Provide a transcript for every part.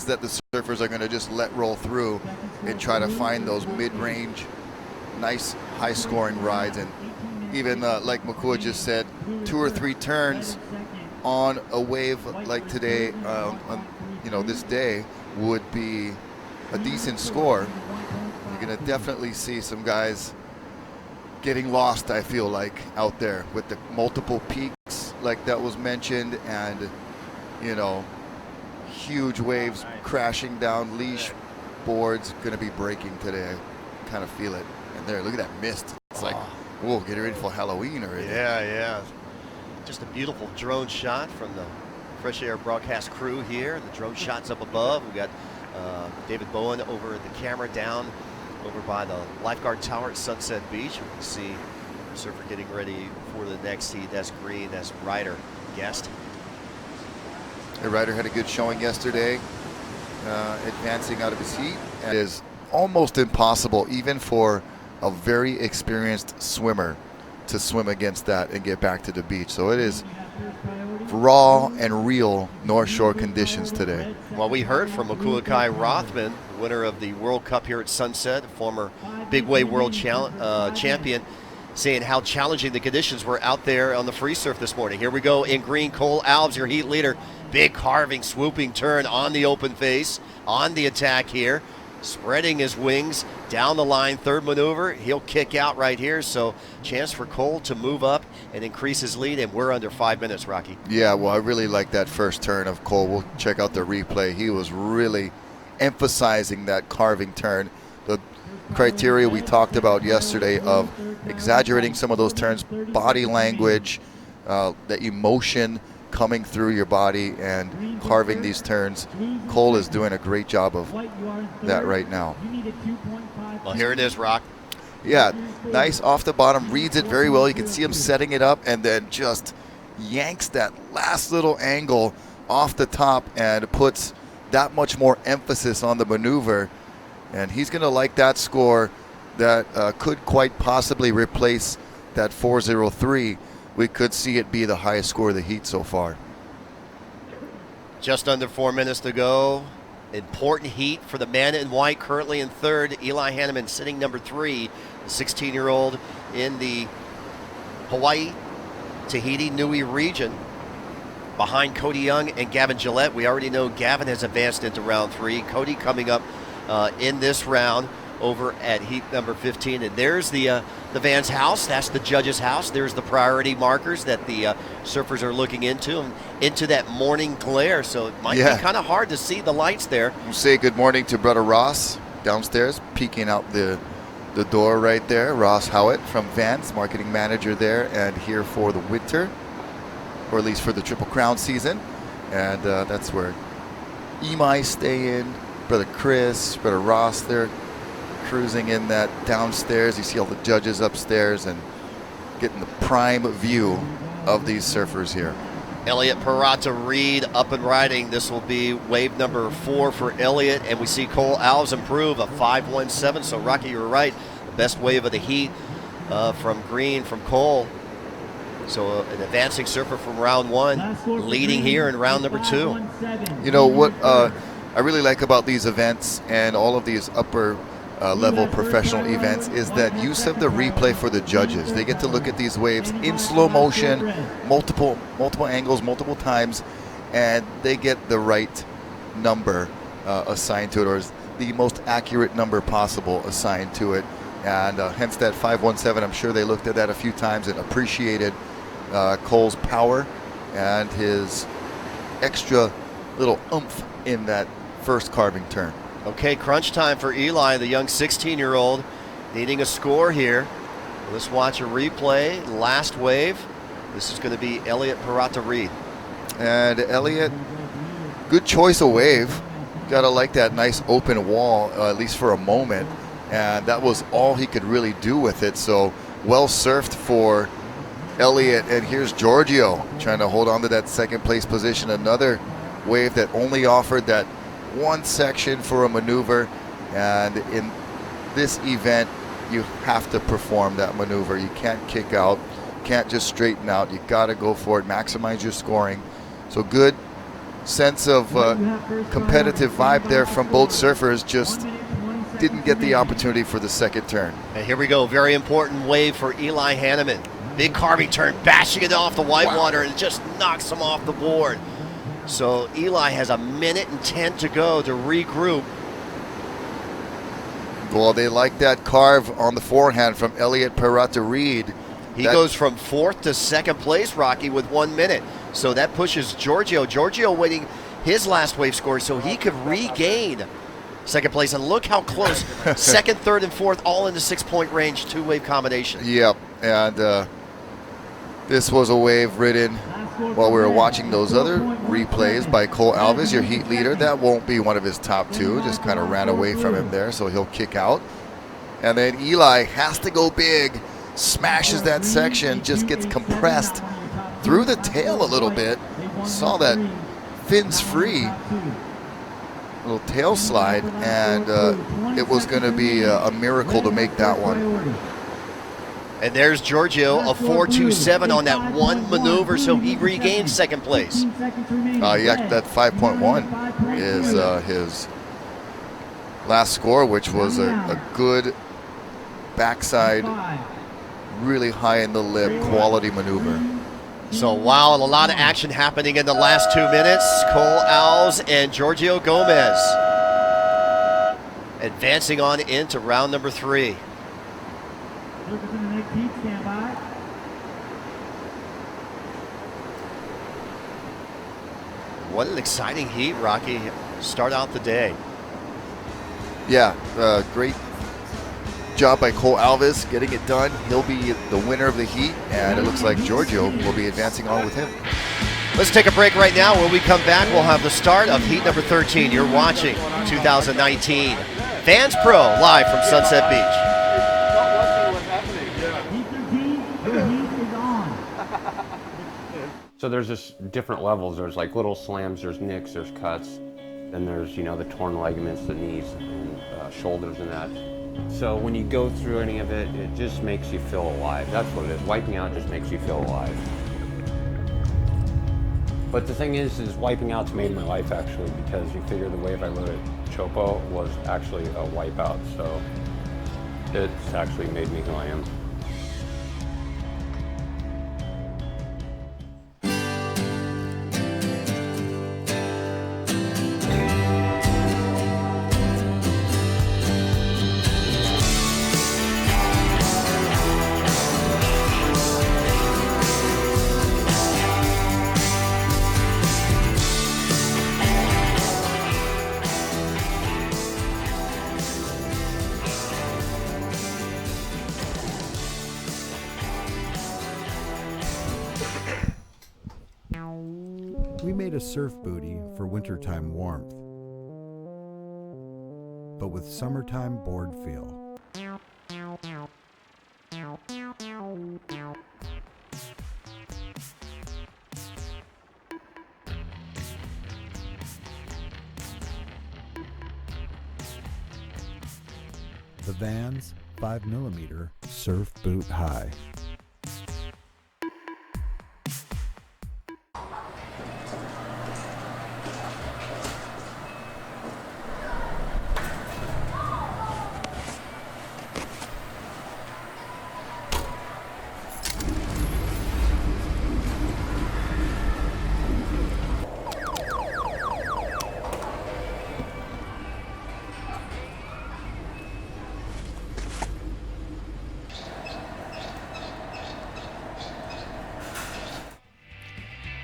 that the surfers are going to just let roll through and try to find those mid-range, nice high-scoring rides. And even like Makua just said, 2 or 3 turns on a wave like today, on this day, would be a decent score. You're going to definitely see some guys getting lost, I feel like, out there with the multiple peaks like that was mentioned, and huge waves crashing down, leash boards going to be breaking today. I kind of feel it. And there, look at that mist. It's like, whoa, get ready for Halloween already. Yeah. Just a beautiful drone shot from the Fresh Air broadcast crew here. The drone shots up above. We've got David Bowen over the camera down over by the lifeguard tower at Sunset Beach. We can see the surfer getting ready for the next heat. That's Green, that's Ryder, Guest. The Ryder had a good showing yesterday, advancing out of his heat. It is almost impossible, even for a very experienced swimmer, to swim against that and get back to the beach. So it is raw and real North Shore conditions today. Well, we heard from Makua Rothman, winner of the World Cup here at Sunset, former big wave world champion, saying how challenging the conditions were out there on the free surf this morning. Here we go in green. Cole Alves, your heat leader. Big carving, swooping turn on the open face, on the attack here, spreading his wings down the line. Third maneuver, he'll kick out right here. So chance for Cole to move up and increase his lead, and we're under 5 minutes, Rocky. Yeah, well, I really like that first turn of Cole. We'll check out the replay. He was really emphasizing that carving turn. The criteria we talked about yesterday of exaggerating some of those turns, body language, the emotion coming through your body and carving these turns. Cole is doing a great job of that right now. Well, here it is, Rock. Yeah, nice off the bottom, reads it very well. You can see him setting it up and then just yanks that last little angle off the top and puts that much more emphasis on the maneuver. And he's going to like that score that could quite possibly replace that 4.03. We could see it be the highest score of the heat so far. Just under 4 minutes to go. Important heat for the man in white, currently in third. Eli Hanneman sitting number 3, the 16-year-old in the Hawaii, Tahiti, Nui region. Behind Cody Young and Gavin Gillette. We already know Gavin has advanced into round 3. Cody coming up in this round over at heat number 15. And there's the Vans house. That's the judge's house. There's the priority markers that the surfers are looking into, and into that morning glare. So it might be kind of hard to see the lights there. We'll say good morning to brother Ross downstairs, peeking out the door right there. Ross Howitt from Vans, marketing manager there, and here for the winter, or at least for the Triple Crown season. And that's where Imai stay in. Brother Chris, brother Ross, they're cruising in that downstairs. You see all the judges upstairs and getting the prime view of these surfers here. Elliot Parata Reed up and riding. This will be wave number 4 for Elliot, and we see Cole Alves improve a 5.17. So Rocky, you're right, the best wave of the heat from Green, from Cole. So an advancing surfer from round 1, leading here in round number 2. You know what I really like about these events and all of these upper level professional events is that use of the replay for the judges. They get to look at these waves in slow motion, multiple angles, multiple times, and they get the right number assigned to it, or the most accurate number possible assigned to it. And hence that 5.17. I'm sure they looked at that a few times and appreciated Cole's power and his extra little oomph in that first carving turn. Okay, crunch time for Eli, the young 16-year-old, needing a score here. Let's watch a replay. Last wave. This is going to be Elliot Parata Reed. And Elliot, good choice of wave. Got to like that nice open wall, at least for a moment. And that was all he could really do with it. So well surfed for Elliot. And here's Giorgio trying to hold on to that second place position. Another wave that only offered that one section for a maneuver, and in this event you have to perform that maneuver. You can't kick out, can't just straighten out. You got to go for it, maximize your scoring. So good sense of competitive vibe there from both surfers. Just didn't get the opportunity for the second turn. And here we go. Very important wave for Eli Hanneman. Big carving turn, bashing it off the whitewater, and it just knocks him off the board. So Eli has a minute and 10 to go to regroup. Well, they like that carve on the forehand from Elliot Peralta-Reid. He goes from 4th to 2nd place, Rocky, with 1 minute. So that pushes Giorgio. Giorgio waiting his last wave score so he could regain 2nd place. And look how close. 2nd, 3rd, and 4th all in the 6-point range, 2-wave combination. Yep, and this was a wave ridden while we were watching those other replays by Cole Alves, your heat leader. That won't be one of his top 2. Just kind of ran away from him there, so he'll kick out. And then Eli has to go big, smashes that section, just gets compressed through the tail a little bit. Saw that fins free, little tail slide, and it was going to be a miracle to make that one. And there's Giorgio, a 4.27 on that one maneuver, so he regained 2nd place. Yeah, that 5.1 is his last score, which was a good backside, really high in the lip, quality maneuver. So wow, a lot of action happening in the last 2 minutes. Cole Alves and Giorgio Gomez advancing on into round number 3. What an exciting heat, Rocky. Start out the day. Yeah, great job by Cole Alves getting it done. He'll be the winner of the heat, and it looks like Giorgio will be advancing on with him. Let's take a break right now. When we come back, we'll have the start of heat number 13. You're watching 2019 Vans Pro live from Sunset Beach. So there's just different levels. There's like little slams, there's nicks, there's cuts. Then there's, you know, the torn ligaments, the knees and shoulders and that. So when you go through any of it, it just makes you feel alive. That's what it is. Wiping out just makes you feel alive. But the thing is wiping out's made my life actually, because you figure the wave I rode at Chopo was actually a wipeout. So it's actually made me who I am. We made a surf booty for wintertime warmth, but with summertime board feel. The Vans 5mm Surf Boot High.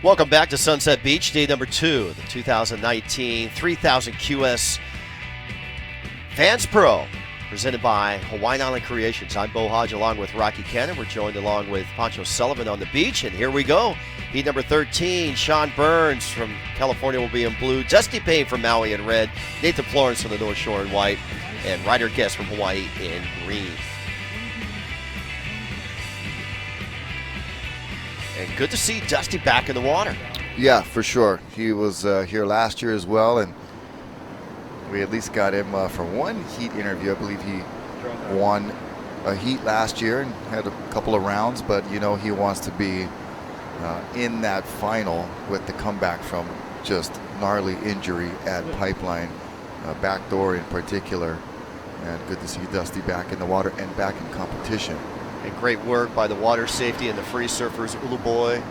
Welcome back to Sunset Beach, day number 2, the 2019 3000 QS Vans Pro, presented by Hawaiian Island Creations. I'm Bo Hodge along with Rocky Cannon. We're joined along with Pancho Sullivan on the beach, and here we go. Heat number 13, Sean Burns from California will be in blue, Dusty Payne from Maui in red, Nathan Florence from the North Shore in white, and Ryder Guest from Hawaii in green. And good to see Dusty back in the water. Yeah, for sure. He was here last year as well, and we at least got him for one heat interview. I believe he won a heat last year and had a couple of rounds, but you know he wants to be in that final with the comeback from just gnarly injury at Pipeline, backdoor in particular. And good to see Dusty back in the water and back in competition. And great work by the water safety and the free surfers. Uluboy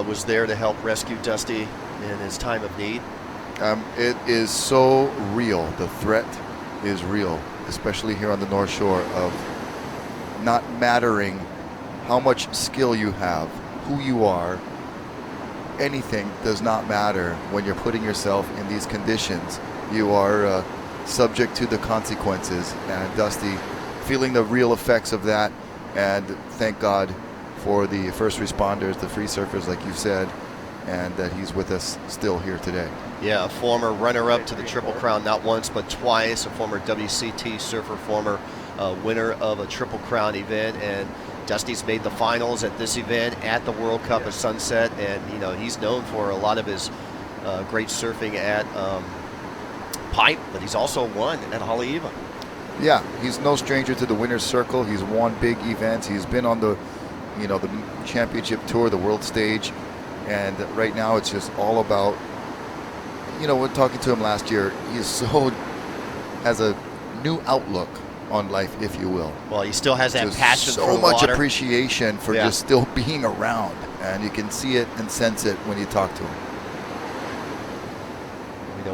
was there to help rescue Dusty in his time of need. It is so real. The threat is real, especially here on the North Shore, of not mattering how much skill you have, who you are. Anything does not matter when you're putting yourself in these conditions. You are subject to the consequences, and Dusty feeling the real effects of that. And thank God for the first responders, the free surfers, like you said, and that he's with us still here today. Yeah, a former runner-up to the Triple Crown, not once but twice, a former WCT surfer, former winner of a Triple Crown event, and Dusty's made the finals at this event at the World Cup at Sunset, and you know he's known for a lot of his great surfing at Pipe, but he's also won at Haleiwa. Yeah, he's no stranger to the winner's circle. He's won big events. He's been on the, the championship tour, the world stage, and right now it's just all about, when talking to him last year, has a new outlook on life, if you will. Well, he still has that Just passion for so the much water. appreciation for just still being around, and you can see it and sense it when you talk to him.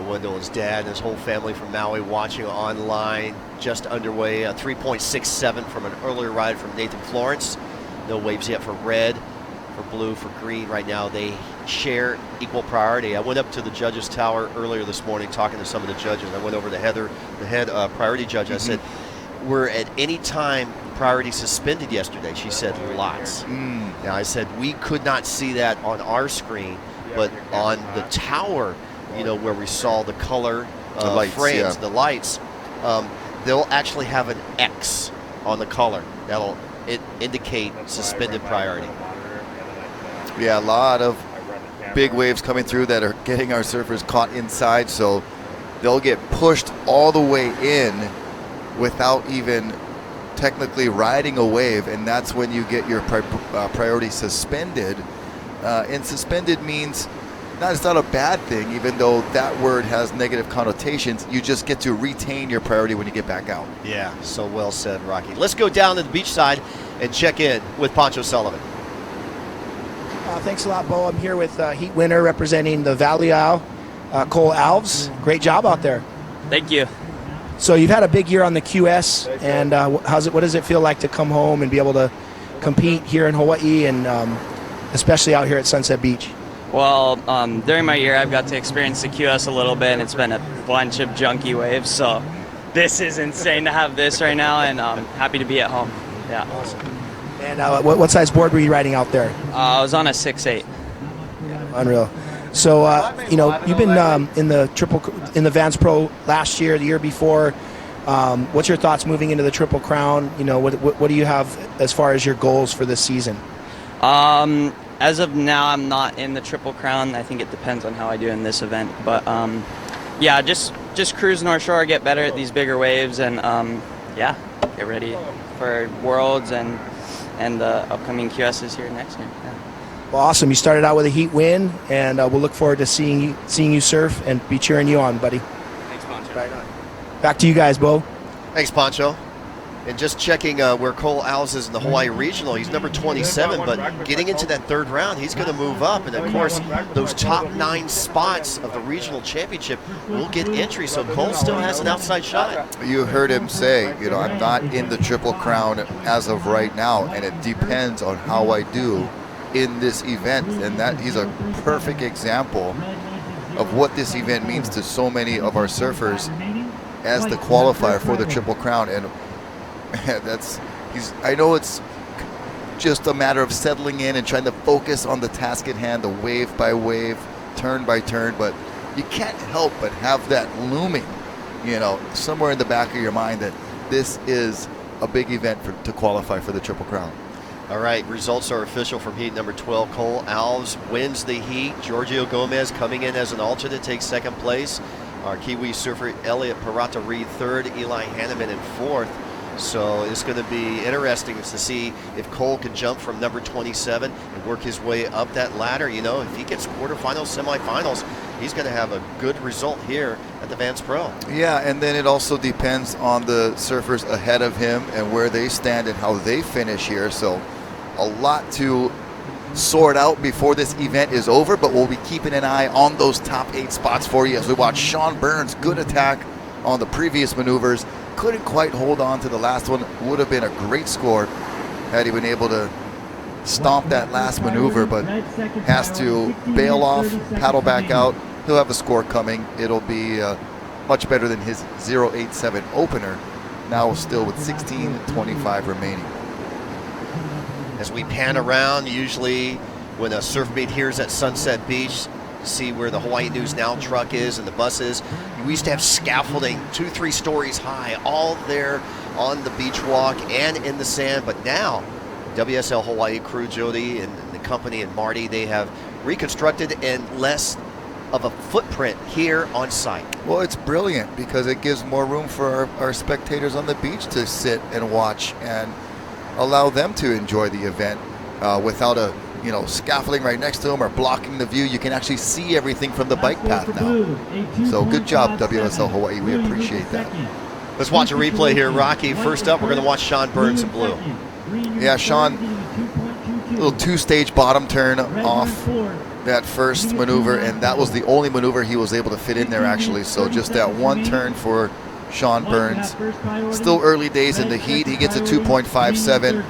Wendell, his dad, and his whole family from Maui watching online. Just underway, 3.67 from an earlier ride from Nathan Florence. No waves yet for red, for blue, for green. Right now they share equal priority. I went up to the judges' tower earlier this morning talking to some of the judges. I went over to Heather, the head priority judge. I said, were at any time priority suspended yesterday? She said, lots. Now I said, we could not see that on our screen, but on the tower, where we saw the color the lights, frames, the lights, they'll actually have an X on the color. That'll indicate suspended priority. Yeah, a lot of big waves coming through that are getting our surfers caught inside, so they'll get pushed all the way in without even technically riding a wave, and that's when you get your priority suspended. And suspended means it's not a bad thing, even though that word has negative connotations. You just get to retain your priority when you get back out. Yeah, so well said, Rocky. Let's go down to the beach side and check in with Pancho Sullivan. Thanks a lot, Bo. I'm here with heat winner representing the Valley Isle, Cole Alves. Great job out there. Thank you. So you've had a big year on the QS, and what does it feel like to come home and be able to compete here in Hawaii, and especially out here at Sunset Beach? Well, during my year, I've got to experience the QS a little bit, and it's been a bunch of junky waves. So this is insane to have this right now, and I'm happy to be at home. Yeah. Awesome. And what size board were you riding out there? I was on a 6.8. Unreal. So you've been in the Vans Pro last year, the year before. What's your thoughts moving into the Triple Crown? What do you have as far as your goals for this season? As of now, I'm not in the Triple Crown. I think it depends on how I do in this event. But yeah, just cruise North Shore, get better at these bigger waves, and yeah, get ready for Worlds and the upcoming QSs here next year. Yeah. Well, awesome. You started out with a heat win, and we'll look forward to seeing you surf and be cheering you on, buddy. Thanks, Pancho. Right on. Back to you guys, Bo. Thanks, Pancho. And just checking where Cole Alves is in the Hawaii Regional, he's number 27, but getting into that third round, he's going to move up. And, of course, those top 9 spots of the Regional Championship will get entry, so Cole still has an outside shot. You heard him say, I'm not in the Triple Crown as of right now, and it depends on how I do in this event. And that he's a perfect example of what this event means to so many of our surfers as the qualifier for the Triple Crown. And I know it's just a matter of settling in and trying to focus on the task at hand, the wave by wave, turn by turn, but you can't help but have that looming, somewhere in the back of your mind that this is a big event to qualify for the Triple Crown. All right, results are official from heat number 12. Cole Alves wins the heat. Giorgio Gomez coming in as an alternate takes second place. Our Kiwi surfer Elliot Parata-Reed third, Eli Hanneman in fourth. So it's going to be interesting to see if Cole can jump from number 27 and work his way up that ladder. If he gets quarterfinals, semifinals, he's going to have a good result here at the Vans Pro. Yeah, and then it also depends on the surfers ahead of him and where they stand and how they finish here. So a lot to sort out before this event is over, but we'll be keeping an eye on those top 8 spots for you as we watch Sean Burns. Good attack on the previous maneuvers. Couldn't quite hold on to the last one. Would have been a great score had he been able to stomp that last maneuver, but has to bail off, paddle back out. He'll have a score coming. It'll be much better than his 0.87 opener, now still with 16:25 remaining. As we pan around, usually when a surf meet here is at Sunset Beach, you see where the Hawaii News Now truck is and the buses. We used to have scaffolding 2-3 stories high, all there on the beach walk and in the sand. But now, WSL Hawaii crew, Jody and the company and Marty, they have reconstructed in less of a footprint here on site. Well, it's brilliant because it gives more room for our spectators on the beach to sit and watch and allow them to enjoy the event without a scaffolding right next to them or blocking the view. You can actually see everything from the bike path now. So good job, WSL Hawaii. We appreciate that. Let's watch a replay here, Rocky. First up, we're going to watch Sean Burns in blue. Yeah, Sean, little 2-stage bottom turn off that first maneuver, and that was the only maneuver he was able to fit in there, actually. So just that one turn for Sean Burns. Still early days in the heat. He gets a 2.57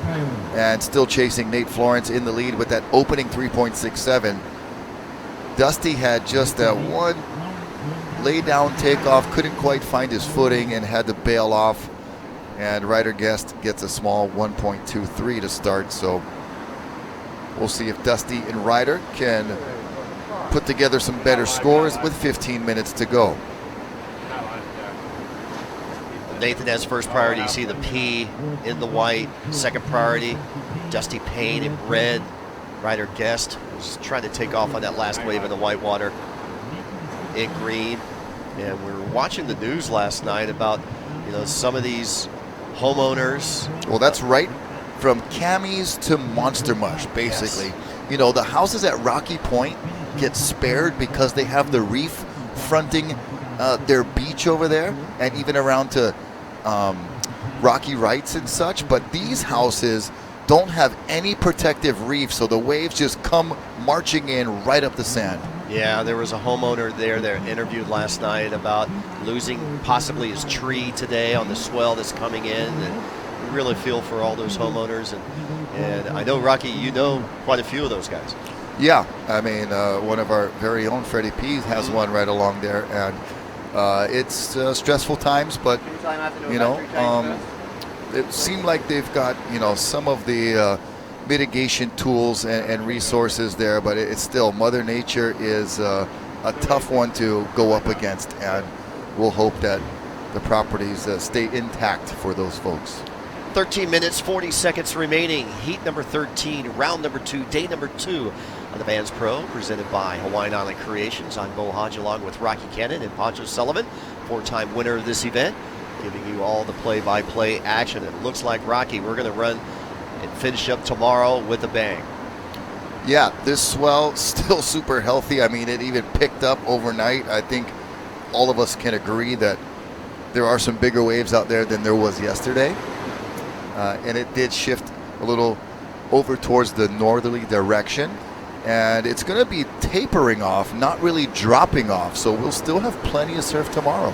and still chasing Nate Florence in the lead with that opening 3.67. Dusty had just that one lay down takeoff, couldn't quite find his footing and had to bail off. And Ryder Guest gets a small 1.23 to start. So we'll see if Dusty and Ryder can put together some better scores with 15 minutes to go. Nathan has first priority. You see the P in the white. Second priority, Dusty Payne in red. Ryder Guest was trying to take off on that last wave in the white water in green. And we were watching the news last night about some of these homeowners. Well, that's right from camis to Monster Mush, basically. Yes. The houses at Rocky Point get spared because they have the reef fronting their beach over there, and even around to Rocky Rights and such. But these houses don't have any protective reef, so the waves just come marching in right up the sand. Yeah, there was a homeowner there that interviewed last night about losing possibly his tree today on the swell that's coming in, and we really feel for all those homeowners. And I know, Rocky, you know quite a few of those guys. Yeah, I mean, one of our very own Freddie P has one right along there, and it's stressful times, but it seemed like they've got some of the mitigation tools and resources there, but it's still, Mother Nature is a tough one to go up against, and we'll hope that the properties stay intact for those folks. 13 minutes, 40 seconds remaining. Heat number 13, round number 2, day number 2 on the Vans Pro, presented by Hawaiian Island Creations. I'm Bo Hodge, along with Rocky Cannon and Poncho Sullivan, 4-time winner of this event, giving you all the play-by-play action. It looks like, Rocky, we're going to run and finish up tomorrow with a bang. Yeah, this swell still super healthy. I mean, it even picked up overnight. I think all of us can agree that there are some bigger waves out there than there was yesterday. And it did shift a little over towards the northerly direction. And it's going to be tapering off, not really dropping off. So we'll still have plenty of surf tomorrow.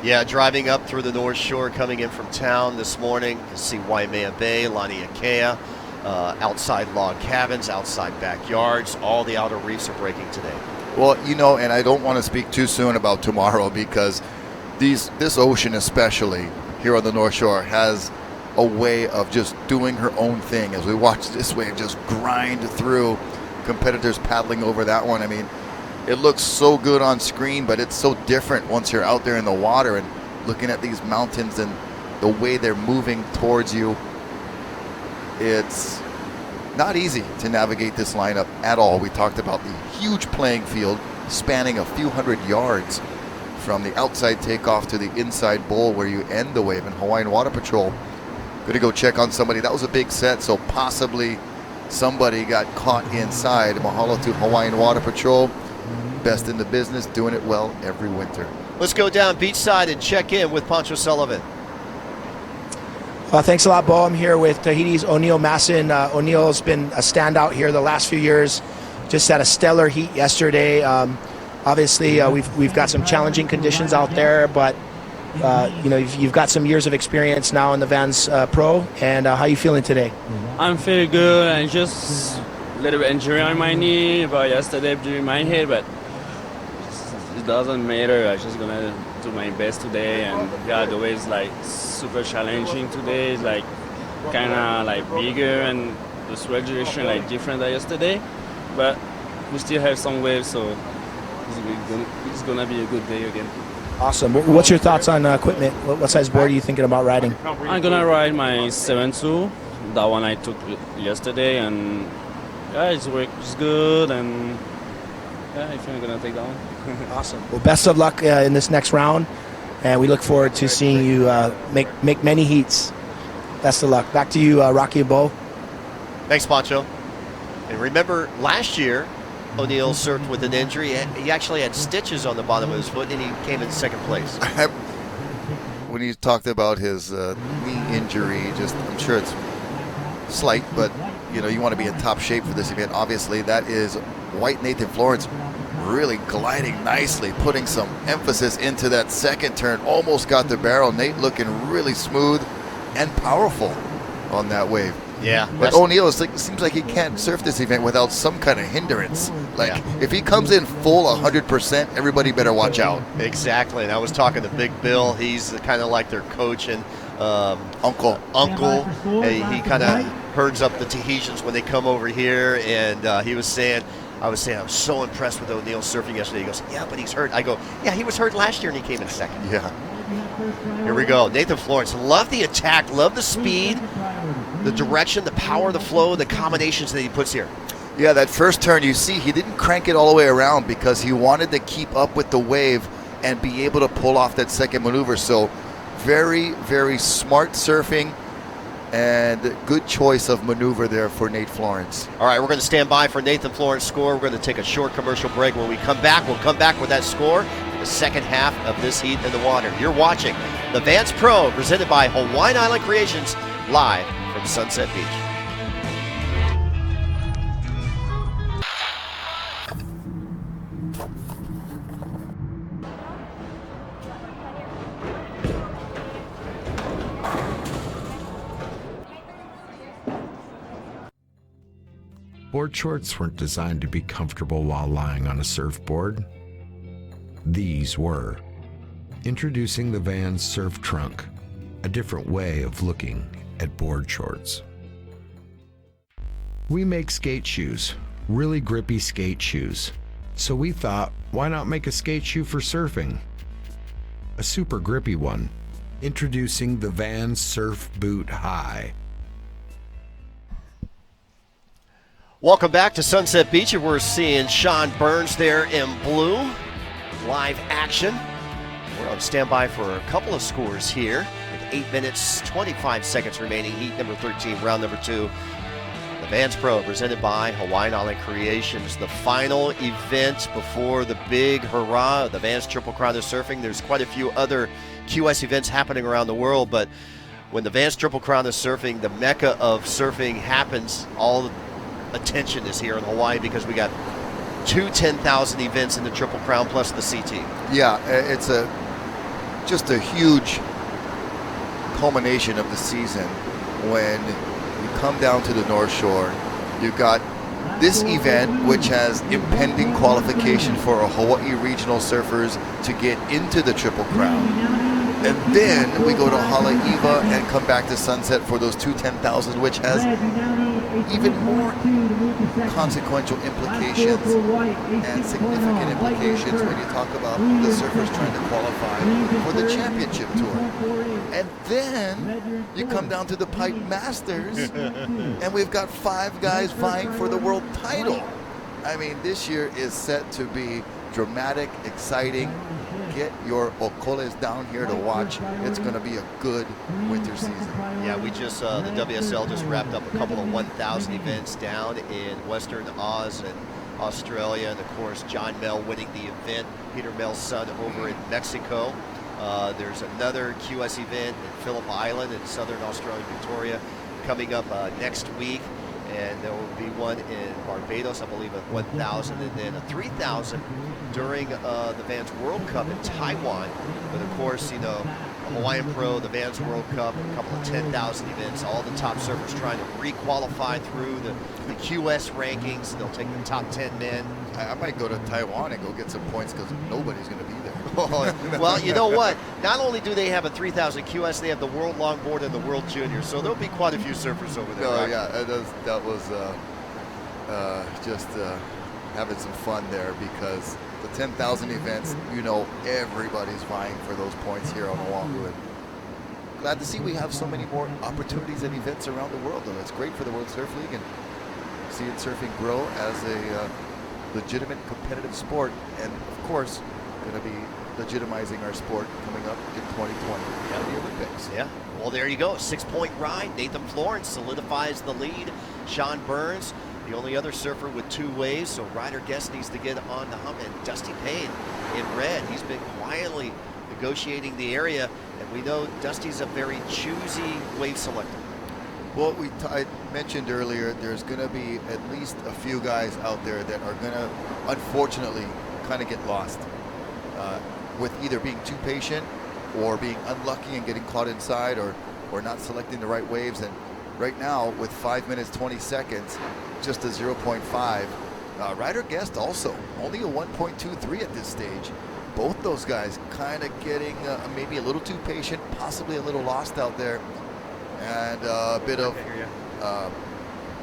Yeah, driving up through the North Shore, coming in from town this morning, you see Waimea Bay, Laniakea, outside log cabins, outside backyards. All the outer reefs are breaking today. Well, and I don't want to speak too soon about tomorrow, because this ocean, especially here on the North Shore, has a way of just doing her own thing. As we watch this wave just grind through, competitors paddling over that one. I mean, it looks so good on screen, but it's so different once you're out there in the water and looking at these mountains and the way they're moving towards you. It's not easy to navigate this lineup at all. We talked about the huge playing field spanning a few hundred yards from the outside takeoff to the inside bowl where you end the wave. And Hawaiian Water Patrol going to go check on somebody. That was a big set, so possibly somebody got caught inside. Mahalo to Hawaiian Water Patrol. best in the business, doing it well every winter. Let's go down beachside and check in with Pancho Sullivan. Thanks a lot, Bo. I'm here with Tahiti's O'Neal Masson. O'Neal's been a standout here the last few years. Just had a stellar heat yesterday. Obviously, we've got some challenging conditions out there, but you've got some years of experience now in the Vans Pro. And how you feeling today? I'm feeling good. I just a little bit injury on my knee about yesterday during my head, but it doesn't matter. I'm just gonna do my best today. And yeah, the way is like super challenging today. It's like kind of like bigger and the swell direction like different than yesterday, but we still have some waves, so it's gonna be a good day again. Awesome. What's your thoughts on equipment? What size board are you thinking about riding? I'm gonna ride my 7.2, that one I took yesterday, and yeah, it's good, and yeah, I think I'm gonna take that one. Awesome. Well, best of luck in this next round, and we look forward to seeing you make many heats. Best of luck. Back to you, Rocky and Bo. Thanks, Pancho. And remember, last year, O'Neal surfed with an injury. He actually had stitches on the bottom of his foot, and he came in second place. When he talked about his knee injury, I'm sure it's slight, but you want to be in top shape for this event. Obviously, that is white Nathan Florence really gliding nicely, putting some emphasis into that second turn. Almost got the barrel. Nate looking really smooth and powerful on that wave. Yeah. But O'Neal seems like he can't surf this event without some kind of hindrance. If he comes in full 100%, everybody better watch out. Exactly. And I was talking to Big Bill. He's kind of like their coach and uncle. He kind of herds up the Tahitians when they come over here. And I was saying, I'm so impressed with O'Neal surfing yesterday. He goes, yeah, but he's hurt. I go, yeah, he was hurt last year and he came in second. Yeah. Here we go. Nathan Florence. Love the attack. Love the speed, the direction, the power, the flow, the combinations that he puts here. Yeah, that first turn, you see, he didn't crank it all the way around because he wanted to keep up with the wave and be able to pull off that second maneuver. So very, very smart surfing and good choice of maneuver there for Nate Florence. All right, we're going to stand by for Nathan Florence score. We're going to take a short commercial break. When we come back, we'll come back with that score for the second half of this heat in the water. You're watching the Vans Pro presented by Hawaiian Island Creations live from Sunset Beach. Board shorts weren't designed to be comfortable while lying on a surfboard. These were. Introducing the Vans Surf Trunk, a different way of looking at board shorts. We make skate shoes, really grippy skate shoes. So we thought, why not make a skate shoe for surfing? A super grippy one. Introducing the Vans Surf Boot High. Welcome back to Sunset Beach, and we're seeing Sean Burns there in blue. Live action. We're on standby for a couple of scores here with 8 minutes, 25 seconds remaining. Heat number 13, round number 2. The Vans Pro presented by Hawaiian Island Creations. The final event before the big hurrah, the Vans Triple Crown of Surfing. There's quite a few other QS events happening around the world, but when the Vans Triple Crown of Surfing, the mecca of surfing happens, all attention is here in Hawaii because we got 2 10,000 events in the Triple Crown plus the CT. Yeah, it's just a huge culmination of the season when you come down to the North Shore. You've got this event, which has impending qualification for a Hawaii regional surfers to get into the Triple Crown. And then we go to Haleiwa and come back to Sunset for those 2 10,000, which has even more consequential implications and significant implications when you talk about the surfers trying to qualify for the championship tour. And then you come down to the Pipe Masters, and we've got 5 guys vying for the world title. I mean, this year is set to be dramatic, exciting. Get your okoles down here to watch. It's going to be a good winter season. Yeah, we just, the WSL just wrapped up a couple of 1,000 events down in Western Oz, and Australia, and of course John Mel winning the event, Peter Mel's son over in Mexico. There's another QS event in Phillip Island in southern Australia, Victoria, coming up next week. And there will be one in Barbados, I believe, at 1,000, and then a 3,000 during the Vans World Cup in Taiwan. But of course, you know, the Hawaiian Pro, the Vans World Cup, a couple of 10,000 events, all the top surfers trying to re-qualify through the QS rankings. They'll take the top 10 men. I might go to Taiwan and go get some points because nobody's going to be there. Well, you know what? Not only do they have a 3,000 QS, they have the World Longboard and the World Junior. So there'll be quite a few surfers over there. Oh, right? yeah, that was just having some fun there because the 10,000 events, you know, everybody's vying for those points here on Oahu. And glad to see we have so many more opportunities and events around the world, though. It's great for the World Surf League and seeing surfing grow as a legitimate competitive sport, and of course, going to be legitimizing our sport coming up in 2020 at the Olympics. Yeah. Well, there you go. 6-point ride. Nathan Florence solidifies the lead. Sean Burns, the only other surfer with 2 waves, so Ryder Guest needs to get on the hump. And Dusty Payne in red. He's been quietly negotiating the area, and we know Dusty's a very choosy wave selector. Well, I mentioned earlier, there's going to be at least a few guys out there that are going to, unfortunately, kind of get lost with either being too patient or being unlucky and getting caught inside or not selecting the right waves. And right now, with 5 minutes, 20 seconds, just a 0.5. Ryder Guest also, only a 1.23 at this stage. Both those guys kind of getting maybe a little too patient, possibly a little lost out there. And a bit of,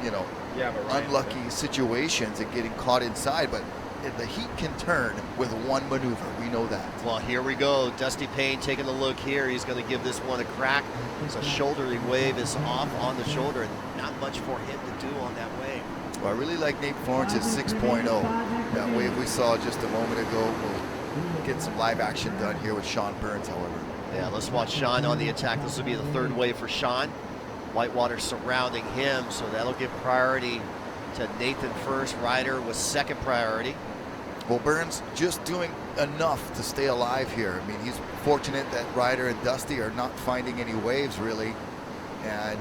you know, unlucky situations and getting caught inside, but the heat can turn with one maneuver. We know that. Well, here we go. Dusty Payne taking a look here. He's going to give this one a crack. So shouldery wave is off on the shoulder, and not much for him to do on that wave. Well, I really like Nate Florence's 6.0. That wave we saw just a moment ago. We'll get some live action done here with Sean Burns, however. Yeah, let's watch Sean on the attack. This will be the 3rd wave for Sean. Whitewater surrounding him, so that'll give priority to Nathan first. Ryder was 2nd priority. Well, Burns just doing enough to stay alive here. I mean, he's fortunate that Ryder and Dusty are not finding any waves, really. And,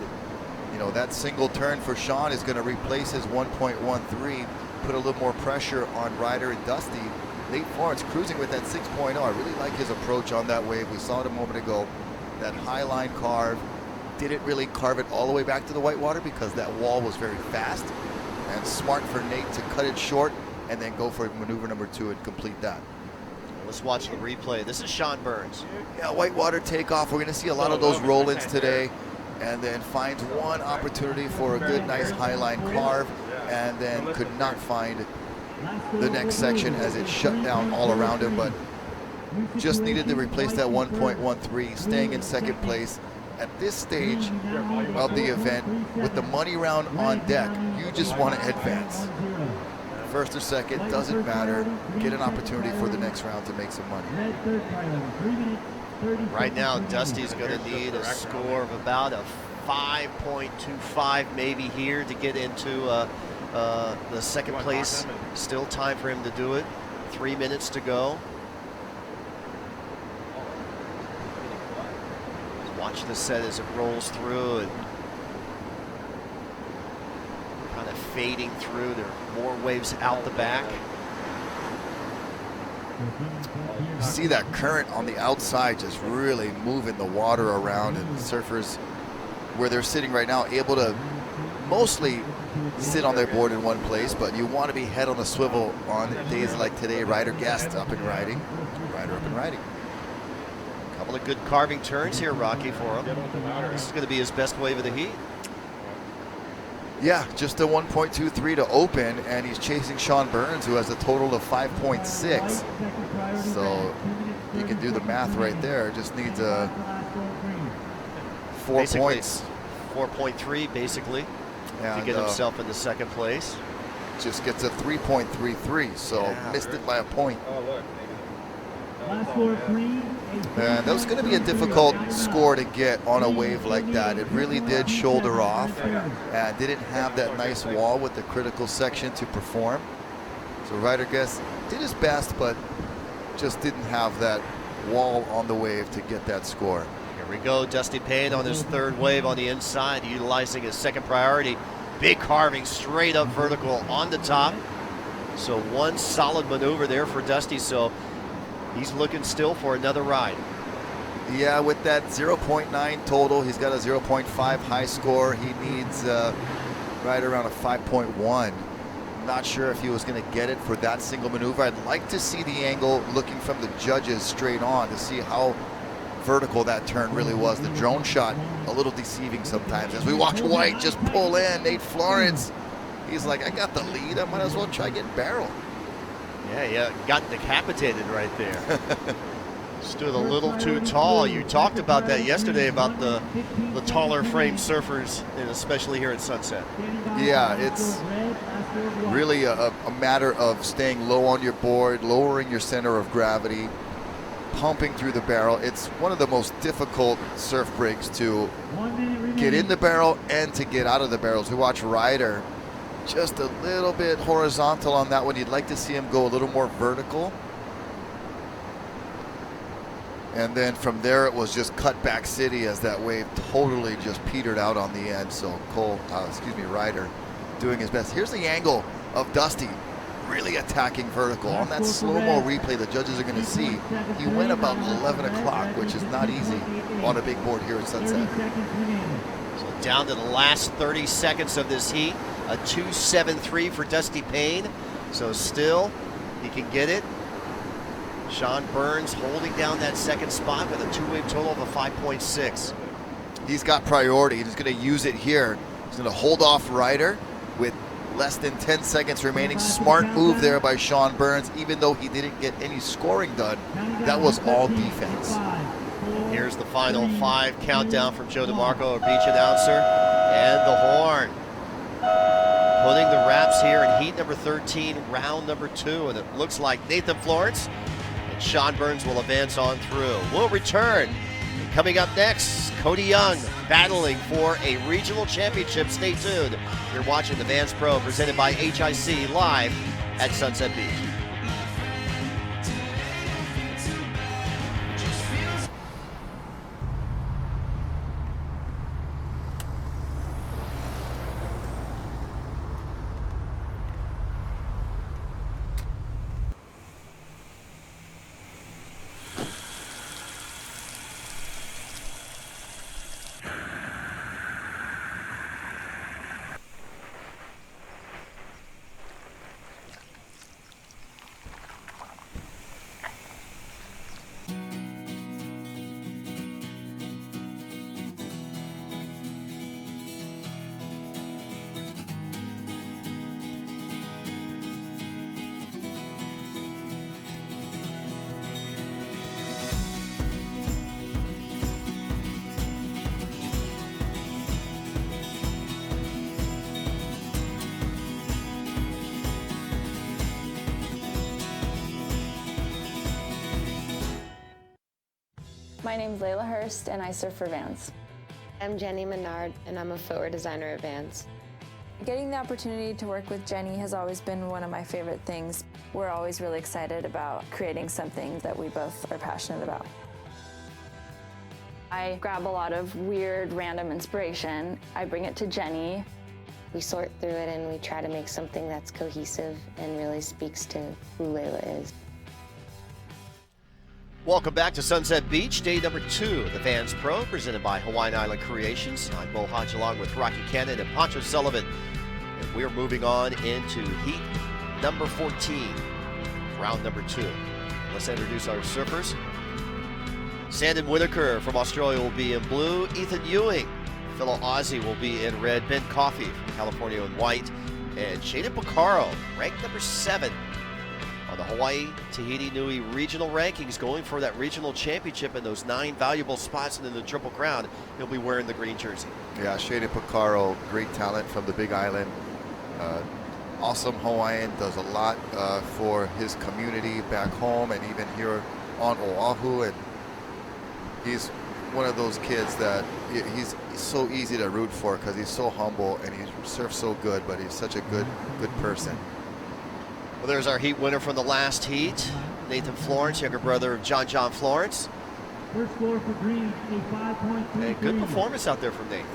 you know, that single turn for Sean is going to replace his 1.13, put a little more pressure on Ryder and Dusty. Nate Florence cruising with that 6.0. I really like his approach on that wave. We saw it a moment ago. That high line carve. Didn't really carve it all the way back to the whitewater because that wall was very fast. And smart for Nate to cut it short and then go for maneuver number 2 and complete that. Let's watch the replay. This is Sean Burns. Yeah, whitewater takeoff. We're going to see a lot of those roll-ins today. And then finds one opportunity for a good, nice high line carve. And then could not find the next section as it shut down all around him, but just needed to replace that 1.13, staying in 2nd place. At this stage of the event, with the money round on deck, you just want to advance. 1st or 2nd, doesn't matter. Get an opportunity for the next round to make some money. Right now, Dusty's going to need a score of about a 5.25 maybe here to get into the 2nd place. Still time for him to do it. 3 minutes to go. Watch the set as it rolls through and kind of fading through. There are more waves out the back. See that current on the outside just really moving the water around, and surfers where they're sitting right now able to mostly sit on their board in one place, but you want to be head on a swivel on days like today. Ryder Guest up and riding. Ryder up and riding. Couple of good carving turns here, Rocky, for him. This is going to be his best wave of the heat. Yeah, just a 1.23 to open, and he's chasing Sean Burns, who has a total of 5.6. So you can do the math right there. Just needs a 4 points. 4.3 basically and, to get himself into 2nd place. Just gets a 3.33, so missed it by a point. And that was going to be a difficult score to get on a wave like that. It really did shoulder off and didn't have that nice wall with the critical section to perform. So Ryder Guess did his best, but just didn't have that wall on the wave to get that score. Here we go, Dusty Payne on his third wave on the inside, utilizing his second priority. Big carving straight up vertical on the top. So one solid maneuver there for Dusty, so he's looking still for another ride. Yeah, with that 0.9 total, he's got a 0.5 high score. He needs right around a 5.1. Not sure if he was going to get it for that single maneuver. I'd like to see the angle looking from the judges straight on to see how vertical that turn really was. The drone shot, a little deceiving sometimes. As we watch White just pull in, Nate Florence, he's like, I got the lead, I might as well try getting barrel. Yeah, got decapitated right there. Stood a little too tall. You talked about that yesterday, about the taller frame surfers, and especially here at Sunset. Yeah, it's really a matter of staying low on your board, lowering your center of gravity, pumping through the barrel. It's one of the most difficult surf breaks to get in the barrel and to get out of the barrels. We watch Ryder just a little bit horizontal on that one. You'd like to see him go a little more vertical. And then from there, it was just cut back city as that wave totally just petered out on the end. So Ryder doing his best. Here's the angle of Dusty really attacking vertical. On that slow-mo replay the judges are going to see, he went about 11 o'clock, which is not easy on a big board here at Sunset. So down to the last 30 seconds of this heat, a 2.73 for Dusty Payne. So still, he can get it. Sean Burns holding down that second spot with a two-wave total of a 5.6. He's got priority. He's going to use it here. He's going to hold off Ryder with less than 10 seconds remaining. Smart move there by Sean Burns, even though he didn't get any scoring done. That was all defense. Here's the final 5 countdown from Joe DeMarco, our beach announcer, and the horn. Putting the wraps here in heat number 13, round number 2, and it looks like Nathan Florence and Sean Burns will advance on through. We'll return. Coming up next, Cody Young battling for a regional championship. Stay tuned. You're watching the Vans Pro presented by HIC live at Sunset Beach. My name's Layla Hurst, and I surf for Vans. I'm Jenny Menard, and I'm a footwear designer at Vans. Getting the opportunity to work with Jenny has always been one of my favorite things. We're always really excited about creating something that we both are passionate about. I grab a lot of weird, random inspiration. I bring it to Jenny. We sort through it and we try to make something that's cohesive and really speaks to who Layla is. Welcome back to Sunset Beach, day number 2 of the Vans Pro, presented by Hawaiian Island Creations. I'm Bo Hodge along with Rocky Cannon and Pancho Sullivan. And we're moving on into heat number 14, round number 2. Let's introduce our surfers. Sandon Whitaker from Australia will be in blue. Ethan Ewing, fellow Aussie, will be in red. Ben Coffey from California in white. And Shaden Picaro, ranked number 7 on the Hawaii Tahiti Nui regional rankings, going for that regional championship and those 9 valuable spots in the Triple Crown. He'll be wearing the green jersey. Yeah, Shaden Picaro, great talent from the Big Island. Awesome Hawaiian, does a lot for his community back home and even here on Oahu. And he's one of those kids that he's so easy to root for because he's so humble and he surfs so good, but he's such a good person. Well, there's our heat winner from the last heat, Nathan Florence, younger brother of John Florence. First score for Green, a 5.3. And good performance out there from Nathan.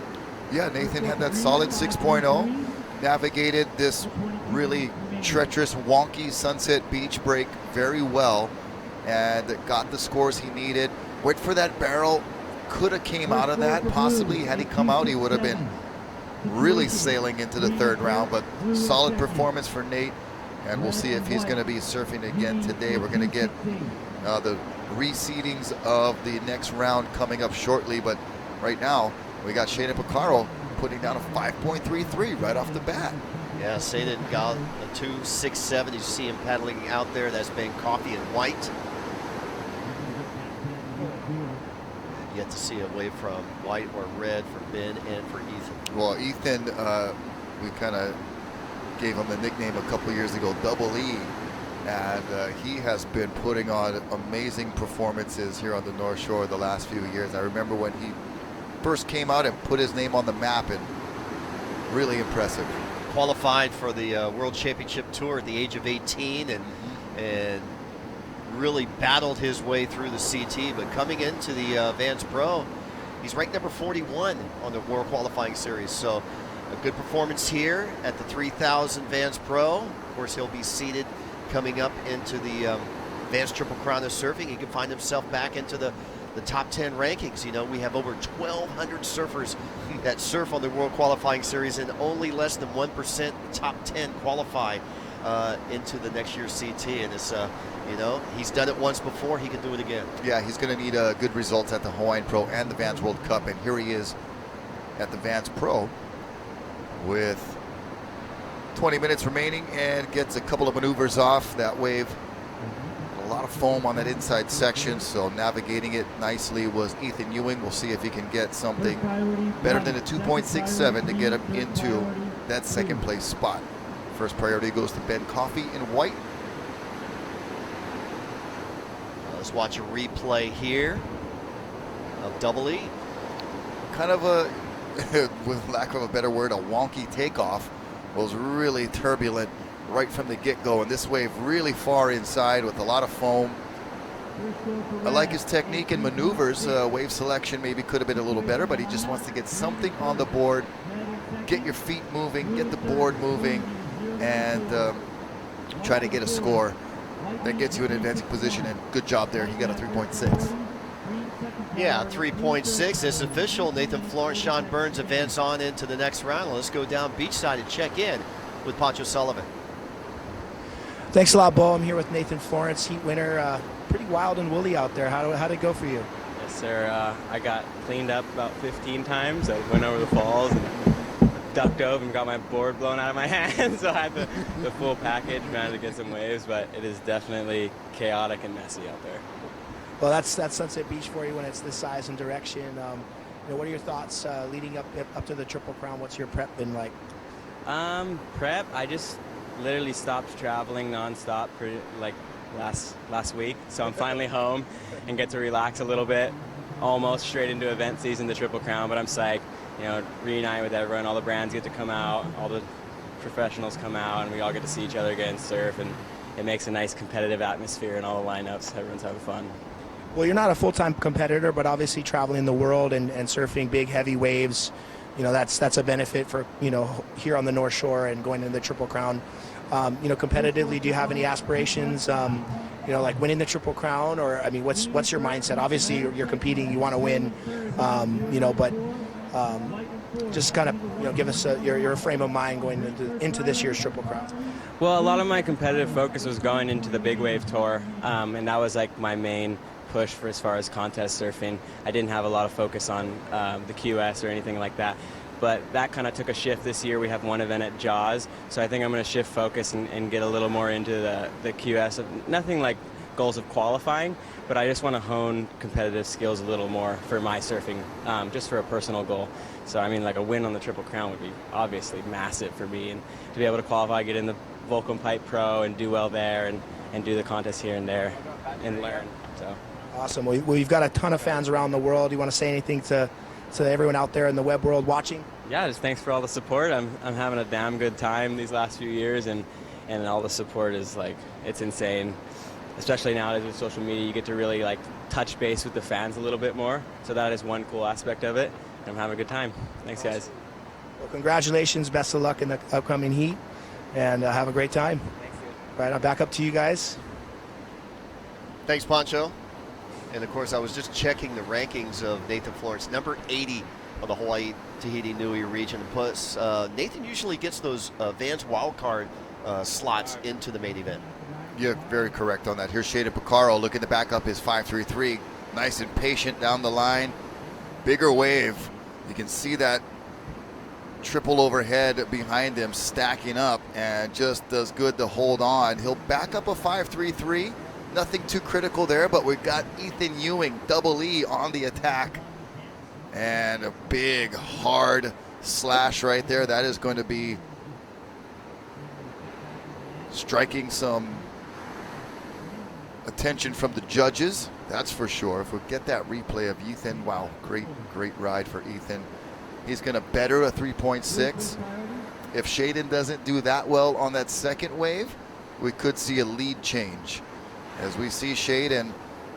Yeah, Nathan had that solid 6.0, navigated this really treacherous, wonky Sunset Beach break very well, and got the scores he needed. Went for that barrel, could have came out of that, possibly. Had he come out, he would have been really sailing into the third round, but solid performance for Nate, and we'll see if he's going to be surfing again today. We're going to get the reseedings of the next round coming up shortly, but right now we got Shayden Picaro putting down a 5.33 right off the bat. Yeah, Shayden got a 2.67. You see him paddling out there. That's been coffee and white. Yet to see a wave from white or red for Ben and for Ethan. Well, Ethan, we kind of gave him the nickname a couple years ago, Double E, and he has been putting on amazing performances here on the North Shore the last few years. I remember when he first came out and put his name on the map, and really impressive. Qualified for the World Championship Tour at the age of 18, and really battled his way through the CT, but coming into the Vans Pro, he's ranked number 41 on the World Qualifying Series. So a good performance here at the 3000 Vans Pro. Of course, he'll be seated coming up into the Vans Triple Crown of Surfing. He can find himself back into the top 10 rankings. You know, we have over 1,200 surfers that surf on the World Qualifying Series, and only less than 1% top 10 qualify into the next year's CT. And it's you know, he's done it once before, he can do it again. Yeah, he's going to need good results at the Hawaiian Pro and the Vans World Cup, and here he is at the Vans Pro with 20 minutes remaining and gets a couple of maneuvers off that wave. A lot of foam on that inside section, so navigating it nicely was Ethan Ewing. We'll see if he can get something better than a 2.67 to get him into that second place spot. First priority goes to Ben Coffey in white. Let's watch a replay here of Double E. Kind of a, with lack of a better word, a wonky takeoff. Was really turbulent right from the get-go, and this wave really far inside with a lot of foam. I like his technique and maneuvers. Wave selection maybe could have been a little better, but he just wants to get something on the board, get your feet moving, get the board moving, and try to get a score that gets you in an advancing position. And good job there. He got a 3.6. Yeah, 3.6. It's official. Nathan Florence, Sean Burns advance on into the next round. Let's go down beachside and check in with Pancho Sullivan. Thanks a lot, Bo. I'm here with Nathan Florence, heat winner. Pretty wild and woolly out there. How'd it go for you? Yes, sir. I got cleaned up about 15 times. I went over the falls and ducked over and got my board blown out of my hand. So I had the full package, managed to get some waves, but it is definitely chaotic and messy out there. Well, that's Sunset Beach for you when it's this size and direction. You know, what are your thoughts leading up to the Triple Crown? What's your prep been like? Prep, I just literally stopped traveling nonstop for like last week, so I'm finally home and get to relax a little bit. Almost straight into event season, the Triple Crown, but I'm psyched. You know, reunite with everyone. All the brands get to come out, all the professionals come out, and we all get to see each other again surf, and it makes a nice competitive atmosphere in all the lineups. Everyone's having fun. Well, you're not a full-time competitor, but obviously traveling the world and surfing big, heavy waves, you know, that's a benefit for, you know, here on the North Shore and going into the Triple Crown. You know, competitively, do you have any aspirations, you know, like winning the Triple Crown? Or, I mean, what's your mindset? Obviously, you're competing, you want to win, you know, but just kind of, you know, give us your frame of mind going into this year's Triple Crown. Well, a lot of my competitive focus was going into the Big Wave Tour, and that was like my main push for as far as contest surfing. I didn't have a lot of focus on the QS or anything like that, but that kind of took a shift this year. We have one event at Jaws, so I think I'm going to shift focus and get a little more into the QS. Nothing like goals of qualifying, but I just want to hone competitive skills a little more for my surfing, just for a personal goal. So I mean, like a win on the Triple Crown would be obviously massive for me, and to be able to qualify, get in the Vulcan Pipe Pro and do well there, and do the contest here and there and learn. So awesome. Well, you've got a ton of fans around the world. You want to say anything to everyone out there in the web world watching? Yeah, just thanks for all the support. I'm having a damn good time these last few years, and and all the support is like, it's insane. Especially nowadays with social media, you get to really like touch base with the fans a little bit more. So that is one cool aspect of it. And I'm having a good time. Thanks, guys. Well, congratulations. Best of luck in the upcoming heat, and have a great time. Thanks, dude. Right, I'll back up to you guys. Thanks, Pancho. And of course, I was just checking the rankings of Nathan Florence, number 80 on the Hawaii Tahiti Nui region. Plus, Nathan usually gets those Vans wildcard slots into the main event. You're very correct on that. Here's Shaden Picaro looking to back up his 5.33. Nice and patient down the line. Bigger wave. You can see that triple overhead behind him stacking up, and just does good to hold on. He'll back up a 5.33. Nothing too critical there, but we've got Ethan Ewing, double E, on the attack. And a big, hard slash right there. That is going to be striking some attention from the judges, that's for sure. If we get that replay of Ethan, wow, great ride for Ethan. He's going to better a 3.6. If Shaden doesn't do that well on that second wave, we could see a lead change, as we see Shaden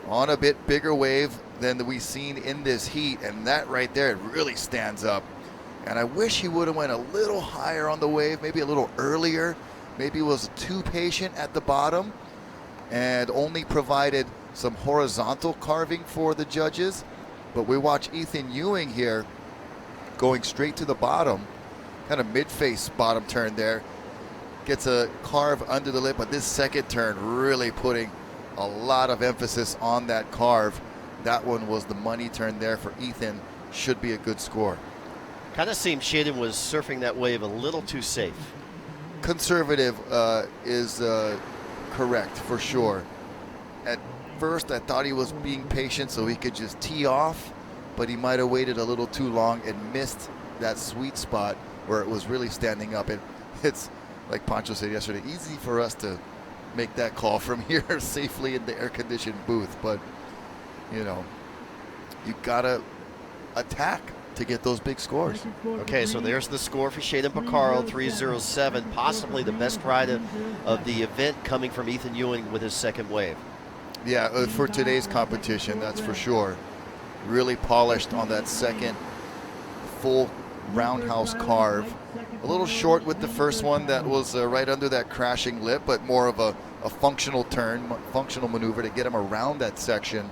on a bit bigger wave than we've seen in this heat, and that right there, it really stands up. And I wish he would have went a little higher on the wave, maybe a little earlier. Maybe he was too patient at the bottom and only provided some horizontal carving for the judges. But we watch Ethan Ewing here going straight to the bottom, kind of mid-face bottom turn there. Gets a carve under the lip, but this second turn really putting a lot of emphasis on that carve. That one was the money turn there for Ethan. Should be a good score. Kind of seemed Shaden was surfing that wave a little too safe. Conservative is correct for sure. At first I thought he was being patient so he could just tee off, but he might have waited a little too long and missed that sweet spot where it was really standing up. And it's, like Pancho said yesterday, easy for us to make that call from here safely in the air-conditioned booth, but you know, you gotta attack to get those big scores. Okay, so there's the score for Shaden Picaro, 307, possibly the best ride of the event, coming from Ethan Ewing with his second wave. Yeah, for today's competition, that's for sure. Really polished on that second full roundhouse carve. A little short with the first one that was right under that crashing lip, but more of a functional turn, functional maneuver to get him around that section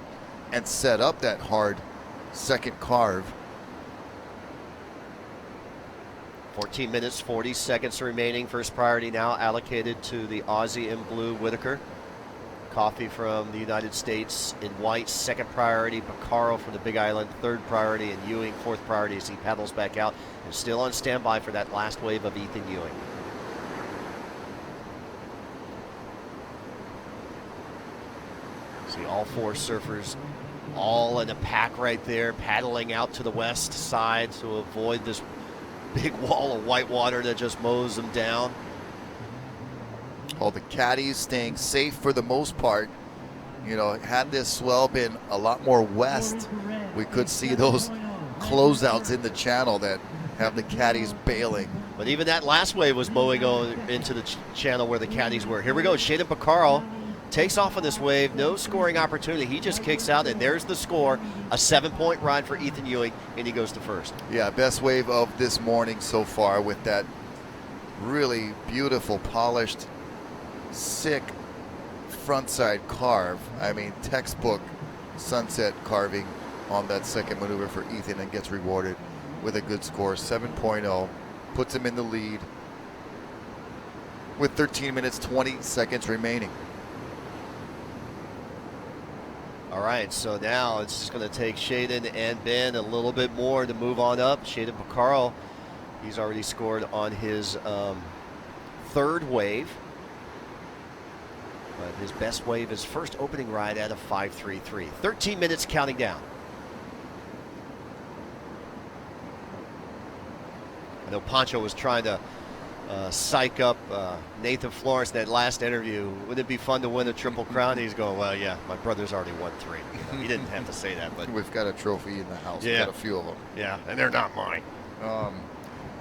and set up that hard second carve. 14 minutes, 40 seconds remaining. First priority now allocated to the Aussie in blue, Whitaker. Coffee from the United States in white. Second priority, Picaro from the Big Island. Third priority, and Ewing, fourth priority as he paddles back out. And still on standby for that last wave of Ethan Ewing. See all four surfers all in a pack right there, paddling out to the west side to avoid this big wall of white water that just mows them down. All the caddies staying safe for the most part. You know, had this swell been a lot more west, we could see those closeouts in the channel that have the caddies bailing. But even that last wave was mowing into the channel where the caddies were. Here we go, Shaden Picaro takes off on this wave, no scoring opportunity. He just kicks out, and there's the score. A 7-point ride for Ethan Ewing, and he goes to first. Yeah, best wave of this morning so far, with that really beautiful, polished, sick frontside carve. I mean, textbook sunset carving on that second maneuver for Ethan, and gets rewarded with a good score. 7.0 puts him in the lead with 13 minutes, 20 seconds remaining. All right, so now it's just going to take Shaden and Ben a little bit more to move on up. Shaden Picaro, he's already scored on his third wave. But his best wave is first opening ride at a 5.33. 13 minutes counting down. I know Pancho was trying to psych up Nathan Florence in that last interview. Wouldn't it be fun to win a Triple Crown? He's going, well, yeah, my brother's already won 3. You know, he didn't have to say that, but We've got a trophy in the house. Yeah. We've got a few of them. yeah, and they're not mine.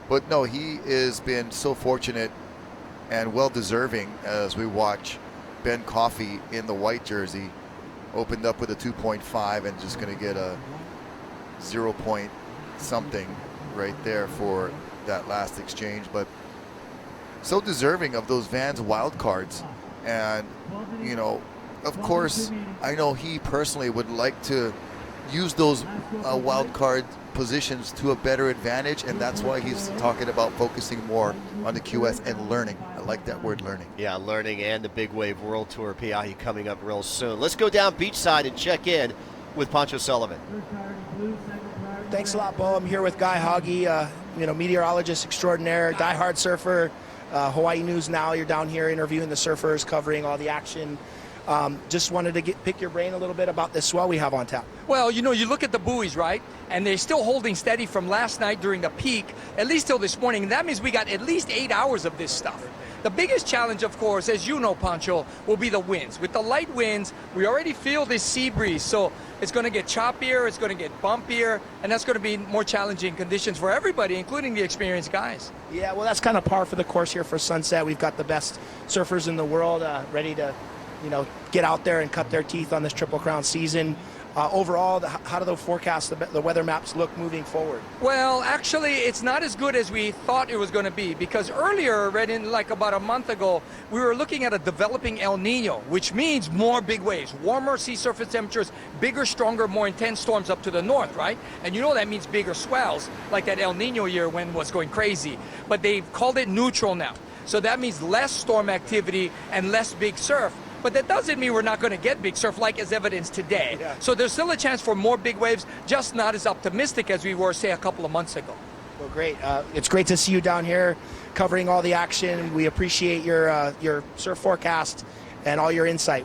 But no, he has been so fortunate and well deserving as we watch Ben Coffey in the white jersey opened up with a 2.5 and just going to get a 0 point something right there for that last exchange, but so deserving of those Vans wild cards. And you know, of course, I know he personally would like to use those wild card positions to a better advantage, and that's why he's talking about focusing more on the QS and learning. I like that word, learning. Yeah, learning, and the Big Wave World Tour PIE coming up real soon. Let's go down beachside and check in with Pancho Sullivan. Thanks a lot, Bo. I'm here with Guy Hoggy, meteorologist extraordinaire, diehard surfer, Hawaii News Now. You're down here interviewing the surfers, covering all the action. Just wanted to pick your brain a little bit about this swell we have on tap. Well, you look at the buoys, right? And they're still holding steady from last night during the peak, at least till this morning. And that means we got at least 8 hours of this stuff. The biggest challenge, of course, as you know, Pancho, will be the winds. With the light winds, we already feel this sea breeze. So it's going to get choppier, it's going to get bumpier, and that's going to be more challenging conditions for everybody, including the experienced guys. Yeah, well, that's kind of par for the course here for Sunset. We've got the best surfers in the world ready to get out there and cut their teeth on this Triple Crown season. Overall, how do the forecasts, the weather maps look moving forward? Well, actually, it's not as good as we thought it was going to be, because earlier, right in like about a month ago, we were looking at a developing El Nino, which means more big waves, warmer sea surface temperatures, bigger, stronger, more intense storms up to the north, right? And that means bigger swells, like that El Nino year when was going crazy. But they've called it neutral now. So that means less storm activity and less big surf. But that doesn't mean we're not going to get big surf, like is evidenced today. Yeah. So there's still a chance for more big waves, just not as optimistic as we were, say, a couple of months ago. Well, great. It's great to see you down here covering all the action. We appreciate your surf forecast and all your insight.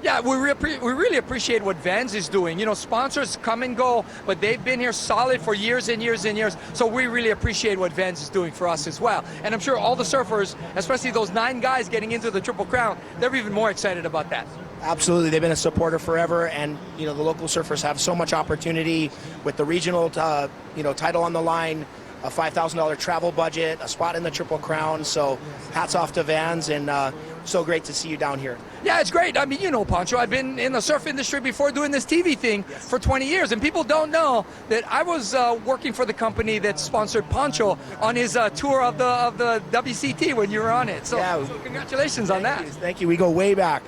Yeah, we really appreciate what Vans is doing. Sponsors come and go, but they've been here solid for years and years and years. So we really appreciate what Vans is doing for us as well. And I'm sure all the surfers, especially those 9 guys getting into the Triple Crown, they're even more excited about that. Absolutely. They've been a supporter forever, and the local surfers have so much opportunity with the regional title on the line, a $5,000 travel budget, a spot in the Triple Crown. So hats off to Vans, and so great to see you down here. Yeah, it's great. I mean, Pancho, I've been in the surf industry before doing this TV thing for 20 years, and people don't know that I was working for the company that sponsored Pancho on his tour of the WCT when you were on it. So, yeah. So congratulations on that. Thank you. We go way back.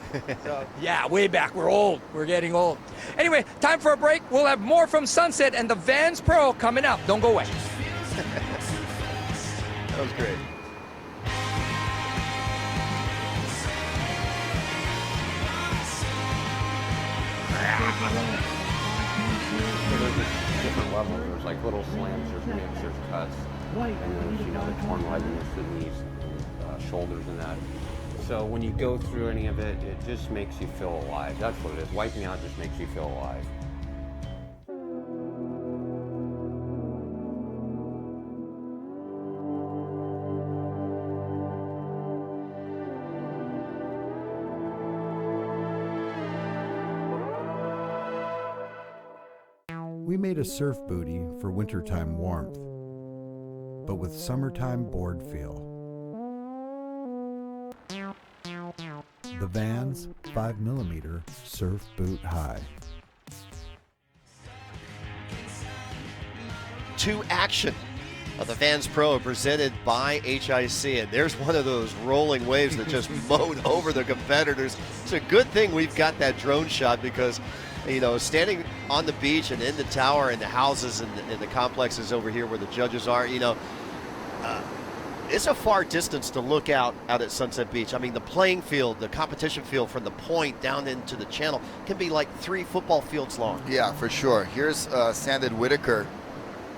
Yeah, way back. We're old. We're getting old. Anyway, time for a break. We'll have more from Sunset and the Vans Pro coming up. Don't go away. That was great. There's different levels. There's like little slams, there's nicks, there's cuts, and there's the torn ligaments, the knees, shoulders, and that. So when you go through any of it, it just makes you feel alive. That's what it is. Wiping out just makes you feel alive. We made a surf booty for wintertime warmth, but with summertime board feel. The Vans 5mm Surf Boot High. To action of the Vans Pro presented by HIC, and there's one of those rolling waves that just mowed over the competitors. It's a good thing we've got that drone shot, because standing on the beach and in the tower and the houses and the complexes over here where the judges are, it's a far distance to look out at Sunset Beach. I mean, the playing field, the competition field from the point down into the channel can be like 3 football fields long. Yeah, for sure. Here's Sanded Whitaker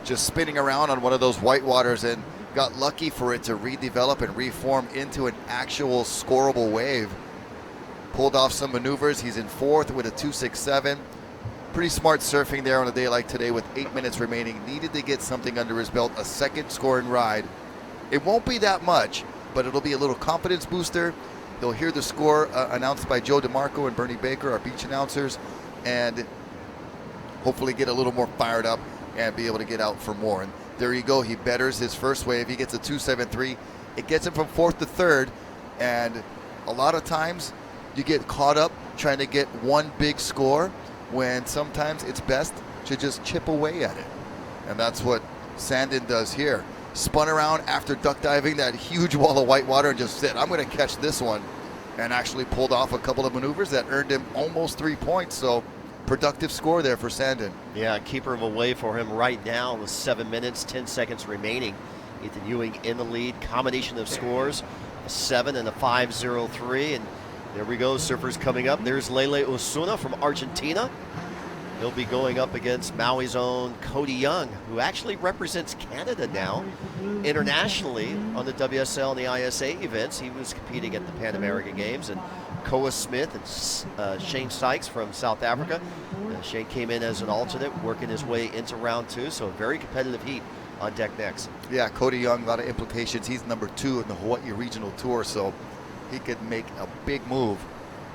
just spinning around on one of those whitewaters and got lucky for it to redevelop and reform into an actual scoreable wave. Pulled off some maneuvers. He's in 4th with a 2.67. Pretty smart surfing there on a day like today with 8 minutes remaining. Needed to get something under his belt, a second scoring ride. It won't be that much, but it'll be a little confidence booster. He'll hear the score announced by Joe DeMarco and Bernie Baker, our beach announcers, and hopefully get a little more fired up and be able to get out for more. And there you go. He betters his first wave. He gets a 2.73. It gets him from 4th to 3rd. And a lot of times you get caught up trying to get one big score when sometimes it's best to just chip away at it. And that's what Sandin does here. Spun around after duck diving that huge wall of white water and just said, I'm going to catch this one. And actually pulled off a couple of maneuvers that earned him almost 3 points. So productive score there for Sandin. Yeah, keeper of a wave for him right now with 7 minutes, 10 seconds remaining. Ethan Ewing in the lead. Combination of scores, a 7 and a 5.03. And there we go, surfers coming up. There's Lele Osuna from Argentina. He'll be going up against Maui's own Cody Young, who actually represents Canada now internationally on the WSL and the ISA events. He was competing at the Pan American Games. And Koa Smith and Shane Sykes from South Africa. Shane came in as an alternate, working his way into round 2, so a very competitive heat on deck next. Yeah, Cody Young, a lot of implications. He's number 2 in the Hawaii Regional Tour, so he could make a big move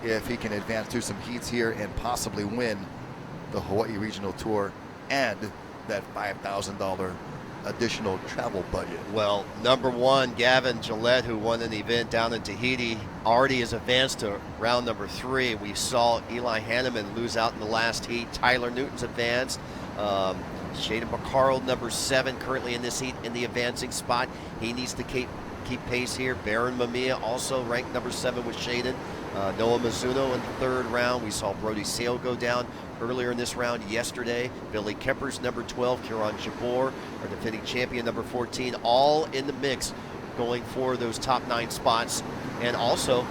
if he can advance through some heats here and possibly win the Hawaii Regional Tour and that $5,000 additional travel budget. Well, number 1, Gavin Gillette, who won an event down in Tahiti, already has advanced to round number 3. We saw Eli Hanneman lose out in the last heat. Tyler Newton's advanced. Shaden Bacaro, number 7, currently in this heat in the advancing spot. He needs to keep pace here. Baron Mamiya also ranked number 7 with Shaden. Noah Mizuno in the 3rd round. We saw Brody Sale go down earlier in this round yesterday. Billy Kemper's number 12, Kieran Jabor, our defending champion, number 14, all in the mix going for those top 9 spots. And also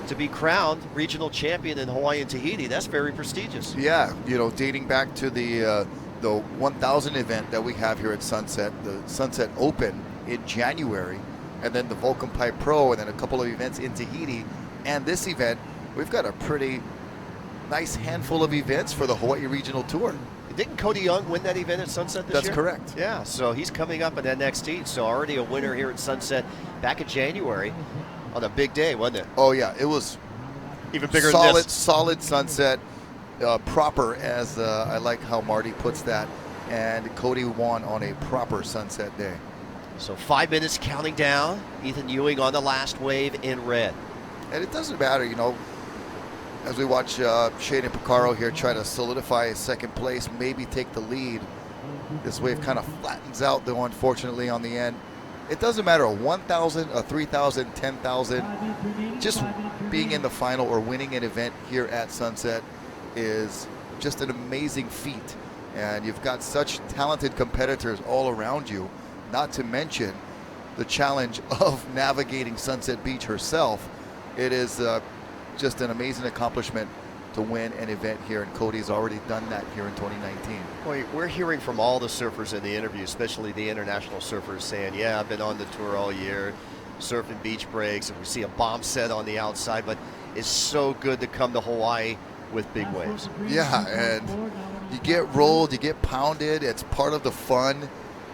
to be crowned regional champion in Hawaii and Tahiti, that's very prestigious. Yeah, you know, dating back to the 1000 event that we have here at Sunset, the Sunset Open in January, and then the Vulcan Pipe Pro, and then a couple of events in Tahiti, and this event, we've got a pretty nice handful of events for the Hawaii Regional Tour. Didn't Cody Young win that event at Sunset this year? That's correct. Yeah, so he's coming up in that next heat. So already a winner here at Sunset back in January on a big day, wasn't it? Oh yeah, it was even bigger solid, than this. Solid Sunset, proper, as I like how Marty puts that. And Cody won on a proper Sunset day. So 5 minutes counting down. Ethan Ewing on the last wave in red. And it doesn't matter, you know, as we watch Shaden Bacaro here try to solidify his 2nd place, maybe take the lead. This wave kind of flattens out, though, unfortunately, on the end. It doesn't matter, a 1,000, a 3,000, 10,000. Just being in the final or winning an event here at Sunset is just an amazing feat. And you've got such talented competitors all around you, not to mention the challenge of navigating Sunset Beach herself. It is just an amazing accomplishment to win an event here, and Cody's already done that here in 2019. Well, we're hearing from all the surfers in the interview, especially the international surfers, saying, yeah, I've been on the tour all year, surfing beach breaks, and we see a bomb set on the outside, but it's so good to come to Hawaii with big waves. Yeah, and you get rolled, you get pounded. It's part of the fun.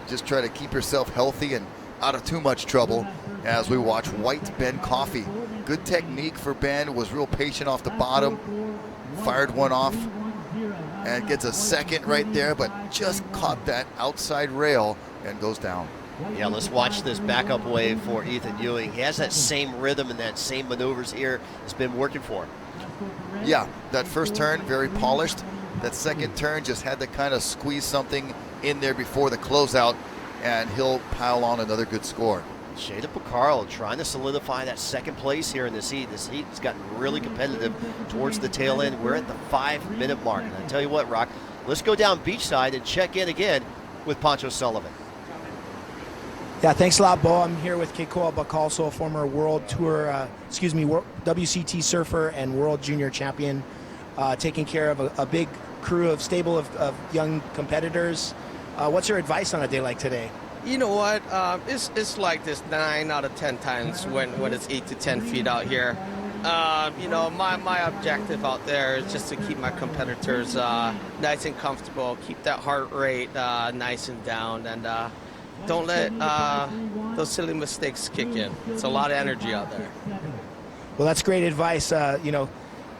Just try to keep yourself healthy and out of too much trouble as we watch White Ben Coffey. Good technique for Ben, was real patient off the bottom, fired one off and gets a 2nd right there, but just caught that outside rail and goes down. Yeah, let's watch this backup wave for Ethan Ewing. He has that same rhythm and that same maneuvers here. It's been working for him. Yeah, that first turn, very polished. That 2nd turn just had to kind of squeeze something in there before the closeout, and he'll pile on another good score. Shaden Bacaro trying to solidify that 2nd place here in this heat. This heat has gotten really competitive towards the tail end. We're at the 5-minute mark. And I tell you what, Rock, let's go down beachside and check in again with Pancho Sullivan. Yeah, thanks a lot, Bo. I'm here with Keikoa Bakalso, former World Tour, WCT surfer and World Junior Champion, taking care of a big crew of stable of young competitors. What's your advice on a day like today? You know what? It's like this 9 out of 10 times when it's 8 to 10 feet out here. You know, my objective out there is just to keep my competitors nice and comfortable, keep that heart rate nice and down, and don't let those silly mistakes kick in. It's a lot of energy out there. Well, that's great advice. You know,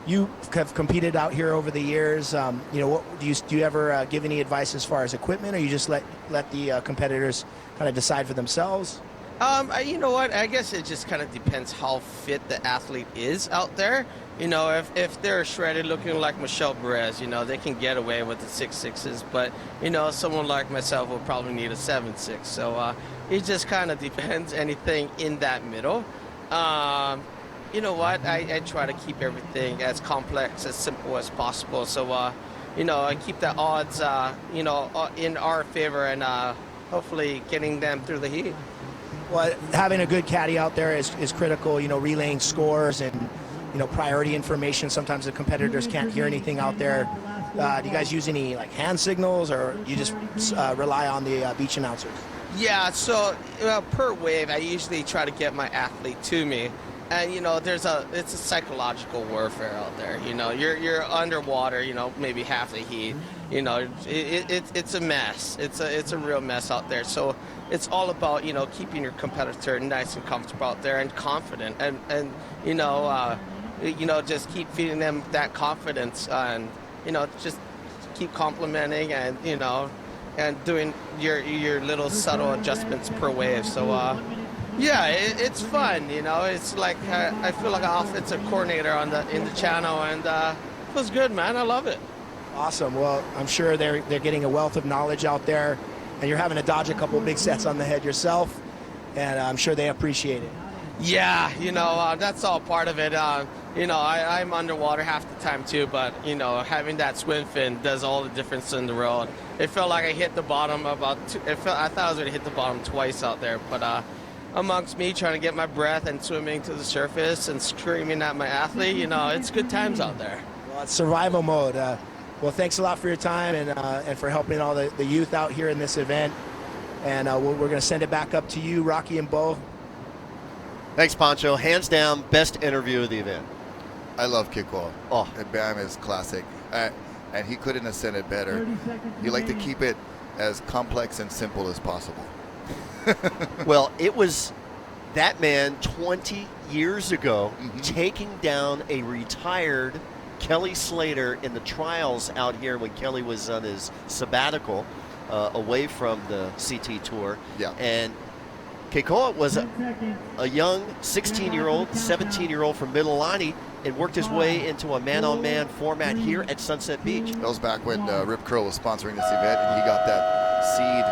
you have competed out here over the years. You know, what do you ever give any advice as far as equipment, or you just let the competitors kind of decide for themselves? You know what? I guess it just kind of depends how fit the athlete is out there. You know, if they're shredded looking like Michelle Perez, you know, they can get away with the 6.6s. But, you know, someone like myself will probably need a 7.6. So it just kind of depends, anything in that middle. You know what? I try to keep everything as complex, as simple as possible. So, you know, I keep the odds, you know, in our favor and hopefully getting them through the heat. Well, having a good caddy out there is critical, you know, relaying scores and, you know, priority information. Sometimes the competitors can't hear anything out there. Do you guys use any, like, hand signals, or you just rely on the beach announcers? Yeah, so per wave, I usually try to get my athlete to me. And, you know, it's a psychological warfare out there. You know, you're underwater, you know, maybe half the heat. You know, it's a mess. It's a real mess out there. So it's all about, you know, keeping your competitor nice and comfortable out there and confident. And you know, just keep feeding them that confidence and, you know, just keep complimenting and, you know, and doing your little subtle adjustments per wave. So, yeah, it's fun, you know. It's like I feel like an offensive coordinator in the channel, and it feels good, man. I love it. Awesome. Well, I'm sure they're getting a wealth of knowledge out there, and you're having to dodge a couple big sets on the head yourself, and I'm sure they appreciate it. Yeah, you know, that's all part of it. You know, I'm underwater half the time too, but, you know, having that swim fin does all the difference in the world. It felt like I hit the bottom I thought I was going to hit the bottom twice out there, but amongst me trying to get my breath and swimming to the surface and screaming at my athlete, you know, it's good times out there. Well, it's survival mode. Well, thanks a lot for your time and for helping all the youth out here in this event. And we're going to send it back up to you, Rocky and Bo. Thanks, Pancho. Hands down, best interview of the event. I love Kiko. Oh, and Bam is classic, and he couldn't have said it better. You like to keep it as complex and simple as possible. Well, it was that man 20 years ago taking down a retired Kelly Slater in the trials out here when Kelly was on his sabbatical away from the CT Tour. Yeah. And Keikoa was a young 16-year-old, 17-year-old from Mililani and worked his way into a man-on-man format here at Sunset Beach. That was back when Rip Curl was sponsoring this event, and he got that seed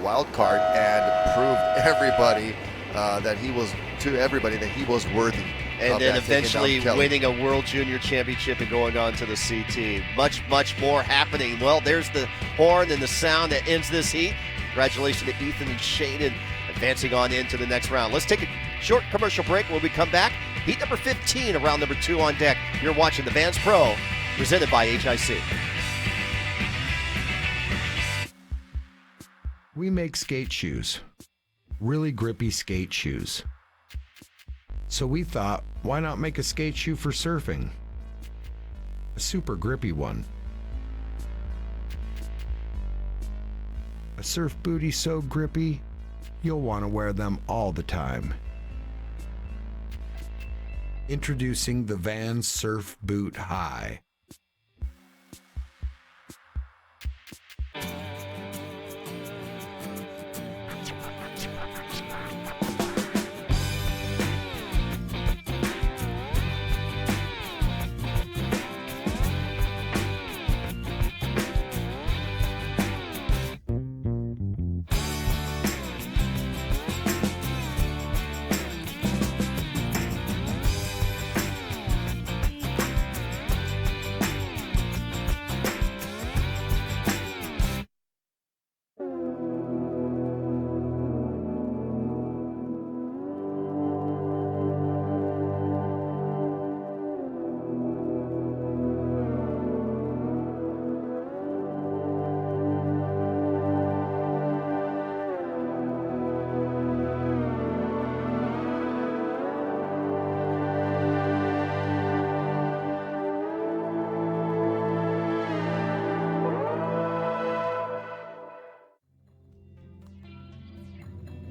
wild card and proved everybody that he was worthy. And then that, eventually winning a World Junior Championship and going on to the CT. Much, much more happening. Well, there's the horn and the sound that ends this heat. Congratulations to Ethan and Shaden advancing on into the next round. Let's take a short commercial break. When we come back, heat number 15 of round number 2 on deck. You're watching the Vans Pro, presented by HIC. We make skate shoes, really grippy skate shoes. So we thought, why not make a skate shoe for surfing? A super grippy one. A surf booty so grippy, you'll want to wear them all the time. Introducing the Vans Surf Boot High.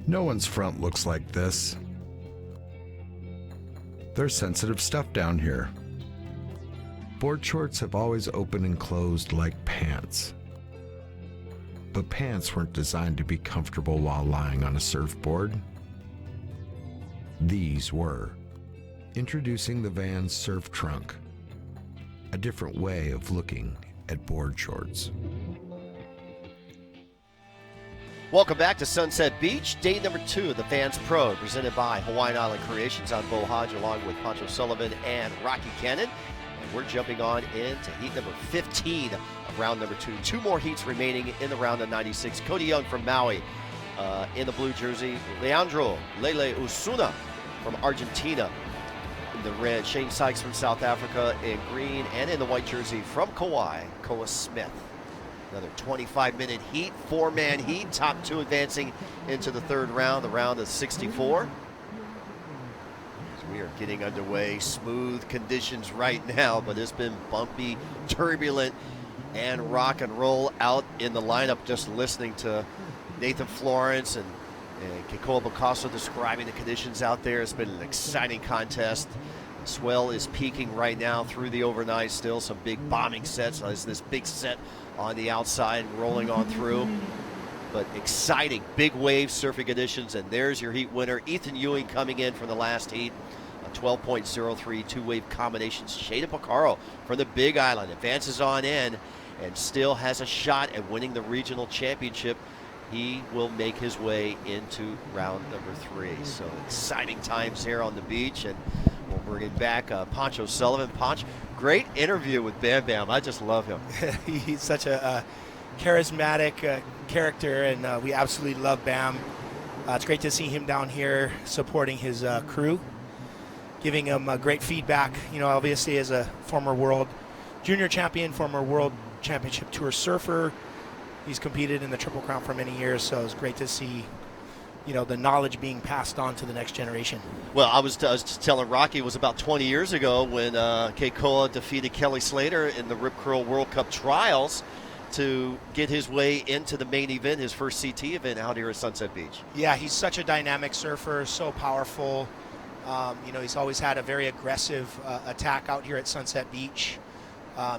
No one's front looks like this. There's sensitive stuff down here. Board shorts have always opened and closed like pants. But pants weren't designed to be comfortable while lying on a surfboard. These were introducing the Vans Surf Trunk, a different way of looking at board shorts. Welcome back to Sunset Beach, day number 2 of the Vans Pro, presented by Hawaiian Island Creations. I'm Bo Hodge, along with Pancho Sullivan and Rocky Cannon. And we're jumping on into heat number 15 of round number 2. 2 more heats remaining in the round of 96. Cody Young from Maui in the blue jersey. Leandro Lele Osuna from Argentina in the red. Shane Sykes from South Africa in green. And in the white jersey from Kauai, Koa Smith. Another 25-minute heat, 4-man heat. Top 2 advancing into the 3rd round, the round of 64. As we are getting underway, smooth conditions right now, but it's been bumpy, turbulent, and rock and roll out in the lineup. Just listening to Nathan Florence and Kekoa Picasso describing the conditions out there. It's been an exciting contest. Swell is peaking right now through the overnight. Still some big bombing sets. There's this big set on the outside rolling on through. But exciting big wave surfing conditions. And there's your heat winner, Ethan Ewing, coming in from the last heat. A 12.03 two-wave combination. Shada Picaro from the Big Island advances on in and still has a shot at winning the regional championship. He will make his way into round number 3. So exciting times here on the beach. And we'll bring it back. Pancho Sullivan. Pancho, great interview with Bam Bam. I just love him. He's such a charismatic character, and we absolutely love Bam. It's great to see him down here supporting his crew, giving him great feedback. You know, obviously as a former world junior champion, former world championship tour surfer, he's competed in the Triple Crown for many years, so it's great to see, you know, the knowledge being passed on to the next generation. Well, I was just telling Rocky, it was about 20 years ago when Keikoa defeated Kelly Slater in the Rip Curl World Cup trials to get his way into the main event, his first CT event out here at Sunset Beach. Yeah, he's such a dynamic surfer, so powerful. You know, he's always had a very aggressive attack out here at Sunset Beach.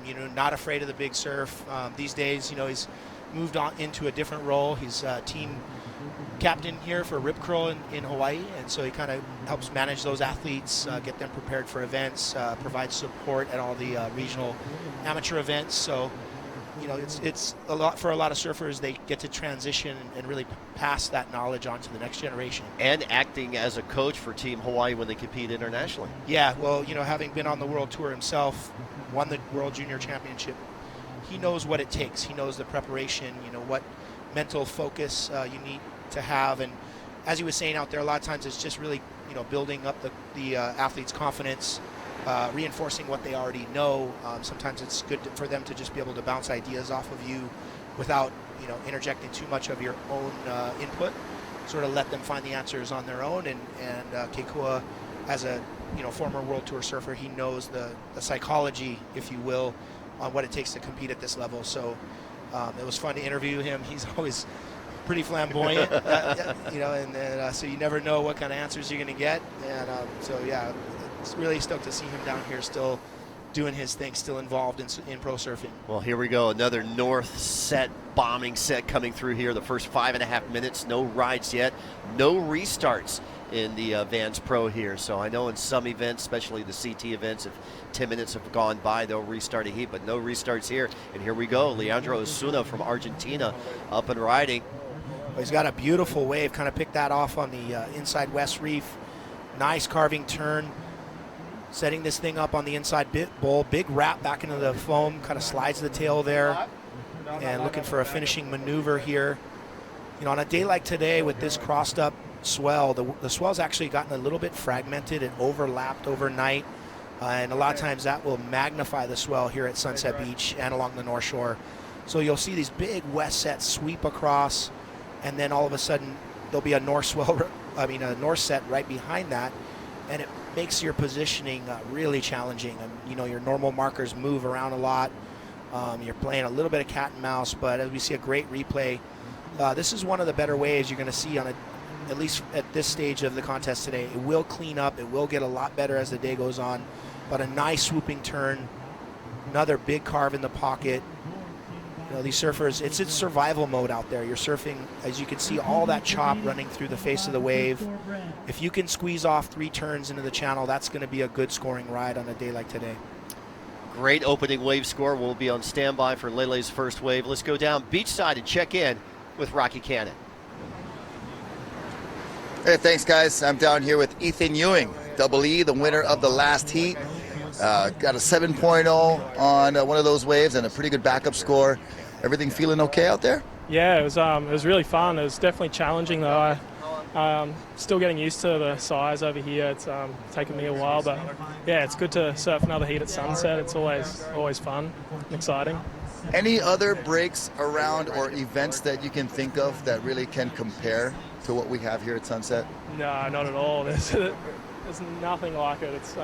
You know, not afraid of the big surf. These days, you know, he's moved on into a different role. He's team captain here for Rip Curl in Hawaii, and so he kind of helps manage those athletes, get them prepared for events, provides support at all the regional amateur events. So, you know, it's a lot for a lot of surfers. They get to transition and really pass that knowledge on to the next generation. And acting as a coach for Team Hawaii when they compete internationally. Yeah, well, you know, having been on the world tour himself, won the World Junior Championship, he knows what it takes. He knows the preparation, you know, what mental focus you need to have. And as he was saying out there, a lot of times it's just really, you know, building up the athlete's confidence, reinforcing what they already know. Sometimes it's good for them to just be able to bounce ideas off of you without, you know, interjecting too much of your own input. Sort of let them find the answers on their own. And Keikoa, as a, you know, former World Tour surfer, he knows the psychology, if you will, on what it takes to compete at this level. So it was fun to interview him. He's always pretty flamboyant, you know, and so you never know what kind of answers you're going to get. And so, yeah, it's really stoked to see him down here still doing his thing, still involved in pro surfing. Well, here we go. Another north set, bombing set coming through here. The first 5.5 minutes, no rides yet, no restarts in the Vans Pro here. So I know in some events, especially the CT events, if 10 minutes have gone by, they'll restart a heat, but no restarts here. And here we go. Leandro Osuna from Argentina up and riding. Well, he's got a beautiful wave, kind of picked that off on the inside west reef. Nice carving turn. Setting this thing up on the inside bowl. Big wrap back into the foam, kind of slides the tail there. And looking for a finishing maneuver here. You know, on a day like today with this crossed up swell, the swell's actually gotten a little bit fragmented. It overlapped overnight. And a lot of times that will magnify the swell here at Sunset Beach and along the North Shore. So you'll see these big west sets sweep across, and then all of a sudden there'll be a north swell, a north set right behind that, and it makes your positioning really challenging. You know, your normal markers move around a lot. You're playing a little bit of cat and mouse, but as we see a great replay, this is one of the better waves you're going to see on at least at this stage of the contest today. It will clean up. It will get a lot better as the day goes on, but a nice swooping turn, another big carve in the pocket. You know, these surfers, it's survival mode out there. You're surfing, as you can see, all that chop running through the face of the wave. If you can squeeze off 3 turns into the channel, that's going to be a good scoring ride on a day like today. Great opening wave score. We'll be on standby for Lele's first wave. Let's go down beachside and check in with Rocky Cannon. Hey, thanks, guys. I'm down here with Ethan Ewing, Double E, the winner of the last heat. Got a 7.0 on one of those waves and a pretty good backup score. Everything feeling okay out there? Yeah, it was really fun. It was definitely challenging though. Still getting used to the size over here. It's taken me a while, but yeah, it's good to surf another heat at sunset. It's always fun and exciting. Any other breaks around or events that you can think of that really can compare to what we have here at Sunset? No, not at all. There's nothing like it. It's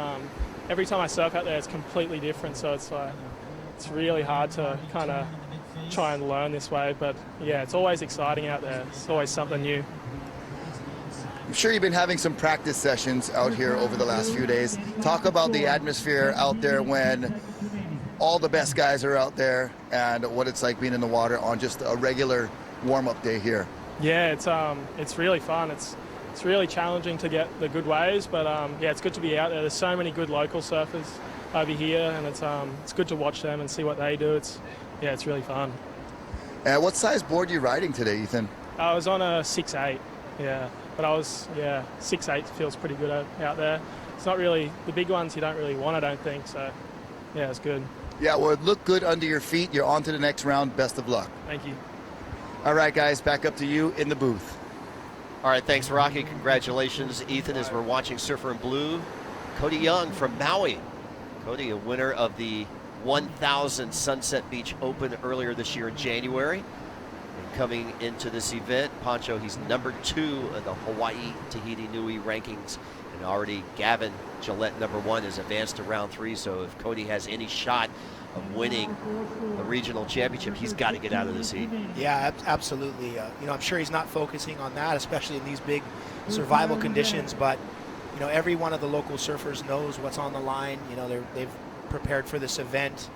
every time I surf out there, it's completely different. So it's really hard to kind of try and learn this wave. But yeah, it's always exciting out there. It's always something new. I'm sure you've been having some practice sessions out here over the last few days. Talk about the atmosphere out there when all the best guys are out there and what it's like being in the water on just a regular warm-up day here. Yeah, it's really fun. It's really challenging to get the good waves, but yeah, it's good to be out there. There's so many good local surfers over here, and it's good to watch them and see what they do. It's really fun. What size board are you riding today, Ethan? I was on a 6.8, yeah, but 6.8 feels pretty good out there. It's not really the big ones you don't really want, I don't think. So yeah, it's good. Yeah, well, it looked good under your feet. You're on to the next round. Best of luck. Thank you. All right, guys, back up to you in the booth. All right, thanks, Rocky. Congratulations, Ethan, as we're watching Surfer in Blue. Cody Young from Maui. Cody, a winner of the 1000 Sunset Beach Open earlier this year in January. And coming into this event, Pancho, he's number 2 in the Hawaii Tahiti Nui rankings. And already Gavin Gillette, number 1, is advanced to round 3. So if Cody has any shot of winning the regional championship, he's got to get out of this heat. Yeah, absolutely. You know, I'm sure he's not focusing on that, especially in these big survival conditions. But you know, every one of the local surfers knows what's on the line. You know, they've prepared for this event.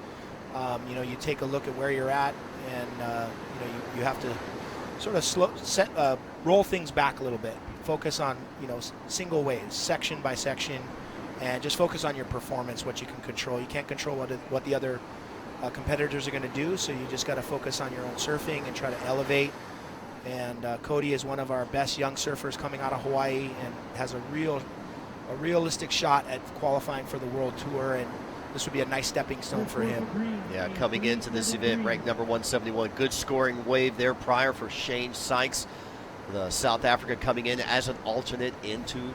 You know, you take a look at where you're at, and you know, you have to sort of roll things back a little bit. Focus on, you know, single waves, section by section, and just focus on your performance, what you can control. You can't control what the other competitors are going to do, so you just got to focus on your own surfing and try to elevate. And Cody is one of our best young surfers coming out of Hawaii and has a realistic shot at qualifying for the World Tour, and this would be a nice stepping stone for him. Yeah, coming into this event, ranked number 171. Good scoring wave there prior for Shane Sykes. The South Africa coming in as an alternate into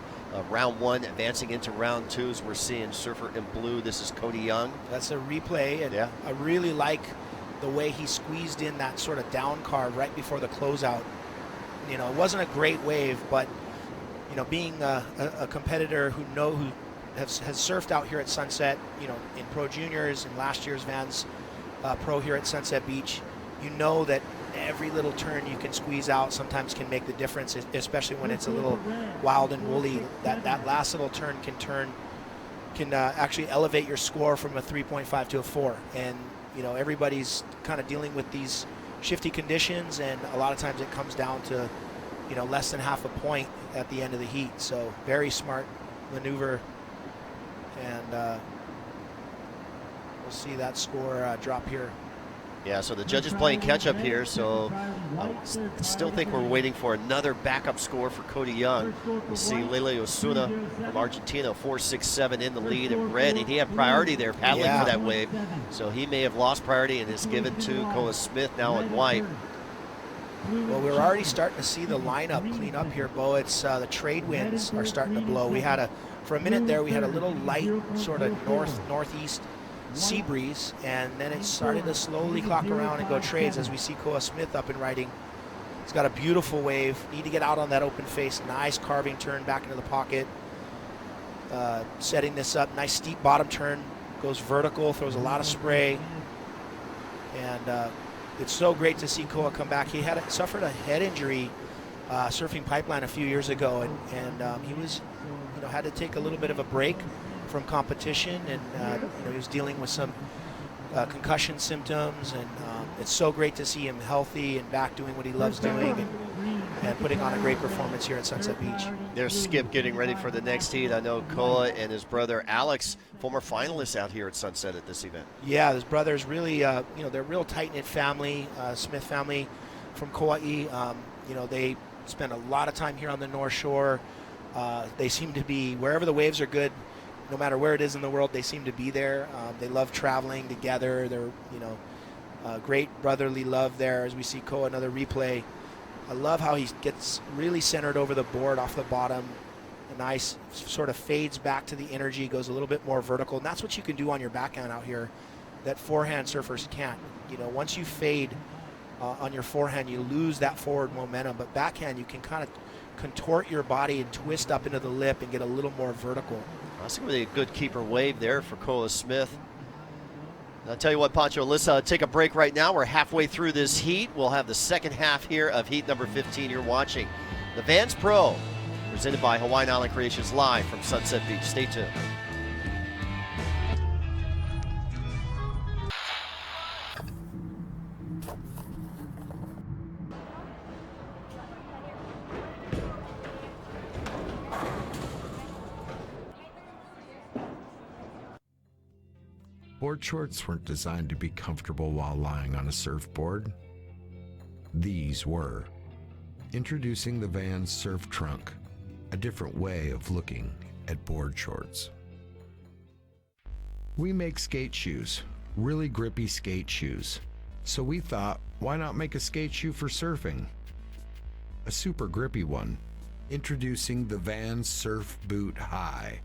round 1, advancing into round 2 as we're seeing Surfer in Blue. This is Cody Young. That's a replay, and yeah, I really like the way he squeezed in that sort of down carve right before the closeout. You know, it wasn't a great wave, but you know, being a competitor who has surfed out here at Sunset, you know, in Pro Juniors and last year's Vans Pro here at Sunset Beach, you know that every little turn you can squeeze out sometimes can make the difference, especially when it's a little wild and woolly. That last little turn can actually elevate your score from a 3.5 to a 4. And you know, everybody's kind of dealing with these shifty conditions, and a lot of times it comes down to, you know, less than half a point at the end of the heat. So very smart maneuver, and we'll see that score drop here. Yeah, so the judges playing catch-up here, so I still think we're waiting for another backup score for Cody Young. We'll see Lele Osuna from Argentina, 4.67 in the lead in red, and he had priority there paddling for that wave, so he may have lost priority and is given to Koa Smith now in white. Well, we're already starting to see the lineup clean up here, Bo. It's the trade winds are starting to blow. We had for a minute there, we had a little light sort of northeast sea breeze, and then it started to slowly clock around and go trades as we see Koa Smith up and riding. He's got a beautiful wave. Need to get out on that open face. Nice carving turn back into the pocket. Setting this up. Nice steep bottom turn. Goes vertical, throws a lot of spray. And it's so great to see Koa come back. He suffered a head injury surfing Pipeline a few years ago, and he was, you know, had to take a little bit of a break from competition, and you know, he was dealing with some concussion symptoms, and it's so great to see him healthy and back doing what he loves doing and putting on a great performance here at Sunset Beach. There's Skip getting ready for the next heat. I know Koa and his brother Alex, former finalists out here at Sunset at this event. Yeah, his brother's really, they're a real tight-knit family, Smith family from Kauai. They spend a lot of time here on the North Shore. They seem to be, wherever the waves are good, no matter where it is in the world, they seem to be there. They love traveling together. They're, great brotherly love there as we see Koa, another replay. I love how he gets really centered over the board off the bottom. A nice sort of fades back to the energy, goes a little bit more vertical. And that's what you can do on your backhand out here that forehand surfers can't. Once you fade on your forehand, you lose that forward momentum. But backhand, you can kind of contort your body and twist up into the lip and get a little more vertical. That's going to be a good keeper wave there for Koa Smith. I'll tell you what, Pancho, let's take a break right now. We're halfway through this heat. We'll have the second half here of heat number 15 you're watching. The Vans Pro, presented by Hawaiian Island Creations, live from Sunset Beach. Stay tuned. Board shorts weren't designed to be comfortable while lying on a surfboard. These were. Introducing the Vans Surf Trunk, a different way of looking at board shorts. We make skate shoes, really grippy skate shoes. So we thought, why not make a skate shoe for surfing? A super grippy one. Introducing the Vans Surf Boot High.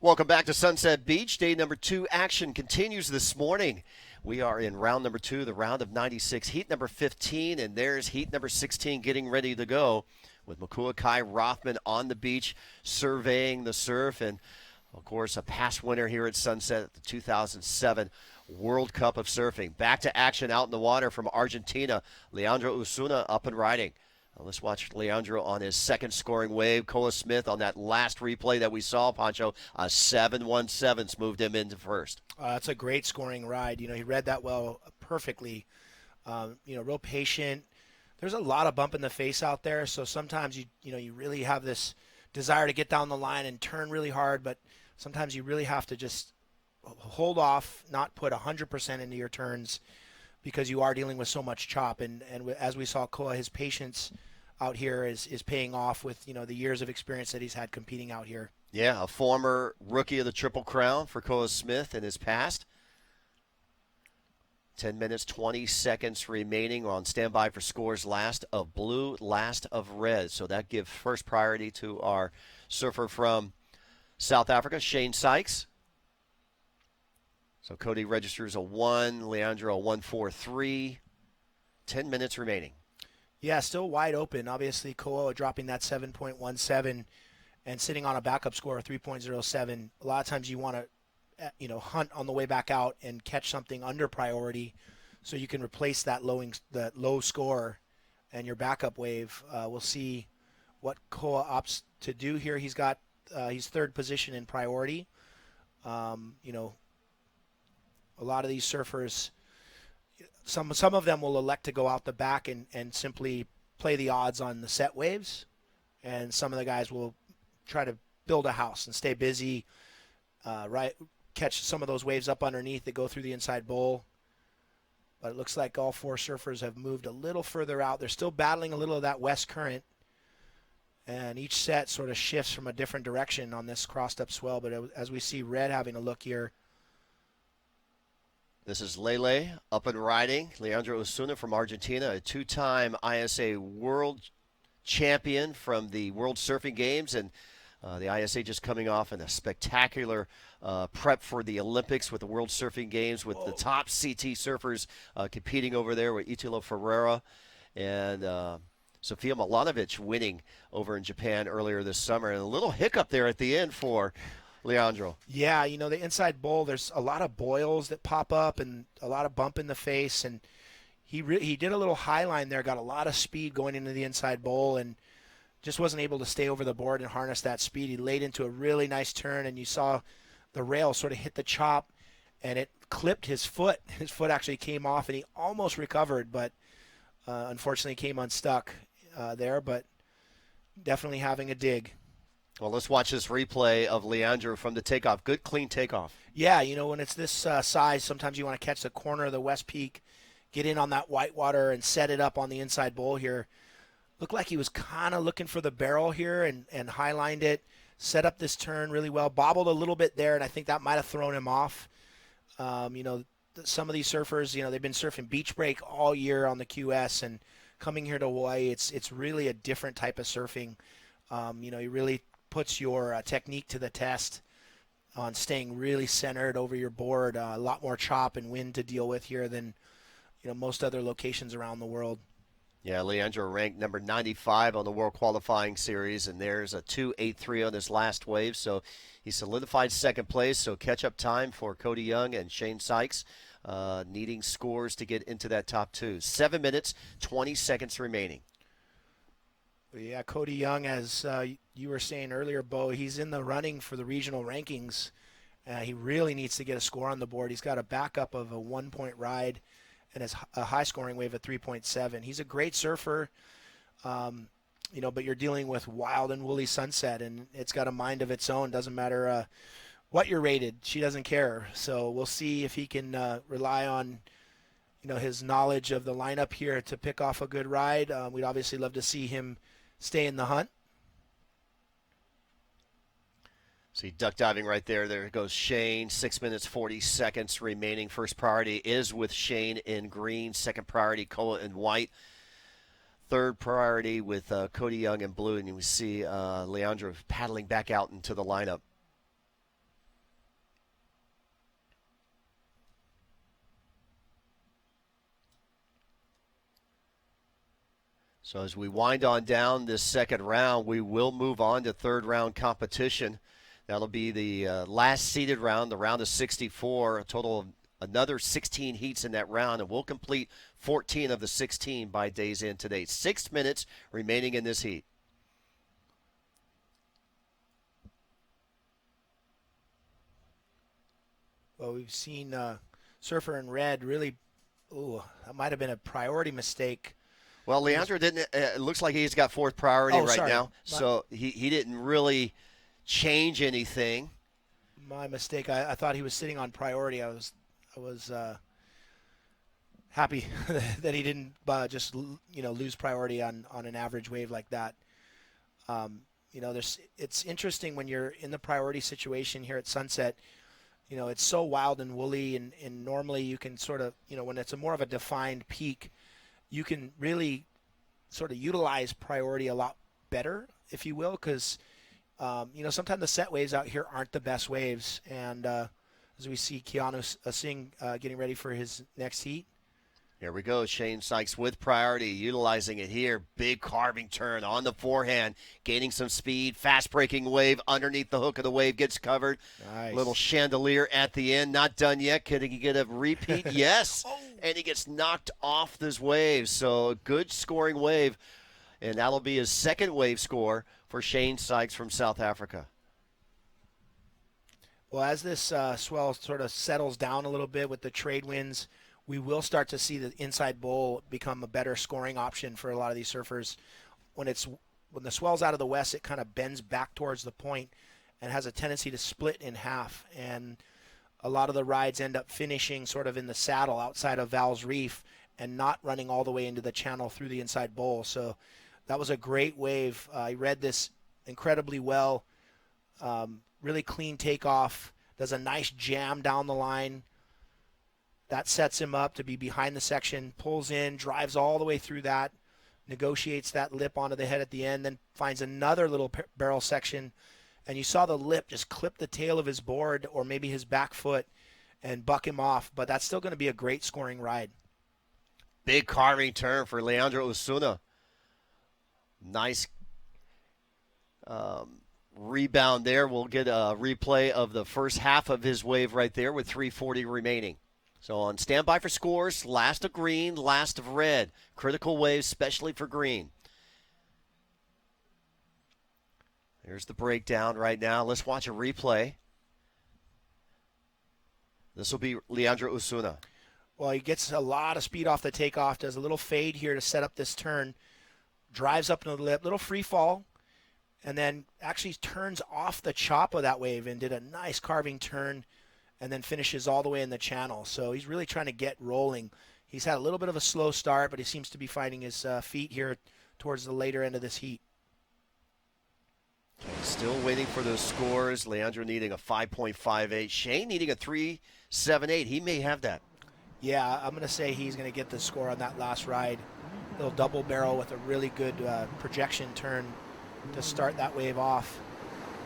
Welcome back to Sunset Beach. Day number 2 action continues this morning. We are in round number 2, the round of 96, heat number 15, and there's heat number 16 getting ready to go with Makua Kai Rothman on the beach surveying the surf, and of course a past winner here at Sunset at the 2007 World Cup of Surfing. Back to action out in the water from Argentina, Leandro Osuna up and riding. Let's watch Leandro on his second scoring wave. Koa Smith on that last replay that we saw, Pancho, a 7-1-7's moved him into first. That's a great scoring ride. He read that well perfectly. Real patient. There's a lot of bump in the face out there, so sometimes you really have this desire to get down the line and turn really hard, but sometimes you really have to just hold off, not put 100% into your turns because you are dealing with so much chop. And as we saw Koa, his patience out here is paying off with the years of experience that he's had competing out here. Yeah, a former rookie of the Triple Crown for Koa Smith in his past. 10 minutes, 20 seconds remaining. We're on standby for scores. Last of blue, last of red. So that gives first priority to our surfer from South Africa, Shane Sykes. So Cody registers a 1, Leandro a 1-4-3. 10 minutes remaining. Yeah, still wide open. Obviously, Koa dropping that 7.17 and sitting on a backup score of 3.07. A lot of times you want to, hunt on the way back out and catch something under priority so you can replace that low score and your backup wave. We'll see what Koa opts to do here. He's got he's third position in priority. A lot of these surfers, some of them will elect to go out the back and simply play the odds on the set waves, and some of the guys will try to build a house and stay busy, catch some of those waves up underneath that go through the inside bowl. But it looks like all 4 surfers have moved a little further out. They're still battling a little of that west current, and each set sort of shifts from a different direction on this crossed up swell. But as we see Red having a look here, this is Lele up and riding. Leandro Osuna from Argentina, a 2-time ISA world champion from the World Surfing Games, and the ISA just coming off in a spectacular prep for the Olympics with the World Surfing Games with the top CT surfers competing over there with Italo Ferreira and Sofia Milanovic winning over in Japan earlier this summer. And a little hiccup there at the end for Leandro. Yeah, the inside bowl, there's a lot of boils that pop up and a lot of bump in the face, and he did a little high line there, got a lot of speed going into the inside bowl and just wasn't able to stay over the board and harness that speed. He laid into a really nice turn, and you saw the rail sort of hit the chop and it clipped his foot. His foot actually came off, and he almost recovered, but unfortunately came unstuck there, but definitely having a dig. Well, let's watch this replay of Leandro from the takeoff. Good, clean takeoff. Yeah, when it's this size, sometimes you want to catch the corner of the West Peak, get in on that whitewater, and set it up on the inside bowl here. Looked like he was kind of looking for the barrel here and high-lined it, set up this turn really well, bobbled a little bit there, and I think that might have thrown him off. Some of these surfers, they've been surfing beach break all year on the QS, and coming here to Hawaii, it's really a different type of surfing. He really puts your technique to the test on staying really centered over your board. A lot more chop and wind to deal with here than most other locations around the world. Yeah, Leandro ranked number 95 on the World Qualifying Series, and there's a 2.83 on his last wave, so he solidified second place. So catch-up time for Cody Young and Shane Sykes, needing scores to get into that top two. 7 minutes, 20 seconds remaining. Yeah, Cody Young, as you were saying earlier, Bo, he's in the running for the regional rankings. He really needs to get a score on the board. He's got a backup of a 1-point ride and a high-scoring wave of 3.7. He's a great surfer, but you're dealing with wild and woolly sunset, and it's got a mind of its own. Doesn't matter what you're rated. She doesn't care. So we'll see if he can rely on his knowledge of the lineup here to pick off a good ride. We'd obviously love to see him stay in the hunt. See duck diving right there. There goes Shane. 6 minutes, 40 seconds remaining. First priority is with Shane in green. Second priority, Koa in white. Third priority with Cody Young in blue. And we see Leandro paddling back out into the lineup. So as we wind on down this second round, we will move on to third round competition. That'll be the last seeded round, the round of 64, a total of another 16 heats in that round, and we'll complete 14 of the 16 by day's end today. 6 minutes remaining in this heat. Well, we've seen Surfer in red really, that might have been a priority mistake. Well, Leandro didn't. It looks like he's got fourth priority now, so he didn't really change anything. My mistake. I thought he was sitting on priority. I was happy that he didn't just lose priority on an average wave like that. It's interesting when you're in the priority situation here at Sunset. It's so wild and woolly, and normally you can sort of when it's more of a defined peak, you can really sort of utilize priority a lot better, if you will, because sometimes the set waves out here aren't the best waves. And as we see Keanu Singh getting ready for his next heat. Here we go. Shane Sykes with priority, utilizing it here. Big carving turn on the forehand, gaining some speed. Fast breaking wave underneath the hook of the wave, gets covered. Nice. Little chandelier at the end. Not done yet. Can he get a repeat? Yes. And he gets knocked off this wave. So a good scoring wave. And that'll be his second wave score for Shane Sykes from South Africa. Well, as this swell sort of settles down a little bit with the trade winds, we will start to see the inside bowl become a better scoring option for a lot of these surfers. When the swell's out of the west, it kind of bends back towards the point and has a tendency to split in half. And a lot of the rides end up finishing sort of in the saddle outside of Val's Reef and not running all the way into the channel through the inside bowl. So that was a great wave. I read this incredibly well. Really clean takeoff. Does a nice jam down the line. That sets him up to be behind the section, pulls in, drives all the way through that, negotiates that lip onto the head at the end, then finds another little barrel section, and you saw the lip just clip the tail of his board or maybe his back foot and buck him off, but that's still going to be a great scoring ride. Big carving turn for Leandro Osuna. Nice rebound there. We'll get a replay of the first half of his wave right there with 3:40 remaining. So on standby for scores, last of green, last of red. Critical wave, especially for green. There's the breakdown right now. Let's watch a replay. This will be Leandro Osuna. Well, he gets a lot of speed off the takeoff, does a little fade here to set up this turn, drives up into the lip, little free fall, and then actually turns off the chop of that wave and did a nice carving turn, and then finishes all the way in the channel. So he's really trying to get rolling. He's had a little bit of a slow start, but he seems to be finding his feet here towards the later end of this heat. Still waiting for those scores. Leandro needing a 5.58. Shane needing a 3.78. He may have that. Yeah, I'm going to say he's going to get the score on that last ride. Little double barrel with a really good projection turn to start that wave off.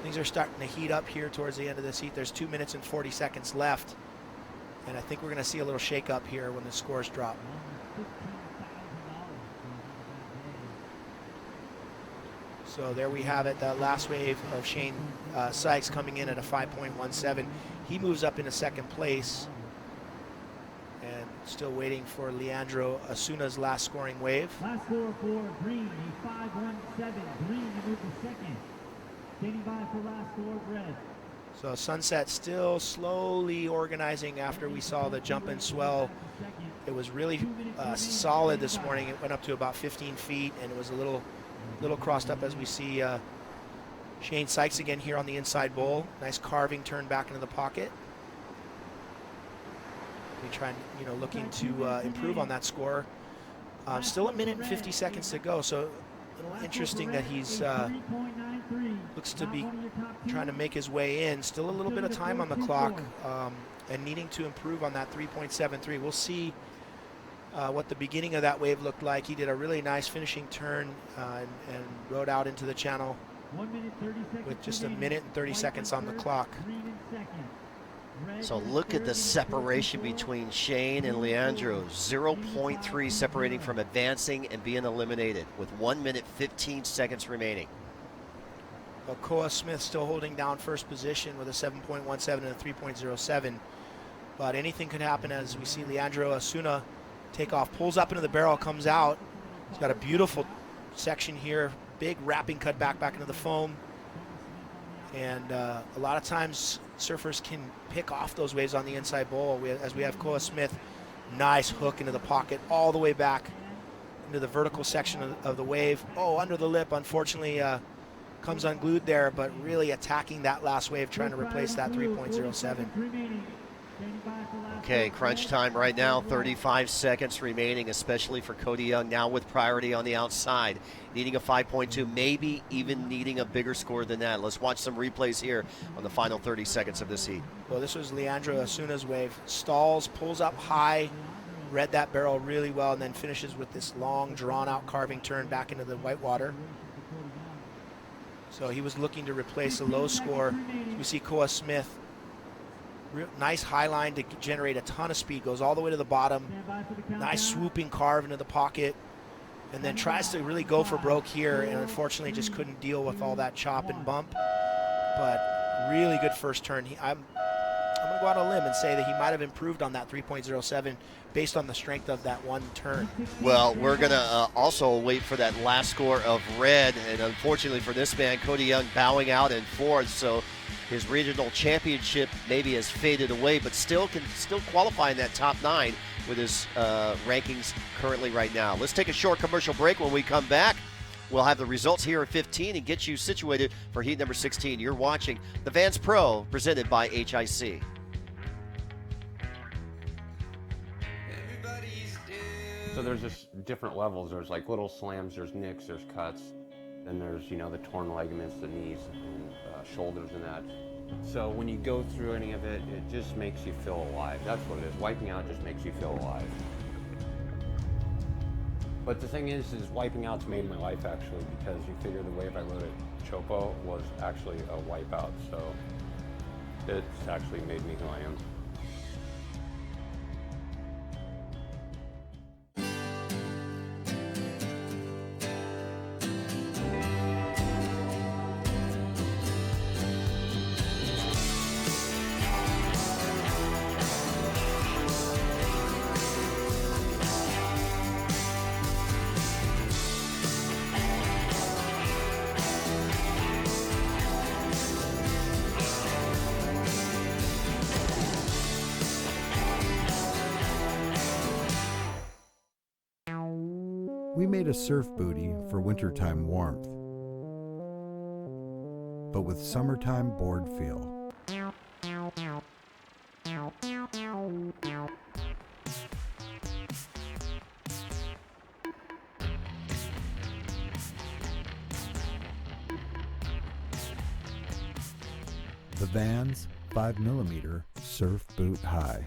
Things are starting to heat up here towards the end of this heat. There's 2 minutes and 40 seconds left. And I think we're going to see a little shake up here when the scores drop. So there we have it, the last wave of Shane Sykes coming in at a 5.17. He moves up into second place. And still waiting for Leandro Osuna's last scoring wave. Last score for Green, a 5.17. Green to move to second. Standing by for last score, Red. So Sunset still slowly organizing after we saw the jump and swell. It was really solid this morning. It went up to about 15 feet, and it was a little crossed up as we see Shane Sykes again here on the inside bowl. Nice carving turn back into the pocket. We try and, looking to improve on that score. Still a minute and 50 seconds to go, so a little interesting that he's looks to be trying to make his way in. Still a little bit of time on the clock and needing to improve on that 3.73. We'll see what the beginning of that wave looked like. He did a really nice finishing turn and rode out into the channel with just a minute and 30 seconds on the clock. So look at the separation between Shane and Leandro. 0.3 separating from advancing and being eliminated with 1 minute 15 seconds remaining. Well, Koa Smith still holding down first position with a 7.17 and a 3.07. But anything could happen as we see Leandro Osuna take off, pulls up into the barrel, comes out. He's got a beautiful section here, big wrapping cut back into the foam. And a lot of times surfers can pick off those waves on the inside bowl. As we have Koa Smith, nice hook into the pocket all the way back into the vertical section of the wave. Oh, under the lip, unfortunately, comes unglued there, but really attacking that last wave, trying to replace that 3.07. Okay, crunch time right now, 35 seconds remaining, especially for Cody Young, now with priority on the outside. Needing a 5.2, maybe even needing a bigger score than that. Let's watch some replays here on the final 30 seconds of this heat. Well, this was Leandro Osuna's wave. Stalls, pulls up high, read that barrel really well, and then finishes with this long, drawn-out carving turn back into the white water. So he was looking to replace a low score. We see Koa Smith. Nice high line to generate a ton of speed. Goes all the way to the bottom. Nice swooping carve into the pocket. And then tries to really go for broke here, and unfortunately just couldn't deal with all that chop and bump. But really good first turn. I'm going to go out on a limb and say that he might have improved on that 3.07 based on the strength of that one turn. Well, we're going to also wait for that last score of red. And unfortunately for this man, Cody Young bowing out in fourth. So his regional championship maybe has faded away, but still can qualify in that top 9 with his rankings currently right now. Let's take a short commercial break. When we come back, we'll have the results here at 15 and get you situated for heat number 16. You're watching the Vans Pro presented by HIC. So there's just different levels. There's like little slams, there's nicks, there's cuts. Then there's, the torn ligaments, the knees and shoulders and that. So when you go through any of it, it just makes you feel alive. That's what it is. Wiping out just makes you feel alive. But the thing is wiping out's made my life actually, because you figure the wave I rode at Chopo was actually a wipeout. So it's actually made me who I am. We made a surf booty for wintertime warmth, but with summertime board feel. The Vans 5mm Surf Boot High.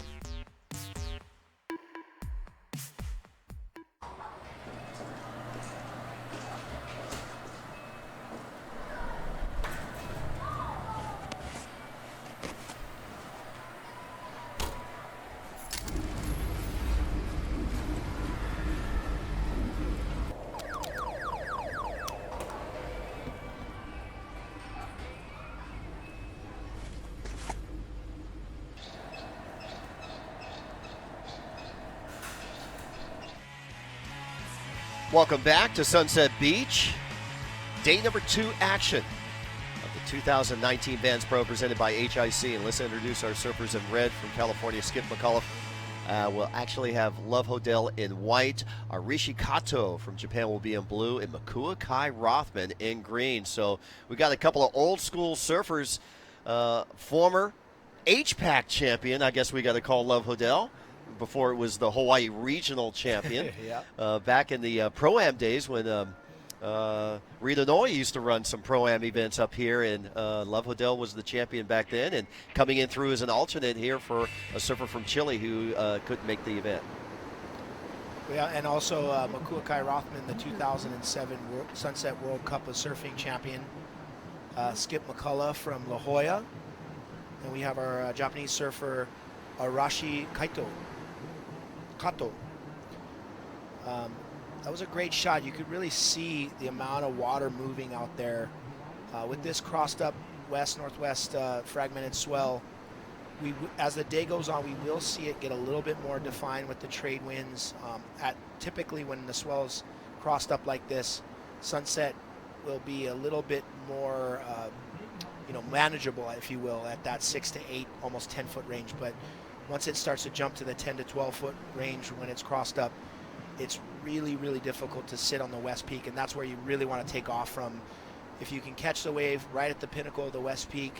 Welcome back to Sunset Beach. Day number 2 action of the 2019 Vans Pro presented by HIC. And let's introduce our surfers in red from California. Skip McCullough will actually have Love Hodel in white. Our Rishi Kato from Japan will be in blue, and Makua Kai Rothman in green. So we got a couple of old school surfers. Former HPAC champion, I guess we got to call Love Hodel, before it was the Hawaii regional champion. Yeah. Back in the Pro-Am days when Rita Noy used to run some Pro-Am events up here, and Love Hodel was the champion back then, and coming in through as an alternate here for a surfer from Chile who couldn't make the event. Yeah, and also Makua Kai Rothman, the 2007 Sunset World Cup of Surfing champion. Skip McCullough from La Jolla. And we have our Japanese surfer, Arashi Kato. That was a great shot. You could really see the amount of water moving out there. With this crossed up west-northwest fragmented swell, as the day goes on, we will see it get a little bit more defined with the trade winds. Typically when the swell's crossed up like this, sunset will be a little bit more manageable, if you will, at that 6 to 8, almost 10-foot range. But once it starts to jump to the 10 to 12-foot range when it's crossed up, it's really, really difficult to sit on the west peak, and that's where you really want to take off from. If you can catch the wave right at the pinnacle of the west peak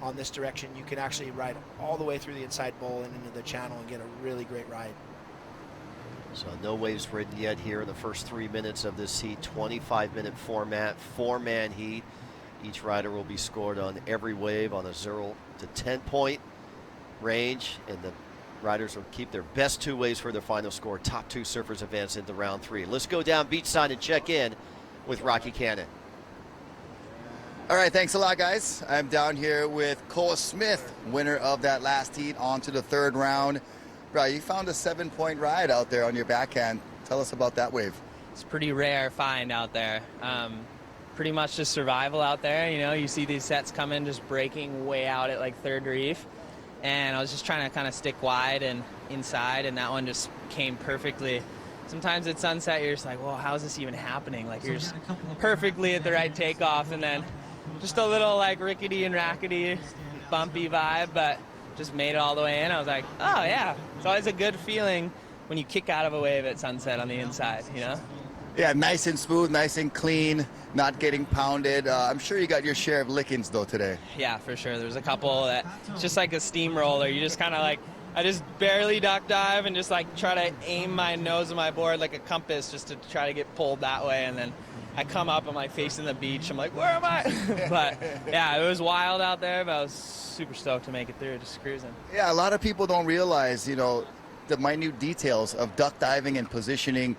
on this direction, you can actually ride all the way through the inside bowl and into the channel and get a really great ride. So no waves ridden yet here in the first 3 minutes of this heat. 25-minute format, 4-man heat. Each rider will be scored on every wave on a 0 to 10-point range, and the riders will keep their best 2 waves for their final score. Top 2 surfers advance into round 3. Let's go down beachside and check in with Rocky Cannon. All right, thanks a lot, guys. I'm down here with Cole Smith, winner of that last heat, on to the 3rd round. Bro, you found a 7-point ride out there on your backhand. Tell us about that wave. It's a pretty rare find out there. Pretty much just survival out there. You see these sets come in just breaking way out at like 3rd reef. And I was just trying to kind of stick wide and inside, and that one just came perfectly. Sometimes at sunset, you're just like, well, how is this even happening? Like, you're just perfectly at the right takeoff, and then just a little like rickety and rackety, bumpy vibe, but just made it all the way in. I was like, oh yeah. It's always a good feeling when you kick out of a wave at sunset on the inside, Yeah, nice and smooth, nice and clean, not getting pounded. I'm sure you got your share of lickings, though, today. Yeah, for sure. There's a couple that it's just like a steamroller. You just kind of like, I just barely duck dive and just like try to aim my nose of my board like a compass just to try to get pulled that way. And then I come up, I'm like facing the beach. I'm like, where am I? But yeah, it was wild out there, but I was super stoked to make it through, just cruising. Yeah, a lot of people don't realize, the minute details of duck diving and positioning.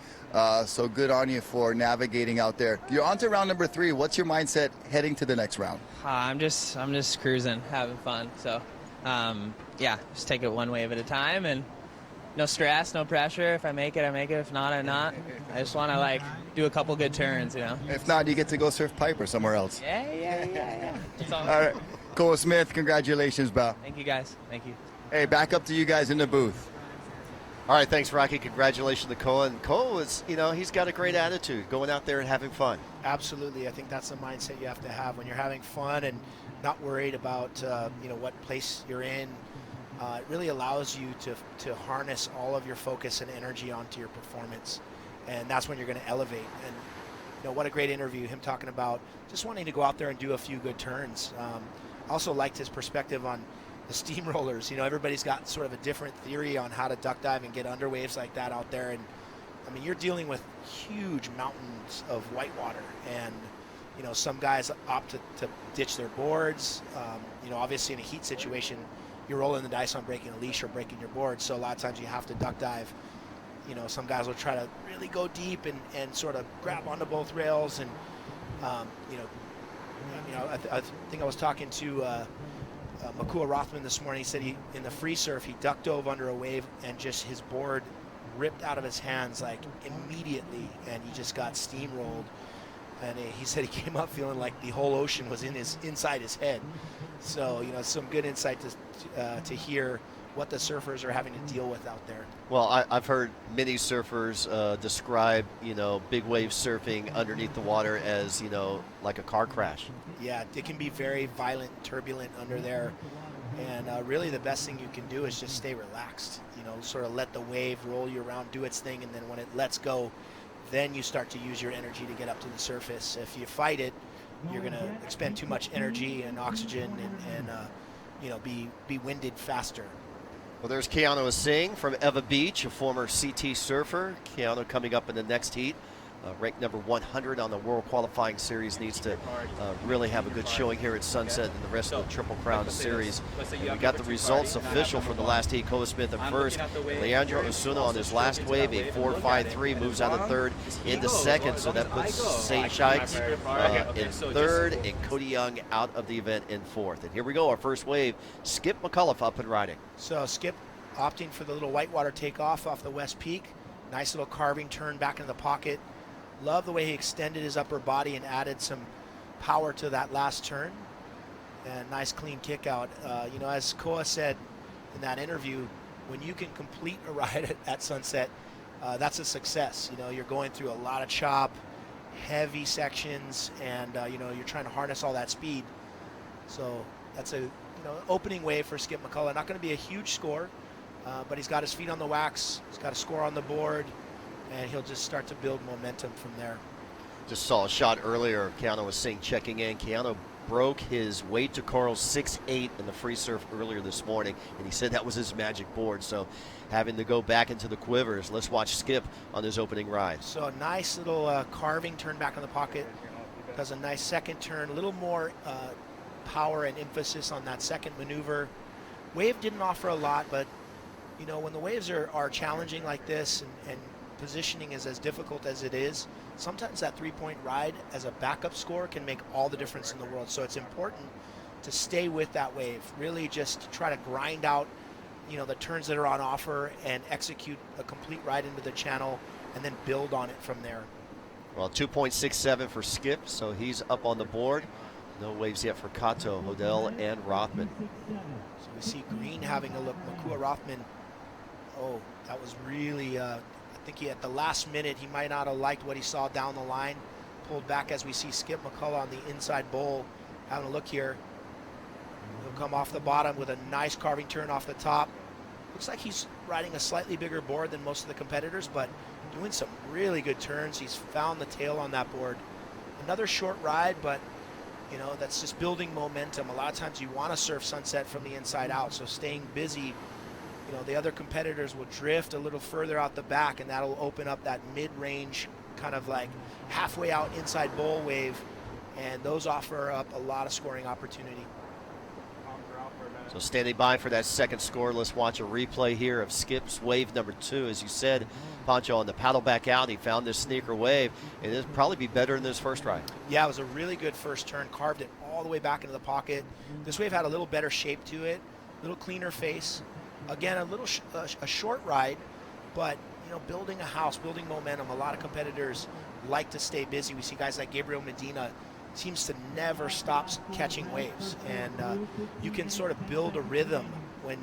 So good on you for navigating out there. You're on to round number 3. What's your mindset heading to the next round? I'm just cruising, having fun. So, yeah, just take it one wave at a time, and no stress, no pressure. If I make it, I make it. If not, I'm not. I just want to do a couple good turns, If not, you get to go surf Piper somewhere else. Yeah. All right, Cole Smith, congratulations, pal. Thank you, guys. Thank you. Hey, back up to you guys in the booth. All right, thanks, Rocky. Congratulations to Cole. And Cole is, he's got a great attitude, going out there and having fun. Absolutely. I think that's the mindset you have to have when you're having fun and not worried about, what place you're in. It really allows you to harness all of your focus and energy onto your performance. and that's when you're going to elevate. And what a great interview, him talking about just wanting to go out there and do a few good turns. Also liked his perspective on the steamrollers. Everybody's got sort of a different theory on how to duck dive and get under waves like that out there. And I mean, you're dealing with huge mountains of whitewater, and some guys opt to ditch their boards. Obviously in a heat situation, you're rolling the dice on breaking a leash or breaking your board. So a lot of times you have to duck dive. Some guys will try to really go deep and sort of grab onto both rails. And, I think I was talking to Makua Rothman this morning. He said in the free surf, he duck dove under a wave and just his board ripped out of his hands like immediately, and he just got steamrolled. And he said he came up feeling like the whole ocean was inside his head. So some good insight to hear what the surfers are having to deal with out there. Well, I've heard many surfers describe big wave surfing underneath the water as like a car crash. Yeah, it can be very violent, turbulent under there, and really the best thing you can do is just stay relaxed. Sort of let the wave roll you around, do its thing, and then when it lets go, then you start to use your energy to get up to the surface. If you fight it, you're going to expend too much energy and oxygen and be winded faster. Well, there's Keanu Singh from Eva Beach, a former CT surfer. Keanu coming up in the next heat. Ranked number 100 on the World Qualifying Series, needs to really have a good showing here at Sunset and the rest of the Triple Crown Series. And we got the results official from the last heat. Koa Smith in first. Leandro Osuna on his last wave, a 4.53, moves out of third into second. So that puts St. Shikes in third and Cody Young out of the event in fourth. And here we go, our first wave. Skip McCullough up and riding. So Skip opting for the little whitewater takeoff off the West Peak. Nice little carving turn back into the pocket. Love the way he extended his upper body and added some power to that last turn. And nice clean kick out. As Koa said in that interview, when you can complete a ride at Sunset, that's a success. You're going through a lot of chop, heavy sections, and you're trying to harness all that speed. So that's a opening wave for Skip McCullough. Not going to be a huge score, but he's got his feet on the wax. He's got a score on the board. And he'll just start to build momentum from there. Just saw a shot earlier. Keanu was Singh checking in. Keanu broke his Wade to Carl's 6.8 in the free surf earlier this morning, and he said that was his magic board. So having to go back into the quivers. Let's watch Skip on his opening ride. So a nice little carving turn back in the pocket. Does a nice second turn, a little more power and emphasis on that second maneuver. Wave didn't offer a lot, but when the waves are challenging like this and positioning is as difficult as it is, sometimes that 3-point ride as a backup score can make all the difference in the world. So it's important to stay with that wave, really just try to grind out the turns that are on offer and execute a complete ride into the channel and then build on it from there. Well, 2.67 for Skip, so he's up on the board. No waves yet for Kato, Hodel, and Rothman. So we see Green having a look. Makua Rothman, that was really I think at the last minute, he might not have liked what he saw down the line. Pulled back as we see Skip McCullough on the inside bowl. Having a look here. He'll come off the bottom with a nice carving turn off the top. Looks like he's riding a slightly bigger board than most of the competitors, but doing some really good turns. He's found the tail on that board. Another short ride, but that's just building momentum. A lot of times you want to surf Sunset from the inside out, so staying busy. The other competitors will drift a little further out the back, and that'll open up that mid-range kind of like halfway out inside bowl wave, and those offer up a lot of scoring opportunity. So standing by for that second score, let's watch a replay here of Skip's wave number 2. As you said, Pancho, on the paddle back out, he found this sneaker wave, and it'll probably be better than this first ride. Yeah, it was a really good first turn, carved it all the way back into the pocket. This wave had a little better shape to it, a little cleaner face. Again, a short ride, but building a house, building momentum. A lot of competitors like to stay busy. We see guys like Gabriel Medina seems to never stop catching waves, and you can sort of build a rhythm when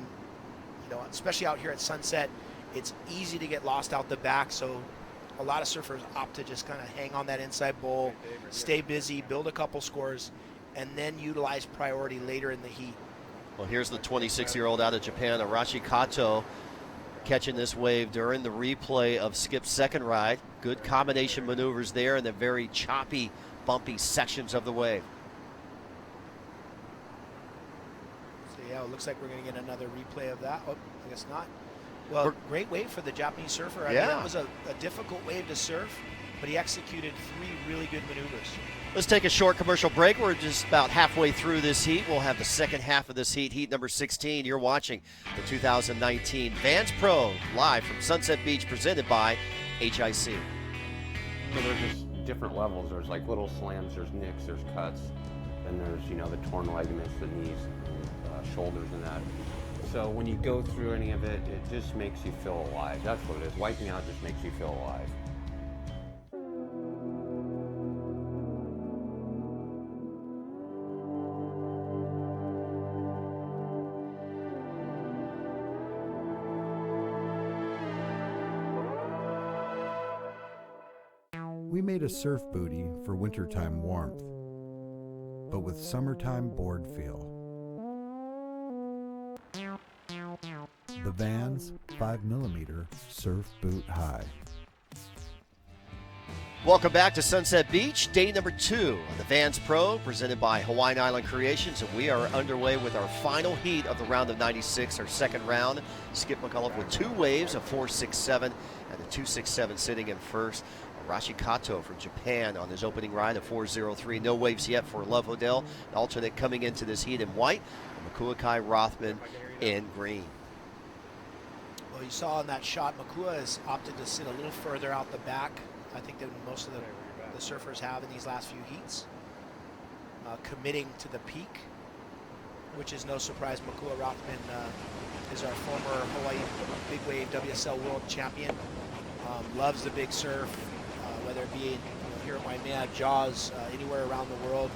especially out here at Sunset. It's easy to get lost out the back, so a lot of surfers opt to just kind of hang on that inside bowl, stay busy, build a couple scores, and then utilize priority later in the heat. Well, here's the 26-year-old out of Japan, Arashi Kato. catching this wave during the replay of Skip's second ride. Good combination maneuvers there in the very choppy, bumpy sections of the wave. So yeah, it looks like we're going to get another replay of that. Oh, I guess not. Well, great wave for the Japanese surfer. I mean, that was a difficult wave to surf, but he executed 3 really good maneuvers. Let's take a short commercial break. We're just about halfway through this heat. We'll have the second half of this heat, heat number 16. You're watching the 2019 Vans Pro live from Sunset Beach, presented by HIC. So there's just different levels. There's like little slams, there's nicks, there's cuts, and there's, you know, the torn ligaments, the knees, and, shoulders and that. So when you go through any of it, it just makes you feel alive. That's what it is. Wiping out just makes you feel alive. We made a surf booty for wintertime warmth, but with summertime board feel. The Vans 5mm Surf Boot High. Welcome back to Sunset Beach, day number 2 of the Vans Pro, presented by Hawaiian Island Creations, and we are underway with our final heat of the round of 96, our second round. Skip McCullough with 2 waves, a 4.67 and a 2.67 sitting in first. Arashi Kato from Japan on his opening ride, a 4.03. No waves yet for Love Hodel. An alternate coming into this heat in white, and Makuakai Rothman in green. Well, you saw in that shot, Makua has opted to sit a little further out the back, I think, than most of the surfers have in these last few heats. Committing to the peak, which is no surprise. Makua Rothman is our former Hawaii Big Wave WSL World Champion. Loves the big surf, whether it be here at Waimea, Jaws, anywhere around the world,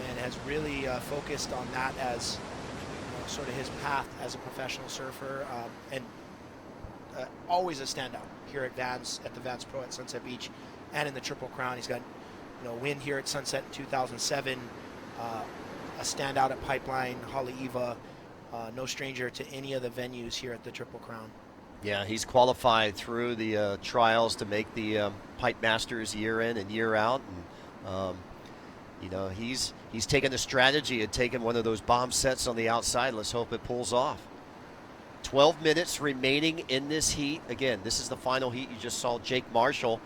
and has really focused on that as sort of his path as a professional surfer, and always a standout here at the Vans Pro at Sunset Beach and in the Triple Crown. He's got a win here at Sunset in 2007, a standout at Pipeline, Haleiwa, no stranger to any of the venues here at the Triple Crown. Yeah, he's qualified through the trials to make the Pipe Masters year in and year out. And, he's taken the strategy and taken one of those bomb sets on the outside. Let's hope it pulls off. 12 minutes remaining in this heat. Again, this is the final heat. You just saw Jake Marshall,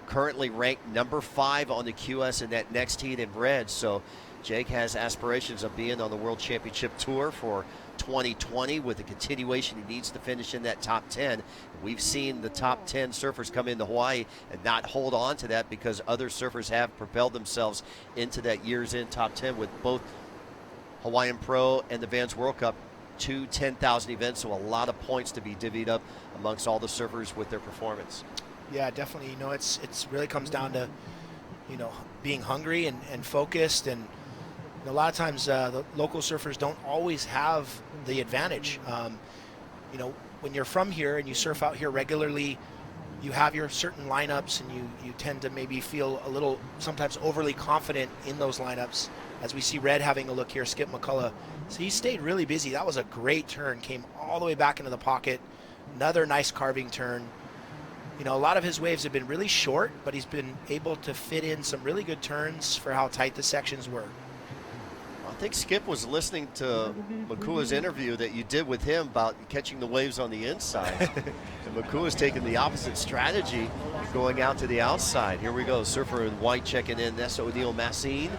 currently ranked number 5 on the QS in that next heat in red. So Jake has aspirations of being on the World Championship Tour for 2020 with the continuation. He needs to finish in that top 10. We've seen the top 10 surfers come into Hawaii and not hold on to that because other surfers have propelled themselves into that year's in top 10 with both Hawaiian Pro and the Vans World Cup. 2 10,000 events, so a lot of points to be divvied up amongst all the surfers with their performance. Yeah, definitely. It's really comes down to being hungry and focused, and a lot of times the local surfers don't always have the advantage. When you're from here and you surf out here regularly, you have your certain lineups, and you tend to maybe feel a little, sometimes overly confident in those lineups. As we see Red having a look here, Skip McCullough. So he stayed really busy. That was a great turn, came all the way back into the pocket. Another nice carving turn. A lot of his waves have been really short, but he's been able to fit in some really good turns for how tight the sections were. I think Skip was listening to Makua's interview that you did with him about catching the waves on the inside. And Makua's taking the opposite strategy, going out to the outside. Here we go, surfer in white checking in. That's O'Neal Massine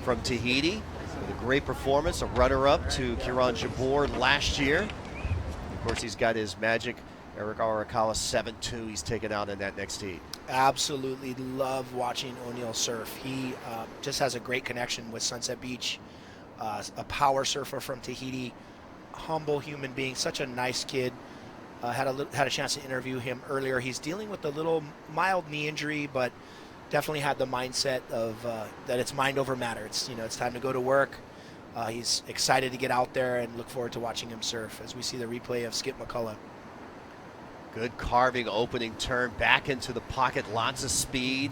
from Tahiti with a great performance, a runner-up to Kieran Jabor last year. Of course, he's got his magic Eric Arakawa 7-2 he's taken out in that next heat. Absolutely love watching O'Neal surf. He just has a great connection with Sunset Beach. A power surfer from Tahiti, humble human being, such a nice kid. Had a chance to interview him earlier. He's dealing with a little mild knee injury, but definitely had the mindset of that it's mind over matter. It's time to go to work. He's excited to get out there and look forward to watching him surf as we see the replay of Skip McCullough. Good carving opening turn back into the pocket, lots of speed.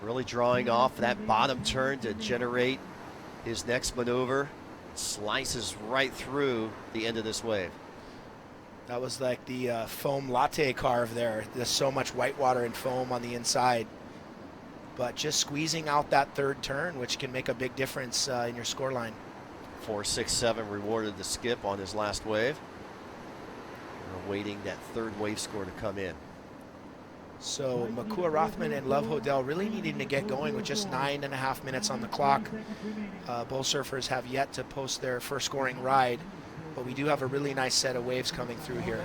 Really drawing off that bottom turn to generate his next maneuver. Slices right through the end of this wave. That was like the foam latte carve there. There's so much white water and foam on the inside. But just squeezing out that third turn, which can make a big difference in your score line. 4.67 rewarded the skip on his last wave. We're awaiting that third wave score to come in. So Makua Rothman and Love Hodel really needing to get going with just 9.5 minutes on the clock. Both surfers have yet to post their first scoring ride, but we do have a really nice set of waves coming through here.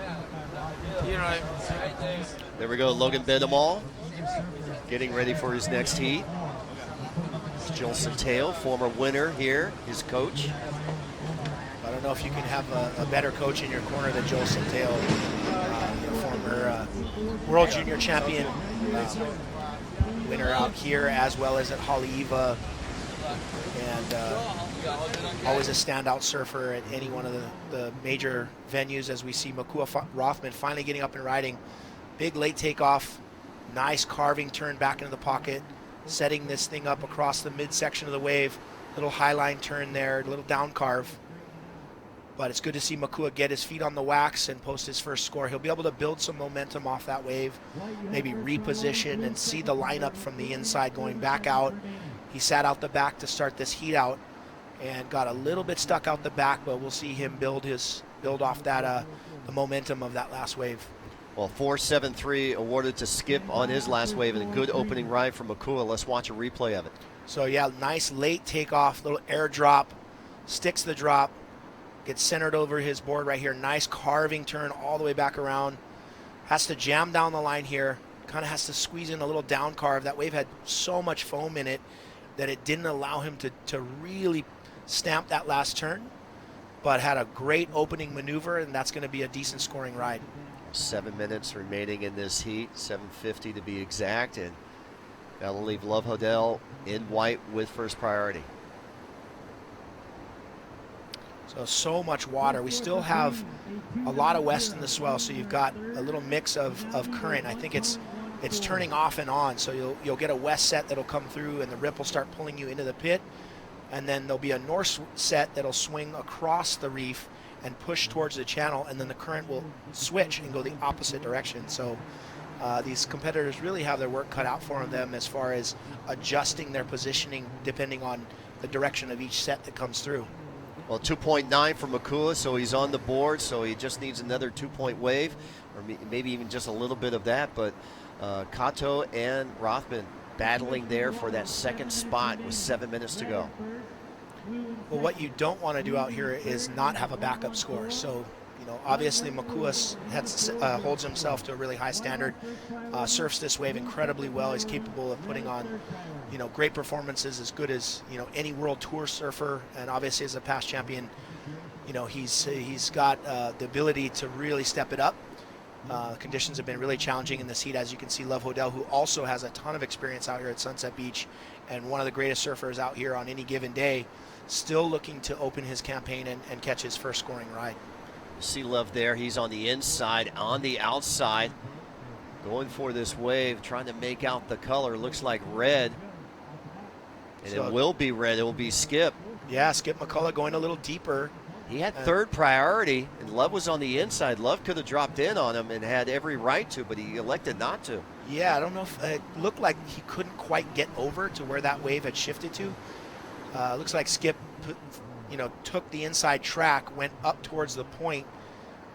There we go, Logan Bendemal getting ready for his next heat. Joel Centeo, former winner here, his coach. I don't know if you can have a better coach in your corner than Joel Centeo, former World Junior Champion winner out here as well as at Haleiwa, and always a standout surfer at any one of the major venues, as we see Makua Rothman finally getting up and riding. Big late takeoff, nice carving turn back into the pocket, setting this thing up across the midsection of the wave. Little high line turn there, little down carve. But it's good to see Makua get his feet on the wax and post his first score. He'll be able to build some momentum off that wave, maybe reposition and see the lineup from the inside going back out. He sat out the back to start this heat out and got a little bit stuck out the back, but we'll see him build off that the momentum of that last wave. Well, 4.73 awarded to Skip on his last wave, and a good opening ride from Makua. Let's watch a replay of it. So yeah, nice late takeoff, little air drop, sticks the drop, gets centered over his board right here. Nice carving turn all the way back around. Has to jam down the line here. Kind of has to squeeze in a little down carve. That wave had so much foam in it that it didn't allow him to really stamp that last turn, but had a great opening maneuver, and that's going to be a decent scoring ride. 7 minutes remaining in this heat, 7:50 to be exact, and that'll leave Love Hodel in white with first priority. So much water. We still have a lot of west in the swell, so you've got a little mix of current. I think it's turning off and on, so you'll get a west set that'll come through and the rip will start pulling you into the pit, and then there'll be a north set that'll swing across the reef and push towards the channel, and then the current will switch and go the opposite direction. So these competitors really have their work cut out for them as far as adjusting their positioning depending on the direction of each set that comes through. Well, 2.9 for Makua, so he's on the board, so he just needs another 2-point wave, or maybe even just a little bit of that, but Kato and Rothman battling there for that second spot with 7 minutes to go. Well, what you don't want to do out here is not have a backup score. So, obviously Makua holds himself to a really high standard, surfs this wave incredibly well. He's capable of putting on, great performances, as good as, any World Tour surfer, and obviously as a past champion, he's got the ability to really step it up. Conditions have been really challenging in this heat, as you can see. Love Hodel, who also has a ton of experience out here at Sunset Beach and one of the greatest surfers out here on any given day, still looking to open his campaign and catch his first scoring ride. You see Love there, he's on the inside, on the outside, going for this wave, trying to make out the color. Looks like red, and it will be red. It will be Skip. Yeah, Skip McCullough going a little deeper. He had third priority, and Love was on the inside. Love could have dropped in on him and had every right to, but he elected not to. Yeah, I don't know if it looked like he couldn't quite get over to where that wave had shifted to. Looks like Skip, took the inside track, went up towards the point,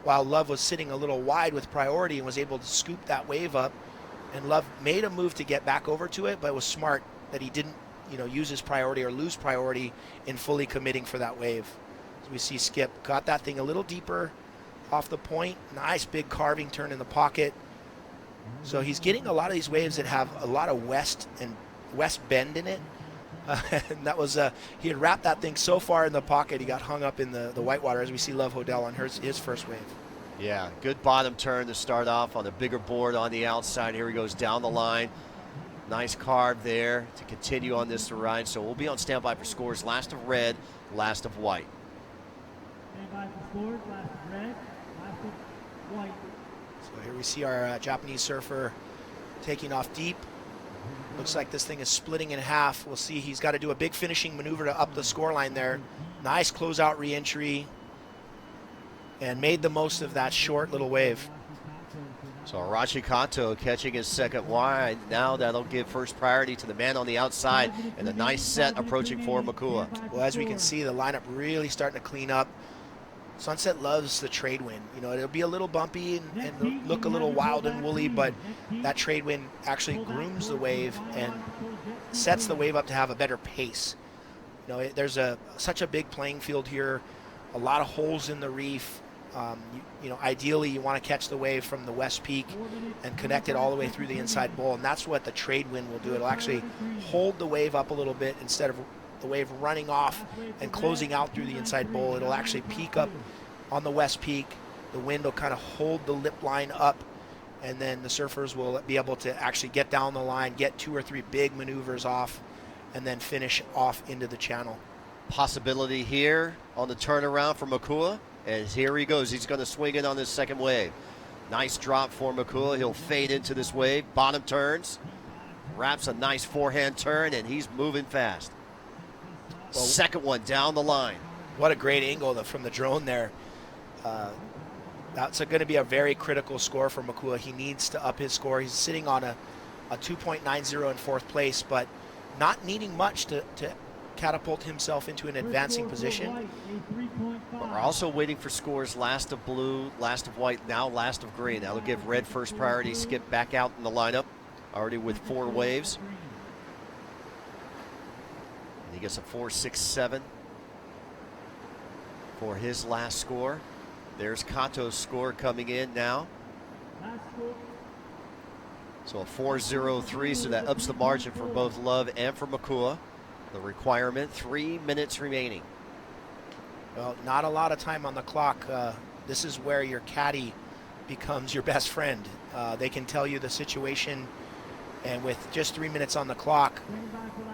while Love was sitting a little wide with priority and was able to scoop that wave up. And Love made a move to get back over to it, but it was smart that he didn't, use his priority or lose priority in fully committing for that wave. We see Skip got that thing a little deeper off the point. Nice big carving turn in the pocket. So he's getting a lot of these waves that have a lot of west bend in it. And that was he had wrapped that thing so far in the pocket he got hung up in the whitewater, as we see Love Hodel on his first wave. Yeah, good bottom turn to start off on a bigger board on the outside. Here he goes down the line. Nice carve there to continue on this ride. So we'll be on standby for scores. Last of red, last of white. So here we see our Japanese surfer taking off deep. Looks like this thing is splitting in half. We'll see he's got to do a big finishing maneuver to up the score line there. Nice closeout re-entry. and made the most of that short little wave. So Arashi Kato catching his second wide. Now that'll give first priority to the man on the outside, and a nice set approaching for Makua. Well, as we can see, the lineup really starting to clean up. Sunset loves the trade wind. You know, it'll be a little bumpy and look a little wild and woolly, but that trade wind actually grooms the wave and sets the wave up to have a better pace. You know, there's such a big playing field here, a lot of holes in the reef. You know, ideally you want to catch the wave from the west peak and connect it all the way through the inside bowl, and that's what the trade wind will do. It'll actually hold the wave up a little bit instead of the wave running off and closing out through the inside bowl. It'll actually peak up on the west peak. The wind will kind of hold the lip line up, and then the surfers will be able to actually get down the line, get 2 or 3 big maneuvers off, and then finish off into the channel. Possibility here on the turnaround for Makua, and here he goes. He's going to swing in on this second wave. Nice drop for Makua. He'll fade into this wave. Bottom turns, wraps a nice forehand turn, and he's moving fast. Well, second one down the line. What a great angle from the drone there. That's going to be a very critical score for Makua. He needs to up his score. He's sitting on a 2.90 in 4th place, but not needing much to catapult himself into an advancing position. But we're also waiting for scores last of blue, last of white, now last of green. That'll give red first priority. Skip back out in the lineup, already with 4 waves. And he gets a 4.67 for his last score. There's Kato's score coming in now. So a 4.03, so that ups the margin for both Love and for Makua. The requirement, 3 minutes remaining. Well, not a lot of time on the clock. This is where your caddy becomes your best friend. They can tell you the situation, and with just 3 minutes on the clock,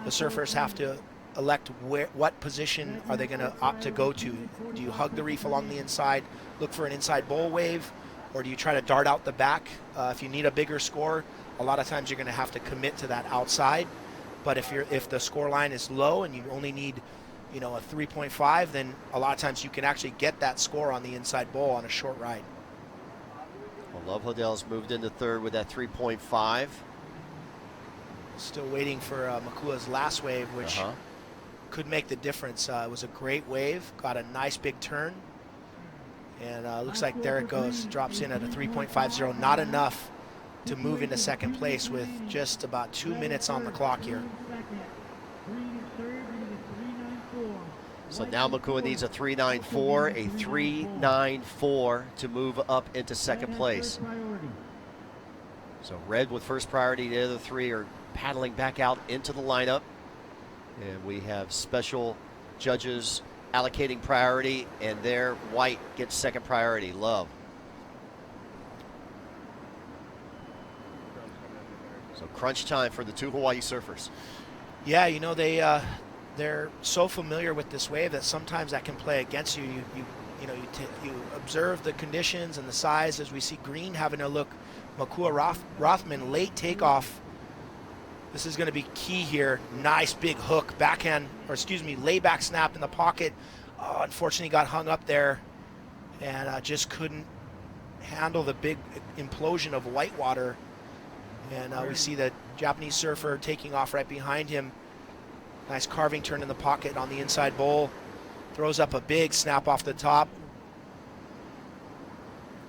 the surfers have to elect what position are they going to opt to go to. Do you hug the reef along the inside, look for an inside bowl wave, or do you try to dart out the back? If you need a bigger score, a lot of times you're going to have to commit to that outside. But if the score line is low and you only need, you know, a 3.5, then a lot of times you can actually get that score on the inside bowl on a short ride. Well, Love Hodell's moved into 3rd with that 3.5. Still waiting for Makua's last wave, which could make the difference. It was a great wave, got a nice big turn, and looks like there it goes, drops in at a 3.50, not enough to move into 2nd place with just about 2 minutes on the clock here. So now Makua needs a 3.94, a 3.94 to move up into 2nd place. So red with first priority, the other 3 are paddling back out into the lineup. And we have special judges allocating priority, and there white gets 2nd priority, Love. So crunch time for the 2 Hawaii surfers. Yeah, you know, they're so familiar with this wave that sometimes that can play against you. You observe the conditions and the size, as we see Green having a look. Makua Rothman, late takeoff. This is going to be key here. Nice big hook, backhand, or excuse me, layback snap in the pocket. Oh, unfortunately got hung up there and just couldn't handle the big implosion of whitewater. And we see the Japanese surfer taking off right behind him. Nice carving turn in the pocket on the inside bowl. Throws up a big snap off the top.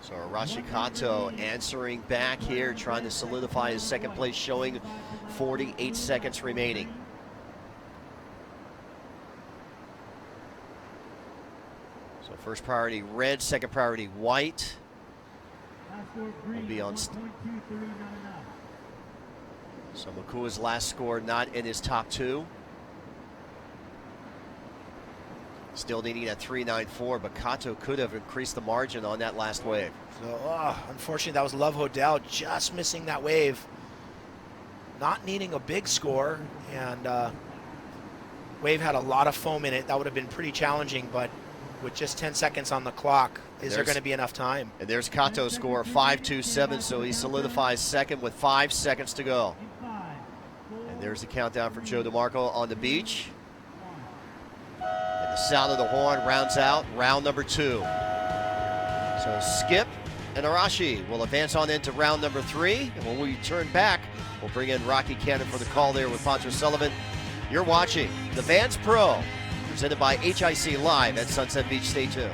So Arashi Kato answering back here, trying to solidify his 2nd place showing. 48 seconds remaining. So first priority red, 2nd priority white. Will be on. So Makua's last score not in his top 2. Still needing a 3.94, but Kato could have increased the margin on that last wave. So, unfortunately, that was Love Hodell just missing that wave. Not needing a big score, and wave had a lot of foam in it. That would have been pretty challenging, but with just 10 seconds on the clock, is there going to be enough time? And there's Kato's score, 5.27, so he solidifies 2nd with 5 seconds to go. And there's the countdown for Joe DeMarco on the beach. And the sound of the horn rounds out round number 2. So Skip and Arashi will advance on into round number 3. And when we turn back, we'll bring in Rocky Cannon for the call there with Poncho Sullivan. You're watching the Vans Pro, presented by HIC live at Sunset Beach. Stay tuned.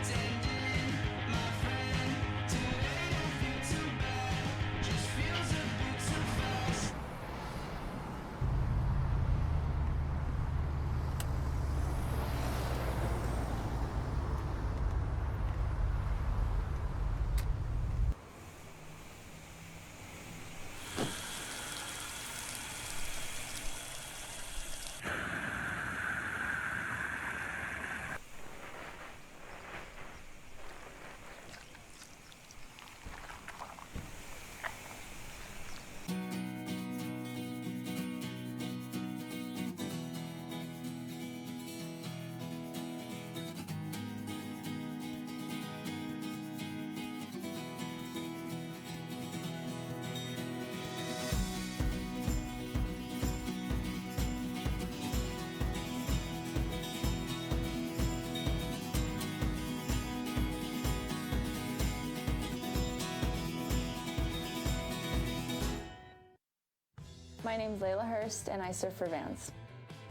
My name's Layla Hurst, and I surf for Vans.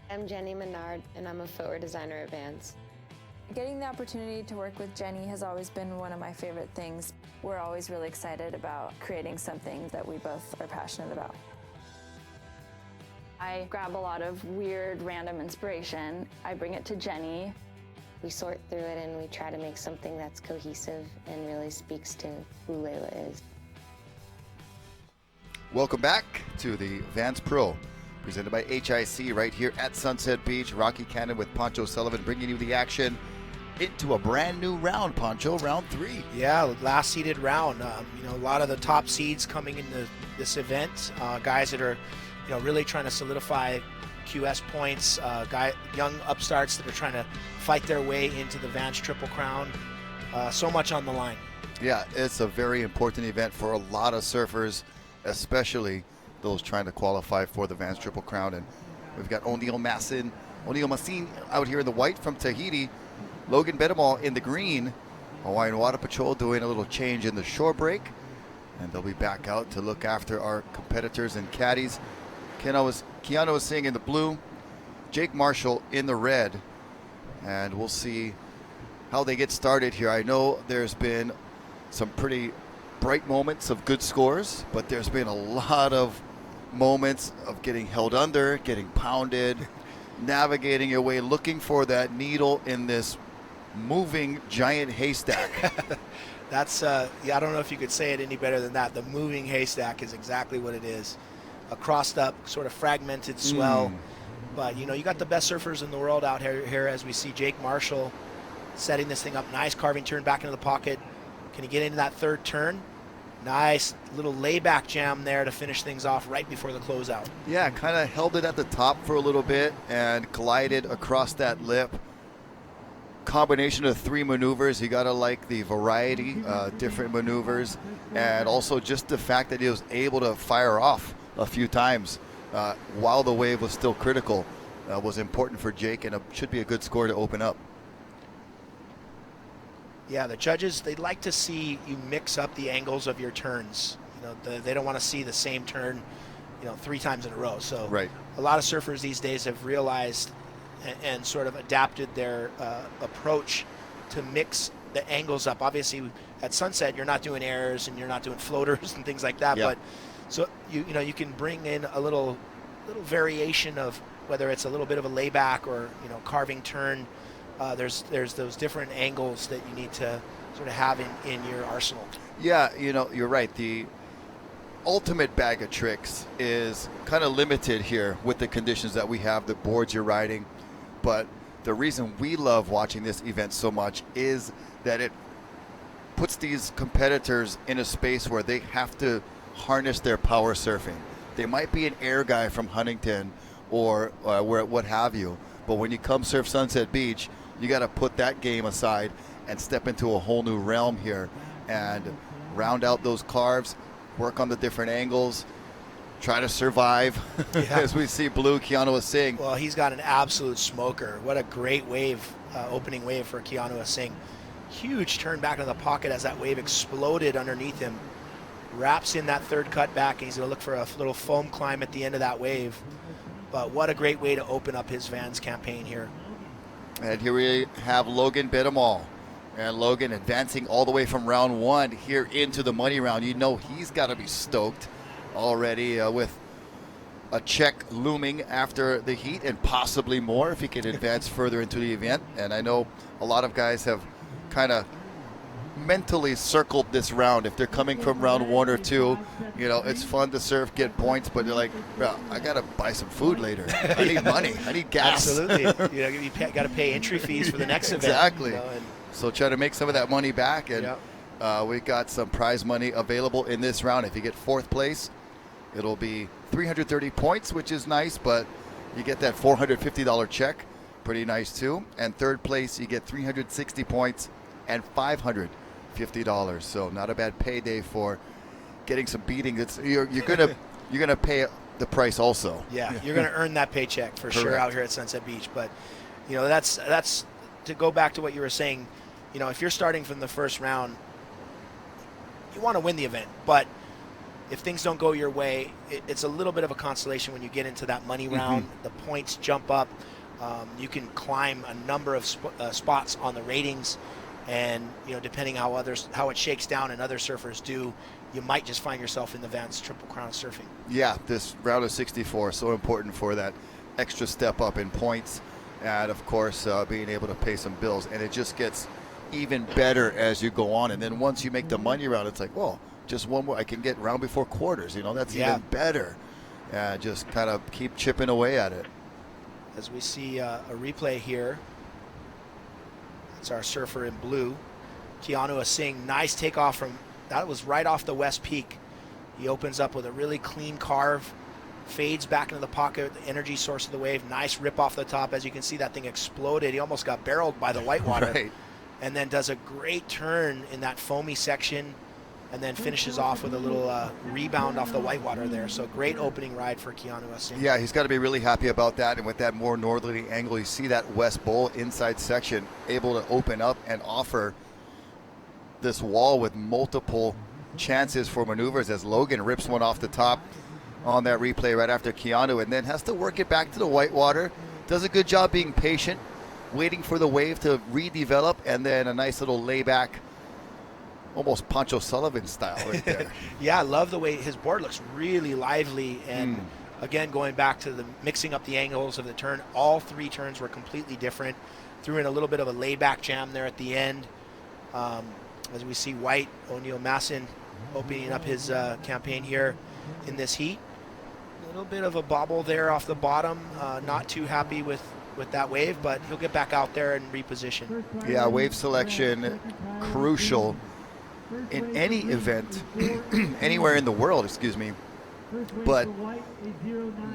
I'm Jenny Menard, and I'm a footwear designer at Vans. Getting the opportunity to work with Jenny has always been one of my favorite things. We're always really excited about creating something that we both are passionate about. I grab a lot of weird, random inspiration. I bring it to Jenny. We sort through it and we try to make something that's cohesive and really speaks to who Layla is. Welcome back to the Vans Pro, presented by HIC right here at Sunset Beach. Rocky Cannon with Poncho Sullivan bringing you the action into a brand new round, Poncho, round 3. Yeah, last seeded round. A lot of the top seeds coming into this event, guys that are, really trying to solidify QS points, young upstarts that are trying to fight their way into the Vans Triple Crown. So much on the line. Yeah, it's a very important event for a lot of surfers, especially those trying to qualify for the Vans Triple Crown. And we've got O'Neal Massin out here in the white from Tahiti, Logan Bedemal in the green, Hawaiian Water Patrol doing a little change in the shore break, and they'll be back out to look after our competitors and caddies. Keanu was Singh in the blue, Jake Marshall in the red, and we'll see how they get started here. I know there's been some pretty bright moments of good scores, but there's been a lot of moments of getting held under, getting pounded, navigating your way, looking for that needle in this moving giant haystack. That's, I don't know if you could say it any better than that. The moving haystack is exactly what it is. A crossed up, sort of fragmented swell. But, you got the best surfers in the world out here as we see Jake Marshall setting this thing up. Nice carving turn back into the pocket. Can he get into that third turn? Nice little layback jam there to finish things off right before the closeout. Yeah, kind of held it at the top for a little bit and glided across that lip. Combination of 3 maneuvers. You gotta like the variety, different maneuvers, and also just the fact that he was able to fire off a few times while the wave was still critical was important for Jake, and it should be a good score to open up. Yeah, the judges, they'd like to see you mix up the angles of your turns. They don't want to see the same turn, 3 times in a row. So right. A lot of surfers these days have realized and sort of adapted their approach to mix the angles up. Obviously, at Sunset, you're not doing airs and you're not doing floaters and things like that. Yep. But so you can bring in a little variation of whether it's a little bit of a layback or carving turn. There's those different angles that you need to sort of have in your arsenal. Yeah, you're right. The ultimate bag of tricks is kind of limited here with the conditions that we have, the boards you're riding. But the reason we love watching this event so much is that it puts these competitors in a space where they have to harness their power surfing. They might be an air guy from Huntington or what have you, but when you come surf Sunset Beach, you got to put that game aside and step into a whole new realm here and round out those carves, work on the different angles, try to survive. As we see Blue Keanu Singh. Well, he's got an absolute smoker. What a great wave, opening wave for Keanu Singh. huge turn back into the pocket as that wave exploded underneath him. Wraps in that third cut back, and he's going to look for a little foam climb at the end of that wave. But what a great way to open up his Vans campaign here. And here we have Logan Biddemall. And Logan advancing all the way from round 1 here into the money round. You know he's got to be stoked already with a check looming after the heat, and possibly more if he can advance further into the event. And I know a lot of guys have kind of mentally circled this round. If they're coming from round 1 or 2, you know, it's fun to surf, get points, but they're like, bro, I gotta buy some food later. I need money. I need gas. Absolutely. You got to pay entry fees for the next event. Exactly. You know, and so try to make some of that money back, and we got some prize money available in this round. If you get 4th place, it'll be 330 points, which is nice, but you get that $450 check, pretty nice too. And 3rd place, you get 360 points and $550. So not a bad payday for getting some beating. It's you're gonna pay the price also. Yeah, you're going to earn that paycheck for sure Correct. out here at Sunset Beach. But you know, that's to go back to what you were saying. You know, if you're starting from the first round, you want to win the event, but if things don't go your way, it's a little bit of a consolation when you get into that money round. The points jump up. You can climb a number of spots on the ratings, and you know, depending how it shakes down and other surfers do, you might just find yourself in the Vans Triple Crown of surfing. Yeah, this round of 64 so important for that extra step up in points, and of course being able to pay some bills. And it just gets even better as you go on. And then once you make the money round, it's like, well, just one more, I can get round before quarters. You know, that's even better. Just kind of keep chipping away at it. As we see a replay here, it's our surfer in blue, Keanu Singh. Nice takeoff from, that was right off the west peak. He opens up with a really clean carve, fades back into the pocket, the energy source of the wave. Nice rip off the top. As you can see, that thing exploded. He almost got barreled by the whitewater. Right. And then does a great turn in that foamy section, and then finishes off with a little rebound off the whitewater there. So great opening ride for Keanu Singh. Yeah, he's got to be really happy about that. And with that more northerly angle, you see that west bowl inside section able to open up and offer this wall with multiple chances for maneuvers, as Logan rips one off the top on that replay right after Keanu, and then has to work it back to the whitewater. Does a good job being patient, waiting for the wave to redevelop, and then a nice little layback, almost Pancho Sullivan style right there. Yeah, I love the way his board looks really lively. And again, going back to the mixing up the angles of the turn, all 3 turns were completely different. Threw in a little bit of a layback jam there at the end. As we see White, O'Neill Masson opening up his campaign here in this heat. A little bit of a bobble there off the bottom. Not too happy with that wave, but he'll get back out there and reposition. Yeah, wave selection, crucial in any event, anywhere in the world, excuse me, but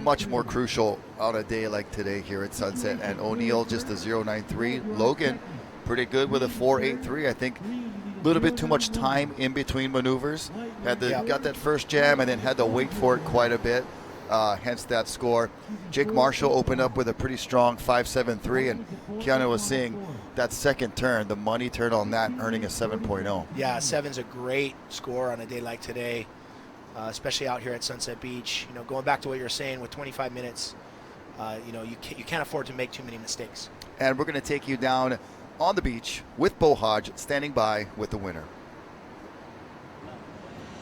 much more crucial on a day like today here at Sunset. And O'Neill just a 0.93. Logan pretty good with a 4.83. I think a little bit too much time in between maneuvers. Got that first jam and then had to wait for it quite a bit. Hence that score. Jake Marshall opened up with a pretty strong 5.73, and Keanu was seeing that second turn, the money turn on that, earning a 7.0. Yeah, 7's a great score on a day like today, especially out here at Sunset Beach. You know, going back to what you're saying, with 25 minutes, you know, you can't afford to make too many mistakes. And we're going to take you down on the beach with Bo Hodge standing by with the winner.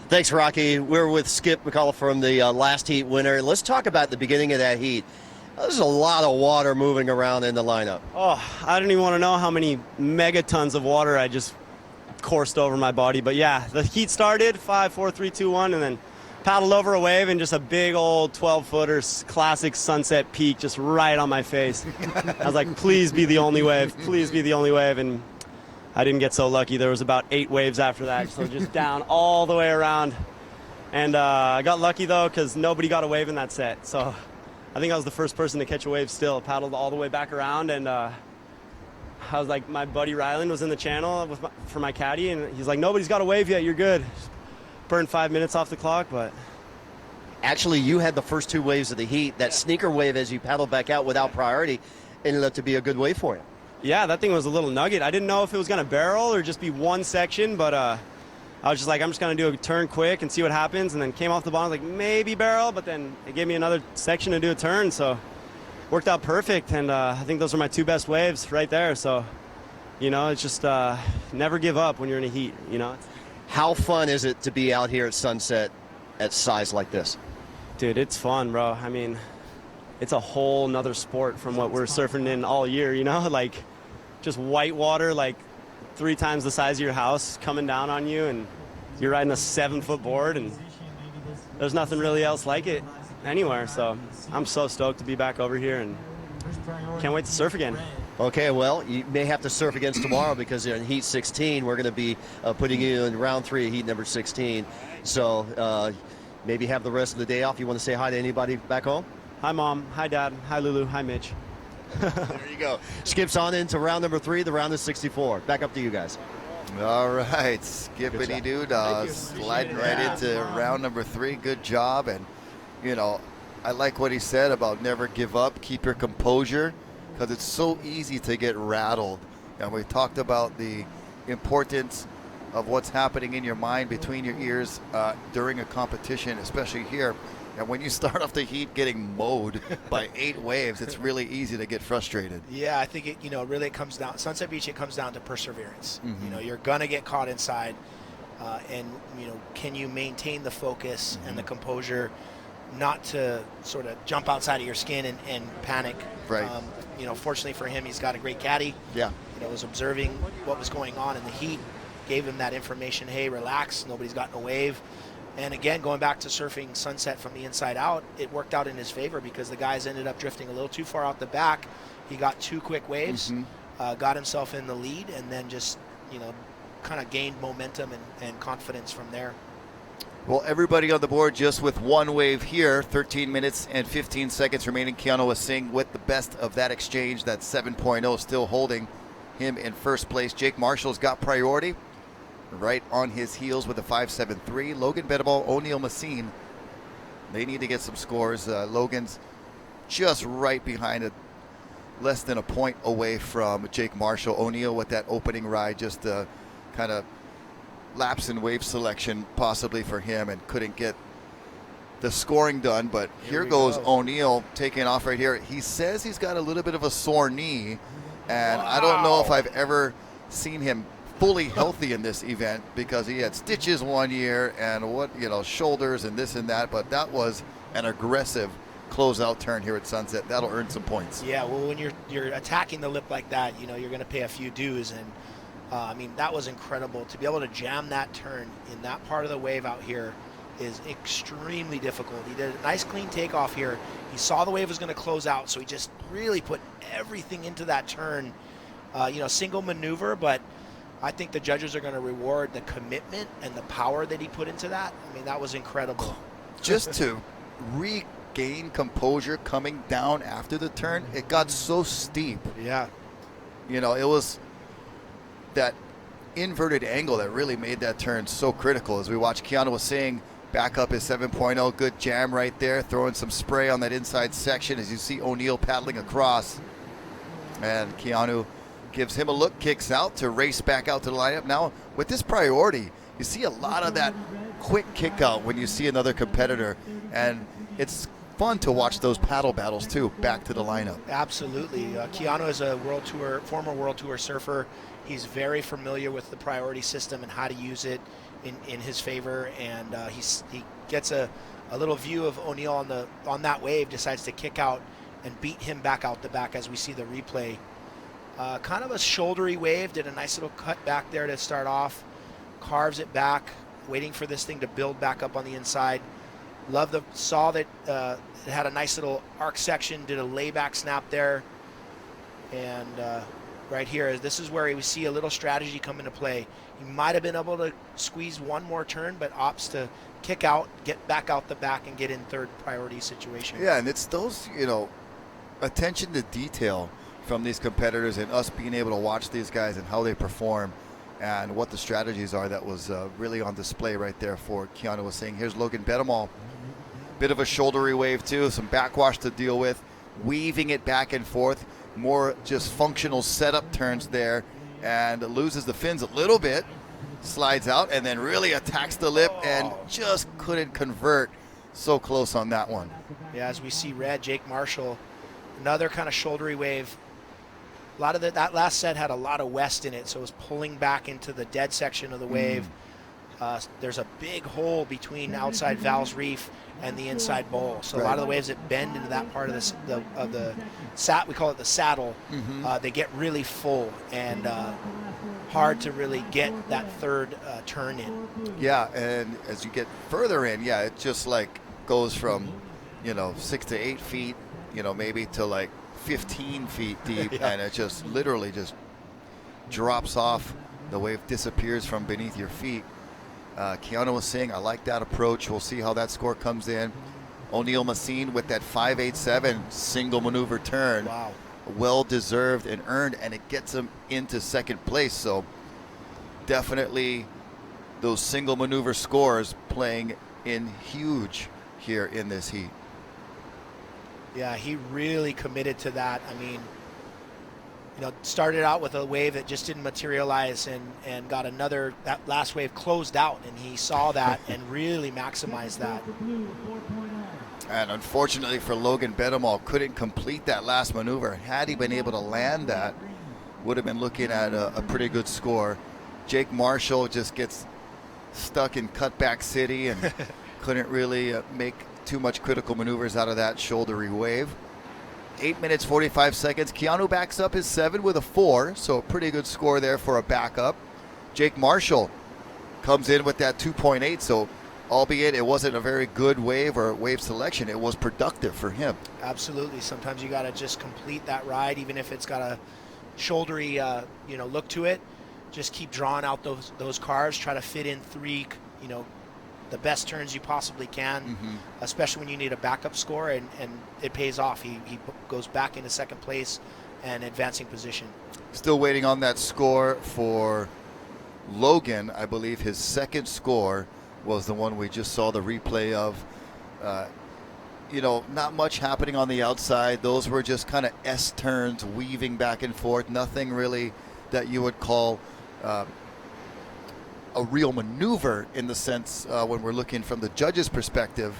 Thanks, Rocky. We're with Skip McCullough from the last heat winner. Let's talk about the beginning of that heat. There's a lot of water moving around in the lineup. Oh, I don't even want to know how many megatons of water I just coursed over my body. But yeah, the heat started 5, 4, 3, 2, 1, and then paddled over a wave, and just a big old 12-footer classic Sunset Peak just right on my face. I was like, please be the only wave. Please be the only wave. And I didn't get so lucky. There was about 8 waves after that, so just down all the way around. And I got lucky, though, because nobody got a wave in that set. So I think I was the first person to catch a wave still. Paddled all the way back around, and I was like, my buddy Ryland was in the channel for my caddy, and he's like, nobody's got a wave yet, you're good. Burned 5 minutes off the clock, but... Actually, you had the first 2 waves of the heat. That sneaker wave as you paddled back out without priority ended up to be a good wave for you. yeah, that thing was a little nugget. I didn't know if it was going to barrel or just be one section, but I was just like, I'm just going to do a turn quick and see what happens, and then came off the bottom like maybe barrel, but then it gave me another section to do a turn, so worked out perfect, and I think those are my 2 best waves right there. So, you know, it's just never give up when you're in a heat, you know. How fun is it to be out here at Sunset at size like this? Dude, it's fun, bro. I mean, it's a whole nother sport from what we're surfing in all year, you know? Like, just white water, like 3 times the size of your house coming down on you, and you're riding a 7-foot board, and there's nothing really else like it anywhere. So I'm so stoked to be back over here, and can't wait to surf again. Okay, well, you may have to surf against tomorrow because in Heat 16, we're going to be putting you in round 3 of Heat number 16. So maybe have the rest of the day off. You want to say hi to anybody back home? Hi, Mom. Hi, Dad. Hi, Lulu. Hi, Mitch. There you go. Skips on into round number 3. The round is 64. Back up to you guys. All right, skippity doo sliding right into round number 3. Good job. And, you know, I like what he said about never give up, keep your composure, because it's so easy to get rattled. And we talked about the importance of what's happening in your mind between your ears during a competition, especially here. And when you start off the heat getting mowed by 8 waves, it's really easy to get frustrated. Yeah, I think it, you know, really it comes down, Sunset Beach, it comes down to perseverance. You know, you're going to get caught inside, and, you know, can you maintain the focus and the composure not to sort of jump outside of your skin and panic. Right. You know, fortunately for him, he's got a great caddy. Yeah. You know, was observing what was going on in the heat, gave him that information, hey, relax, nobody's gotten a wave. And again, going back to surfing Sunset from the inside out, it worked out in his favor because the guys ended up drifting a little too far out the back. He got 2 quick waves, got himself in the lead, and then just, you know, kind of gained momentum and confidence from there. Well, everybody on the board just with 1 wave here. 13 minutes and 15 seconds remaining. Keanu Singh with the best of that exchange. That 7.0 still holding him in first place. Jake Marshall's got priority right on his heels with a 5.73. Logan Bedaball, O'Neal Massine, they need to get some scores. Logan's just right behind it, less than a point away from Jake Marshall. O'Neal with that opening ride, just kind of lapse in wave selection possibly for him, and couldn't get the scoring done. But here goes O'Neal taking off right here. He says he's got a little bit of a sore knee, and I don't know if I've ever seen him fully healthy in this event, because he had stitches 1 year and shoulders and this and that, but that was an aggressive closeout turn here at Sunset. That'll earn some points. Yeah, well, when you're attacking the lip like that, you know, you're going to pay a few dues, and I mean, that was incredible. To be able to jam that turn in that part of the wave out here is extremely difficult. He did a nice clean takeoff here. He saw the wave was going to close out, so he just really put everything into that turn. You know, single maneuver, but I think the judges are going to reward the commitment and the power that he put into that. I mean, that was incredible. Just to regain composure coming down after the turn, it got so steep. Yeah. You know, it was that inverted angle that really made that turn so critical. As we watch Keanu Singh back up his 7.0, good jam right there, throwing some spray on that inside section as you see O'Neal paddling across. And Keanu gives him a look, kicks out to race back out to the lineup. Now, with this priority, you see a lot of that quick kick out when you see another competitor, and it's fun to watch those paddle battles too, back to the lineup. Absolutely. Keanu is a former World Tour surfer. He's very familiar with the priority system and how to use it in his favor, and he gets a little view of O'Neal on that wave, decides to kick out and beat him back out the back as we see the replay. Kind of a shouldery wave, did a nice little cut back there to start off, carves it back, waiting for this thing to build back up on the inside. Saw that it had a nice little arc section, did a layback snap there, and right here, this is where we see a little strategy come into play. He might have been able to squeeze one more turn, but opts to kick out, get back out the back, and get in third priority situation. Yeah, and it's those, you know, attention to detail from these competitors, and us being able to watch these guys and how they perform and what the strategies are, that was really on display right there for Keanu Singh. Here's Logan Bedamall. Bit of a shouldery wave too, some backwash to deal with, weaving it back and forth, more just functional setup turns there and loses the fins a little bit, slides out, and then really attacks the lip and just couldn't convert. So close on that one. Yeah, as we see red, Jake Marshall, another kind of shouldery wave. A lot of that last set had a lot of west in it, so it was pulling back into the dead section of the wave. There's a big hole between outside Val's Reef and the inside bowl. So a lot of the waves that bend into that part of the we call it the saddle, they get really full and hard to really get that third turn in. Yeah, and as you get further in, yeah, it just like goes from, 6 to 8 feet, maybe to like 15 feet deep, and it just literally just drops off. The wave disappears from beneath your feet. Keanu was saying, I like that approach. We'll see how that score comes in. O'Neal Massine with that 5.87 single maneuver turn. Wow. Well deserved and earned, and it gets him into second place. So definitely those single maneuver scores playing in huge here in this heat. Yeah, he really committed to that. I mean, started out with a wave that just didn't materialize and got that last wave closed out, and he saw that and really maximized that. And unfortunately for Logan Bedemal, couldn't complete that last maneuver. Had he been able to land that, would have been looking at a pretty good score. Jake Marshall just gets stuck in cutback city and couldn't really make too much critical maneuvers out of that shouldery wave. 8 minutes, 45 seconds. Keanu backs up his 7 with a 4, so a pretty good score there for a backup. Jake Marshall comes in with that 2.8, so albeit it wasn't a very good wave or wave selection, it was productive for him. Absolutely. Sometimes you got to just complete that ride, even if it's got a shouldery, look to it. Just keep drawing out those carves. Try to fit in 3, the best turns you possibly can, especially when you need a backup score, and it pays off. He goes back into second place and advancing position. Still waiting on that score for Logan. I believe his second score was the one we just saw the replay of. Not much happening on the outside. Those were just kind of S turns, weaving back and forth. Nothing really that you would call a real maneuver in the sense when we're looking from the judge's perspective,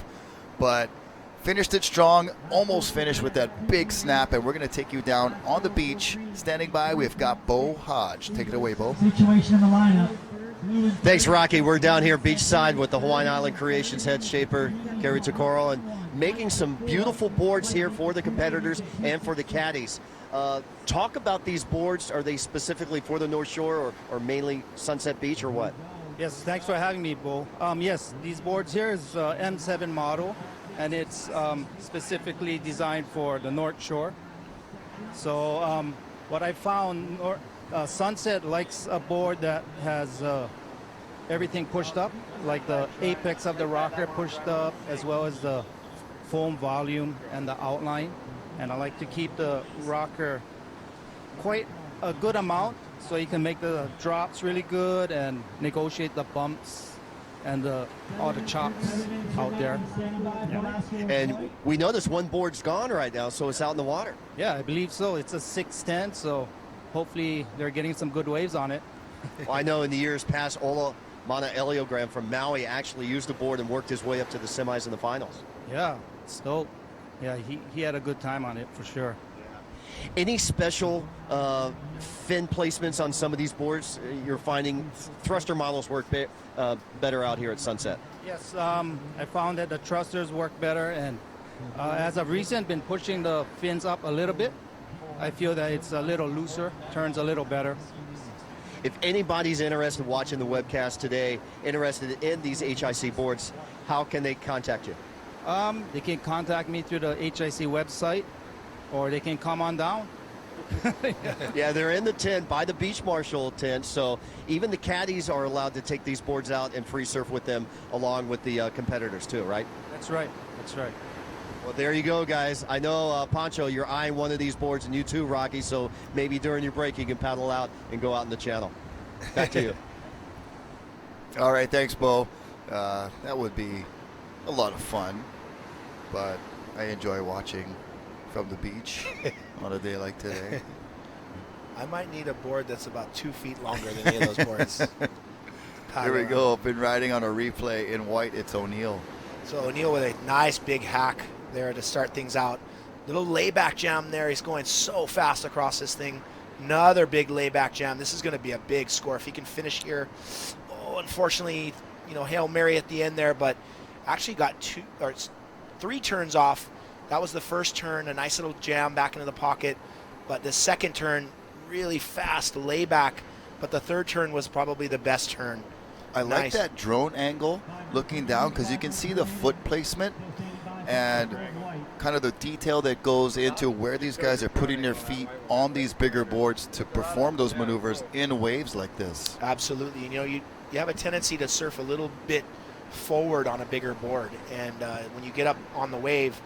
but finished it strong, almost finished with that big snap, and we're going to take you down on the beach. Standing by, we've got Bo Hodge. Take it away, Bo. Situation in the lineup. Thanks, Rocky. We're down here beachside with the Hawaiian Island Creations head shaper, Kerry Takoro, and making some beautiful boards here for the competitors and for the caddies. Talk about these boards. Are they specifically for the North Shore or mainly Sunset Beach or what? Yes, thanks for having me, Bo. Yes, these boards here is M7 model, and it's specifically designed for the North Shore. So what I found, Sunset likes a board that has everything pushed up, like the apex of the rocker pushed up, as well as the foam volume and the outline. And I like to keep the rocker quite a good amount so you can make the drops really good and negotiate the bumps and all the chops out there. Yeah. And we know this one board's gone right now, so it's out in the water. Yeah, I believe so. It's a 610, so hopefully they're getting some good waves on it. Well, I know in the years past, Ola Mana Eliogram from Maui actually used the board and worked his way up to the semis and the finals. Yeah, it's dope. Yeah, he had a good time on it for sure. Any special fin placements on some of these boards? You're finding thruster models work better out here at Sunset. Yes, I found that the thrusters work better, and as of recent, been pushing the fins up a little bit. I feel that it's a little looser, turns a little better. If anybody's interested in watching the webcast today, interested in these HIC boards, how can they contact you? They can contact me through the HIC website, or they can come on down. Yeah, they're in the tent by the Beach Marshal tent, so even the caddies are allowed to take these boards out and free surf with them along with the competitors too, right? That's right. That's right. Well, there you go, guys. I know, Pancho, you're eyeing one of these boards, and you too, Rocky, so maybe during your break you can paddle out and go out in the channel. Back to you. All right, thanks, Bo. That would be a lot of fun, but I enjoy watching from the beach. on a day like today. I might need a board that's about 2 feet longer than any of those boards. Here we go. Been riding on a replay in white. It's O'Neill. So O'Neill with a nice big hack there to start things out. Little layback jam there. He's going so fast across this thing. Another big layback jam. This is going to be a big score if he can finish here. Oh, unfortunately, Hail Mary at the end there, but actually got 3 turns off. That was the first turn, a nice little jam back into the pocket. But the second turn, really fast layback. But the third turn was probably the best turn. I like that drone angle looking down because you can see the foot placement and kind of the detail that goes into where these guys are putting their feet on these bigger boards to perform those maneuvers in waves like this. Absolutely. You have a tendency to surf a little bit forward on a bigger board, and when you get up on the wave,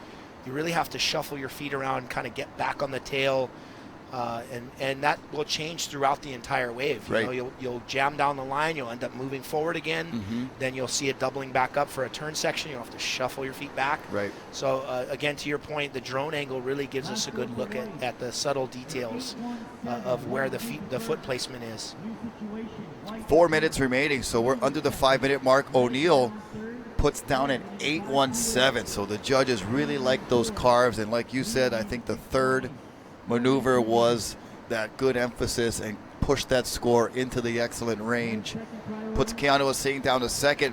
you really have to shuffle your feet around, kind of get back on the tail, and that will change throughout the entire wave. Right. You'll jam down the line, you'll end up moving forward again, then you'll see it doubling back up for a turn section. You'll have to shuffle your feet back. Right. So again, to your point, the drone angle really gives us a good look at the subtle details of where the foot placement is. 4 minutes remaining, so we're under the 5-minute mark. O'Neill puts down an 8.17, so the judges really like those carves, and like you said, I think the third maneuver was that good emphasis and pushed that score into the excellent range. Puts Keanu Asing down to second,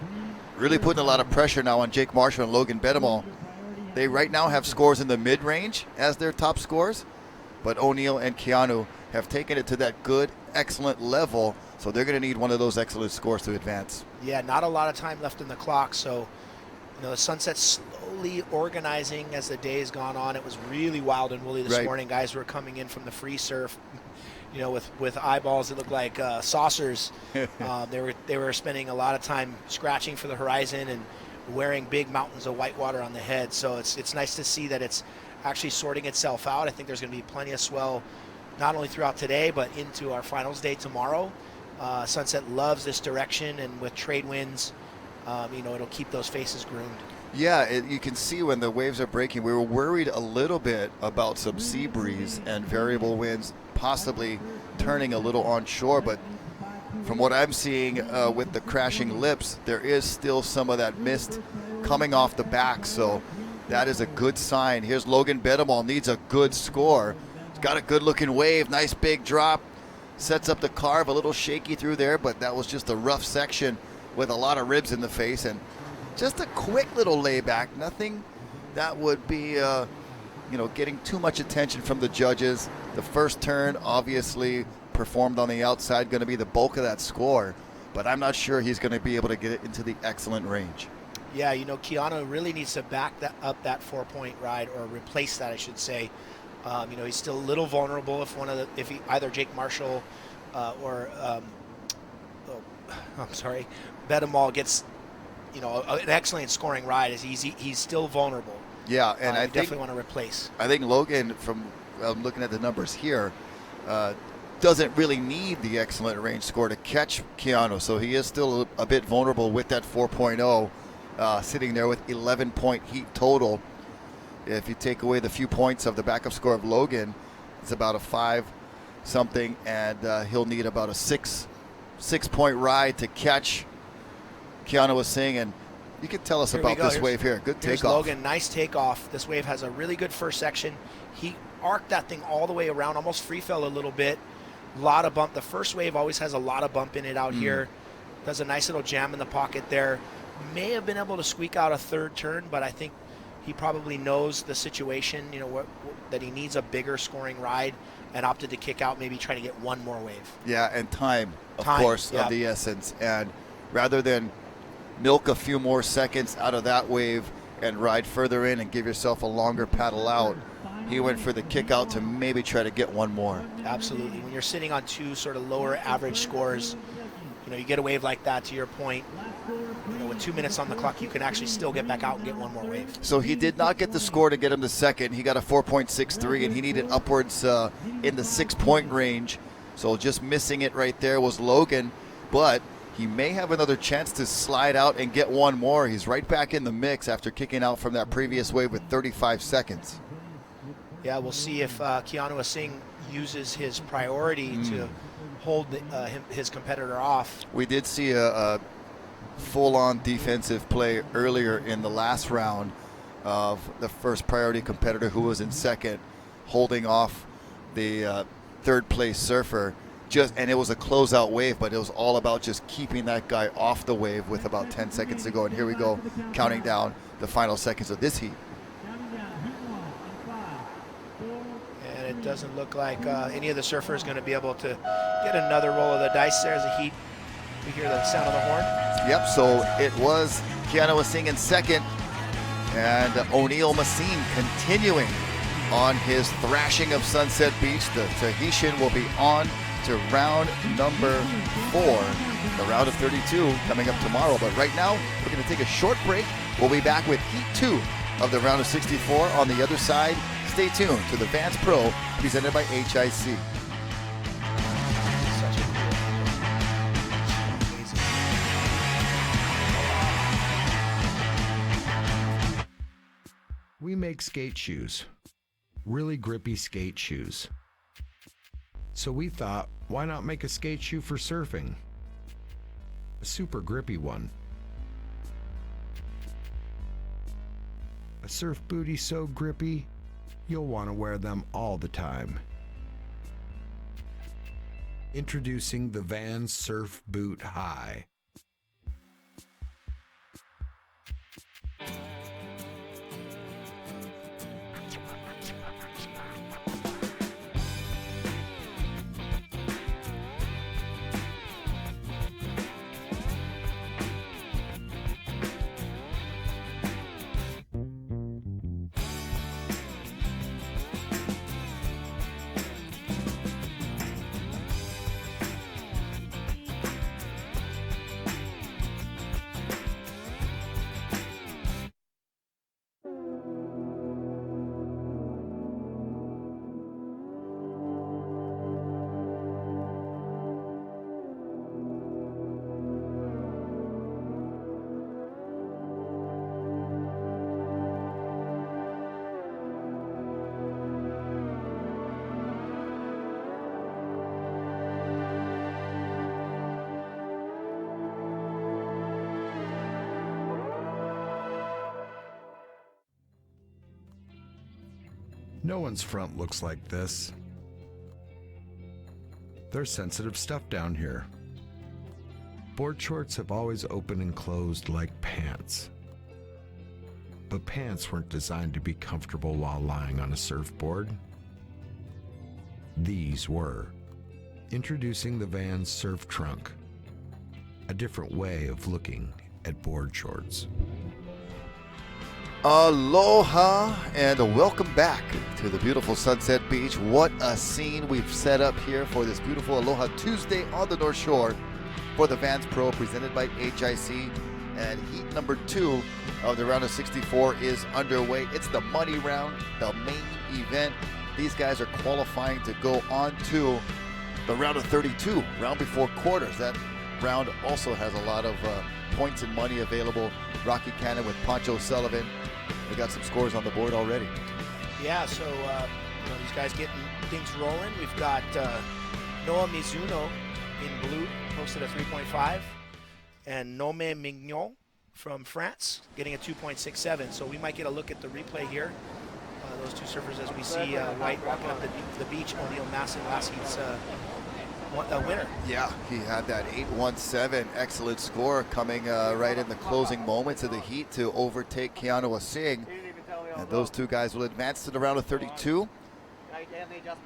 really putting a lot of pressure now on Jake Marshall and Logan Bedemal. They right now have scores in the mid-range as their top scores, but O'Neill and Keanu have taken it to that good, excellent level, so they're going to need one of those excellent scores to advance. Yeah, not a lot of time left in the clock, so the sunset's slowly organizing as the day has gone on. It was really wild and woolly this morning. Guys were coming in from the free surf, with eyeballs that look like saucers. They were spending a lot of time scratching for the horizon and wearing big mountains of white water on the head. So it's nice to see that it's actually sorting itself out. I think there's going to be plenty of swell, not only throughout today, but into our finals day tomorrow. Sunset loves this direction, and with trade winds, it'll keep those faces groomed. Yeah, you can see when the waves are breaking. We were worried a little bit about some sea breeze and variable winds possibly turning a little onshore, but from what I'm seeing with the crashing lips, there is still some of that mist coming off the back, so that is a good sign. Here's Logan Bedemal, needs a good score. He's got a good looking wave, nice big drop, sets up the carve, a little shaky through there, but that was just a rough section with a lot of ribs in the face, and just a quick little layback, nothing that would be getting too much attention from the judges. The first turn obviously performed on the outside, going to be the bulk of that score, but I'm not sure he's going to be able to get it into the excellent range. Yeah, Keanu really needs to back up that 4-point ride, or replace that, I should say. He's still a little vulnerable if either Jake Marshall or Bedemal gets an excellent scoring ride. He's still vulnerable. Yeah, and I definitely want to replace. I think Logan, from looking at the numbers here, doesn't really need the excellent range score to catch Keanu, so he is still a bit vulnerable with that 4.0, sitting there with 11-point heat total. If you take away the few points of the backup score of Logan, it's about a 5-something, and he'll need about a 6-point ride to catch Keanu Asing. And you can tell us about this wave here. Good takeoff. Logan, nice takeoff. This wave has a really good first section. He arced that thing all the way around, almost free fell a little bit. A lot of bump. The first wave always has a lot of bump in it out here. Does a nice little jam in the pocket there. May have been able to squeak out a third turn, but I think he probably knows the situation, that he needs a bigger scoring ride, and opted to kick out, maybe trying to get one more wave. Yeah, and time, of course, of the essence. And rather than milk a few more seconds out of that wave and ride further in and give yourself a longer paddle out, he went for the kick out to maybe try to get one more. Absolutely. When you're sitting on two sort of lower average scores, you get a wave like that, to your point, with 2 minutes on the clock, you can actually still get back out and get one more wave. So he did not get the score to get him to second. He got a 4.63, and he needed upwards in the 6-point range. So just missing it right there was Logan, but he may have another chance to slide out and get one more. He's right back in the mix after kicking out from that previous wave with 35 seconds. Yeah, we'll see if Keanu Singh uses his priority to hold his competitor off. We did see a full-on defensive play earlier in the last round of the first priority competitor, who was in second, holding off the third place surfer. And it was a closeout wave, but it was all about just keeping that guy off the wave with about 10 seconds to go. And here we go, counting down the final seconds of this heat. And it doesn't look like any of the surfers going to be able to get another roll of the dice. There's a heat. We hear the sound of the horn. Yep, so it was Keanu Singh in second, and O'Neal Massine continuing on his thrashing of Sunset Beach. The Tahitian will be on to round number 4, the round of 32 coming up tomorrow. But right now, we're going to take a short break. We'll be back with Heat 2 of the round of 64 on the other side. Stay tuned to the Vans Pro presented by HIC. We make skate shoes, really grippy skate shoes. So we thought, why not make a skate shoe for surfing? A super grippy one. A surf booty so grippy, you'll want to wear them all the time. Introducing the Vans Surf Boot High. No one's front looks like this. There's sensitive stuff down here. Board shorts have always opened and closed like pants. But pants weren't designed to be comfortable while lying on a surfboard. These were. Introducing the Vans Surf Trunk, a different way of looking at board shorts. Aloha and welcome back to the beautiful Sunset Beach. What a scene we've set up here for this beautiful Aloha Tuesday on the North Shore for the Vans Pro presented by HIC. And heat number 2 of the round of 64 is underway. It's the money round, the main event. These guys are qualifying to go on to the round of 32, round before quarters. That round also has a lot of points and money available. Rocky Cannon with Poncho Sullivan. We got some scores on the board already. Yeah, so these guys getting things rolling. We've got Noah Mizuno in blue, posted a 3.5, and Nome Mignon from France getting a 2.67. So we might get a look at the replay here. Those two surfers, as we see White walking up the beach. O'Neal Massine last heat's winner. Yeah, he had that 8.17 excellent score coming right in the closing moments of the heat to overtake Keanu Singh. And those two guys will advance to the round of 32.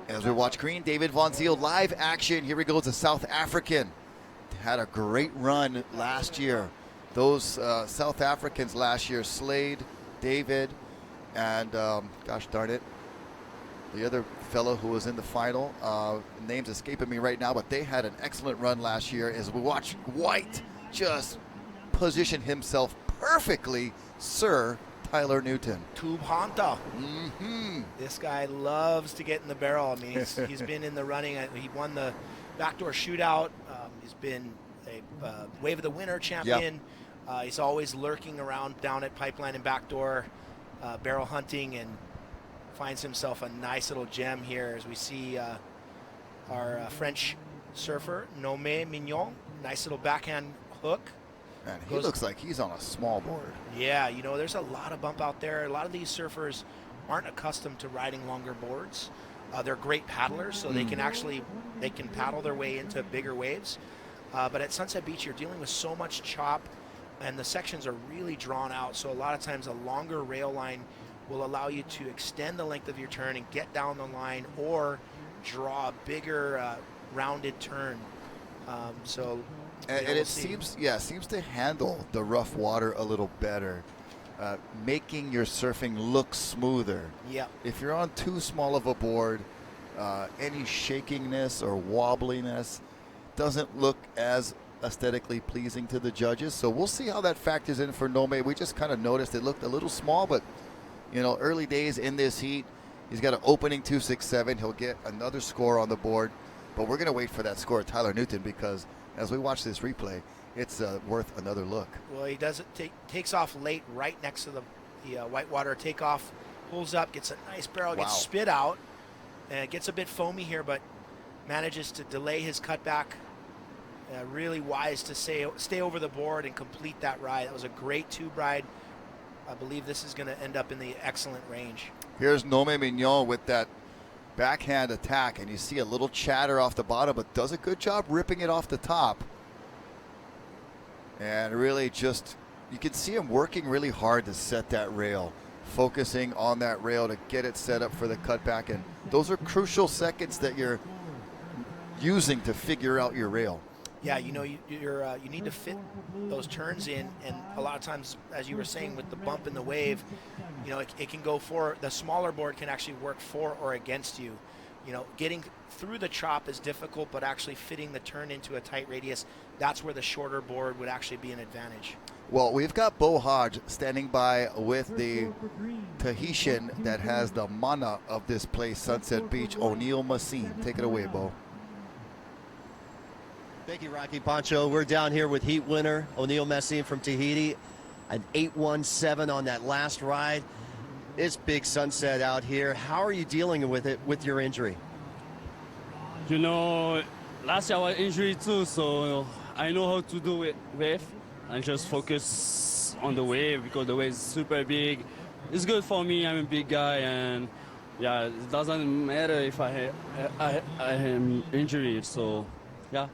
As we watch Green, David Von Ziel live action. Here he goes, a South African. Had a great run last year. Those South Africans last year, Slade, David, and gosh darn it, the other fellow who was in the final, name's escaping me right now, but they had an excellent run last year. As we watch White just position himself perfectly, Sir Tyler Newton. Tube Honta. This guy loves to get in the barrel. I mean, he's been in the running. He won the backdoor shootout. He's been a Wave of the Winter champion. Yep. He's always lurking around down at Pipeline and backdoor, barrel hunting, and finds himself a nice little gem here as we see our French surfer, Nommé Mignon. Nice little backhand hook. Man, he looks like he's on a small board. Yeah, you know, there's a lot of bump out there. A lot of these surfers aren't accustomed to riding longer boards. They're great paddlers, so they can paddle their way into bigger waves. But at Sunset Beach, you're dealing with so much chop, and the sections are really drawn out. So a lot of times a longer rail line will allow you to extend the length of your turn and get down the line, or draw a bigger rounded turn. And it seems to handle the rough water a little better, making your surfing look smoother. Yeah. If you're on too small of a board, any shakiness or wobbliness doesn't look as aesthetically pleasing to the judges. So we'll see how that factors in for Nommé. We just kind of noticed it looked a little small, but you know, early days in this heat, he's got an opening 267. He'll get another score on the board, but we're going to wait for that score of Tyler Newton, because as we watch this replay, it's worth another look. Well, he does it. Takes off late, right next to the whitewater takeoff. Pulls up, gets a nice barrel, gets spit out, and gets a bit foamy here, but manages to delay his cutback. Really wise to stay over the board and complete that ride. That was a great tube ride. I believe this is going to end up in the excellent range. Here's Nommé Mignon with that backhand attack, and you see a little chatter off the bottom, but does a good job ripping it off the top. And really just, you can see him working really hard to set that rail, focusing on that rail to get it set up for the cutback. And those are crucial seconds that you're using to figure out your rail. Yeah, you know, you need to fit those turns in, and a lot of times, as you were saying, with the bump in the wave, you know, it can go for, the smaller board can actually work for or against you. You know, getting through the chop is difficult, but actually fitting the turn into a tight radius, that's where the shorter board would actually be an advantage. Well, we've got Bo Hodge standing by with the Tahitian that has the mana of this place, Sunset Beach, O'Neal Massine. Take it away, Bo. Thank you, Rocky Pancho. We're down here with heat winner O'Neal Messine from Tahiti. An 817 on that last ride. It's big sunset out here. How are you dealing with it with your injury? You know, last year I was injured too, so I know how to do it with and just focus on the wave, because the wave is super big. It's good for me. I'm a big guy, and yeah, it doesn't matter if I am injured. So yeah.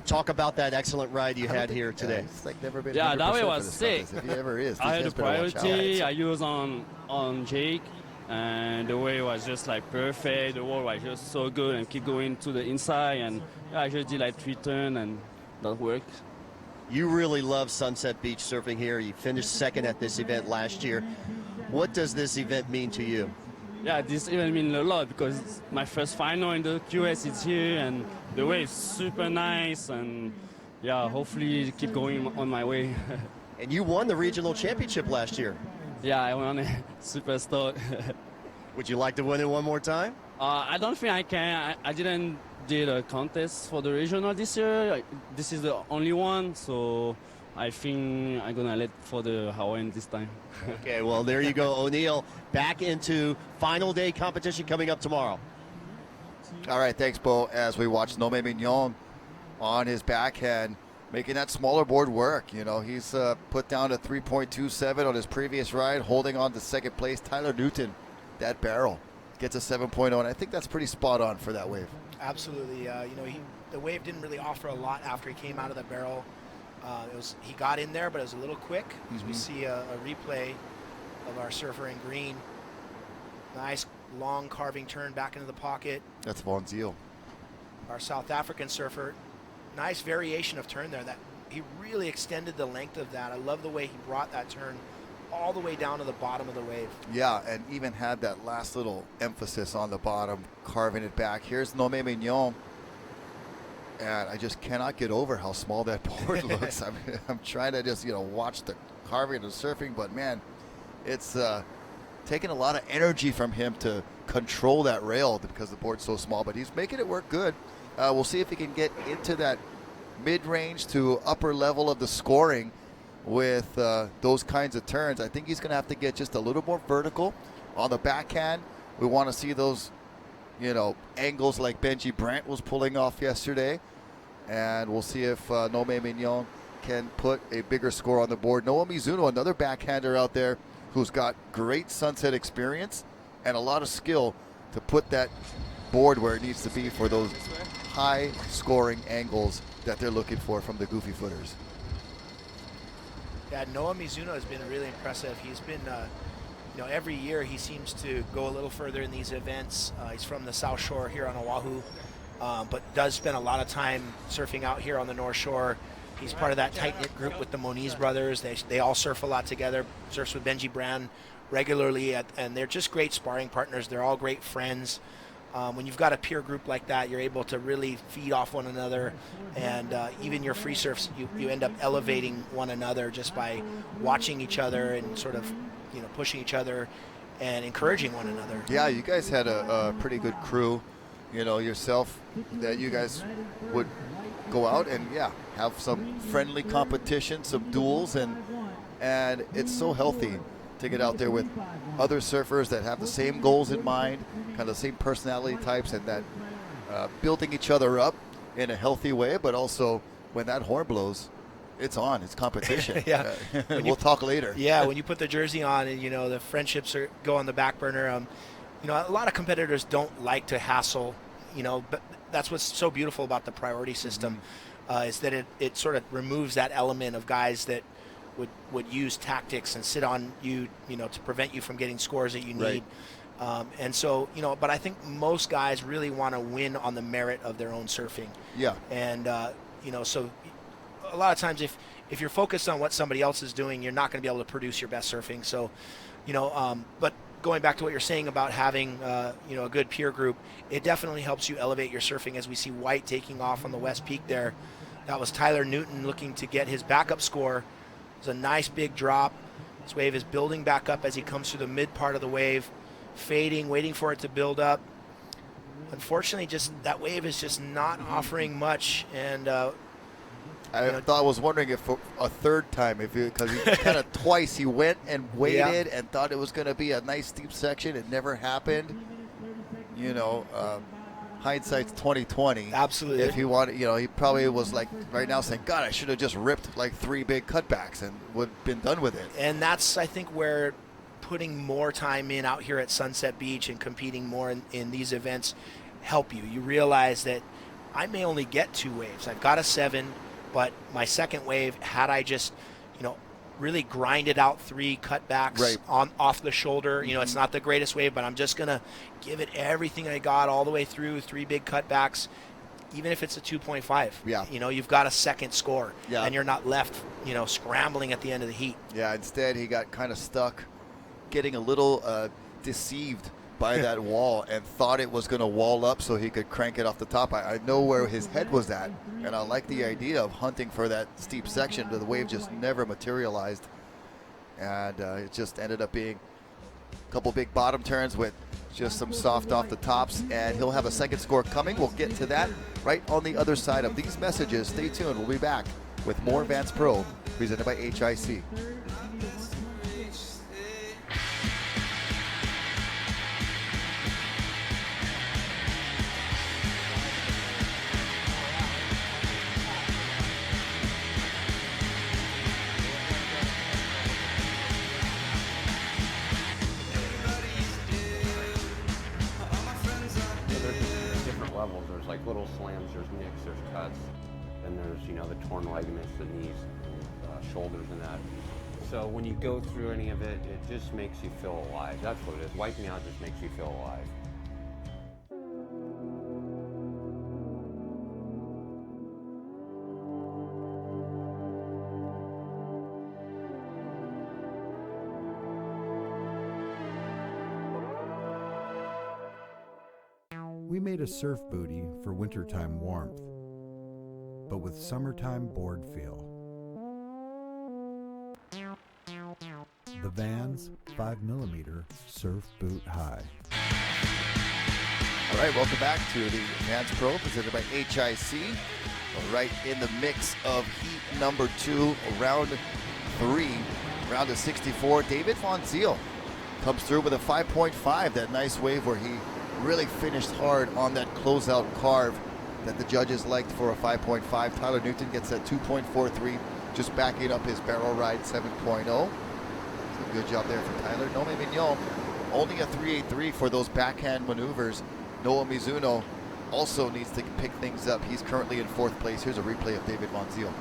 Talk about that excellent ride you had here today. It's like never been. Yeah, that way was sick. If he ever is, I had a priority. I used on Jake, and the way was just like perfect. The wall was just so good, and keep going to the inside, and yeah, I just did like 3 turns, and that worked. You really love Sunset Beach surfing here. You finished second at this event last year. What does this event mean to you? Yeah, this event means a lot, because it's my first final in the QS is here, and the way is super nice, and yeah, hopefully keep going on my way. And you won the regional championship last year. Yeah, I won it. Super stoked. Would you like to win it one more time? I don't think I can. I didn't did a contest for the regional this year. This is the only one, so I think I'm gonna let for the Hawaiian this time. Okay, well there you go, O'Neal. Back into final day competition coming up tomorrow. All right, thanks, Bo. As we watch Nommé Mignon on his backhand, making that smaller board work. You know, he's put down a 3.27 on his previous ride, holding on to second place. Tyler Newton, that barrel, gets a 7.0, and I think that's pretty spot on for that wave. Absolutely. You know, the wave didn't really offer a lot after he came out of the barrel. He got in there, but it was a little quick, as we see a replay of our surfer in green. Nice long carving turn back into the pocket. That's Von Ziel. Our South African surfer, nice variation of turn there. That he really extended the length of that. I love the way he brought that turn all the way down to the bottom of the wave. Yeah, and even had that last little emphasis on the bottom, carving it back. Here's Nommé Mignon. And I just cannot get over how small that board looks. I'm trying to just, watch the carving and the surfing, but man, it's taking a lot of energy from him to control that rail because the board's so small, but he's making it work good. We'll see if he can get into that mid-range to upper level of the scoring with those kinds of turns. I think he's going to have to get just a little more vertical On the backhand, we want to see those, angles like Benji Brandt was pulling off yesterday. And we'll see if Nome Mignon can put a bigger score on the board. Noah Mizuno, another backhander out there who's got great Sunset experience and a lot of skill to put that board where it needs to be for those high scoring angles that they're looking for from the goofy footers. Yeah, Noah Mizuno has been really impressive. He's been, every year he seems to go a little further in these events. He's from the South Shore here on Oahu, but does spend a lot of time surfing out here on the North Shore. He's part of that tight-knit group with the Moniz brothers. They all surf a lot together, surfs with Benji Brand regularly, and they're just great sparring partners. They're all great friends. When you've got a peer group like that, you're able to really feed off one another, and even your free surfs, you end up elevating one another just by watching each other and sort of, pushing each other and encouraging one another. Yeah, you guys had a pretty good crew, yourself, that you guys would go out and have some friendly competition, some duels, and it's so healthy to get out there with other surfers that have the same goals in mind, kind of the same personality types, and that building each other up in a healthy way, but also when that horn blows, it's on. It's competition. Yeah. We'll talk later. Yeah, when you put the jersey on and, the friendships go on the back burner, a lot of competitors don't like to hassle, but that's what's so beautiful about the priority system, is that it sort of removes that element of guys that would use tactics and sit on you, to prevent you from getting scores that you need. Right. And so, but I think most guys really want to win on the merit of their own surfing. Yeah. And, so a lot of times if you're focused on what somebody else is doing, you're not going to be able to produce your best surfing. So, but going back to what you're saying about having, a good peer group, it definitely helps you elevate your surfing. As we see White taking off on the West Peak there, that was Tyler Newton looking to get his backup score. It's a nice big drop. This wave is building back up as he comes through the mid part of the wave, fading, waiting for it to build up. Unfortunately, just that wave is just not offering much. And I was wondering if for a third time, because he kind of twice he went and waited and thought it was going to be a nice steep section. It never happened. Hindsight's 2020. Absolutely. If he wanted, he probably was like right now saying, "God, I should have just ripped like 3 big cutbacks and would have been done with it." And that's, I think, where putting more time in out here at Sunset Beach and competing more in these events help you. You realize that I may only get 2 waves. I've got a 7, but my second wave, had I just, really grinded out 3 cutbacks off the shoulder, it's not the greatest wave, but I'm just going to give it everything I got all the way through, 3 big cutbacks, even if it's a 2.5. Yeah. You've got a second score, Yeah. and you're not left, scrambling at the end of the heat. Yeah, instead he got kind of stuck, getting a little deceived by that wall and thought it was going to wall up so he could crank it off the top. I know where his head was at, and I like the idea of hunting for that steep section, but the wave just never materialized. And it just ended up being a couple big bottom turns with just some soft off the tops, and he'll have a second score coming. We'll get to that right on the other side of these messages. Stay tuned. We'll be back with more Vans Pro presented by HIC. Levels. There's like little slams, there's nicks, there's cuts, then there's the torn ligaments, the knees, shoulders, and that. So when you go through any of it, it just makes you feel alive. That's what it is. Wiping out just makes you feel alive. We made a surf booty for wintertime warmth, but with summertime board feel. The Vans 5mm Surf Boot High. All right, welcome back to the Vans Pro presented by HIC. We're right in the mix of heat number 2, round 3, round of 64. David Von Ziel comes through with a 5.5. That nice wave where he really finished hard on that closeout carve that the judges liked for a 5.5. Tyler Newton gets that 2.43, just backing up his barrel ride 7.0. So good job there for Tyler. Nome Mignon, only a 3.83 for those backhand maneuvers. Noah Mizuno also needs to pick things up. He's currently in 4th place. Here's a replay of David Von Ziel.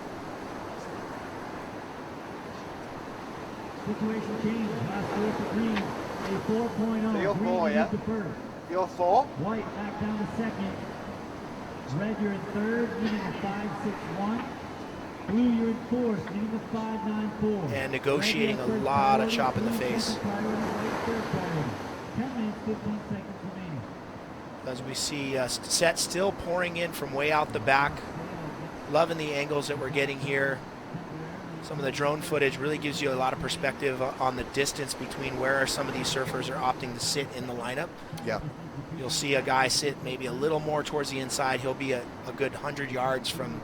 Situation change. Last four for green. A 4.0. You're Green, four, you yeah? need the first. You're 4? White back down to second. Red, you're in third, needing a 5.61. Blue, you're in fourth, needing a 5.94. And negotiating a lot of chop in the face. 10 minutes, 15 seconds remaining. As we see Set still pouring in from way out the back. Loving the angles that we're getting here. Some of the drone footage really gives you a lot of perspective on the distance between where some of these surfers are opting to sit in the lineup. Yeah. You'll see a guy sit maybe a little more towards the inside. He'll be a good 100 yards from,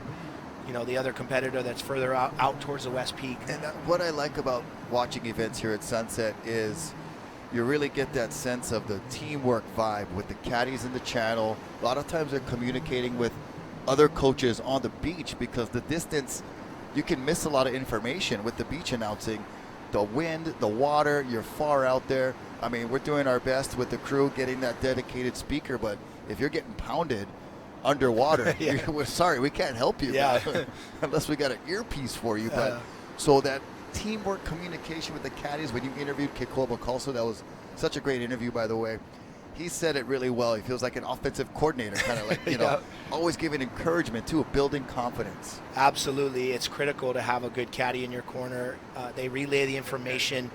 you know, the other competitor that's further out towards the West Peak. And what I like about watching events here at Sunset is you really get that sense of the teamwork vibe with the caddies in the channel. A lot of times they're communicating with other coaches on the beach because the distance, you can miss a lot of information with the beach announcing. The wind, the water, you're far out there. I mean, we're doing our best with the crew getting that dedicated speaker, but if you're getting pounded underwater, we're sorry, we can't help you. Yeah. Unless we got an earpiece for you. But so that teamwork communication with the caddies, when you interviewed Kiko Bakalso, that was such a great interview, by the way. He said it really well. He feels like an offensive coordinator, kind of like, you know, always giving encouragement too, building confidence. Absolutely. It's critical to have a good caddy in your corner. They relay the information.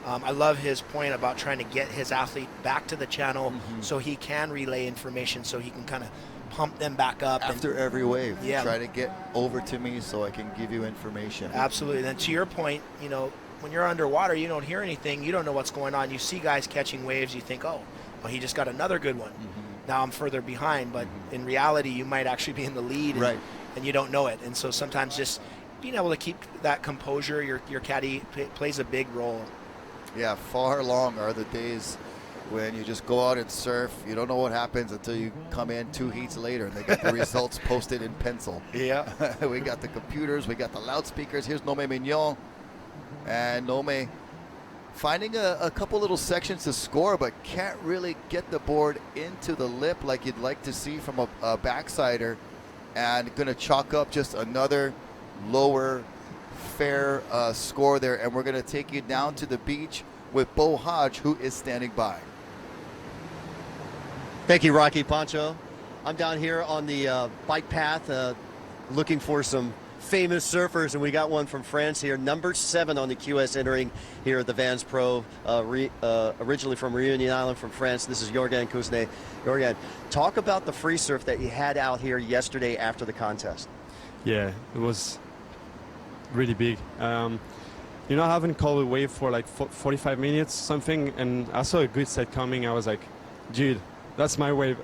I love his point about trying to get his athlete back to the channel so he can relay information, so he can kind of pump them back up. After every wave, yeah. Try to get over to me so I can give you information. Absolutely. And to your point, you know, when you're underwater, you don't hear anything. You don't know what's going on. You see guys catching waves. You think, oh, well, he just got another good one. Now I'm further behind. But in reality, you might actually be in the lead and you don't know it. And so sometimes just being able to keep that composure, your caddy plays a big role. Yeah, far long are the days when you just go out and surf. You don't know what happens until you come in 2 heats later and they got the results posted in pencil. Yeah. We got the computers, we got the loudspeakers. Here's Nome Mignon. And Nome finding a couple little sections to score, but can't really get the board into the lip like you'd like to see from a backsider. And going to chalk up just another lower fair score there. And we're going to take you down to the beach with Bo Hodge, who is standing by. Thank you, Rocky Pancho. I'm down here on the bike path looking for some famous surfers, and we got one from France here, number 7 on the QS entering here at the Vans Pro, originally from Reunion Island from France. This is Jorgen Kuzne. Jorgen, talk about the free surf that you had out here yesterday after the contest. Yeah, it was really big. You know, I haven't called a wave for like 45 minutes, something, and I saw a good set coming. I was like, dude, that's my wave.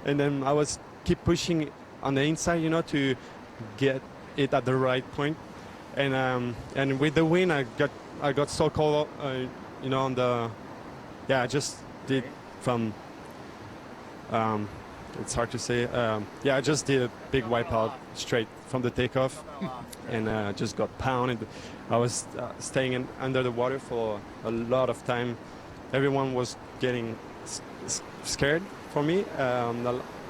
And then I was keep pushing on the inside, you know, to get it at the right point. And with the wind, I got so cold, you know, on the, I just did from, it's hard to say. I just did a big wipeout straight from the takeoff, and just got pounded. I was staying under the water for a lot of time. Everyone was getting scared for me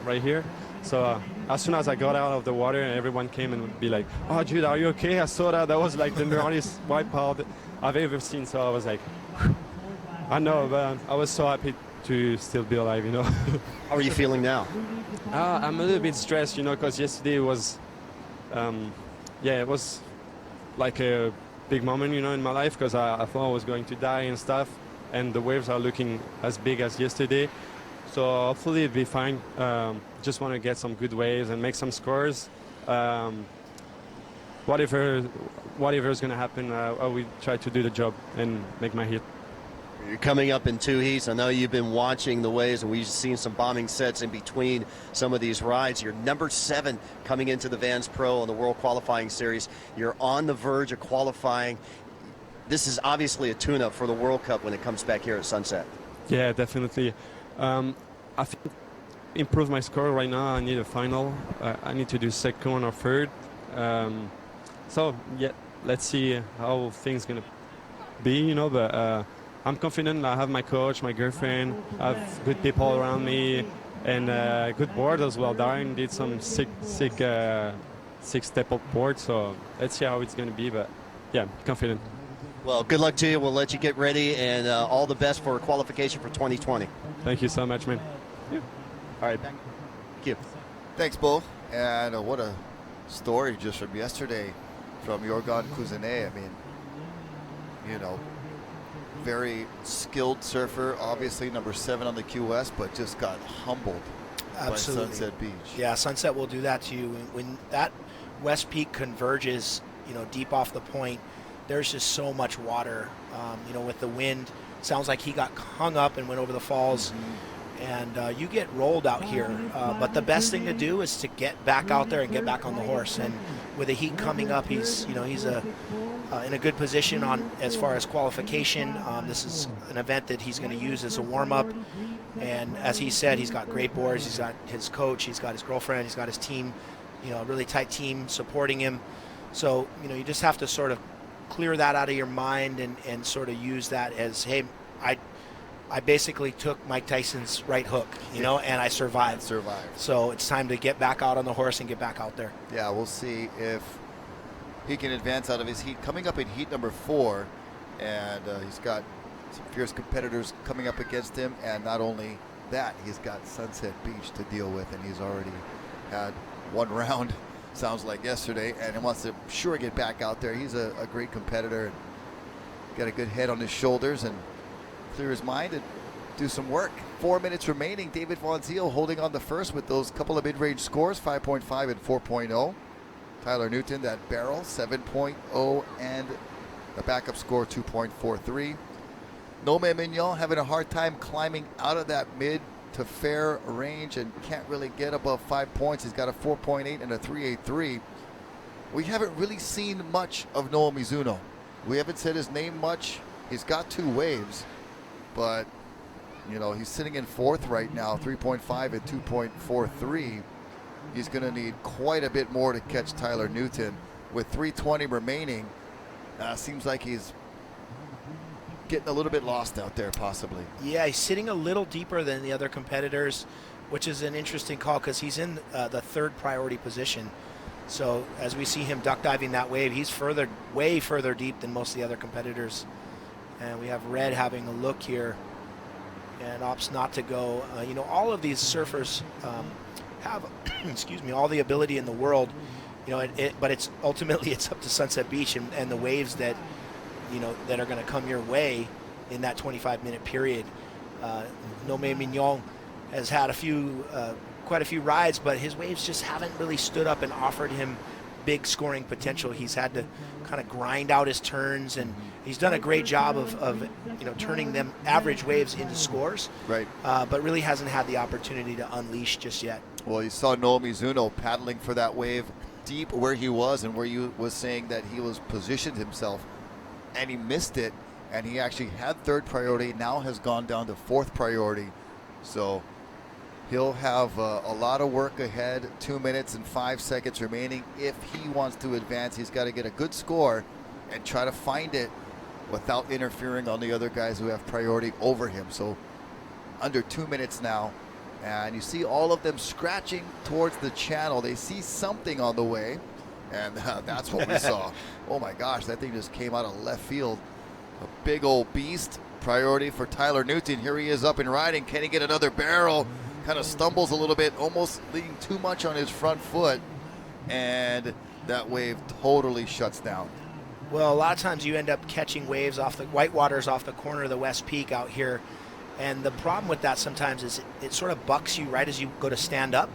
right here. So as soon as I got out of the water, everyone came and would be like, "Oh, dude, are you okay? I saw that. That was like the gnarliest wipeout I've ever seen." So I was like, I know, but I was so happy to still be alive, you know. How are you feeling now? I'm a little bit stressed, you know, because yesterday was, it was like a big moment, you know, in my life, because I thought I was going to die and stuff, and the waves are looking as big as yesterday. So hopefully it'll be fine. Just want to get some good waves and make some scores. Whatever is going to happen, I will try to do the job and make my hit. You're coming up in 2 heats. I know you've been watching the waves, and we've seen some bombing sets in between some of these rides. You're number 7 coming into the Vans Pro on the World Qualifying Series. You're on the verge of qualifying. this is obviously a tune-up for the World Cup when it comes back here at Sunset. Yeah, definitely. I think improve my score right now. I need a final. I need to do second or third. So yeah, let's see how things gonna be, you know. But I'm confident. I have my coach, my girlfriend, I have good people around me, and good board as well. Darren did some sick step up board. So let's see how it's gonna be. But yeah, confident. Well, good luck to you. We'll let you get ready, and all the best for qualification for 2020. Thank you so much, man. Yeah. All right. Thank you. Thanks, Bo. And what a story just from yesterday from Yorgan Cousinet. I mean, you know, very skilled surfer, obviously number 7 on the QS, but just got humbled Absolutely. by Sunset Beach. Yeah, Sunset will do that to you. When that West Peak converges, you know, deep off the point, there's just so much water. You know, with the wind, sounds like he got hung up and went over the falls. And you get rolled out here. But the best thing to do is to get back out there and get back on the horse. And with the heat coming up, he's in a good position on as far as qualification. This is an event that he's going to use as a warm-up. And as he said, he's got great boards. He's got his coach. He's got his girlfriend. He's got his team. You know, a really tight team supporting him. So you know, you just have to sort of clear that out of your mind and sort of use that as, hey, I basically took Mike Tyson's right hook, you know, and I survived. So it's time to get back out on the horse and get back out there. Yeah, we'll see if he can advance out of his heat. Coming up in heat number 4, and he's got some fierce competitors coming up against him. And not only that, he's got Sunset Beach to deal with, and he's already had one round, sounds like yesterday, and he wants to sure get back out there. He's a great competitor and got a good head on his shoulders and clear his mind and do some work. 4 minutes remaining. David Von Ziel holding on the first with those couple of mid-range scores, 5.5 and 4.0. Tyler Newton, that barrel, 7.0, and the backup score, 2.43. Nome Mignon having a hard time climbing out of that mid to fair range and can't really get above 5 points. He's got a 4.8 and a 3.83. We haven't really seen much of Noah Mizuno. We haven't said his name much. He's got 2 waves, but you know, he's sitting in 4th right now, 3.5 and 2.43. He's going to need quite a bit more to catch Tyler Newton. With 3:20 remaining, seems like he's getting a little bit lost out there, possibly. Yeah, he's sitting a little deeper than the other competitors, which is an interesting call because he's in the 3rd priority position. So as we see him duck diving that wave, he's way further deep than most of the other competitors. And we have Red having a look here and opts not to go. You know, all of these surfers have, excuse me, all the ability in the world. You know, but it's ultimately it's up to Sunset Beach and the waves that, you know, that are going to come your way in that 25-minute period. Nome Mignon has had quite a few rides, but his waves just haven't really stood up and offered him big scoring potential. He's had to kind of grind out his turns, and he's done a great job of you know, turning them average waves into scores. Right. But really hasn't had the opportunity to unleash just yet. Well, you saw Noah Mizuno paddling for that wave deep where he was and where you was saying that he was positioned himself, and he missed it, and he actually had 3rd priority, now has gone down to 4th priority. So he'll have a lot of work ahead. 2 minutes and 5 seconds remaining. If he wants to advance, he's got to get a good score and try to find it without interfering on the other guys who have priority over him. So under 2 minutes now, and you see all of them scratching towards the channel. They see something on the way, and that's what we saw. Oh my gosh, that thing just came out of left field. A big old beast. Priority for Tyler Newton. Here he is up and riding. Can he get another barrel? Kind of stumbles a little bit, almost leaning too much on his front foot, and that wave totally shuts down. Well, a lot of times you end up catching waves off the whitewaters off the corner of the West Peak out here, and the problem with that sometimes is it sort of bucks you right as you go to stand up,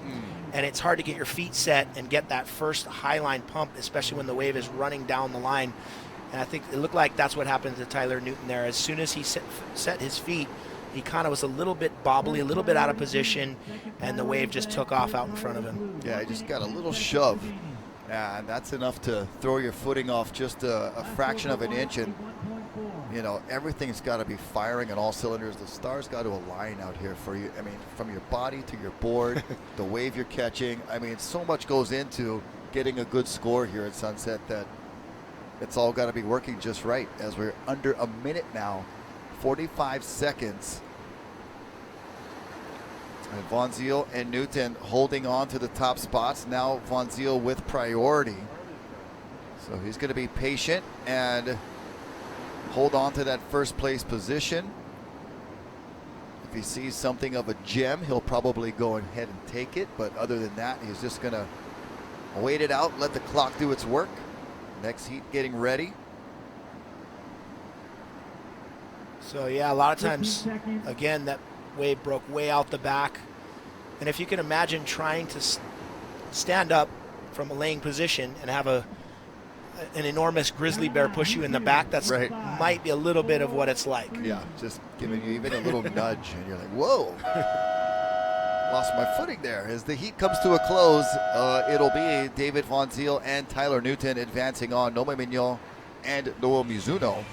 and it's hard to get your feet set and get that first high line pump, especially when the wave is running down the line. And I think it looked like that's what happened to Tyler Newton there. As soon as he set his feet, he kind of was a little bit bobbly, a little bit out of position, and the wave just took off out in front of him. Yeah, he just got a little shove, and that's enough to throw your footing off just a fraction of an inch, and you know, everything's got to be firing on all cylinders. The stars got to align out here for you. I mean, from your body to your board, the wave you're catching. I mean, so much goes into getting a good score here at Sunset that it's all got to be working just right, as we're under a minute now, 45 seconds. And Von Ziel and Newton holding on to the top spots. Now Von Ziel with priority. So he's going to be patient and hold on to that first place position. If he sees something of a gem, he'll probably go ahead and take it. But other than that, he's just going to wait it out, let the clock do its work. Next heat getting ready. So yeah, a lot of times, again, that wave broke way out the back. And if you can imagine trying to stand up from a laying position and have an enormous grizzly bear push you in the back, that's right. Might be a little bit of what it's like. Yeah, just giving you even a little nudge, and you're like, whoa. Lost my footing there. As the heat comes to a close, it'll be David Von Ziel and Tyler Newton advancing on. Nome Mignon and Noah Mizuno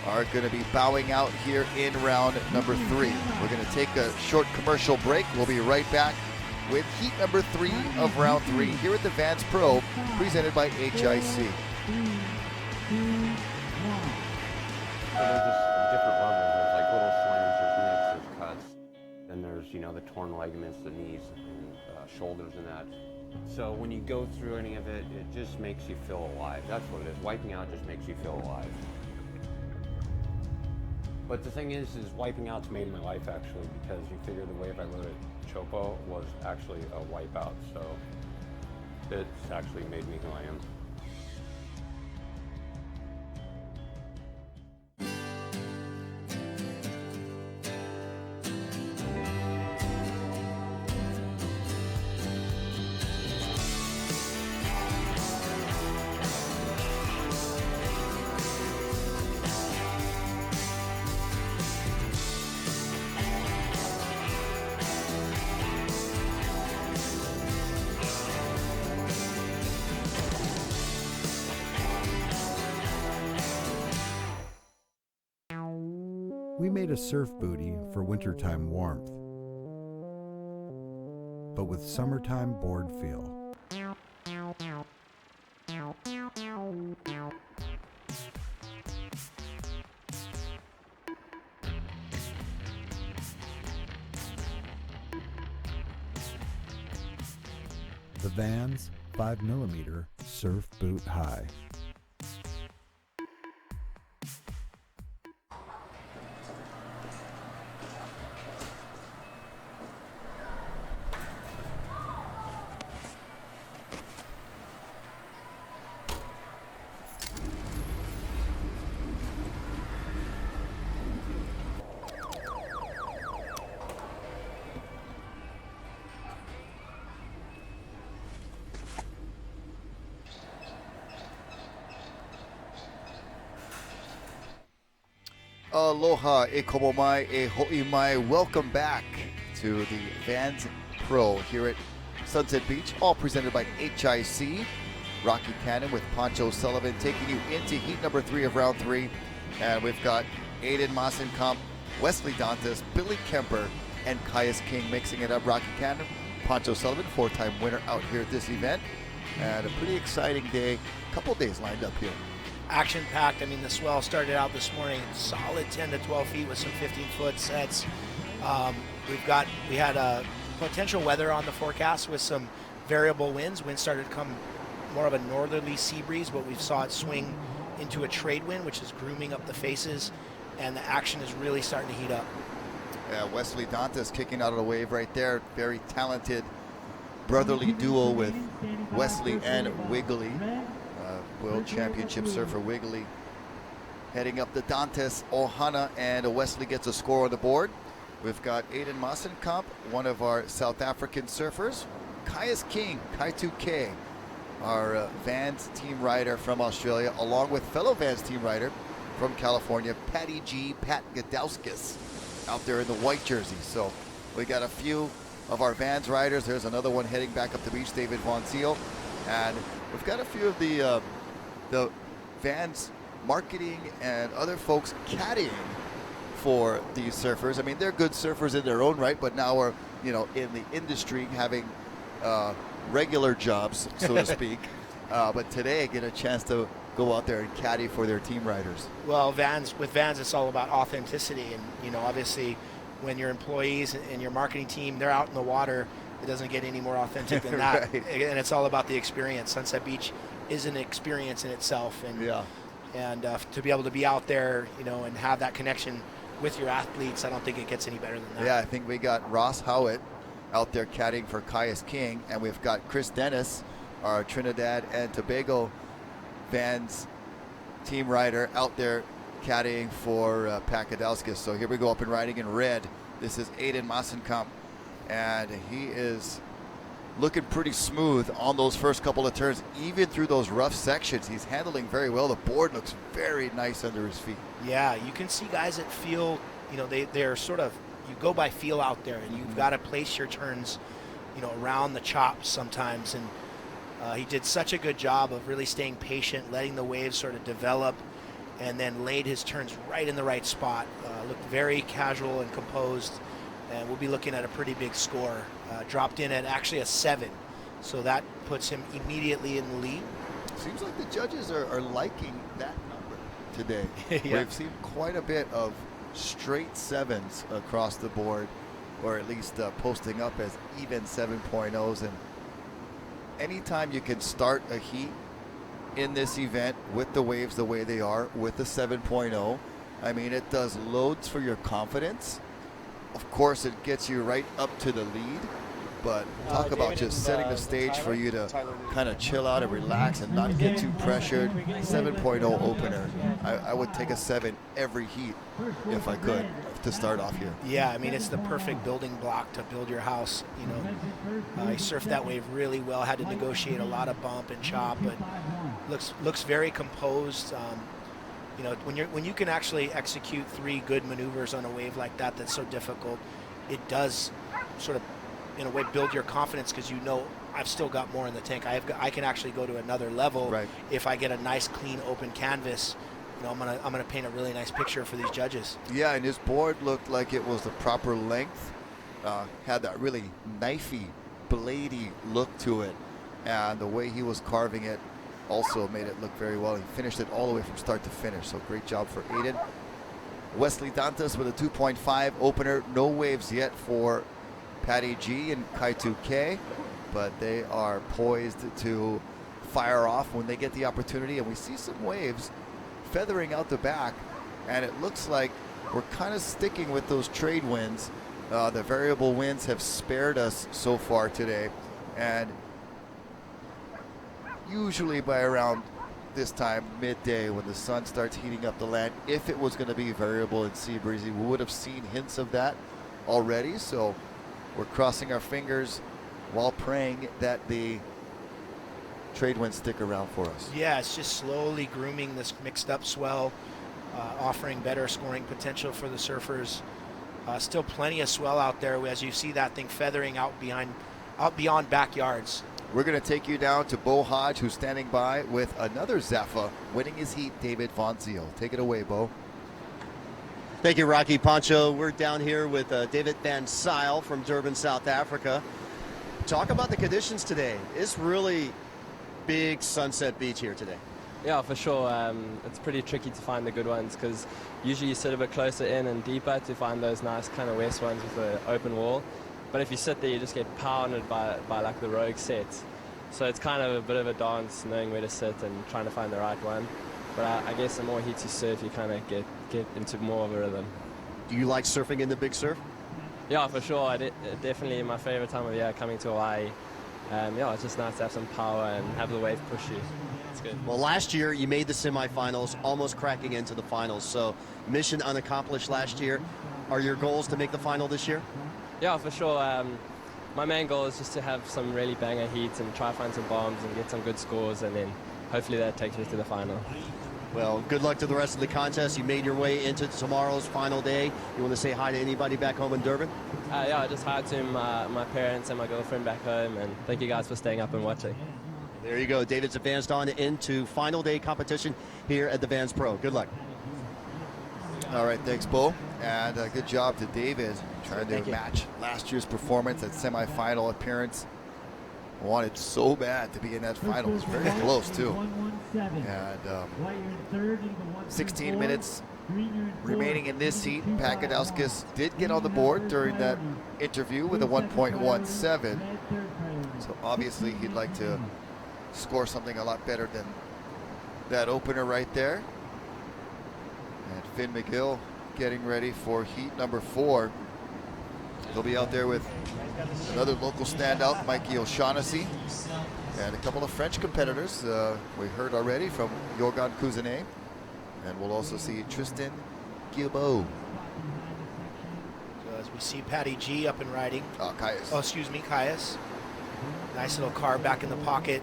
are going to be bowing out here in round number 3. We're going to take a short commercial break. We'll be right back with heat number 3 of round 3 here at the Vans Pro, presented by HIC. So there's just different levels. There's like little slams, there's nicks, there's cuts. Then there's, you know, the torn ligaments, the knees and shoulders and that. So when you go through any of it, it just makes you feel alive. That's what it is. Wiping out just makes you feel alive. But the thing is wiping out's made my life actually, because you figure the wave I rode at Chopo was actually a wipeout. So it's actually made me who I am. We made a surf booty for wintertime warmth, but with summertime board feel. The Vans 5mm Surf Boot High. Aloha, e komo mai, e ho'i mai. Welcome back to the Vans Pro here at Sunset Beach, all presented by HIC. Rocky Cannon with Poncho Sullivan taking you into heat number 3 of round 3. And we've got Aiden Massenkamp, Wesley Dantas, Billy Kemper, and Caius King mixing it up. Rocky Cannon, Poncho Sullivan, 4-time winner out here at this event. And a pretty exciting day, couple days lined up here. Action-packed. I mean, the swell started out this morning solid 10 to 12 feet with some 15-foot sets. We had potential weather on the forecast with some variable winds. Wind started to come more of a northerly sea breeze, but we saw it swing into a trade wind, which is grooming up the faces, and the action is really starting to heat up. Yeah, Wesley Dantas kicking out of the wave right there. Very talented brotherly duo with Wesley and Wiggly. World Championship surfer Wiggly heading up the Dantas Ohana, and Wesley gets a score on the board. We've got Aiden Massenkamp, one of our South African surfers. Caius King, Kai2K, our Vans team rider from Australia, along with fellow Vans team rider from California, Patty G, Pat Gadowskis, out there in the white jersey. So we got a few of our Vans riders. There's another one heading back up the beach, David Von Ziel. And we've got a few of the Vans marketing and other folks caddying for these surfers. I mean, they're good surfers in their own right, but now are, you know, in the industry having regular jobs, so to speak. But today get a chance to go out there and caddy for their team riders. Well, with Vans, it's all about authenticity, and you know, obviously, when your employees and your marketing team, they're out in the water, it doesn't get any more authentic than that. Right. And it's all about the experience. Sunset Beach is an experience in itself, and to be able to be out there, you know, and have that connection with your athletes, I don't think it gets any better than that. Yeah, I think we got Ross Howitt out there caddying for Caius King, and we've got Chris Dennis, our Trinidad and Tobago Vans team rider, out there caddying for Pat Kadowskis. So here we go, up and riding in red. This is Aiden Massenkamp, and he is looking pretty smooth on those first couple of turns, even through those rough sections. He's handling very well. The board looks very nice under his feet. Yeah, you can see guys that feel, you know, they're sort of, you go by feel out there, and you've got to place your turns, you know, around the chops sometimes. And he did such a good job of really staying patient, letting the waves sort of develop, and then laid his turns right in the right spot. Looked very casual and composed, and we'll be looking at a pretty big score. Dropped in at actually a 7, so that puts him immediately in the lead. Seems like the judges are liking that number today. Yeah. We've seen quite a bit of straight 7s across the board, or at least posting up as even 7.0s. And anytime you can start a heat in this event with the waves the way they are, with the 7.0, I mean, it does loads for your confidence. Of course, it gets you right up to the lead, but talk about just setting the stage for you to kind of chill out and relax and not get too pressured. 7.0 opener. I would take a 7 every heat if I could to start off here. Yeah, I mean, it's the perfect building block to build your house. You know, he surfed that wave really well, had to negotiate a lot of bump and chop, but looks very composed. You know, when you can actually execute 3 good maneuvers on a wave like that, that's so difficult, it does sort of, in a way, build your confidence, because you know, I've still got more in the tank. I can actually go to another level if I get a nice, clean, open canvas. You know, I'm gonna paint a really nice picture for these judges. Yeah, and his board looked like it was the proper length. Had that really knifey, bladey look to it, and the way he was carving it also made it look very well. He finished it all the way from start to finish, so great job for Aiden. Wesley Dantas with a 2.5 opener. No waves yet for Patty G and Kaitu K, but they are poised to fire off when they get the opportunity. And we see some waves feathering out the back, and it looks like we're kind of sticking with those trade winds. The variable winds have spared us so far today, and usually by around this time, midday, when the sun starts heating up the land, if it was going to be variable and sea breezy, we would have seen hints of that already. So we're crossing our fingers while praying that the trade winds stick around for us. Yeah, it's just slowly grooming this mixed up swell, offering better scoring potential for the surfers. Still plenty of swell out there as you see that thing feathering out beyond backyards. We're going to take you down to Bo Hodge, who's standing by with another Zaffa, winning his heat, David Von Ziel. Take it away, Bo. Thank you, Rocky Poncho. We're down here with David Van Zyl from Durban, South Africa. Talk about the conditions today. It's really big Sunset Beach here today. Yeah, for sure. It's pretty tricky to find the good ones, because usually you sit a bit closer in and deeper to find those nice kind of west ones with the open wall. But if you sit there, you just get pounded by like the rogue sets. So it's kind of a bit of a dance, knowing where to sit and trying to find the right one. But I guess the more heats you surf, you kind of get into more of a rhythm. Do you like surfing in the big surf? Yeah, for sure. Definitely my favorite time of year, coming to Hawaii. Yeah, it's just nice to have some power and have the wave push you. It's good. Well, last year you made the semifinals, almost cracking into the finals. So mission unaccomplished last year. Are your goals to make the final this year? Yeah, for sure. My main goal is just to have some really banger heats and try to find some bombs and get some good scores, and then hopefully that takes me to the final. Well, good luck to the rest of the contest. You made your way into tomorrow's final day. You want to say hi to anybody back home in Durban? Yeah, just hi to my parents and my girlfriend back home, and thank you guys for staying up and watching. There you go. David's advanced on into final day competition here at the Vans Pro. Good luck. All right, thanks, Bo. And good job to David trying to match last year's performance at semifinal appearance. Wanted so bad to be in that final. It was very close, too. And 16 minutes remaining in this heat. Pakadauskas did get on the board during that interview with a 1.17. So obviously he'd like to score something a lot better than that opener right there. And Finn McGill getting ready for heat number 4. He'll be out there with another local standout, Mikey O'Shaughnessy, and a couple of French competitors we heard already from Jorgen Cousinet. And we'll also see Tristan Guilbeault. So as we see Patty G up and riding. Caius. Oh, excuse me, Caius. Nice little car back in the pocket.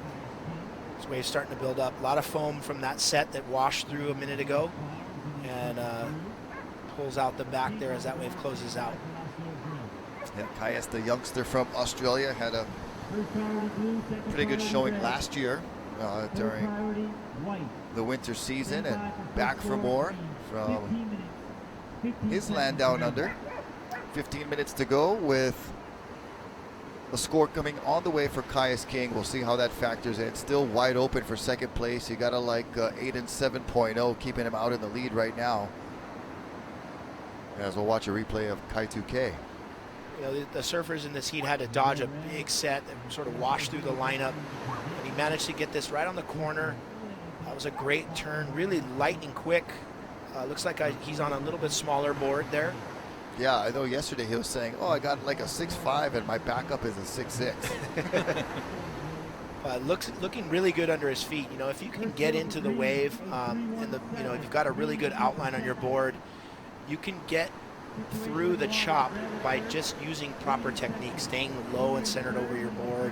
This wave's starting to build up. A lot of foam from that set that washed through a minute ago. And pulls out the back there as that wave closes out. Yeah, Caius, the youngster from Australia, had a pretty good showing last year during the winter season, and back for more from his land down under. 15 minutes to go with the score coming all the way for Caius King. We'll see how that factors in. Still wide open for second place. You gotta like 8 and 7.0, keeping him out in the lead right now. As we'll watch a replay of Kai 2K. You know, the surfers in this heat had to dodge a big set that sort of washed through the lineup. And he managed to get this right on the corner. That was a great turn, really lightning quick. Looks like he's on a little bit smaller board there. Yeah, I know yesterday he was saying, oh, I got like a 6.5 and my backup is a 6.6. Looking really good under his feet. You know, if you can get into the wave, and you know, if you've got a really good outline on your board, you can get through the chop by just using proper technique, staying low and centered over your board.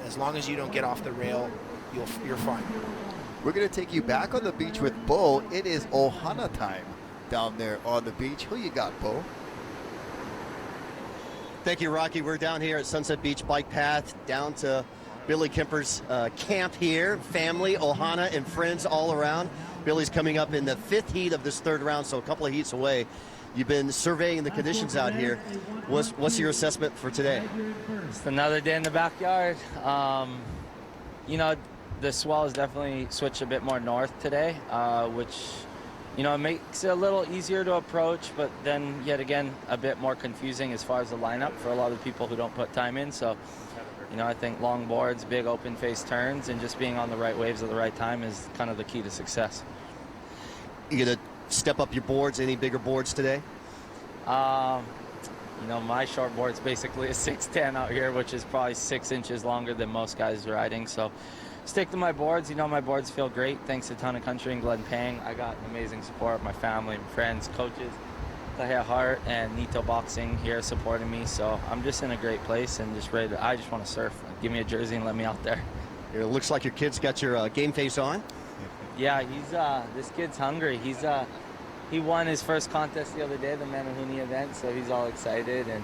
As long as you don't get off the rail, you're fine. We're going to take you back on the beach with Bo. It is Ohana time down there on the beach. Who you got, Bo? Thank you, Rocky. We're down here at Sunset Beach Bike Path, down to Billy Kemper's camp here. Family, Ohana, and friends all around. Billy's coming up in the 5th heat of this 3rd round, so a couple of heats away. You've been surveying the conditions out here. What's your assessment for today? It's another day in the backyard. You know, the swell has definitely switched a bit more north today, which, you know, makes it a little easier to approach, but then yet again a bit more confusing as far as the lineup for a lot of people who don't put time in. So, you know, I think long boards, big open face turns, and just being on the right waves at the right time is kind of the key to success. You gonna step up your boards? Any bigger boards today? You know, my short board's basically a 6'10" out here, which is probably 6 inches longer than most guys riding. So stick to my boards. You know, my boards feel great. Thanks to Ton of Country and Glen Pang. I got amazing support. My family, my friends, coaches, Tahia Hart and Nito Boxing here supporting me. So I'm just in a great place and just ready to, I just want to surf. Give me a jersey and let me out there. It looks like your kid's got your game face on. Yeah, he's this kid's hungry. He won his first contest the other day, the Manahuni event, so he's all excited, and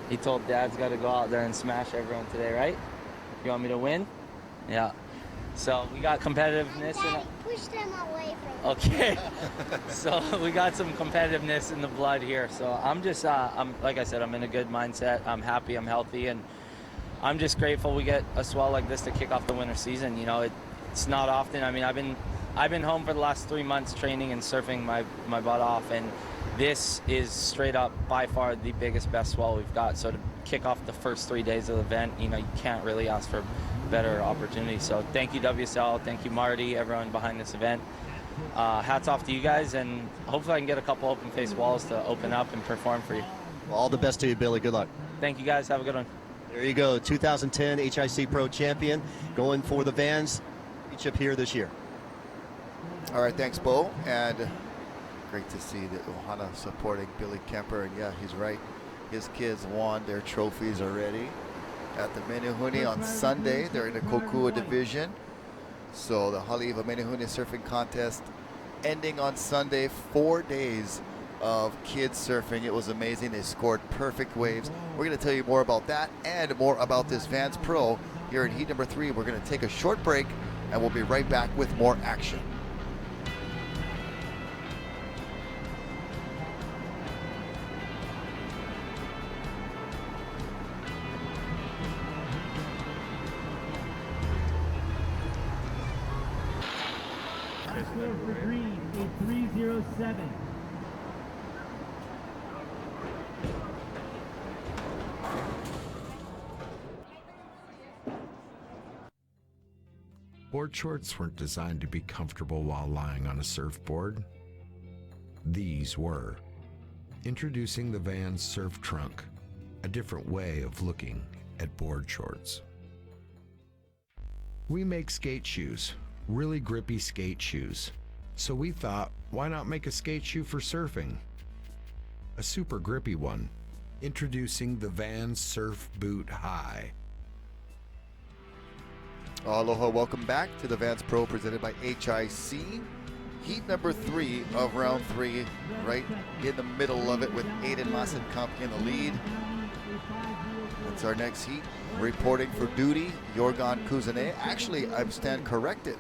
he told Dad's got to go out there and smash everyone today, right? You want me to win? Yeah. So we got competitiveness. Daddy, push them away from Okay. So we got some competitiveness in the blood here. So I'm just, like I said, I'm in a good mindset. I'm happy, I'm healthy, and I'm just grateful we get a swell like this to kick off the winter season. You know, it's not often. I mean, I've been home for the last 3 months training and surfing my butt off, and this is straight up by far the biggest, best swell we've got. So to kick off the first 3 days of the event, you know, you can't really ask for better opportunity. So thank you, WSL, thank you, Marty, everyone behind this event. Hats off to you guys, and hopefully I can get a couple open face walls to open up and perform for you. Well, all the best to you, Billy. Good luck. Thank you guys. Have a good one. There you go, 2010 HIC Pro Champion, going for the Vans Championship here this year. All right, thanks, Bo. And great to see that Ohana supporting Billy Kemper. And yeah, he's right. His kids won their trophies already at the Menehune on Sunday. They're in the Kokua division. So the Haleiwa Menehune surfing contest ending on Sunday. 4 days of kids surfing. It was amazing. They scored perfect waves. We're going to tell you more about that and more about this Vans Pro here in heat number 3. We're going to take a short break, and we'll be right back with more action. Score for green, a 307. Board shorts weren't designed to be comfortable while lying on a surfboard. These were. Introducing the Vans Surf Trunk, a different way of looking at board shorts. We make skate shoes, really grippy skate shoes. So we thought, why not make a skate shoe for surfing? A super grippy one. Introducing the Vans Surf Boot High. Aloha, welcome back to the Vans Pro presented by HIC. Heat number 3 of round 3, right in the middle of it with Aiden Masenkamp in the lead. That's our next heat. Reporting for duty, Yorgan Kuzene. Actually, I stand corrected.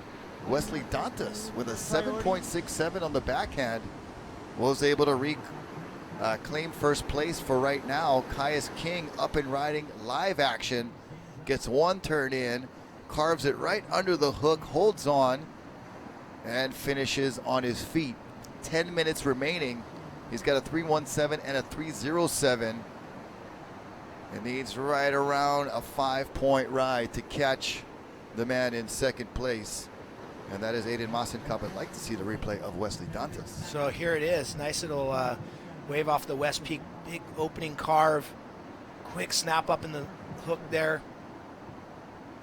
Wesley Dantas with a 7.67 on the backhand was able to claim first place for right now. Caius King up and riding, live action, gets one turn in, carves it right under the hook, holds on, and finishes on his feet. 10 minutes remaining. He's got a 3.17 and a 3.07. And needs right around a 5-point ride to catch the man in second place. And that is Aiden Masenkamp. I'd like to see the replay of Wesley Dantas. So here it is. Nice little wave off the West Peak. Big opening carve. Quick snap up in the hook there.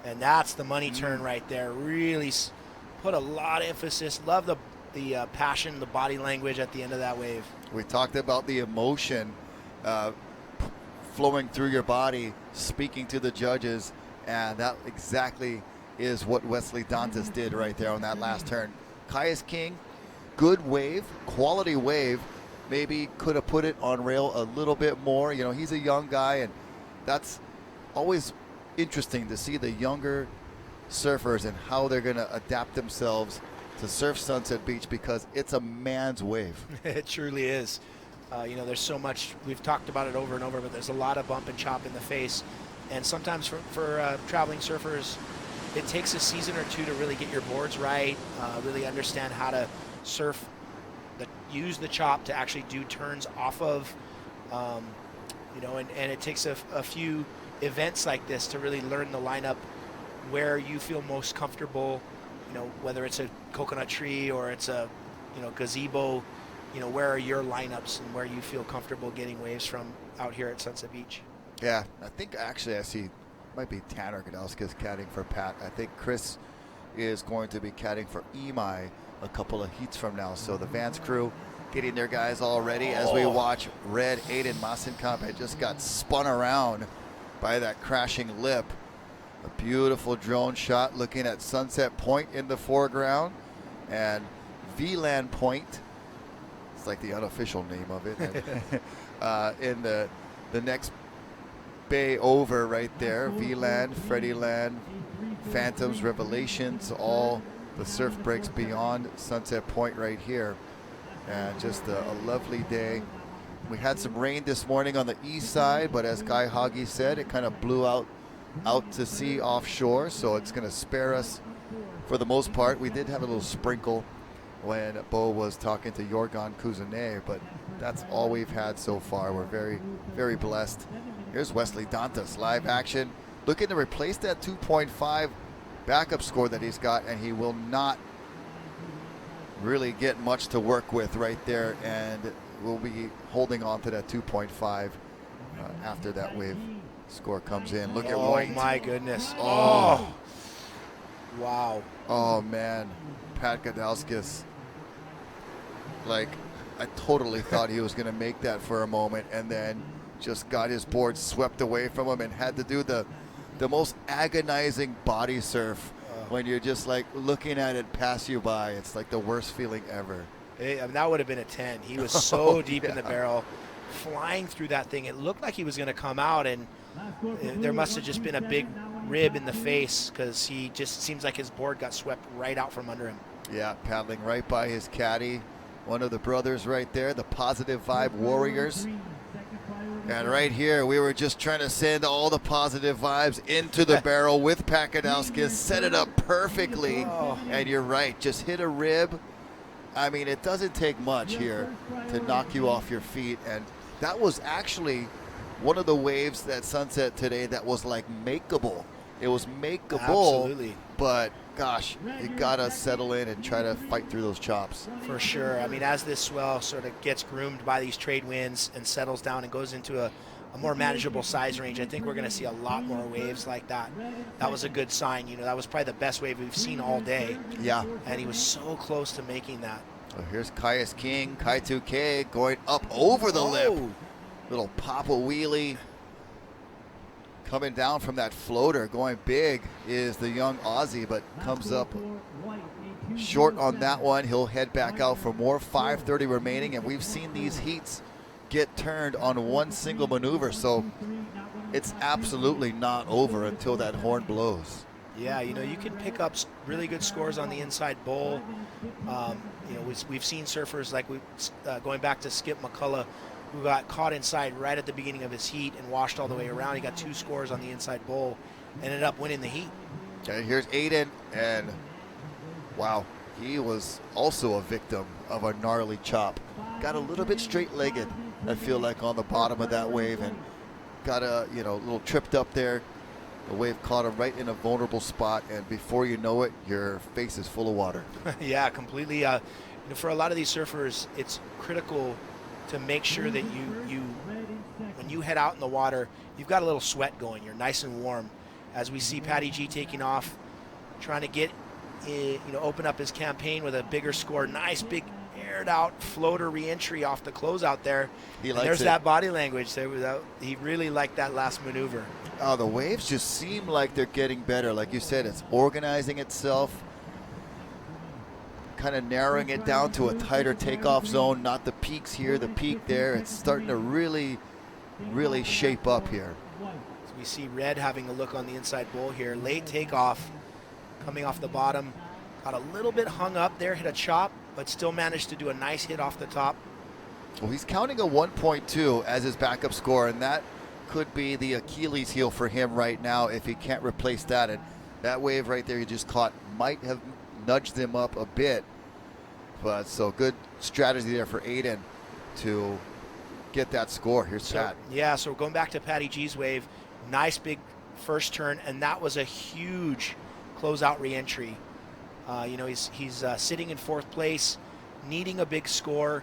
And that's the money turn right there. Really put a lot of emphasis. Love the passion, the body language at the end of that wave. We talked about the emotion flowing through your body, speaking to the judges, and that exactly is what Wesley Dantas did right there on that last turn. Caius King, good wave, quality wave. Maybe could have put it on rail a little bit more. You know, he's a young guy, and that's always interesting to see the younger surfers and how they're going to adapt themselves to surf Sunset Beach, because it's a man's wave. It truly is. You know, there's so much, we've talked about it over and over, but there's a lot of bump and chop in the face. And sometimes for traveling surfers, it takes a season or two to really get your boards right, really understand how to surf, use the chop to actually do turns off of, you know, and it takes a few events like this to really learn the lineup where you feel most comfortable, you know, whether it's a coconut tree or it's a, you know, gazebo, you know, where are your lineups and where you feel comfortable getting waves from out here at Sunset Beach. Yeah, I think actually I see, might be Tanner Godowskis caddying for Pat. I think Chris is going to be caddying for Imai a couple of heats from now. So the Vans crew getting their guys all ready as we watch red Aiden Masenkamp. It just got spun around by that crashing lip. A beautiful drone shot looking at Sunset Point in the foreground, and VLAN Point, it's like the unofficial name of it, in the next bay over right there. VLAN, Freddie Land, Phantoms, Revelations, all the surf breaks beyond Sunset Point right here. And just a lovely day. We had some rain this morning on the east side, but as Guy Hoggy said, it kind of blew out to sea offshore, so it's going to spare us for the most part. We did have a little sprinkle when Bo was talking to Yorgan Kuzene, but that's all we've had so far. We're very, very blessed. Here's Wesley Dantas, live action, looking to replace that 2.5 backup score that he's got, and he will not really get much to work with right there, and we'll be holding on to that 2.5 after that wave score comes in. Look at White. Oh my goodness. Oh. Wow. Oh man, Pat Godowskis. Like, I totally thought he was going to make that for a moment, and then just got his board swept away from him and had to do the most agonizing body surf when you're just like looking at it pass you by. It's like the worst feeling ever. I mean, that would have been a 10. He was so deep in the barrel, flying through that thing. It looked like he was going to come out, and there must have just been a big rib in the face because he just seems like his board got swept right out from under him. Yeah, paddling right by his caddy. One of the brothers right there, the Positive Vibe Warriors. And right here, we were just trying to send all the positive vibes into the barrel with Pakadauskas, set it up perfectly. And you're right, just hit a rib. I mean, it doesn't take much here to knock you off your feet. And that was actually one of the waves that Sunset today that was like makeable. It was makeable, Absolutely. But gosh, you gotta settle in and try to fight through those chops. For sure. I mean, as this swell sort of gets groomed by these trade winds and settles down and goes into a more manageable size range, I think we're going to see a lot more waves like that. That was a good sign. You know, that was probably the best wave we've seen all day. Yeah. And he was so close to making that. So here's Caius King, Kai 2K going up over the lip. Little pop a wheelie. Coming down from that floater, going big is the young Aussie, but comes up short on that one. He'll head back out for more. 5:30 remaining, and we've seen these heats get turned on one single maneuver, so it's absolutely not over until that horn blows. Yeah, you know, you can pick up really good scores on the inside bowl. You know, we've seen surfers like going back to Skip McCullough, who got caught inside right at the beginning of his heat and washed all the way around. He got 2 scores on the inside bowl, ended up winning the heat. Okay, here's Aiden, and wow, he was also a victim of a gnarly chop. Got a little bit straight-legged, I feel like, on the bottom of that wave, and got a little tripped up there. The wave caught him right in a vulnerable spot, and before you know it, your face is full of water. Yeah, completely. You know, for a lot of these surfers, it's critical to make sure that you when you head out in the water, you've got a little sweat going. You're nice and warm. As we see Patty G taking off, trying to get, open up his campaign with a bigger score. Nice big aired out floater re-entry off the closeout there. There's that body language. He really liked that last maneuver. Oh, the waves just seem like they're getting better. Like you said, it's organizing itself, kind of narrowing it down to a tighter takeoff zone, not the peaks here, the peak there. It's starting to really, really shape up here. So we see Red having a look on the inside bowl here. Late takeoff, coming off the bottom. Got a little bit hung up there, hit a chop, but still managed to do a nice hit off the top. Well, he's counting a 1.2 as his backup score, and that could be the Achilles heel for him right now if he can't replace that. And that wave right there he just caught might have nudged him up a bit. But so good strategy there for Aiden to get that score. Here's Pat. Yeah, so going back to Patty G's wave, nice big first turn, and that was a huge closeout re-entry. He's sitting in 4th place, needing a big score,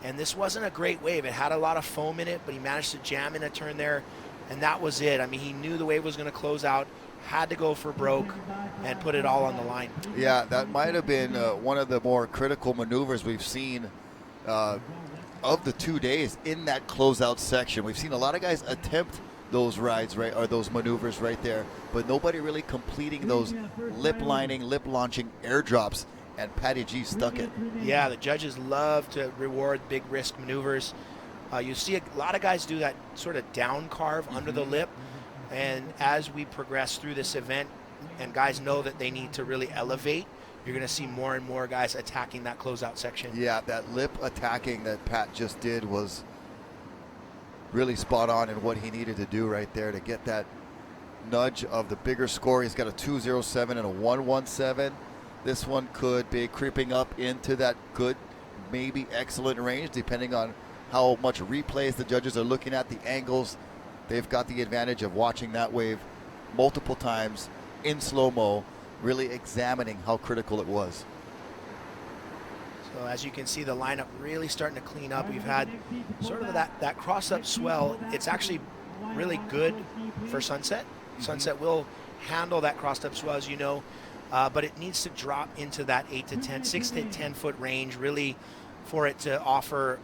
and this wasn't a great wave. It had a lot of foam in it, but he managed to jam in a turn there, and that was it. I mean, he knew the wave was going to close out, had to go for broke, and put it all on the line. Yeah, that might have been one of the more critical maneuvers we've seen of the 2 days in that closeout section. We've seen a lot of guys attempt those rides, right, or those maneuvers right there, but nobody really completing those lip lining, lip launching airdrops, and Patty G stuck it. Yeah, the judges love to reward big risk maneuvers. You see a lot of guys do that sort of down carve under the lip, and as we progress through this event and guys know that they need to really elevate, you're going to see more and more guys attacking that closeout section. Yeah, that lip attacking that Pat just did was really spot on in what he needed to do right there to get that nudge of the bigger score. He's got a 2.07 and a 1.17. This one could be creeping up into that good, maybe excellent range, depending on how much replays the judges are looking at, the angles. They've got the advantage of watching that wave multiple times in slow-mo, really examining how critical it was. So as you can see, the lineup really starting to clean up. We've had sort of that cross-up swell. It's actually really good for Sunset. Sunset will handle that crossed-up swell, as you know, but it needs to drop into that 6 to 10 foot range, really, for it to offer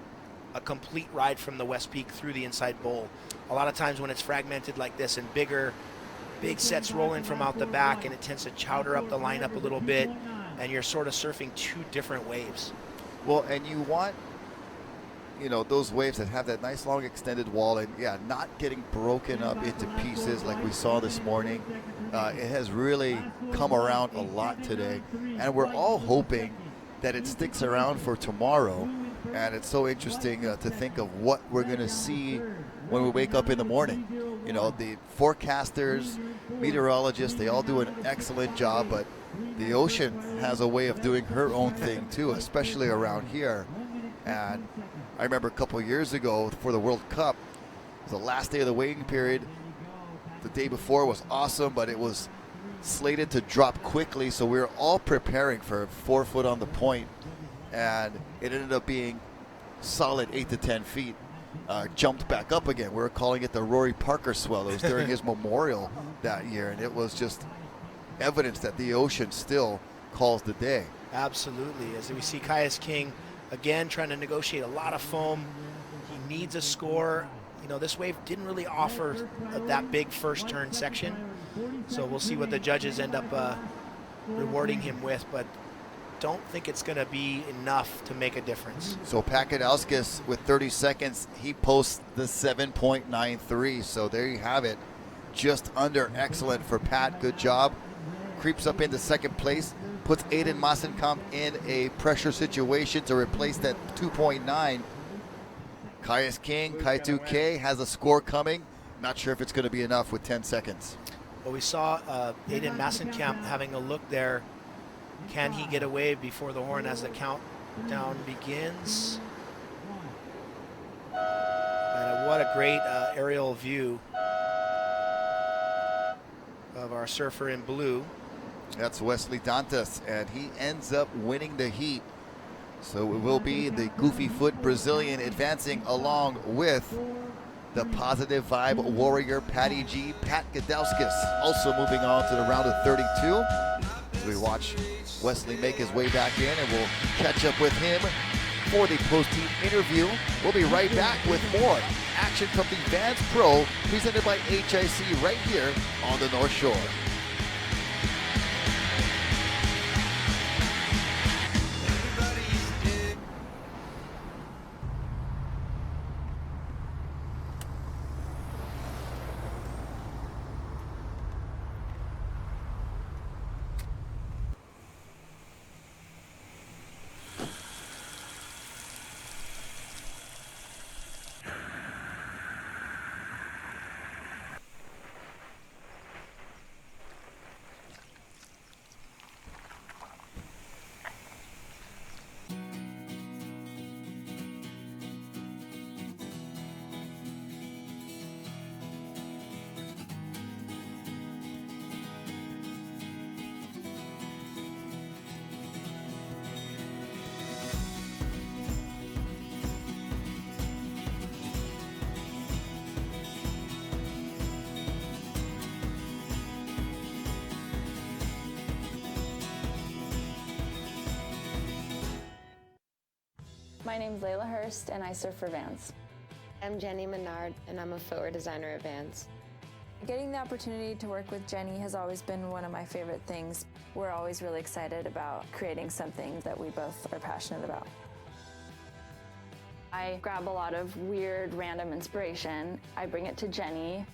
a complete ride from the West Peak through the inside bowl. A lot of times when it's fragmented like this and big sets roll in from out the back, and it tends to chowder up the lineup a little bit, and you're sort of surfing 2 different waves. Well, and you want you know, those waves that have that nice long extended wall and yeah, not getting broken up into pieces like we saw this morning. It has really come around a lot today, and we're all hoping that it sticks around for tomorrow. And it's so interesting to think of what we're going to see when we wake up in the morning. You know, the forecasters, meteorologists, they all do an excellent job, but the ocean has a way of doing her own thing too, especially around here. And I remember a couple of years ago for the World Cup, it was the last day of the waiting period. The day before was awesome, but it was slated to drop quickly, so we were all preparing for 4 foot on the point, and it ended up being solid 8 to 10 feet. Jumped back up again. We were calling it the Rory Parker swell. It was during his memorial that year, and it was just evidence that the ocean still calls the day. Absolutely. As we see Caius King again trying to negotiate a lot of foam. He needs a score. You know, this wave didn't really offer that big first turn section, so we'll see what the judges end up rewarding him with, but don't think it's going to be enough to make a difference. So Pakadauskas with 30 seconds, he posts the 7.93. So there you have it. Just under excellent for Pat. Good job. Creeps up into second place. Puts Aiden Massenkamp in a pressure situation to replace that 2.9. Caius King, Kai2K has a score coming. Not sure if it's going to be enough with 10 seconds. Well, we saw Aiden Massenkamp having a look there. Can he get away before the horn as the countdown begins? And what a great aerial view of our surfer in blue. That's Wesley Dantas, and he ends up winning the heat. So it will be the Goofy Foot Brazilian advancing along with the Positive Vibe Warrior Patty G. Pat Gadauskas also moving on to the round of 32. As we watch Wesley make his way back in, and we'll catch up with him for the post-team interview. We'll be right back with more action from the Vans Pro presented by HIC right here on the North Shore. My name's Layla Hurst, and I surf for Vans. I'm Jenny Menard, and I'm a footwear designer at Vans. Getting the opportunity to work with Jenny has always been one of my favorite things. We're always really excited about creating something that we both are passionate about. I grab a lot of weird, random inspiration. I bring it to Jenny.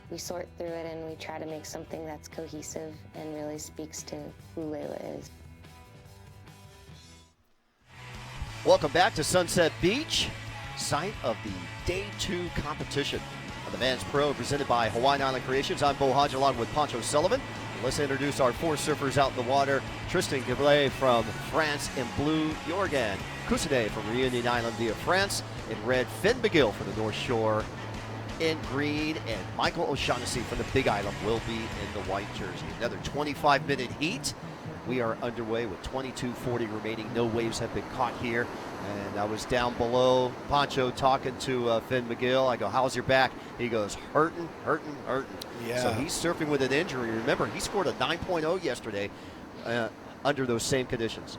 We sort through it and we try to make something that's cohesive and really speaks to who Layla is. Welcome back to Sunset Beach, site of the Day 2 competition of the Vans Pro presented by Hawaiian Island Creations. I'm Bo Hodge along with Poncho Sullivan. Let's introduce our four surfers out in the water. Tristan Gablet from France in blue, Jorgen Kusade from Reunion Island via France in red, Finn McGill from the North Shore in green, and Michael O'Shaughnessy from the Big Island will be in the white jersey. Another 25-minute heat. We are underway with 22:40 remaining. No waves have been caught here. And I was down below, Poncho, talking to Finn McGill. I go, how's your back? He goes, hurting. Yeah. So he's surfing with an injury. Remember, he scored a 9.0 yesterday under those same conditions.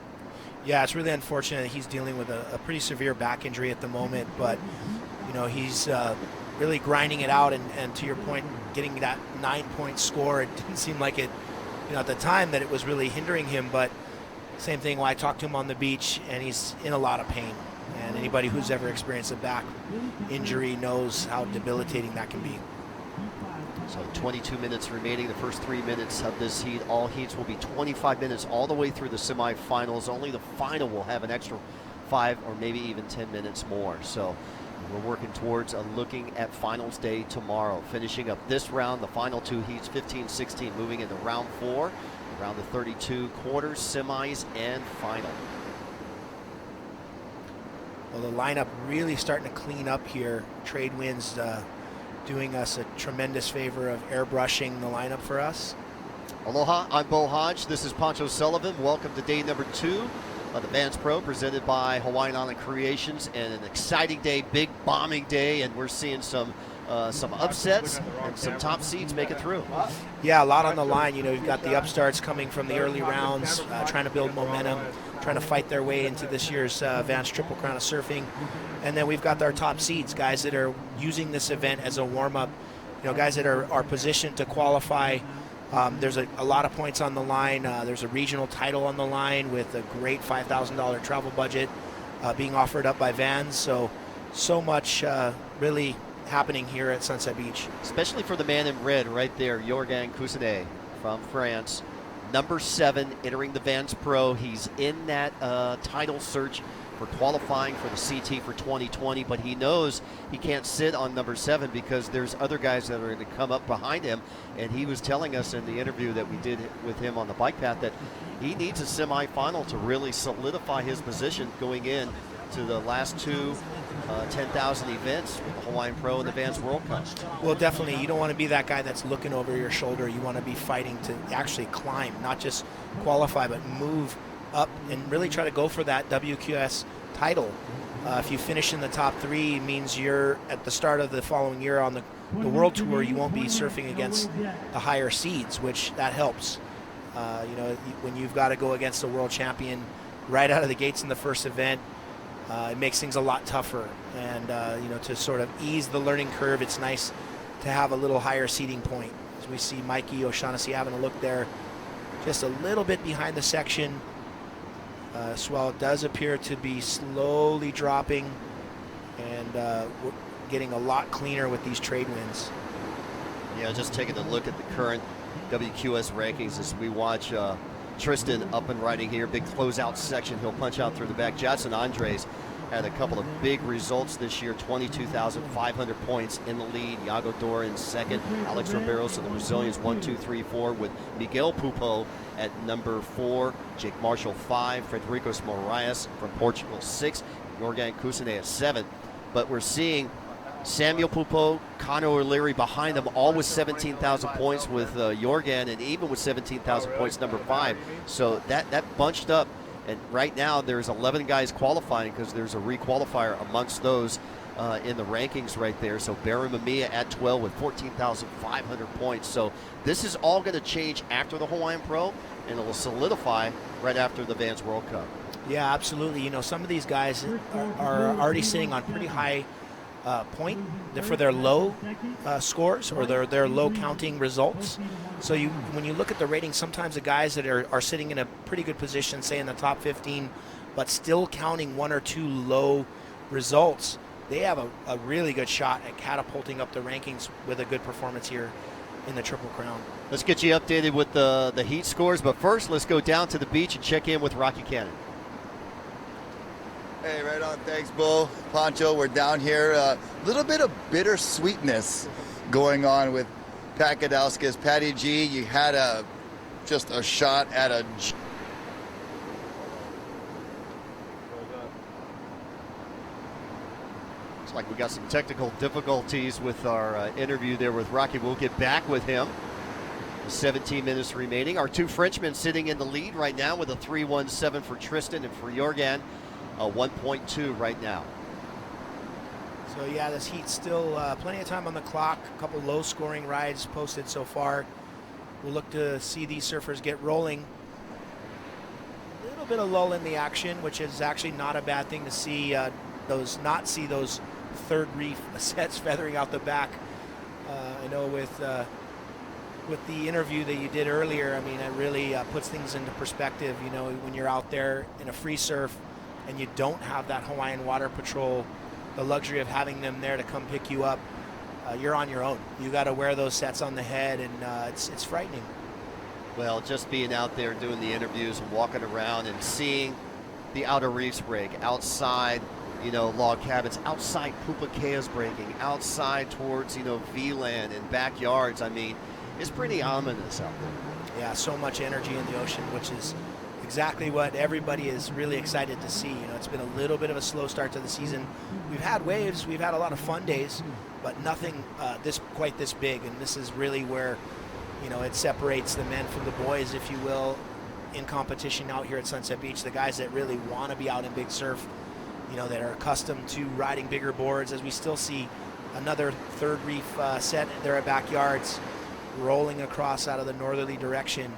Yeah, it's really unfortunate. He's dealing with a pretty severe back injury at the moment, but you know, he's really grinding it out. And to your point, getting that 9-point score, it didn't seem like it, you know, at the time that it was really hindering him. But same thing when I talked to him on the beach, and he's in a lot of pain. And anybody who's ever experienced a back injury knows how debilitating that can be. So 22 minutes remaining. The first 3 minutes of this heat. All heats will be 25 minutes all the way through the semifinals. Only the final will have an extra 5 or maybe even 10 minutes more. So we're working towards looking at finals day tomorrow. Finishing up this round, the final 2 heats, 15-16, moving into round 4, round of 32 quarters, semis, and final. Well, the lineup really starting to clean up here. Trade winds doing us a tremendous favor of airbrushing the lineup for us. Aloha, I'm Bo Hodge. This is Pancho Sullivan. Welcome to day number 2 of the Vans Pro, presented by Hawaiian Island Creations, and an exciting day, big bombing day, and we're seeing some upsets and some top seeds make it through. Yeah, a lot on the line. You know, you've got the upstarts coming from the early rounds, trying to build momentum, trying to fight their way into this year's Vans Triple Crown of Surfing. And then we've got our top seeds, guys that are using this event as a warm-up, you know, guys that are positioned to qualify. There's a lot of points on the line. There's a regional title on the line with a great $5,000 travel budget being offered up by Vans. So much really happening here at Sunset Beach. Especially for the man in red right there, Jorgen Cousinet from France. Number 7 entering the Vans Pro. He's in that title search for qualifying for the CT for 2020, but he knows he can't sit on number 7 because there's other guys that are going to come up behind him. And he was telling us in the interview that we did with him on the bike path that he needs a semifinal to really solidify his position going in to the last 2 10,000 events with the Hawaiian Pro and the Vans World Cup. Well, definitely. You don't want to be that guy that's looking over your shoulder. You want to be fighting to actually climb, not just qualify, but move up and really try to go for that WQS title. If you finish in the top 3, it means you're at the start of the following year on the World Tour. You won't be surfing against the higher seeds, which that helps. You know, when you've got to go against the world champion right out of the gates in the first event, it makes things a lot tougher. And, you know, to sort of ease the learning curve, it's nice to have a little higher seeding point. As we see Mikey O'Shaughnessy having a look there, just a little bit behind the section. Swell does appear to be slowly dropping, and we're getting a lot cleaner with these trade winds. Yeah, just taking a look at the current WQS rankings as we watch Tristan up and riding here. Big closeout section. He'll punch out through the back. Jadson Andres had a couple of big results this year. 22,500 points in the lead. Iago Dora in second. Alex Ribeiro, so the Brazilians 1, 2, 3, 4 with Miguel Pupo at number 4. Jake Marshall 5. Frederico Moraes from Portugal 6. Jorgen Cousinet at 7. But we're seeing Samuel Pupo, Connor O'Leary behind them, all with 17,000 points with Jorgen, and even with 17,000 points, number 5. So that bunched up, and right now there's 11 guys qualifying because there's a requalifier amongst those in the rankings right there. So Barry Mamiya at 12 with 14,500 points. So this is all going to change after the Hawaiian Pro, and it will solidify right after the Vans World Cup. Yeah, absolutely. You know, some of these guys are already sitting on pretty high point for their low scores or their low counting results. So when you look at the ratings, sometimes the guys that are sitting in a pretty good position, say in the top 15, but still counting 1 or 2 low results, they have a really good shot at catapulting up the rankings with a good performance here in the Triple Crown. Let's get you updated with the heat scores, but first let's go down to the beach and check in with Rocky Cannon. Hey, right on. Thanks, Bo. Pancho, we're down here. A little bit of bittersweetness going on with Pat Kadauskas. Patty G, you had just a shot at a... Looks like we got some technical difficulties with our interview there with Rocky. We'll get back with him. 17 minutes remaining. Our 2 Frenchmen sitting in the lead right now with a 3.17 for Tristan and for Jorgen. 1.2 right now. So yeah, this heat's still plenty of time on the clock. A couple low scoring rides posted so far. We'll look to see these surfers get rolling. A little bit of lull in the action, which is actually not a bad thing to see. Those third reef sets feathering out the back. I know with the interview that you did earlier, I mean, it really puts things into perspective. You know, when you're out there in a free surf, and you don't have that Hawaiian Water Patrol, the luxury of having them there to come pick you up, you're on your own. You got to wear those sets on the head, and it's frightening. Well, just being out there doing the interviews and walking around and seeing the outer reefs break outside, log cabins, outside Pupakea's breaking, outside towards, V-land and backyards. I mean, it's pretty ominous out there. Yeah, so much energy in the ocean, which is exactly what everybody is really excited to see. It's been a little bit of a slow start to the season. We've had waves, we've had a lot of fun days, but nothing quite this big, and this is really where it separates the men from the boys, if you will, in competition out here at Sunset Beach. The guys that really want to be out in big surf, that are accustomed to riding bigger boards, as we still see another third reef set there at Backyards rolling across out of the northerly direction.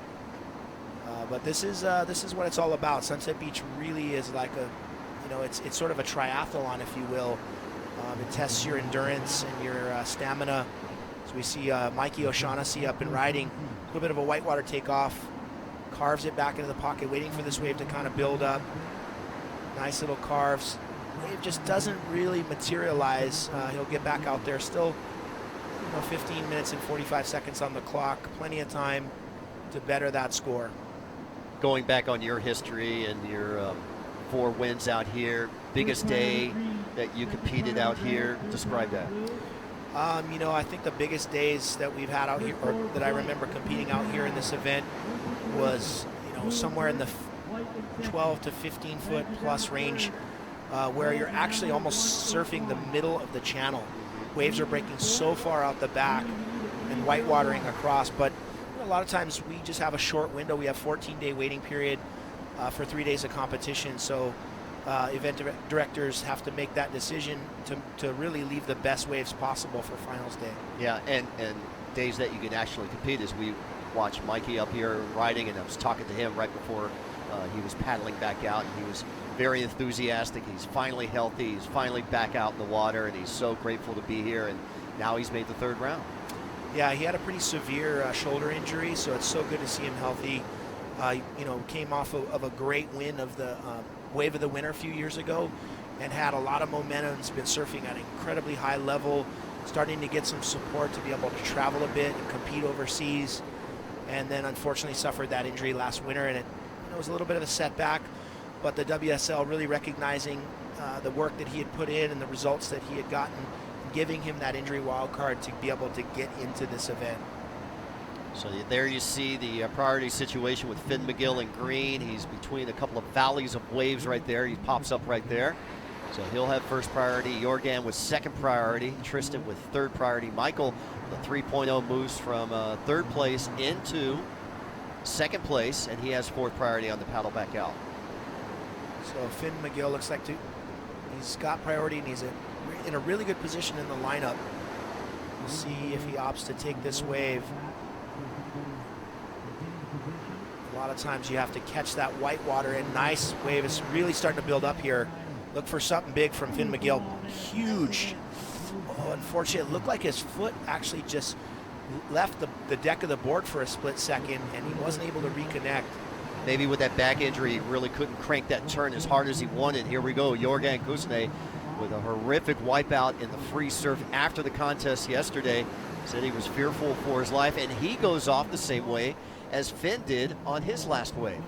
But this is what it's all about. Sunset Beach really is like it's sort of a triathlon, if you will. It tests your endurance and your stamina. So we see Mikey O'Shaughnessy up and riding, a little bit of a whitewater takeoff, carves it back into the pocket, waiting for this wave to kind of build up. Nice little carves. Wave just doesn't really materialize. He'll get back out there. Still 15 minutes and 45 seconds on the clock. Plenty of time to better that score. Going back on your history and your 4 wins out here, biggest day that you competed out here, describe that. I think the biggest days that we've had out here, or that I remember competing out here in this event, was somewhere in the 12 to 15 foot plus range, where you're actually almost surfing the middle of the channel. Waves are breaking so far out the back and whitewatering across, but a lot of times we just have a short window. We have 14-day waiting period for 3 days of competition, so event directors have to make that decision to really leave the best waves possible for finals day. Yeah, and days that you can actually compete, as we watched Mikey up here riding, and I was talking to him right before he was paddling back out, and he was very enthusiastic. He's finally healthy. He's finally back out in the water, and he's so grateful to be here, and now he's made the 3rd round. Yeah, he had a pretty severe shoulder injury, so it's so good to see him healthy. Came off of a great win of the Wave of the Winter a few years ago, and had a lot of momentum. He's been surfing at an incredibly high level, starting to get some support to be able to travel a bit and compete overseas, and then unfortunately suffered that injury last winter, and it was a little bit of a setback, but the WSL really recognizing the work that he had put in and the results that he had gotten, giving him that injury wild card to be able to get into this event. So there you see the priority situation with Finn McGill in green. He's between a couple of valleys of waves right there. He pops up right there. So he'll have first priority. Jorgen with second priority. Tristan with third priority. Michael, the 3.0, moves from 3rd place into 2nd place, and he has 4th priority on the paddle back out. So Finn McGill looks like he's got priority, and he's in a really good position in the lineup. We'll see if he opts to take this wave. A lot of times you have to catch that white water, and nice wave is really starting to build up here. Look for something big from Finn McGill. Huge. Oh, unfortunately, it looked like his foot actually just left the deck of the board for a split second, and he wasn't able to reconnect. Maybe with that back injury, he really couldn't crank that turn as hard as he wanted. Here we go, Jorgen Kusne with a horrific wipeout in the free surf after the contest yesterday. Said he was fearful for his life, and he goes off the same way as Finn did on his last wave.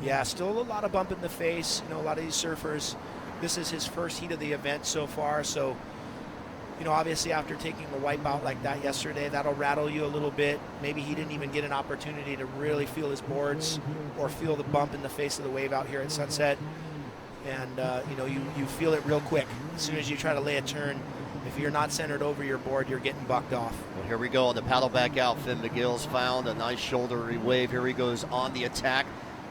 Yeah, still a lot of bump in the face. A lot of these surfers, this is his first heat of the event so far, so obviously after taking a wipeout like that yesterday, that'll rattle you a little bit. Maybe he didn't even get an opportunity to really feel his boards or feel the bump in the face of the wave out here at Sunset. And you feel it real quick. As soon as you try to lay a turn, if you're not centered over your board, you're getting bucked off. Well, here we go on the paddle back out. Finn McGill's found a nice shouldery wave. Here he goes on the attack.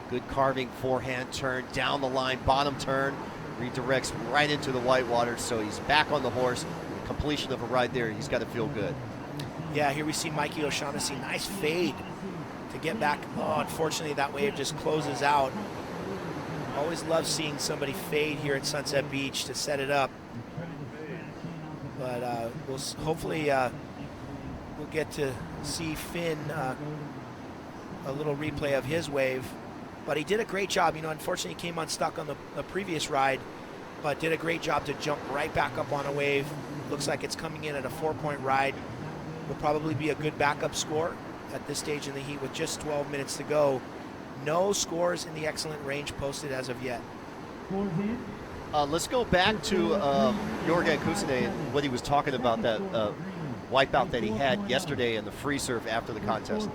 Good carving forehand turn, down the line, bottom turn, redirects right into the whitewater. So he's back on the horse. The completion of a ride there, he's got to feel good. Yeah, here we see Mikey O'Shaughnessy. Nice fade to get back. Oh, unfortunately, that wave just closes out. Always love seeing somebody fade here at Sunset Beach to set it up. But we'll hopefully we'll get to see Finn a little replay of his wave. But he did a great job. Unfortunately, he came unstuck on the previous ride, but did a great job to jump right back up on a wave. Looks like it's coming in at a 4-point ride. Will probably be a good backup score at this stage in the heat with just 12 minutes to go. No scores in the excellent range posted as of yet. Let's go back to Jorgen Kusine and what he was talking about, that wipeout that he had yesterday in the free surf after the contest.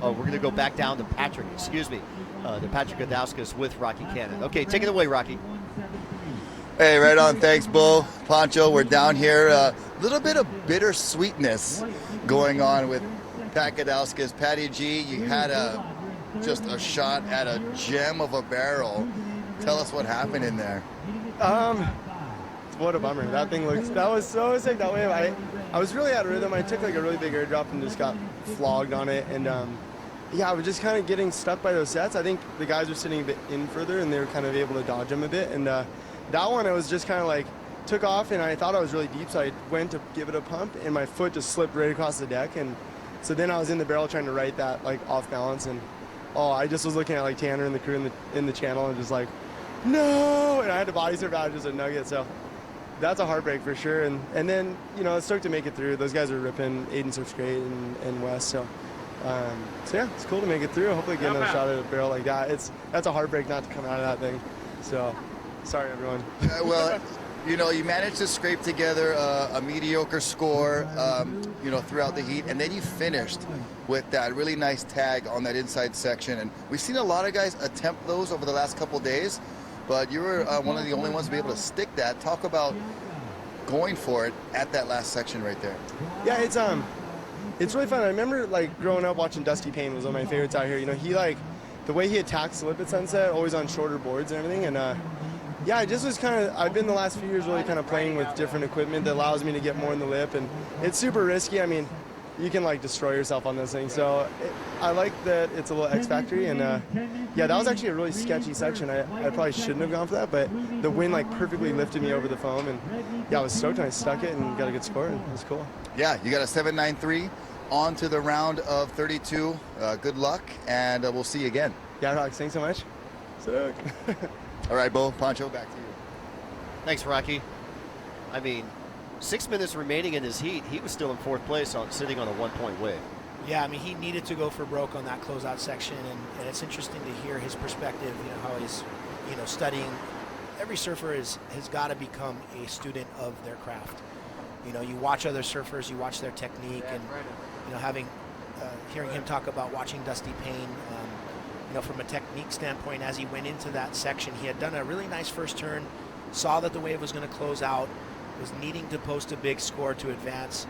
We're going to go back down to Patrick, to Patrick Adauskas with Rocky Cannon. Okay, take it away, Rocky. Hey, right on. Thanks, Bo. Poncho, we're down here. A little bit of bittersweetness going on with Pat Adauskas. Patty G, you had just a shot at a gem of a barrel. Tell us what happened in there. What a bummer. That was so sick. That wave, I was really out of rhythm. I took like a really big airdrop and just got flogged on it. And yeah, I was just kind of getting stuck by those sets. I think the guys were sitting a bit in further and they were kind of able to dodge them a bit. And that one, I was just kind of like, took off and I thought I was really deep. So I went to give it a pump and my foot just slipped right across the deck. And so then I was in the barrel trying to right that like off balance. And I just was looking at like Tanner and the crew in the channel and just like, no, and I had to body surf out just a nugget, so that's a heartbreak for sure. And then, stoked to make it through. Those guys are ripping. Aiden surfs great and Wes, so yeah, it's cool to make it through. Hopefully get another shot at a barrel like that. That's a heartbreak not to come out of that thing, so sorry everyone. Well, you managed to scrape together a mediocre score, throughout the heat, and then you finished with that really nice tag on that inside section. And we've seen a lot of guys attempt those over the last couple days, but you were one of the only ones to be able to stick that. Talk about going for it at that last section right there. Yeah, it's really fun. I remember like growing up watching Dusty Payne was one of my favorites out here. He the way he attacks the lip at sunset, always on shorter boards and everything. And yeah, I just was I've been the last few years really kind of playing with different equipment that allows me to get more in the lip, and it's super risky. I mean, you can like destroy yourself on this thing. So I like that it's a little X factory, and yeah, that was actually a really sketchy section. I probably shouldn't have gone for that, but the wind like perfectly lifted me over the foam, and yeah, I was stoked and I stuck it and got a good score, and it was cool. Yeah, you got a 7.93 on to the round of 32. Good luck, and we'll see you again. Yeah, Rox, thanks so much. Sick. All right, Bo, Poncho, back to you. Thanks, Rocky. 6 minutes remaining in his heat. He was still in fourth place sitting on a 1-point wave. Yeah, he needed to go for broke on that closeout section, and it's interesting to hear his perspective, how he's, studying. Every surfer has got to become a student of their craft. You watch other surfers, you watch their technique, and, hearing him talk about watching Dusty Payne, from a technique standpoint, as he went into that section, he had done a really nice first turn, saw that the wave was going to close out, was needing to post a big score to advance,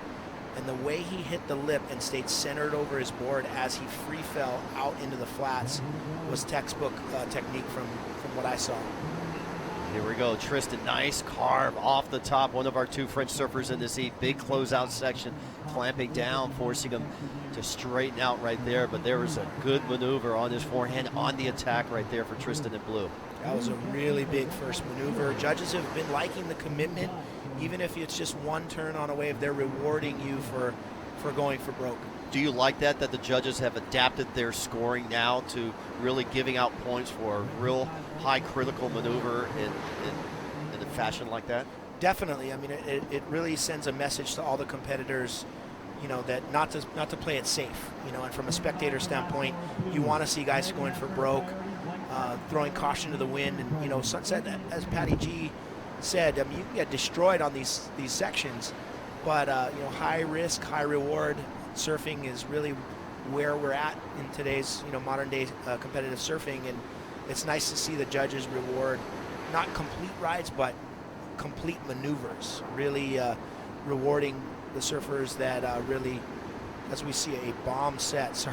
and the way he hit the lip and stayed centered over his board as he free fell out into the flats was textbook technique from what I saw. Here we go, Tristan, nice carve off the top. One of our two French surfers in this heat. Big closeout section, clamping down, forcing him to straighten out right there. But there was a good maneuver on his forehand on the attack right there for Tristan in blue. That was a really big first maneuver. Judges have been liking the commitment. Even if it's just one turn on a wave, they're rewarding you for going for broke. Do you like that the judges have adapted their scoring now to really giving out points for a real high critical maneuver in a fashion like that? Definitely. It really sends a message to all the competitors, that not to play it safe, and from a spectator standpoint, you want to see guys going for broke, throwing caution to the wind, and Sunset, as Patty G said, you can get destroyed on these sections, but high risk, high reward surfing is really where we're at in today's modern day competitive surfing, and it's nice to see the judges reward not complete rides but complete maneuvers, really rewarding the surfers that really, as we see a bomb set,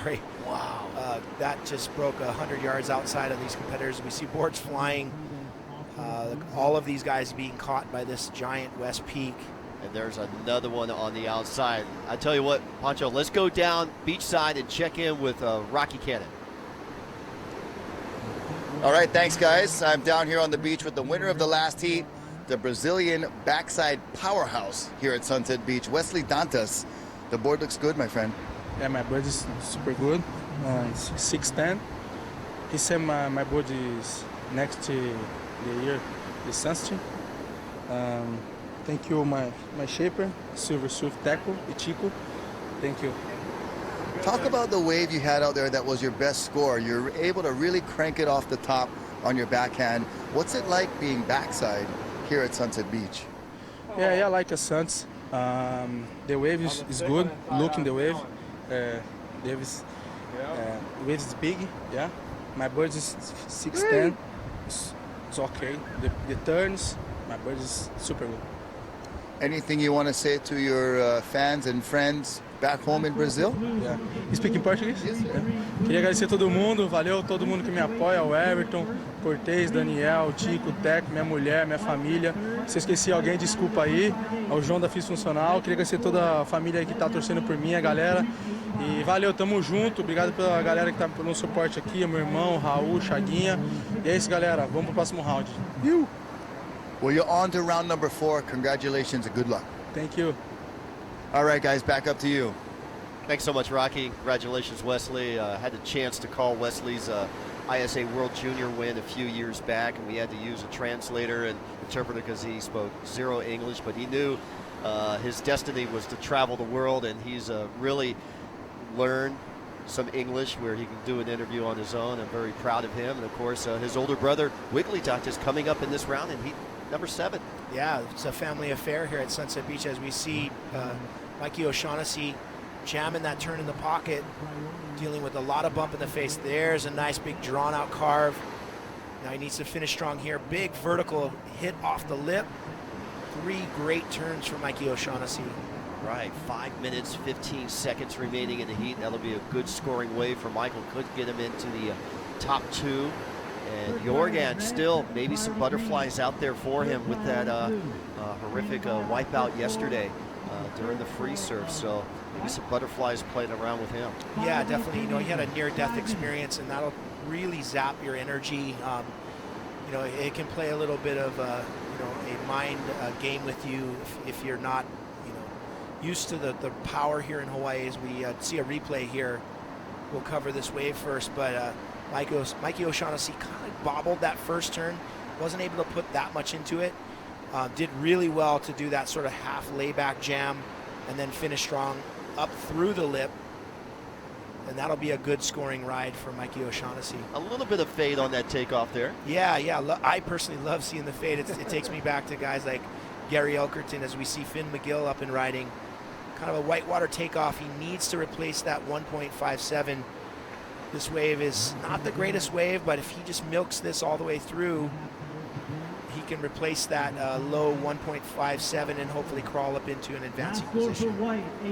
wow, that just broke 100 yards outside of these competitors. We see boards flying, all of these guys being caught by this giant West Peak. And there's another one on the outside. I tell you what, Poncho, let's go down beachside and check in with Rocky Cannon. All right, thanks, guys. I'm down here on the beach with the winner of the last heat, the Brazilian backside powerhouse here at Sunset Beach, Wesley Dantas. The board looks good, my friend. Yeah, my board is super good. It's 6'10". He said my board is next to the year is sensitive. Thank you, my shaper, Silver Surf Tackle, Chico. Thank you. Talk about the wave you had out there that was your best score. You're able to really crank it off the top on your backhand. What's it like being backside here at Sunset Beach? Yeah, like a Suns. The wave is good. Looking the wave. The wave is big. Yeah. My bird is 6'10". It's okay. The turns, my bird is super good. Anything you want to say to your fans and friends back home in Brazil? Yeah. You speak in Portuguese? Yes, yeah. Queria agradecer a todo mundo, valeu todo mundo que me apoia, o Everton, Cortez, Daniel, Tico, Teco, minha mulher, minha família. Se eu esqueci alguém, desculpa aí. Ao João da FIS Funcional, queria agradecer toda a família aí que tá torcendo por mim, a galera. E valeu, tamo junto, obrigado pela galera que tá no suporte aqui, meu irmão, Raul, Chaguinha. E é isso, galera, vamos pro próximo round. Well, you're on to round number 4. Congratulations and good luck. Thank you. All right, guys, back up to you. Thanks so much, Rocky. Congratulations, Wesley. Had the chance to call Wesley's ISA World Junior win a few years back, and we had to use a translator and interpreter because he spoke zero English, but he knew his destiny was to travel the world, and he's really learned some English where he can do an interview on his own. I'm very proud of him. And of course, his older brother, Wiggly Duck, is coming up in this round, and he number 7. Yeah, it's a family affair here at Sunset Beach as we see Mikey O'Shaughnessy jamming that turn in the pocket, dealing with a lot of bump in the face. There's a nice big drawn out carve. Now he needs to finish strong here. Big vertical hit off the lip. 3 great turns for Mikey O'Shaughnessy. Right, 5 minutes, 15 seconds remaining in the heat. That'll be a good scoring wave for Michael. Could get him into the top 2. And Jorgen still maybe some butterflies out there for him with that horrific wipeout yesterday during the free surf. So maybe some butterflies playing around with him. Yeah, definitely. You know, he had a near-death experience, and that'll really zap your energy. You know, it can play a little bit of a mind game with you if you're not, used to the power here in Hawaii. As we see a replay here, we'll cover this wave first, but Mikey O'Shaughnessy kind of bobbled that first turn, wasn't able to put that much into it. Did really well to do that sort of half layback jam and then finish strong up through the lip. And that'll be a good scoring ride for Mikey O'Shaughnessy. A little bit of fade on that takeoff there. Yeah. I personally love seeing the fade. It takes me back to guys like Gary Elkerton as we see Finn McGill up and riding. Kind of a whitewater takeoff. He needs to replace that 1.57. This wave is not the greatest wave, but if he just milks this all the way through, he can replace that low 1.57 and hopefully crawl up into an advancing position.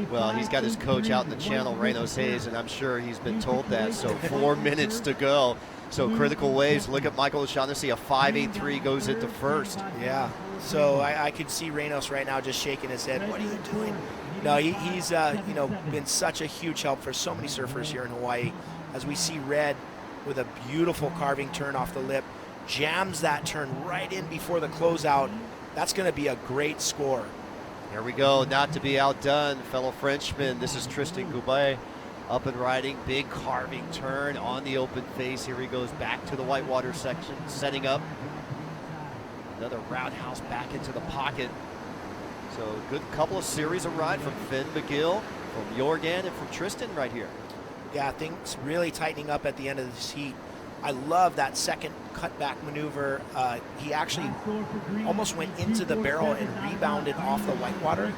Well, he's got his coach out in the channel, Reynolds Hayes, and I'm sure he's been told that. So 4 minutes to go. So critical waves. Look at Michael O'Shaughnessy. A 5.83 goes into first. Yeah. So I could see Reynolds right now just shaking his head. What are you doing? No, he's been such a huge help for so many surfers here in Hawaii. As we see Red with a beautiful carving turn off the lip, jams that turn right in before the closeout. That's going to be a great score. Here we go, not to be outdone, fellow Frenchman. This is Tristan Goubet up and riding, big carving turn on the open face. Here he goes back to the whitewater section, setting up. Another roundhouse back into the pocket. So good couple of series of ride from Finn McGill, from Jorgen, and from Tristan right here. Yeah, things really tightening up at the end of this heat. I love that second cutback maneuver. He actually almost went into the barrel and rebounded off the whitewater.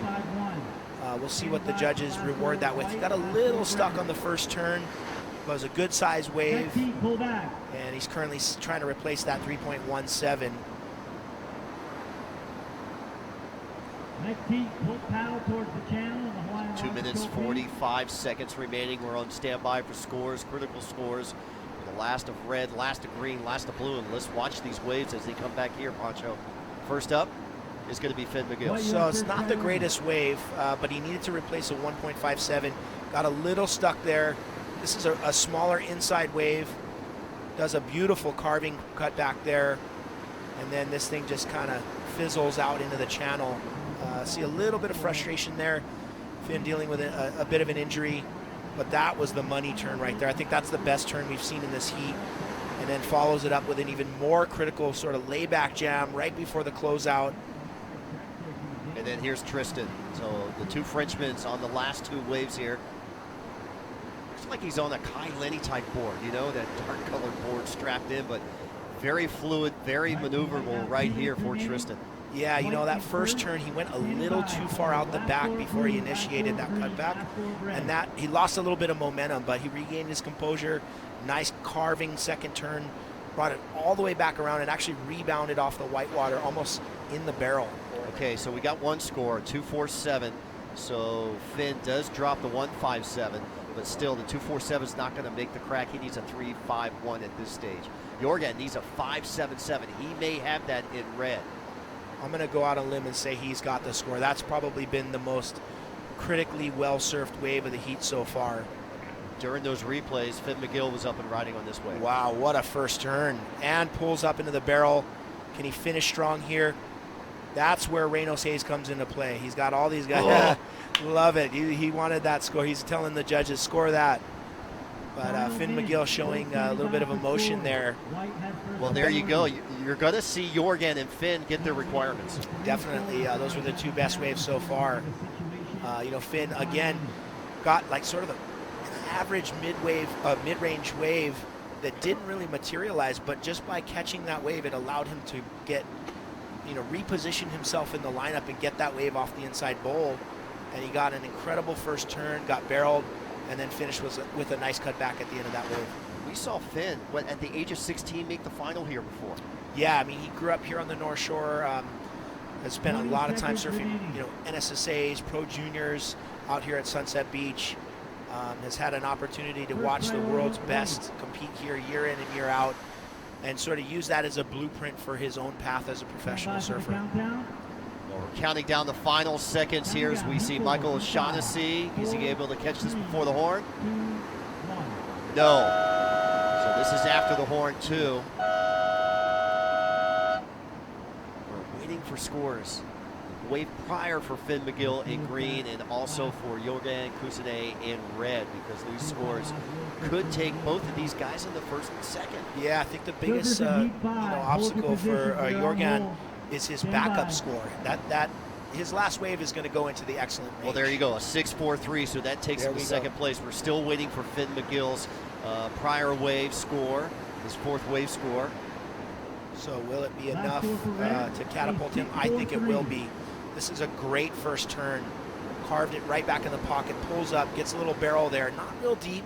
We'll see what the judges reward that with. He got a little stuck on the first turn. It was a good size wave. And he's currently trying to replace that 3.17. 2 minutes, 45 seconds remaining. We're on standby for scores, critical scores. The last of red, last of green, last of blue. And let's watch these waves as they come back here, Pancho. First up is going to be Finn McGill. So it's not the greatest wave, but he needed to replace a 1.57. Got a little stuck there. This is a smaller inside wave. Does a beautiful carving cut back there. And then this thing just kind of fizzles out into the channel. See a little bit of frustration there. Finn dealing with a bit of an injury, but that was the money turn right there. I think that's the best turn we've seen in this heat. and then follows it up with an even more critical sort of layback jam right before the closeout. And then here's Tristan. So the two Frenchmen on the last two waves here. Looks like he's on a Kai Lenny type board, you know, that dark colored board strapped in, but very fluid, very maneuverable right here for Tristan. Yeah, you know, that first turn, he went a little too far out the back before he initiated that cutback, and that he lost a little bit of momentum, but he regained his composure. Nice carving second turn, brought it all the way back around and actually rebounded off the whitewater almost in the barrel. Okay, so we got one score, 2.47. So Finn does drop the 1.57, but still the 2.47 is not going to make the crack. He needs a 3.51 at this stage. Jorgen needs a 5.77. He may have that in red. I'm going to go out on a limb and say he's got the score. That's probably been the most critically well-surfed wave of the heat so far. During those replays, Finn McGill was up and riding on this wave. Wow, what a first turn. And pulls up into the barrel. Can he finish strong here? That's where Reynolds Hayes comes into play. He's got all these guys. Oh. Love it. He wanted that score. He's telling the judges, score that. But Finn McGill showing a little bit of emotion there. Well, there you go. You're going to see Jorgen and Finn get their requirements. Definitely. Those were the two best waves so far. You know, Finn, again, got like sort of an average mid-range wave that didn't really materialize, but just by catching that wave, it allowed him to get, you know, reposition himself in the lineup and get that wave off the inside bowl. And he got an incredible first turn, got barreled, and then finished with a nice cut back at the end of that wave. We saw Finn, at the age of 16, make the final here before. Yeah, I mean, he grew up here on the North Shore, has spent a lot of time surfing, you know, NSSAs, Pro Juniors out here at Sunset Beach. Has had an opportunity to watch the world's best compete here year in and year out, and sort of use that as a blueprint for his own path as a professional surfer. Well, we're counting down the final seconds here as we see Michael O'Shaughnessy. Is he able to catch this before the horn? No. So this is after the horn too. We're waiting for scores. Wave prior for Finn McGill in green, and also for Jorgen Kusine in red, because these scores could take both of these guys in the first and second. Yeah, I think the biggest obstacle for Jorgen is his backup score. That his last wave is going to go into the excellent range. Well, there you go, a 6.43, so that takes him to second place. We're still waiting for Finn McGill's prior wave score, his fourth wave score. So will it be enough to catapult him? I think it will be. This is a great first turn. Carved it right back in the pocket, pulls up, gets a little barrel there, not real deep,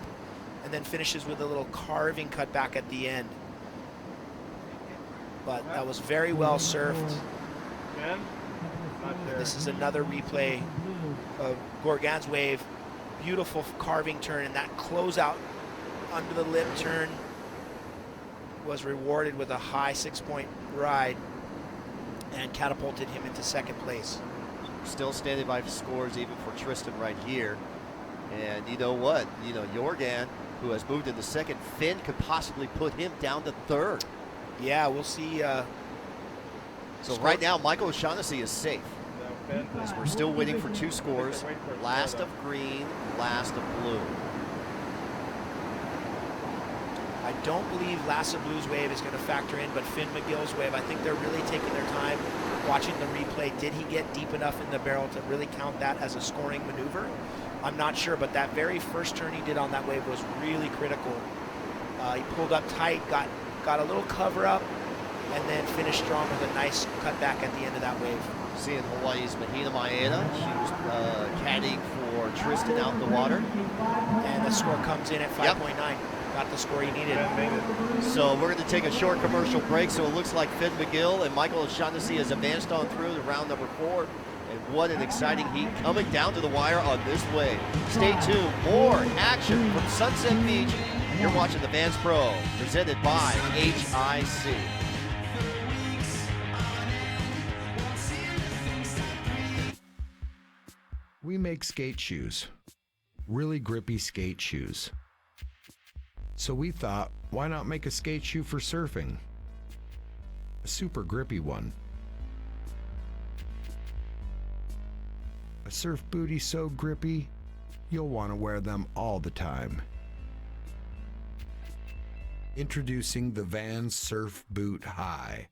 and then finishes with a little carving cut back at the end. But that was very well surfed. This is another replay of Jorgen's wave. Beautiful carving turn, and that closeout under the lip turn was rewarded with a high 6-point ride and catapulted him into second place. Still standing by scores even for Tristan right here. And you know what? You know, Jorgen, who has moved into second, Finn could possibly put him down to third. Yeah, we'll see. So right now, Michael O'Shaughnessy is safe. As we're still waiting for two scores. Last of green, last of blue. I don't believe Last of Blue's wave is going to factor in, but Finn McGill's wave, I think they're really taking their time watching the replay. Did he get deep enough in the barrel to really count that as a scoring maneuver? I'm not sure, but that very first turn he did on that wave was really critical. He pulled up tight, got a little cover up, and then finished strong with a nice cut back at the end of that wave. Seeing Hawaii's Mahina Maeda, she was caddying for Tristan out in the water. And the score comes in at 5.9. Got the score he needed. So we're going to take a short commercial break. So it looks like Finn McGill and Michael O'Shaughnessy has advanced on through to round number 4. And what an exciting heat coming down to the wire on this wave. Stay tuned. More action from Sunset Beach. You're watching the Vans Pro, presented by HIC. We make skate shoes, really grippy skate shoes. So we thought, why not make a skate shoe for surfing? A super grippy one. A surf booty so grippy, you'll want to wear them all the time. Introducing the Vans Surf Boot High.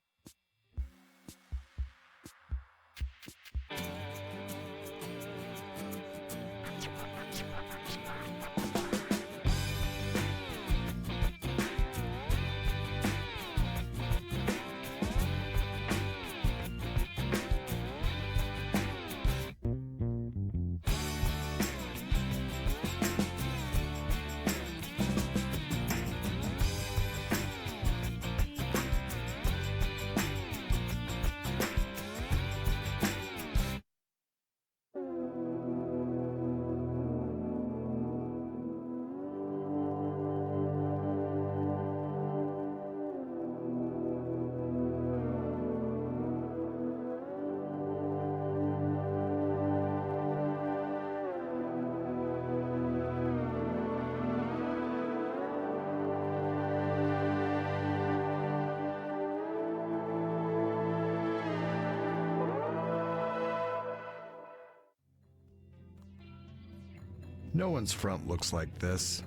No one's front looks like this.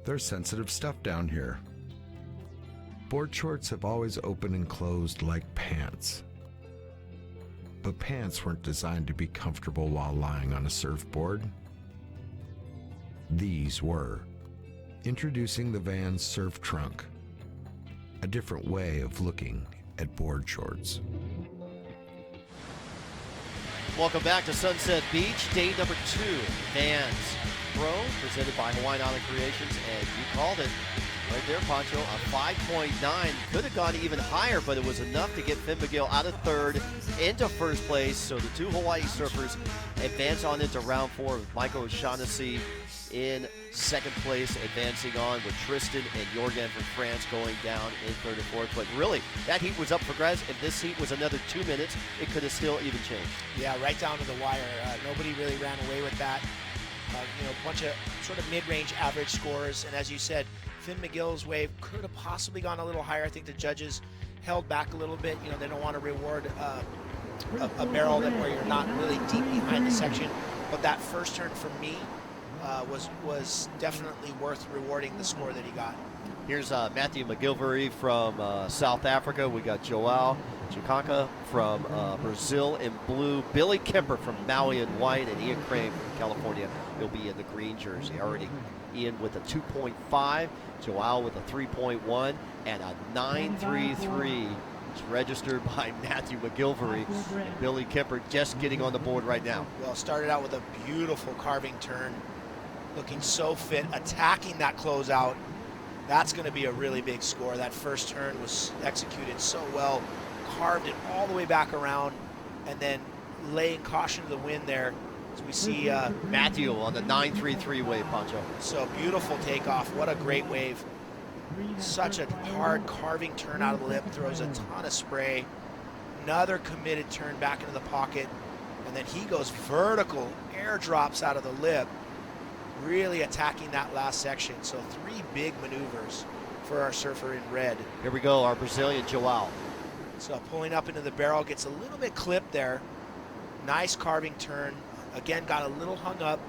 There's sensitive stuff down here. Board shorts have always opened and closed like pants. But pants weren't designed to be comfortable while lying on a surfboard. These were. Introducing the Vans Surf Trunk, a different way of looking at board shorts. Welcome back to Sunset Beach, day number 2, Vans Pro, presented by Hawaiian Island Creations, and you called it right there, Pancho, a 5.9. Could have gone even higher, but it was enough to get Finn McGill out of third into first place. So the two Hawaii surfers advance on into round 4 with Michael O'Shaughnessy in second place, advancing on with Tristan and Jorgen from France going down in third and fourth. But really, that heat was up for grabs. If this heat was another 2 minutes, it could have still even changed. Yeah, right down to the wire. Nobody really ran away with that. A bunch of sort of mid-range average scores. And as you said, Finn McGill's wave could have possibly gone a little higher. I think the judges held back a little bit. They don't want to reward a barrel where you're not really deep behind the section. But that first turn for me was definitely worth rewarding the score that he got. Here's Matthew McGilvery from South Africa. We got Joao Chikaka from Brazil in blue. Billy Kemper from Maui in white. And Ian Crane from California. He'll be in the green jersey. Already Ian with a 2.5. Joao with a 3.1. And a 9.33. It's registered by Matthew McGilvery. And Billy Kemper just getting on the board right now. Well, started out with a beautiful carving turn. Looking so fit. Attacking that closeout. That's going to be a really big score. That first turn was executed so well. Carved it all the way back around, and then laying caution to the wind there. As we see Matthew on the 9.33 wave, Pancho. So beautiful takeoff. What a great wave. Such a hard carving turn out of the lip. Throws a ton of spray. Another committed turn back into the pocket. And then he goes vertical. Airdrops out of the lip. Really attacking that last section. So 3 big maneuvers for our surfer in red. Here we go, our Brazilian Joao. So pulling up into the barrel, gets a little bit clipped there. Nice carving turn. Again, got a little hung up.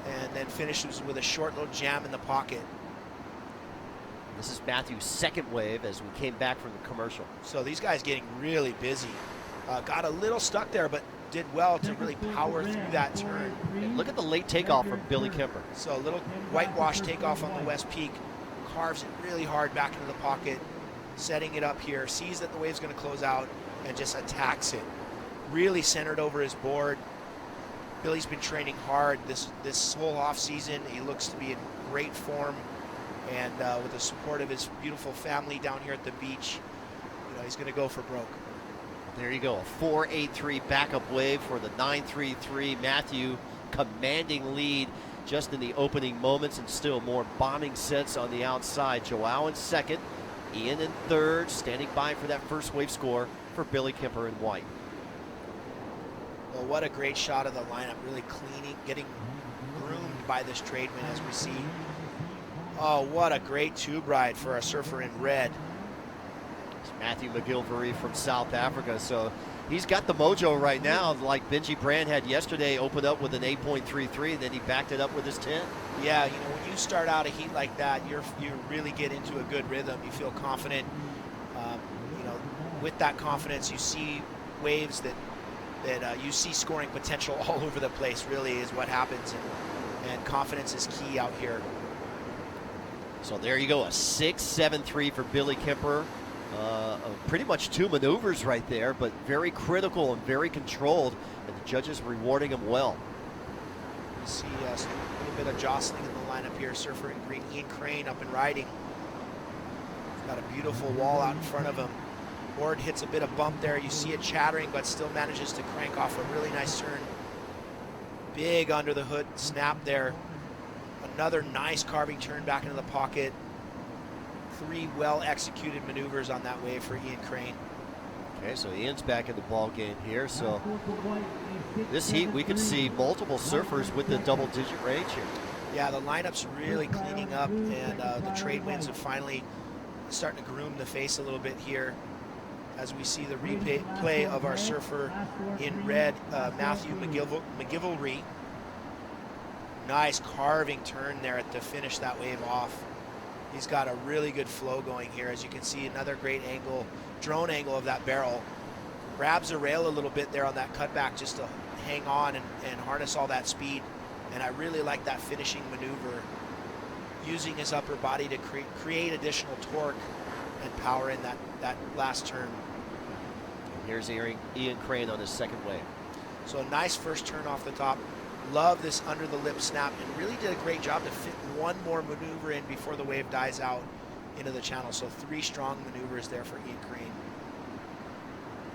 And then finishes with a short little jam in the pocket. This is Matthew's second wave as we came back from the commercial. So these guys getting really busy. Got a little stuck there, but did well to really power through that turn. And look at the late takeoff from Billy Kemper. So a little whitewash takeoff on the West Peak. Carves it really hard back into the pocket. Setting it up here. Sees that the wave's going to close out and just attacks it. Really centered over his board. Billy's been training hard this whole off season. He looks to be in great form. And with the support of his beautiful family down here at the beach, he's going to go for broke. There you go, a 4.83 backup wave for the 9.33. Matthew commanding lead just in the opening moments, and still more bombing sets on the outside. Joao in second, Ian in third, standing by for that first wave score for Billy Kemper in white. Well, what a great shot of the lineup, really cleaning, getting groomed by this trademan as we see. Oh, what a great tube ride for a surfer in red. It's Matthew McGilvery from South Africa. So he's got the mojo right now, like Benji Brand had yesterday, opened up with an 8.33, then he backed it up with his 10. Yeah, you know, when you start out a heat like that, you really get into a good rhythm. You feel confident. You know, with that confidence, you see waves that you see scoring potential all over the place. Really is what happens, and confidence is key out here. So there you go, a 6.73 for Billy Kemper. Pretty much 2 maneuvers right there, but very critical and very controlled, and the judges rewarding him well. You see a little bit of jostling in the lineup here. Surfer in green, Ian Crane up and riding. He's got a beautiful wall out in front of him. Board hits a bit of bump there. You see it chattering, but still manages to crank off a really nice turn. Big under the hood snap there. Another nice carving turn back into the pocket. 3 well-executed maneuvers on that wave for Ian Crane. Okay, so Ian's back in the ball game here. So this heat, we could see multiple surfers with the double-digit range here. Yeah, the lineup's really cleaning up, and the trade winds are finally starting to groom the face a little bit here. As we see the replay of our surfer in red, Matthew McGilvery. Nice carving turn there to finish that wave off. He's got a really good flow going here. As you can see, another great angle, drone angle of that barrel. Grabs the rail a little bit there on that cutback just to hang on and harness all that speed. And I really like that finishing maneuver, using his upper body to create additional torque and power in that last turn. Here's Ian Crane on his second wave. So a nice first turn off the top. Love this under the lip snap, and really did a great job to fit one more maneuver in before the wave dies out into the channel. So 3 strong maneuvers there for Ian Crane.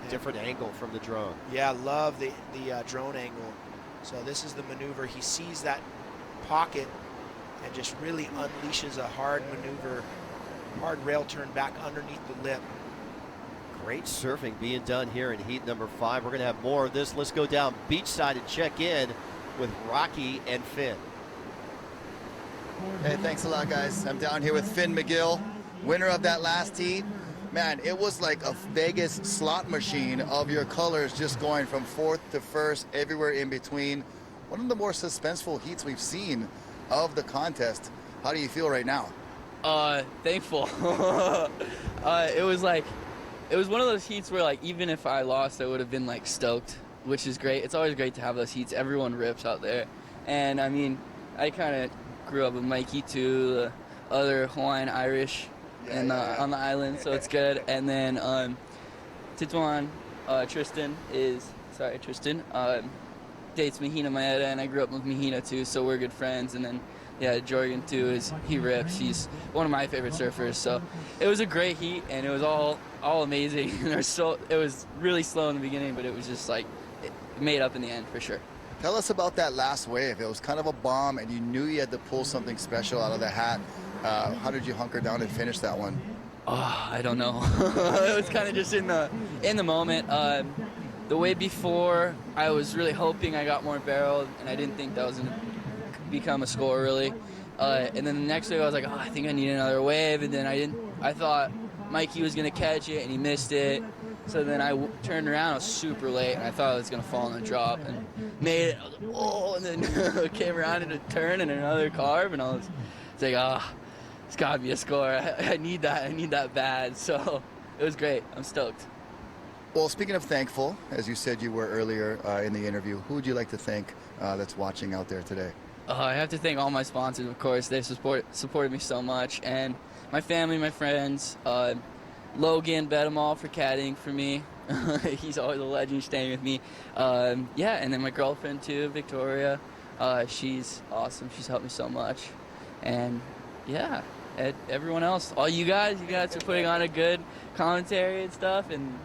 And different angle from the drone. Yeah, love the drone angle. So this is the maneuver. He sees that pocket and just really unleashes a hard maneuver, hard rail turn back underneath the lip. Great surfing being done here in heat number 5. We're going to have more of this. Let's go down beachside and check in with Rocky and Finn. Hey, thanks a lot, guys. I'm down here with Finn McGill, winner of that last heat. Man, it was like a Vegas slot machine of your colors just going from 4th to 1st, everywhere in between. One of the more suspenseful heats we've seen of the contest. How do you feel right now? Thankful. It was one of those heats where, like, even if I lost, I would have been, like, stoked, which is great. It's always great to have those heats. Everyone rips out there. And, I mean, I kind of grew up with Mikey, too, the other Hawaiian Irish on the island, so it's good. And then Tituan, Tristan, dates Mahina Maeda, and I grew up with Mahina, too, so we're good friends. And then, yeah, Jorgen, too, he rips. He's one of my favorite surfers. So it was a great heat, and it was all amazing. It was really slow in the beginning, but it was just like it made up in the end for sure. Tell us about that last wave. It was kind of a bomb, and you knew you had to pull something special out of the hat. How did you hunker down and finish that one? Oh, I don't know. It was kind of just in the moment. The wave before, I was really hoping I got more barreled, and I didn't think that was going to become a score really. And then the next wave, I was like, oh, I think I need another wave, and then I thought Mikey was going to catch it, and he missed it. So then I turned around, I was super late, and I thought it was going to fall in the drop, and made it. I was like, oh, and then came around in a turn and another carve, and I was like, it's got to be a score. I need that bad. So it was great. I'm stoked. Well, speaking of thankful, as you said you were earlier in the interview, who would you like to thank that's watching out there today? I have to thank all my sponsors, of course. They've supported me so much, and my family, my friends. Logan bet them all for caddying for me. He's always a legend staying with me. And then my girlfriend too, Victoria. She's awesome. She's helped me so much. And yeah, everyone else, all you guys are putting on a good commentary and stuff, and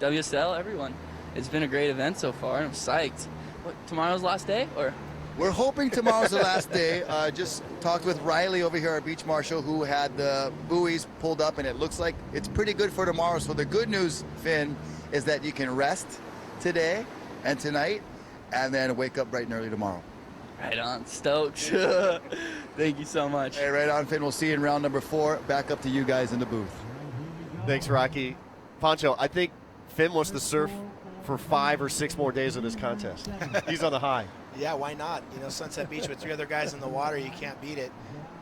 WSL, everyone. It's been a great event so far, and I'm psyched. What, tomorrow's last day, or? We're hoping tomorrow's the last day. Just talked with Riley over here, our beach marshal, who had the buoys pulled up, and it looks like it's pretty good for tomorrow. So the good news, Finn, is that you can rest today and tonight, and then wake up bright and early tomorrow. Right on, stoked. Thank you so much. Hey, right on, Finn. We'll see you in round number 4. Back up to you guys in the booth. Thanks, Rocky. Pancho, I think Finn wants to surf for 5 or 6 more days of this contest. He's on the high. Yeah, why not? You know, Sunset Beach with 3 other guys in the water, you can't beat it.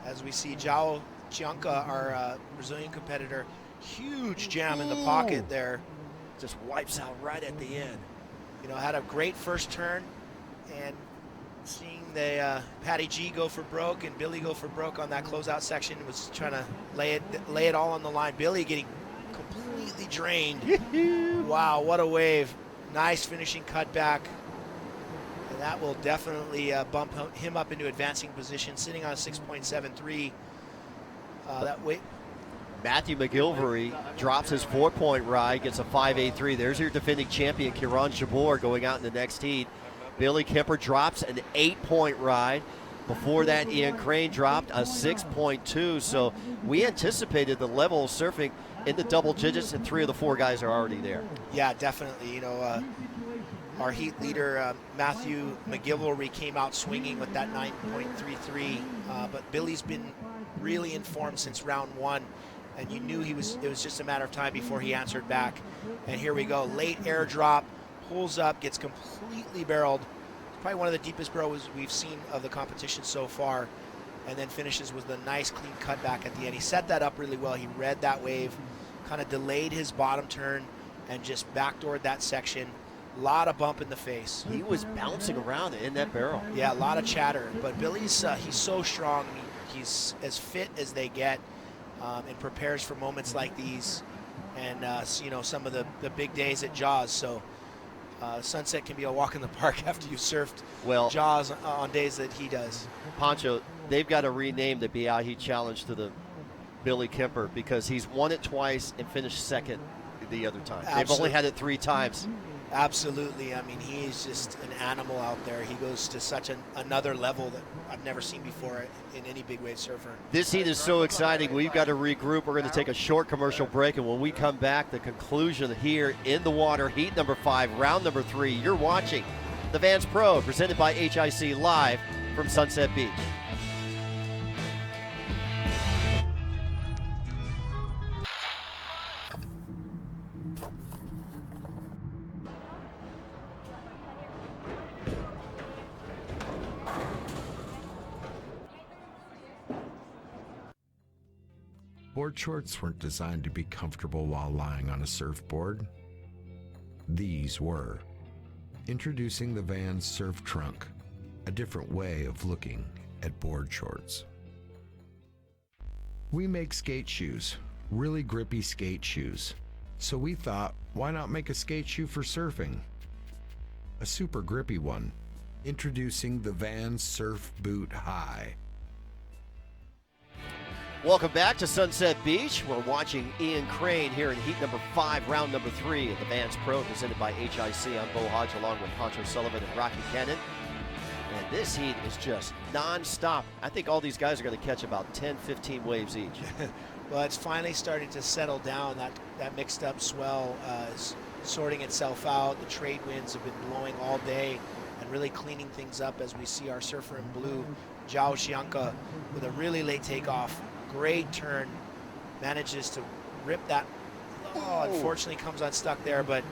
As we see João Chianca, our Brazilian competitor, huge jam in the pocket there. Just wipes out right at the end. You know, had a great first turn, and seeing the Patty G go for broke and Billy go for broke on that closeout section, was trying to lay it all on the line. Billy getting completely drained. Wow, what a wave. Nice finishing cutback. And that will definitely bump him up into advancing position, sitting on a 6.73. That weight. Matthew McGilvery drops his 4-point ride, gets a 5.83. There's your defending champion, Kieran Jabor, going out in the next heat. Billy Kemper drops an 8-point ride. Before that, Ian Crane dropped a 6.2. So we anticipated the level of surfing in the double digits, and 3 of the 4 guys are already there. Yeah, definitely. You know, our heat leader, Matthew McGilvery, came out swinging with that 9.33. But Billy's been really in form since round 1. And you knew it was just a matter of time before he answered back. And here we go, late airdrop, pulls up, gets completely barreled. Probably one of the deepest barrels we've seen of the competition so far. And then finishes with a nice clean cutback at the end. He set that up really well. He read that wave, kind of delayed his bottom turn, and just backdoored that section. A lot of bump in the face. He was bouncing around in that barrel. Yeah, a lot of chatter. But Billy's he's so strong. He's as fit as they get. And prepares for moments like these, and you know, some of the big days at Jaws. So Sunset can be a walk in the park after you've surfed Jaws on days that he does. Pancho, they've got to rename the BI Challenge to the Billy Kemper, because he's won it twice and finished second the other time. Absolutely. They've only had it 3 times. Absolutely. I mean, he's just an animal out there. He goes to such another level that I've never seen before in any big wave surfer. This heat is so exciting. We've got to regroup. We're going to take a short commercial break, and when we come back, the conclusion here in the water, heat number 5, round number 3. You're watching the Vans Pro, presented by HIC, live from Sunset Beach. Board shorts weren't designed to be comfortable while lying on a surfboard. These were. Introducing the Vans Surf Trunk, a different way of looking at board shorts. We make skate shoes, really grippy skate shoes. So we thought, why not make a skate shoe for surfing? A super grippy one. Introducing the Vans Surf Boot High. Welcome back to Sunset Beach. We're watching Ian Crane here in heat number 5, round number 3 at the Vans Pro, presented by HIC. I'm Bo Hodge, along with Pancho Sullivan and Rocky Cannon. And this heat is just non-stop. I think all these guys are going to catch about 10, 15 waves each. Well, it's finally starting to settle down. That mixed up swell is sorting itself out. The trade winds have been blowing all day and really cleaning things up, as we see our surfer in blue, João Chianca, with a really late takeoff. Great turn, manages to rip that. Unfortunately comes unstuck there, but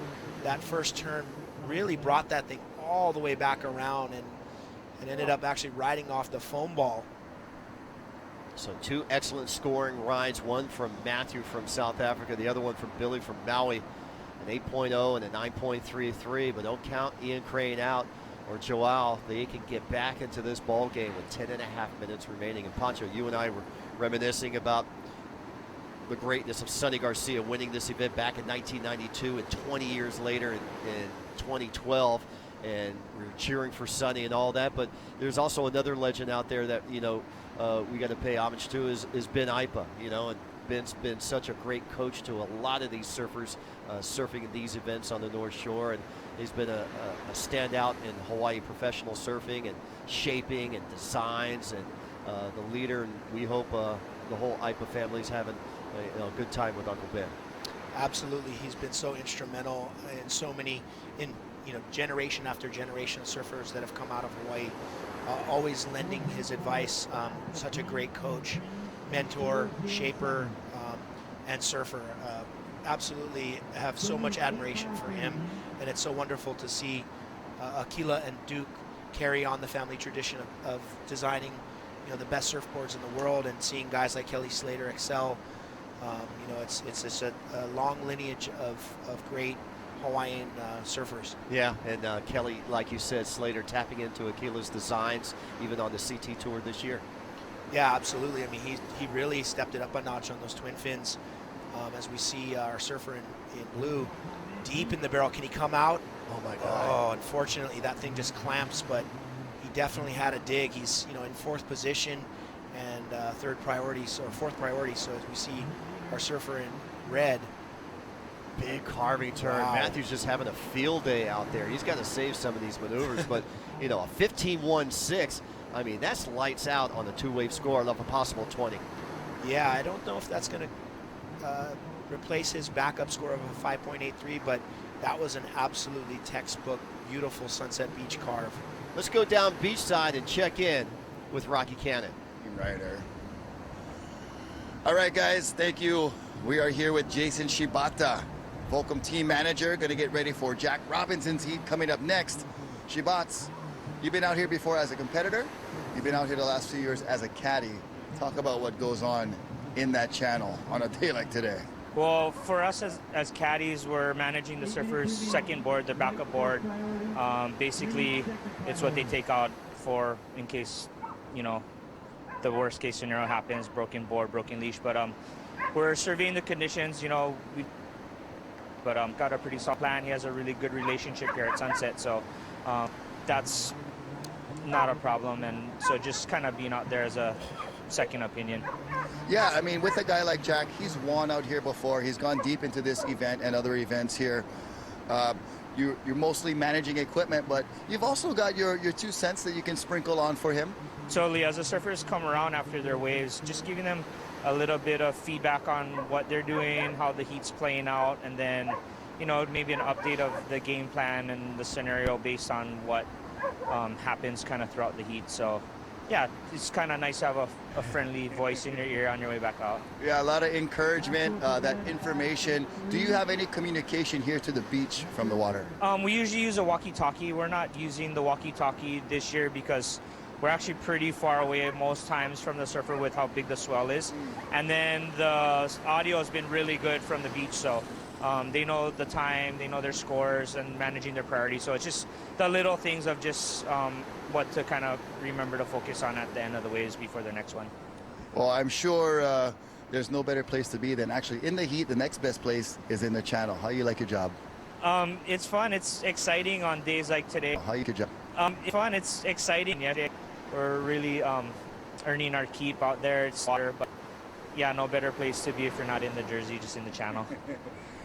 that first turn really brought that thing all the way back around and ended up actually riding off the foam ball. So 2 excellent scoring rides, one from Matthew from South Africa, the other one from Billy from Maui, an 8.0 and a 9.33, but don't count Ian Crane out or Joao. They can get back into this ball game with 10.5 minutes remaining. And Pancho, you and I were reminiscing about the greatness of Sonny Garcia winning this event back in 1992, and 20 years later in 2012, and we're cheering for Sonny and all that. But there's also another legend out there that, you know, we got to pay homage to is Ben Ipa, you know, and Ben's been such a great coach to a lot of these surfers surfing in these events on the North Shore, and he's been a standout in Hawaii professional surfing and shaping and designs, and the leader, and we hope the whole IPA family is having a good time with Uncle Ben. Absolutely, he's been so instrumental in so many, generation after generation of surfers that have come out of Hawaii, always lending his advice. Such a great coach, mentor, shaper, and surfer. absolutely have so much admiration for him, and it's so wonderful to see Aquila and Duke carry on the family tradition of designing, the best surfboards in the world, and seeing guys like Kelly Slater excel. It's just a long lineage of great Hawaiian surfers. Yeah, and Kelly, like you said, Slater tapping into Aquila's designs, even on the CT Tour this year. Yeah, absolutely. I mean, he really stepped it up a notch on those twin fins. As we see our surfer in blue, deep in the barrel. Can he come out? Oh my God. Oh, unfortunately, that thing just clamps, but he definitely had a dig. He's, in fourth position and fourth priority. So as we see our surfer in red. Big carving turn. Wow. Matthew's just having a field day out there. He's got to save some of these maneuvers, but a 15.16, I mean, that's lights out on the two-wave score of a possible 20. Yeah, I don't know if that's going to replace his backup score of a 5.83, but that was an absolutely textbook, beautiful Sunset Beach carve. Let's go down beachside and check in with Rocky Cannon. Rider. All right, guys, thank you. We are here with Jason Shibata, Volcom team manager, going to get ready for Jack Robinson's heat coming up next. Shibats, you've been out here before as a competitor. You've been out here the last few years as a caddy. Talk about what goes on in that channel on a day like today. Well, for us as caddies, we're managing the surfer's second board, the backup board. Basically, it's what they take out for in case, the worst case scenario happens, broken board, broken leash. But we're surveying the conditions, but got a pretty solid plan. He has a really good relationship here at Sunset, so that's not a problem. And so just kind of being out there as a second opinion. Yeah, I mean, with a guy like Jack, he's won out here before. He's gone deep into this event and other events here. You're mostly managing equipment, but you've also got your 2 cents that you can sprinkle on for him. Totally. As the surfers come around after their waves, just giving them a little bit of feedback on what they're doing, how the heat's playing out, and then, maybe an update of the game plan and the scenario based on what happens kind of throughout the heat. So, yeah, it's kind of nice to have a friendly voice in your ear on your way back out. Yeah, a lot of encouragement, that information. Do you have any communication here to the beach from the water? We usually use a walkie-talkie. We're not using the walkie-talkie this year because we're actually pretty far away most times from the surfer with how big the swell is. And then the audio has been really good from the beach, so they know the time, they know their scores and managing their priorities. So it's just the little things of just what to kind of remember to focus on at the end of the waves before the next one. Well, I'm sure there's no better place to be than actually in the heat. The next best place is in the channel. How you like your job? It's fun. It's exciting on days like today. How you like your job? It's fun. It's exciting. Yeah, we're really earning our keep out there. It's water, but yeah, no better place to be if you're not in the jersey, just in the channel.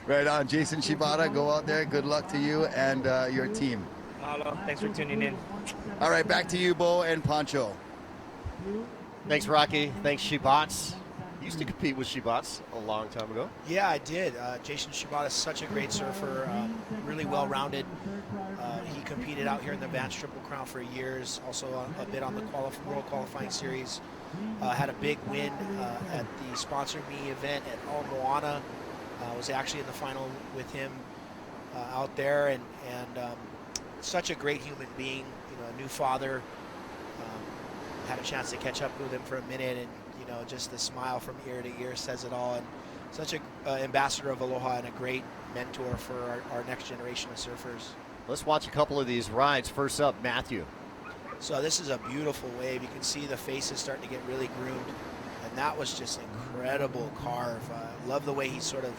Right on. Jason Shibata, go out there. Good luck to you and your team. Mahalo. Thanks for tuning in. All right, back to you, Bo and Pancho. Thanks, Rocky. Thanks, Shibats. You used to compete with Shibats a long time ago. Yeah, I did. Jason Shibata is such a great surfer, really well-rounded. He competed out here in the Advanced Triple Crown for years, also a bit on the World Qualifying Series. Had a big win at the Sponsor Me event at All Moana. Was actually in the final with him out there, and such a great human being, a new father. Had a chance to catch up with him for a minute, and just the smile from ear to ear says it all. And such an ambassador of Aloha and a great mentor for our next generation of surfers. Let's watch a couple of these rides. First up, Matthew. So this is a beautiful wave. You can see the faces starting to get really groomed, and that was just incredible carve. Love the way he sort of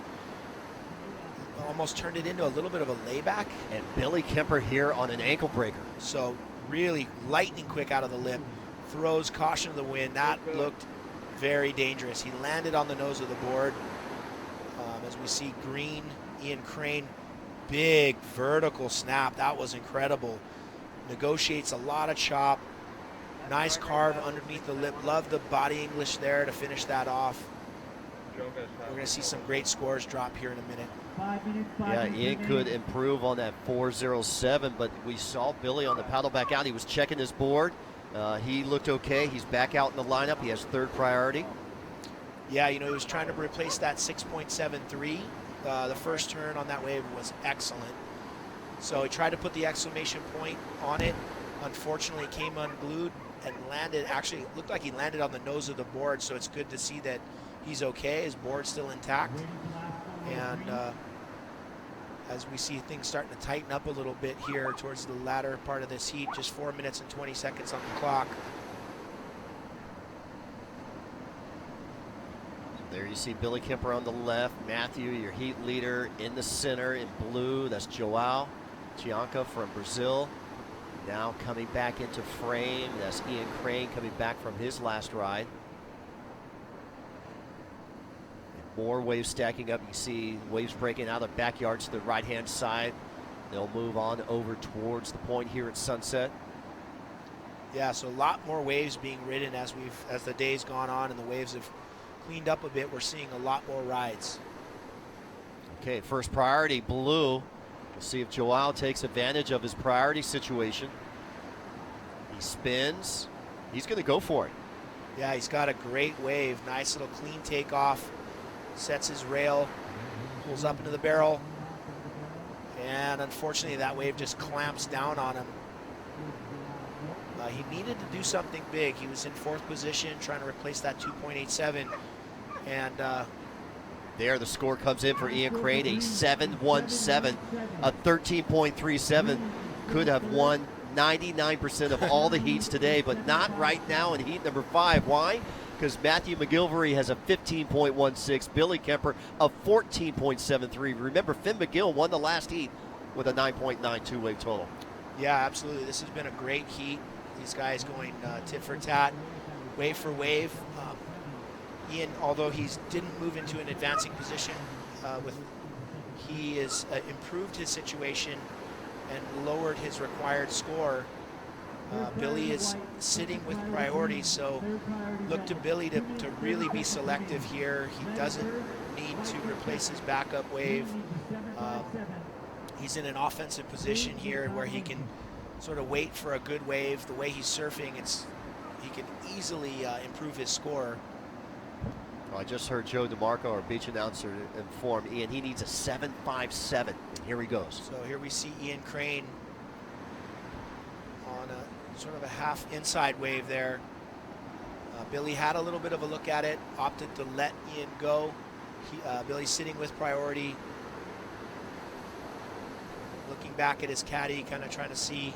almost turned it into a little bit of a layback. And Billy Kemper here on an ankle breaker. So really lightning quick out of the lip. Throws caution to the wind. That looked very dangerous. He landed on the nose of the board. As we see green, Ian Crane, big vertical snap. That was incredible. Negotiates a lot of chop. Nice carve underneath the lip. Love the body English there to finish that off. We're going to see some great scores drop here in a minute. Yeah, Ian could improve on that 4.07, but we saw Billy on the paddle back out. He was checking his board. He looked okay. He's back out in the lineup. He has third priority. Yeah, he was trying to replace that 6.73 The first turn on that wave was excellent. So he tried to put the exclamation point on it. Unfortunately, it came unglued and landed, actually it looked like he landed on the nose of the board, so it's good to see that he's okay. His board's still intact. And as we see things starting to tighten up a little bit here towards the latter part of this heat, just 4 minutes and 20 seconds on the clock. There you see Billy Kemper on the left, Matthew, your heat leader, in the center in blue. That's Joao Chianca from Brazil. Now coming back into frame, that's Ian Crane coming back from his last ride. And more waves stacking up. You see waves breaking out of the backyard to the right-hand side. They'll move on over towards the point here at Sunset. Yeah, so a lot more waves being ridden as the day's gone on and the waves have cleaned up a bit. We're seeing a lot more rides. Okay, first priority, blue. We'll see if Joao takes advantage of his priority situation. He spins. He's going to go for it. Yeah, he's got a great wave. Nice little clean takeoff. Sets his rail, pulls up into the barrel. And unfortunately, that wave just clamps down on him. He needed to do something big. He was in 4th position, trying to replace that 2.87. And there, the score comes in for Ian Crane, a 7.17, a 13.37. Could have won 99% of all the heats today, but not right now in heat number 5. Why? Because Matthew McGilvery has a 15.16, Billy Kemper a 14.73. Remember, Finn McGill won the last heat with a 9.92 wave total. Yeah, absolutely. This has been a great heat. These guys going tit for tat, wave for wave. Ian, although he didn't move into an advancing position, he has improved his situation and lowered his required score. Billy is sitting with priority, so look to Billy to really be selective here. He doesn't need to replace his backup wave. He's in an offensive position here where he can sort of wait for a good wave. The way he's surfing, he can easily improve his score. Well, I just heard Joe DeMarco, our beach announcer, inform Ian he needs a 7.57. And here he goes. So here we see Ian Crane on a sort of a half inside wave there. Billy had a little bit of a look at it, opted to let Ian go. Billy's sitting with priority, looking back at his caddy, kind of trying to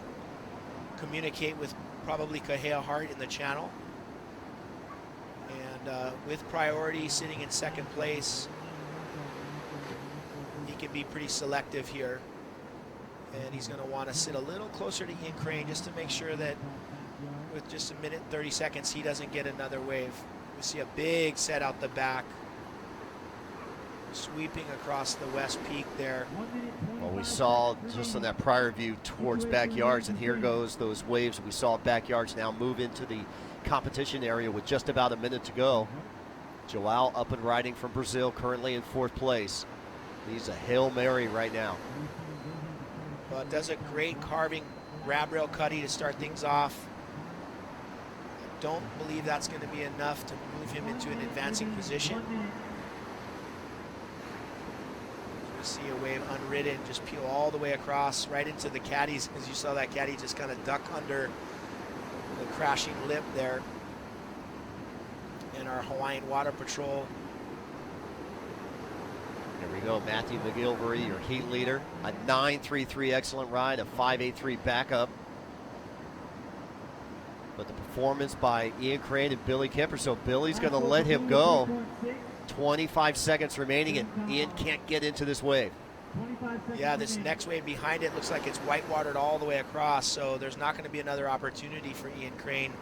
communicate with probably Kahea Hart in the channel. And with priority sitting in 2nd place, he can be pretty selective here. And he's going to want to sit a little closer to Ian Crane just to make sure that with just 1 minute and 30 seconds, he doesn't get another wave. We see a big set out the back, sweeping across the west peak there. Well, we saw just on that prior view towards backyards, and here goes those waves we saw at backyards now move into the competition area with just about a minute to go. Joao up and riding from Brazil, currently in 4th place. He's a Hail Mary right now. Does a great carving grab rail cutty to start things off. I don't believe that's going to be enough to move him into an advancing position. See a wave unridden, just peel all the way across right into the caddies. As you saw, that caddy just kind of duck under the crashing lip there. And our Hawaiian Water Patrol. Here we go, Matthew McGilvery, your heat leader. A 9.33 excellent ride, a 5.83 backup. But the performance by Ian Crane and Billy Kemper, so Billy's going to let him go. 25 seconds remaining, and Ian can't get into this wave. Yeah, this next wave behind it looks like it's whitewatered all the way across, so there's not going to be another opportunity for Ian Crane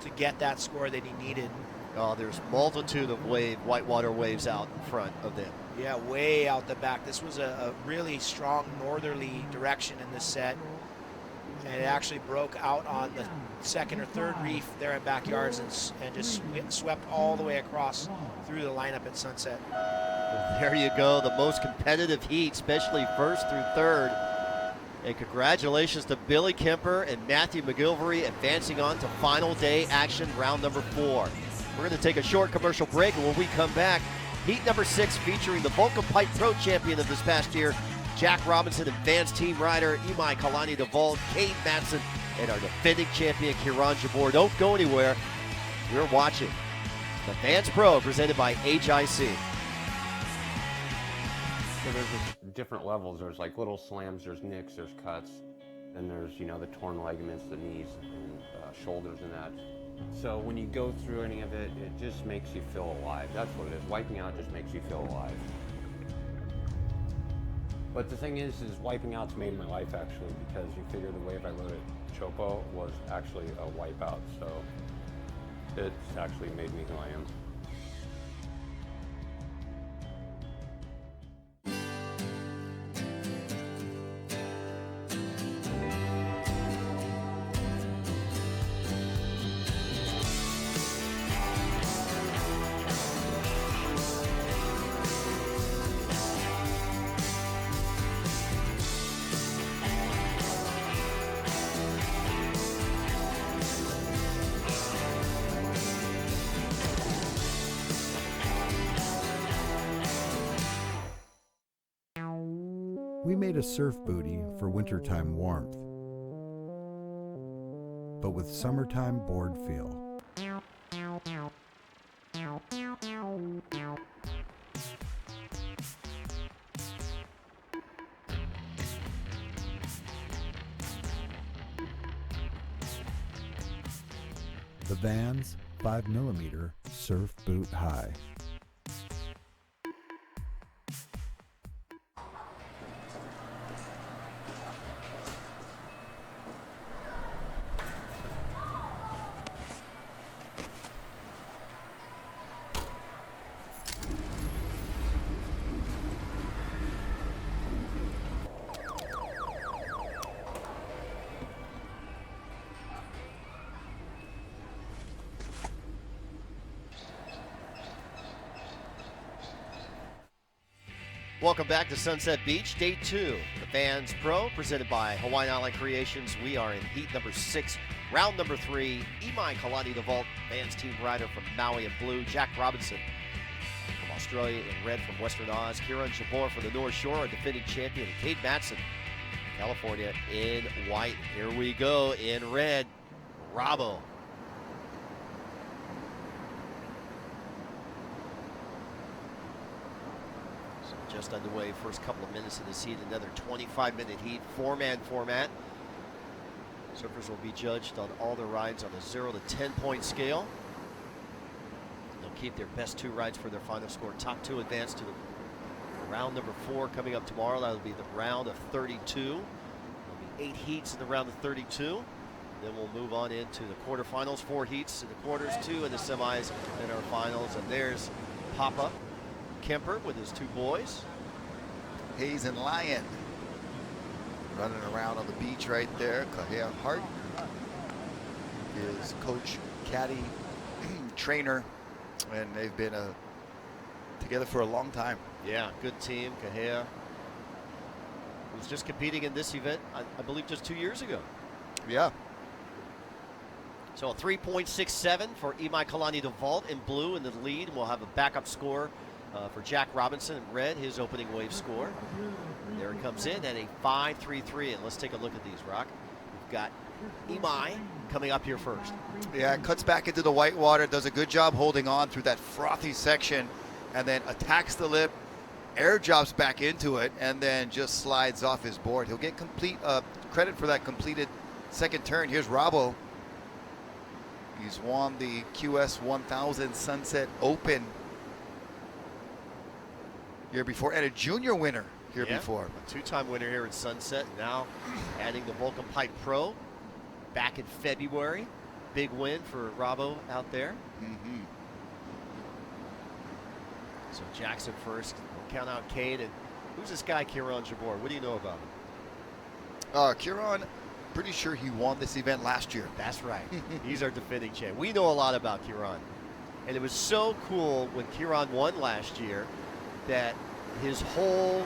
to get that score that he needed. Oh, there's multitude of whitewater waves out in front of them. Yeah, way out the back. This was a really strong northerly direction in this set. And it actually broke out on the 2nd or 3rd reef there at Backyards and just swept all the way across through the lineup at Sunset. Well, there you go, the most competitive heat, especially 1st through 3rd. And congratulations to Billy Kemper and Matthew McGilvery advancing on to final day action, round number 4. We're going to take a short commercial break, and when we come back, Heat number 6 featuring the Vulcan Pipe Pro champion of this past year, Jack Robinson, advanced team rider Imai Kalani DeVault, Cade Matson, and our defending champion, Kieran Jabor. Don't go anywhere. We're watching the Vans Pro presented by HIC. So there's just different levels. There's like little slams, there's nicks, there's cuts. Then there's, you know, the torn ligaments, the knees and shoulders and that. So when you go through any of it, it just makes you feel alive. That's what it is. Wiping out just makes you feel alive. But the thing is wiping out's made my life actually, because you figure the wave I rode at Chopo was actually a wipeout. So it's actually made me who I am. We made a surf booty for wintertime warmth, but with summertime board feel. The Vans 5mm Surf Boot High. Welcome back to Sunset Beach, day 2. The Vans Pro, presented by Hawaiian Island Creations. We are in heat number 6, round number 3. Imai Kalani DeVault, Vans team rider from Maui in blue. Jack Robinson from Australia in red from Western Oz. Kieran Jabor from the North Shore, a defending champion. And Cade Matson, California, in white. Here we go in red. Rabo. Just underway, first couple of minutes of this heat, another 25-minute heat, 4-man format. Surfers will be judged on all their rides on a 0 to 10-point scale. They'll keep their best 2 rides for their final score. Top 2 advance to the round number 4 coming up tomorrow. That'll be the round of 32. There'll be 8 heats in the round of 32. Then we'll move on into the quarterfinals, 4 heats in the quarters, 2 in the semis, and our finals. And there's Papa Kemper with his 2 boys. Hayes and Lyon running around on the beach right there. Kahea Hart is coach, caddy, trainer, and they've been together for a long time. Yeah, good team. Kahea was just competing in this event, I believe, just 2 years ago. Yeah. So a 3.67 for Imai Kalani DeVault in blue in the lead. We'll have a backup score for Jack Robinson in red, his opening wave score. There it comes in at a 5.33, and let's take a look at these, Rock. We've got Imai coming up here first. Yeah, cuts back into the white water, does a good job holding on through that frothy section, and then attacks the lip, air drops back into it, and then just slides off his board. He'll get complete credit for that completed second turn. Here's Rabo. He's won the QS 1000 Sunset Open year before, and a junior winner here before. A 2-time winner here at Sunset, now adding the Vulcan Pipe Pro back in February. Big win for Rabo out there. So Jackson first. We'll count out Cade. And who's this guy, Kieran Jabor? What do you know about him? Kieran, pretty sure he won this event last year. That's right. He's our defending champ. We know a lot about Kieran. And it was so cool when Kieran won last year that his whole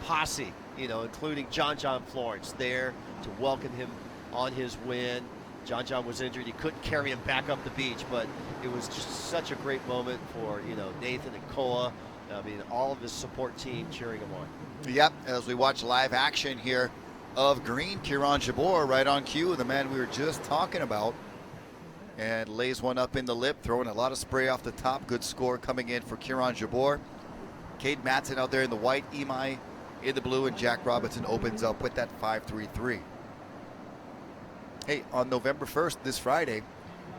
posse, you know, including John Florence, there to welcome him on his win. John was injured. He couldn't carry him back up the beach, but it was just such a great moment for, you know, Nathan and Koa, I mean, all of his support team cheering him on. Yep, as we watch live action here of green, Kieran Jabor right on cue, the man we were just talking about. And lays one up in the lip, throwing a lot of spray off the top. Good score coming in for Kieran Jabor. Cade Matson out there in the white, Imai in the blue, and Jack Robinson opens up with that 5-3-3. Hey, on November 1st, this Friday,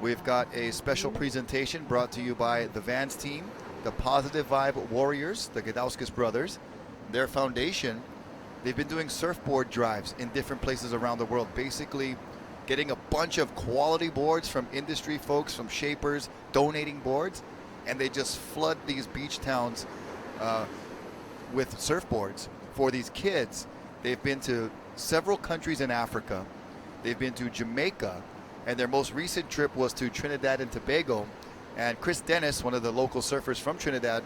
we've got a special presentation brought to you by the Vans team, the Positive Vibe Warriors, the Gadauskas brothers. Their foundation, they've been doing surfboard drives in different places around the world, basically getting a bunch of quality boards from industry folks, from shapers, donating boards, and they just flood these beach towns with surfboards for these kids. They've been to several countries in Africa. They've been to Jamaica, and their most recent trip was to Trinidad and Tobago. And Chris Dennis, one of the local surfers from Trinidad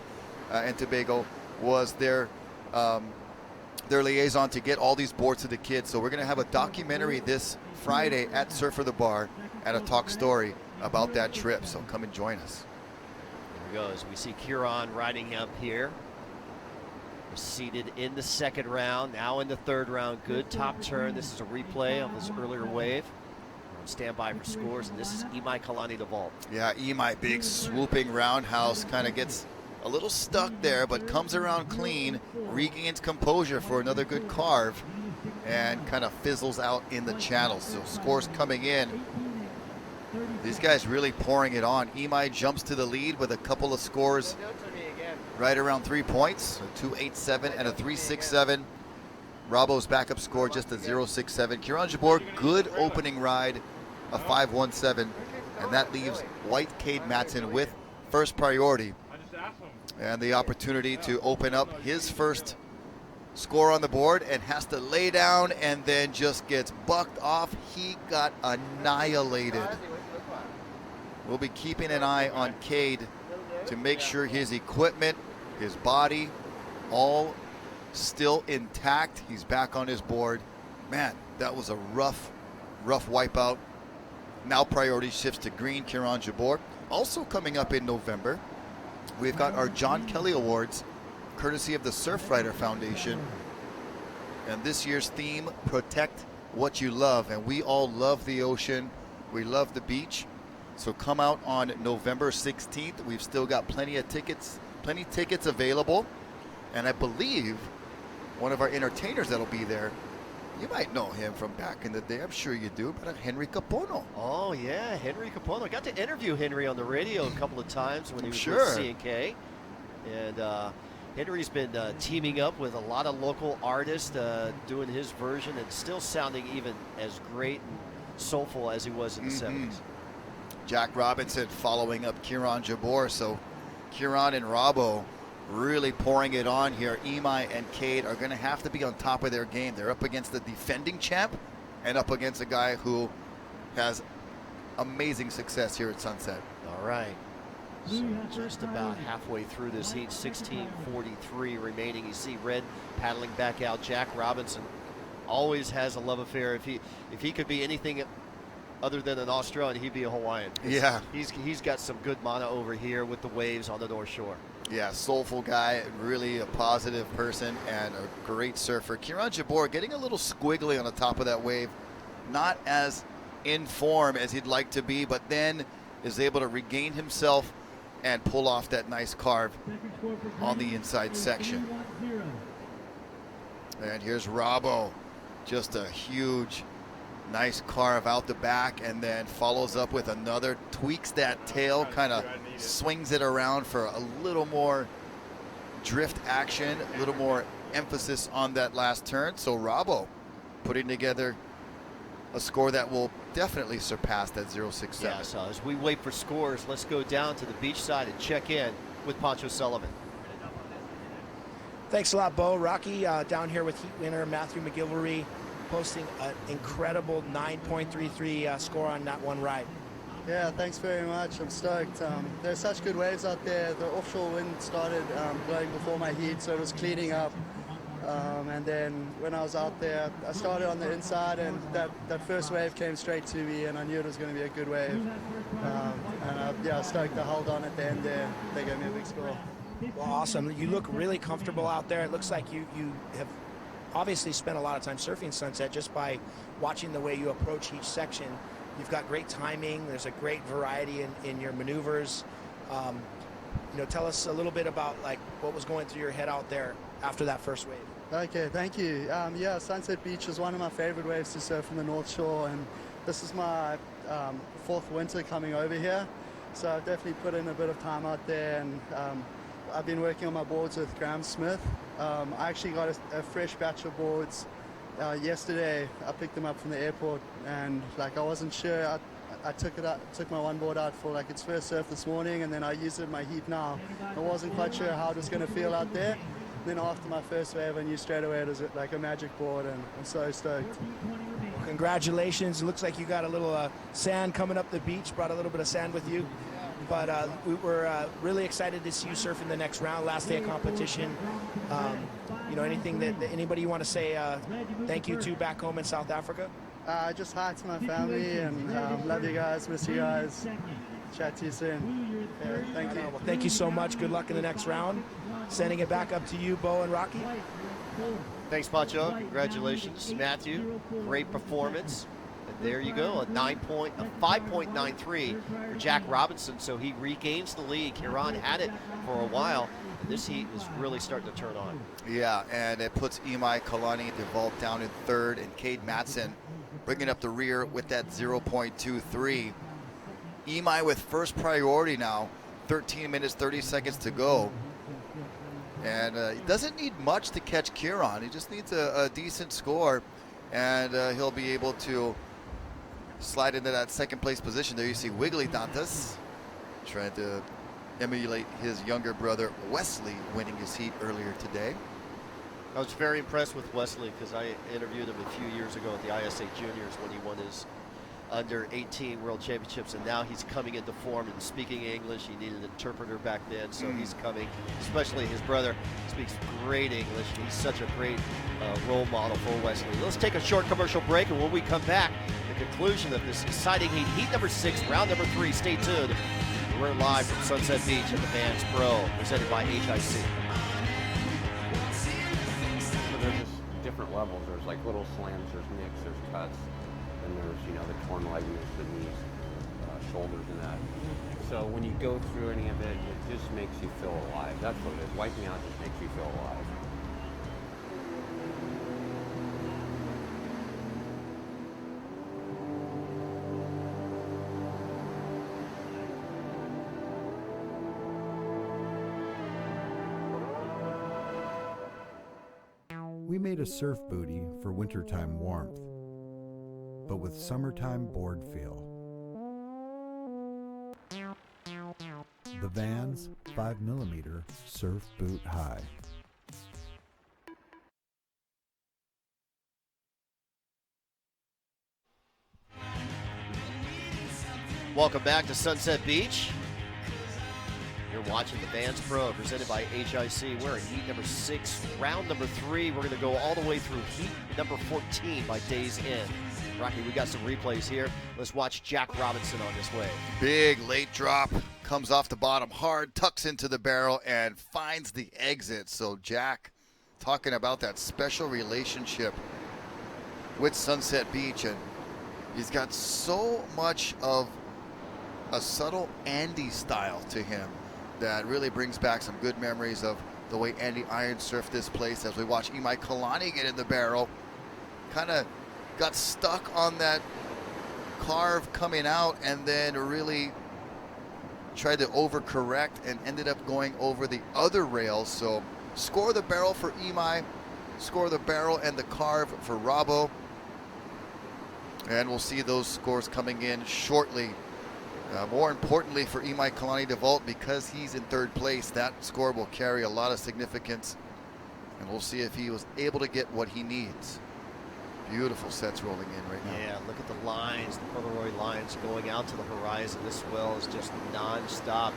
and Tobago, was their liaison to get all these boards to the kids. So we're going to have a documentary this Friday at Surf for the Bar and a talk story about that trip. So come and join us. There we go. As we see Kieran riding up here. We're seated in the second round, now in the third round. Good top turn. This is a replay of this earlier wave. We're on standby for scores, and this is Imai Kalani the vault. Yeah, Imai, big swooping roundhouse, kind of gets a little stuck there, but comes around clean, regains composure for another good carve, and kind of fizzles out in the channel. So scores coming in. These guys really pouring it on. Imai jumps to the lead with a couple of scores right around 3 points, a 2.87 and a 3.67. Rabo's backup score just a 0.67. Kieran Jabor, good opening ride, a 5.17, and that leaves white Cade Matson with first priority and the opportunity to open up his first score on the board, and has to lay down and then just gets bucked off. He got annihilated. We'll be keeping an eye on Cade to make sure his equipment, his body, all still intact. He's back on his board. Man, that was a rough wipeout. Now priority shifts to green, Kieran Jabor. Also coming up in November, we've got our John Kelly Awards, courtesy of the Surfrider Foundation. And this year's theme, protect what you love. And we all love the ocean. We love the beach. So come out on November 16th. We've still got plenty tickets available. And I believe one of our entertainers that'll be there, you might know him from back in the day. I'm sure you do, but Henry Capono. Oh, yeah, Henry Capono. I got to interview Henry on the radio a couple of times when he was Sure. with C&K. And Henry's been teaming up with a lot of local artists, doing his version, and still sounding even as great and soulful as he was in the 70s. Jack Robinson following up Kieran Jabor. So Kieran and Rabo really pouring it on here. Imai and Cade are going to have to be on top of their game. They're up against the defending champ and up against a guy who has amazing success here at Sunset. All right. So just about halfway through this heat, 16:43 remaining. You see red paddling back out. Jack Robinson always has a love affair. If he could be anything other than an Australian, he'd be a Hawaiian. Yeah. He's got some good mana over here with the waves on the North Shore. Yeah, soulful guy, really a positive person and a great surfer. Kieran Jabor getting a little squiggly on the top of that wave. Not as in form as he'd like to be, but then is able to regain himself and pull off that nice carve on the inside section. And here's Rabo, just a huge, nice carve out the back, and then follows up with another, tweaks that tail, kind of swings it around for a little more drift action, a little more emphasis on that last turn. So Rabo putting together a score that will definitely surpass that 0.67. Yeah, so as we wait for scores, let's go down to the beach side and check in with Poncho Sullivan. Thanks a lot, Bo. Rocky down here with heat winner Matthew McGilvery, posting an incredible 9.33 score on that one ride. Yeah, thanks very much. I'm stoked. There's such good waves out there. The offshore wind started blowing before my heat, so it was cleaning up. And then when I was out there, I started on the inside, and that first wave came straight to me, and I knew it was going to be a good wave. And I was stoked I held on at the end there. They gave me a big score. Well, awesome. You look really comfortable out there. It looks like you have obviously spent a lot of time surfing Sunset just by watching the way you approach each section. You've got great timing. There's a great variety in your maneuvers. Tell us a little bit about like what was going through your head out there after that first wave. Okay, thank you. Yeah, Sunset Beach is one of my favorite waves to surf from the North Shore, and this is my fourth winter coming over here. So I've definitely put in a bit of time out there, and I've been working on my boards with Graham Smith. I actually got a fresh batch of boards yesterday. I picked them up from the airport, and like I wasn't sure. I took my one board out for like its first surf this morning, and then I used it in my heat now. I wasn't quite sure how it was going to feel out there. Then after my first wave, I knew straight away it was like a magic board, and I'm so stoked. Well, congratulations. It looks like you got a little sand coming up the beach, brought a little bit of sand with you. But we were really excited to see you surf in the next round, last day of competition. Anything that anybody you want to say thank you to back home in South Africa? Just hi to my family, and love you guys, miss you guys. Chat to you soon. Yeah, thank you. Well, thank you so much. Good luck in the next round. Sending it back up to you, Bo and Rocky. Thanks, Pacho. Congratulations, Matthew. Great performance. And there you go, a 5.93 for Jack Robinson. So he regains the lead. Kieran had it for a while. And this heat is really starting to turn on. Yeah, and it puts Imai Kalani DeVault down in third, and Cade Matson bringing up the rear with that 0.23. Imai with first priority now, 13 minutes, 30 seconds to go. And he doesn't need much to catch Kieran. He just needs a decent score, and he'll be able to slide into that second place position. There you see Wiggly Dantas trying to emulate his younger brother Wesley winning his heat earlier today. I was very impressed with Wesley because I interviewed him a few years ago at the ISA Juniors when he won his under 18 World Championships, and now he's coming into form and speaking English. He needed an interpreter back then, so he's coming. Especially his brother speaks great English. He's such a great role model for Wesley. Let's take a short commercial break, and when we come back, the conclusion of this exciting heat number 6, round number 3. Stay tuned. We're live from Sunset Beach at the Vans Pro, presented by HIC. So there's just different levels. There's like little slams, there's nicks, there's cuts. And there's, the torn ligaments, the knees, shoulders, and that. So when you go through any of it, it just makes you feel alive. That's what it is. Wiping out just makes you feel alive. We made a surf booty for wintertime warmth, but with summertime board feel. The Vans 5mm Surf Boot High. Welcome back to Sunset Beach. You're watching the Vans Pro presented by HIC. We're in heat number 6, round number 3. We're going to go all the way through heat number 14 by day's end. Rocky, we got some replays here. Let's watch Jack Robinson on this wave. Big late drop, comes off the bottom hard, tucks into the barrel, and finds the exit. So Jack talking about that special relationship with Sunset Beach, and he's got so much of a subtle Andy style to him that really brings back some good memories of the way Andy iron surfed this place. As we watch Imai Kalani get in the barrel, kind of got stuck on that carve coming out and then really tried to overcorrect and ended up going over the other rails. So score the barrel for Imai, score the barrel and the carve for Robbo, and we'll see those scores coming in shortly. More importantly for Imai Kalani DeVault, because he's in third place, that score will carry a lot of significance, and we'll see if he was able to get what he needs. Beautiful sets rolling in right now. Yeah, look at the lines, the corduroy lines going out to the horizon. This swell is just non-stop.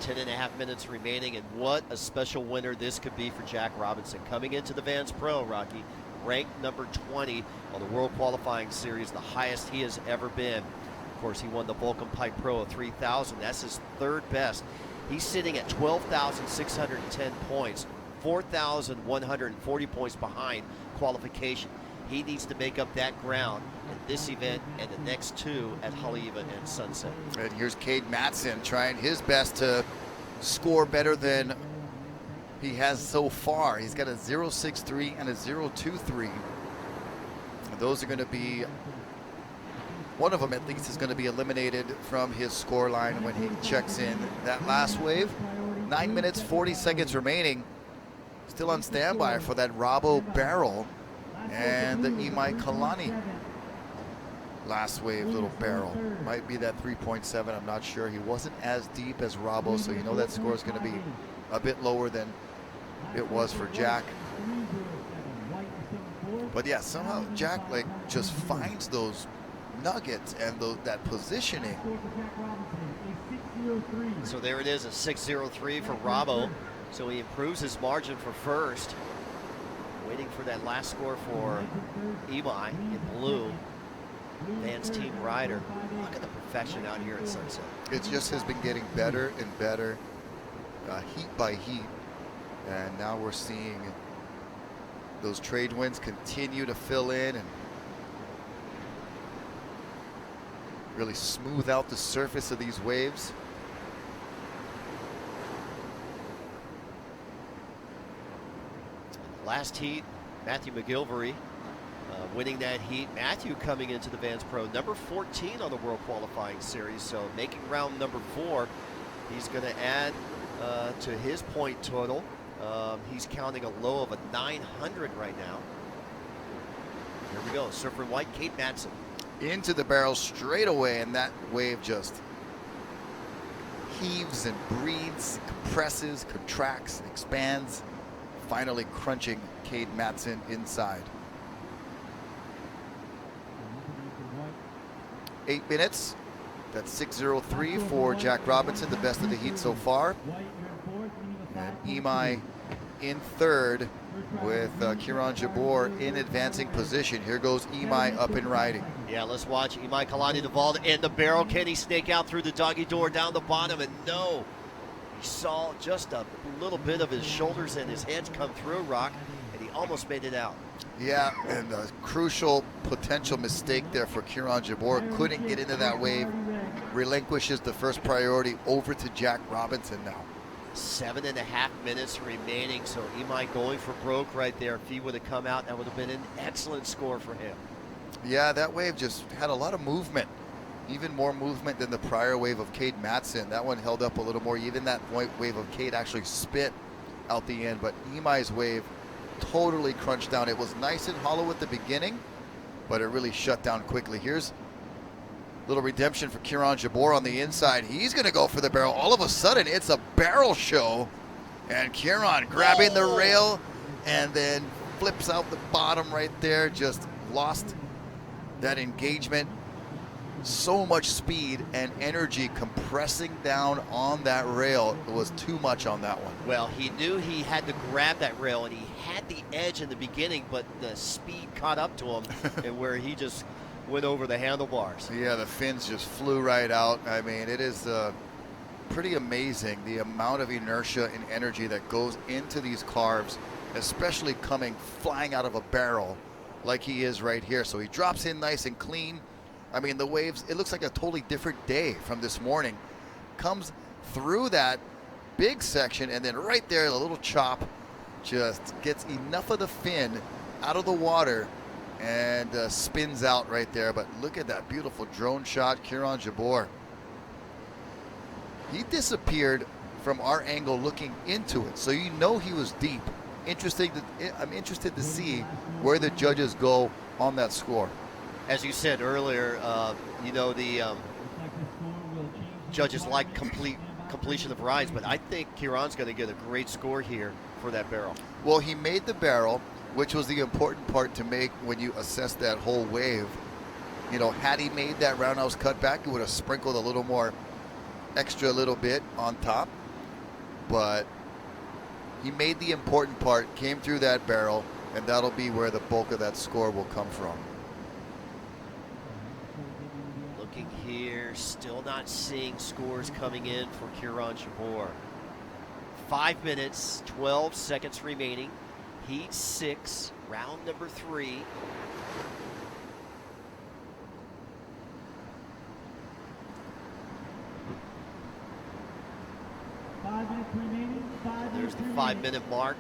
10.5 minutes remaining, and what a special winner this could be for Jack Robinson. Coming into the Vans Pro, Rocky, ranked number 20 on the World Qualifying Series, the highest he has ever been. Of course, he won the Vulcan Pipe Pro of 3000. That's his third best He's sitting at 12,610 points, 4,140 points behind qualification. He needs to make up that ground in this event and the next two at Haleiwa and Sunset. And here's Cade Matson trying his best to score better than he has so far. He's got a 0.63 and a 0.23. Those are going to be, one of them at least is going to be eliminated from his score line when he checks in that last wave. 9 minutes, 40 seconds remaining. Still on standby for that Rabo barrel and the Imai Kalani last wave little barrel. Might be that 3.7, I'm not sure. He wasn't as deep as Rabo, so you know that score is going to be a bit lower than it was for Jack. But yeah, somehow Jack like just finds those nuggets and that positioning. So there it is, a 6.03 for Rabo. So he improves his margin for first. Waiting for that last score for Imai in blue. Van's team rider. Look at the perfection out here at Sunset. It just has been getting better and better, heat by heat. And now we're seeing those trade winds continue to fill in and really smooth out the surface of these waves. Last heat, Matthew McGilvery winning that heat. Matthew coming into the Vans Pro, number 14 on the World Qualifying Series, so making round number 4. He's going to add to his point total. He's counting a low of a 900 right now. Here we go, Surfer in white, Cade Matson. Into the barrel straight away, and that wave just heaves and breathes, compresses, contracts, expands, finally crunching Cade Matson inside. 8 minutes. That's 6.03 for Jack Robinson, the best of the heat so far. And Imai in third with Kieran Jabor in advancing position. Here goes Imai up and riding. Yeah, let's watch Imai Kalani Duvall in the barrel. Can he snake out through the doggy door down the bottom? And no, he saw just a little bit of his shoulders and his hands come through, Rock, and he almost made it out. Yeah, and a crucial potential mistake there for Kieran Jabor. Couldn't get into that wave. Relinquishes the first priority over to Jack Robinson now. 7.5 minutes remaining, so Imai going for broke right there. If he would have come out, that would have been an excellent score for him. Yeah, that wave just had a lot of movement. Even more movement than the prior wave of Cade Matson. That one held up a little more. Even that wave of Cade actually spit out the end, but Imai's wave totally crunched down. It was nice and hollow at the beginning, but it really shut down quickly. Here's a little redemption for Kieran Jabor on the inside. He's going to go for the barrel. All of a sudden, it's a barrel show, and Kieran grabbing the rail and then flips out the bottom right there. Just lost that engagement. So much speed and energy compressing down on that rail. It was too much on that one. Well, he knew he had to grab that rail, and he had the edge in the beginning, but the speed caught up to him and where he just went over the handlebars. Yeah, the fins just flew right out. I mean, it is pretty amazing the amount of inertia and energy that goes into these carves, especially coming flying out of a barrel like he is right here. So he drops in nice and clean. I mean, the waves, it looks like a totally different day from this morning. Comes through that big section, and then right there, the little chop just gets enough of the fin out of the water and spins out right there. But look at that beautiful drone shot, Kieran Jabor. He disappeared from our angle looking into it, so you know he was deep. I'm interested to see where the judges go on that score. As you said earlier, you know, the judges like completion of rides, but I think Kieran's going to get a great score here for that barrel. Well, he made the barrel, which was the important part to make when you assess that whole wave. You know, had he made that roundhouse cutback, he would have sprinkled a little more, extra little bit on top. But he made the important part, came through that barrel, and that'll be where the bulk of that score will come from. Looking here, still not seeing scores coming in for Kieran Jabor. 5 minutes, 12 seconds remaining. Heat 6, round number 3. There's the 5-minute mark.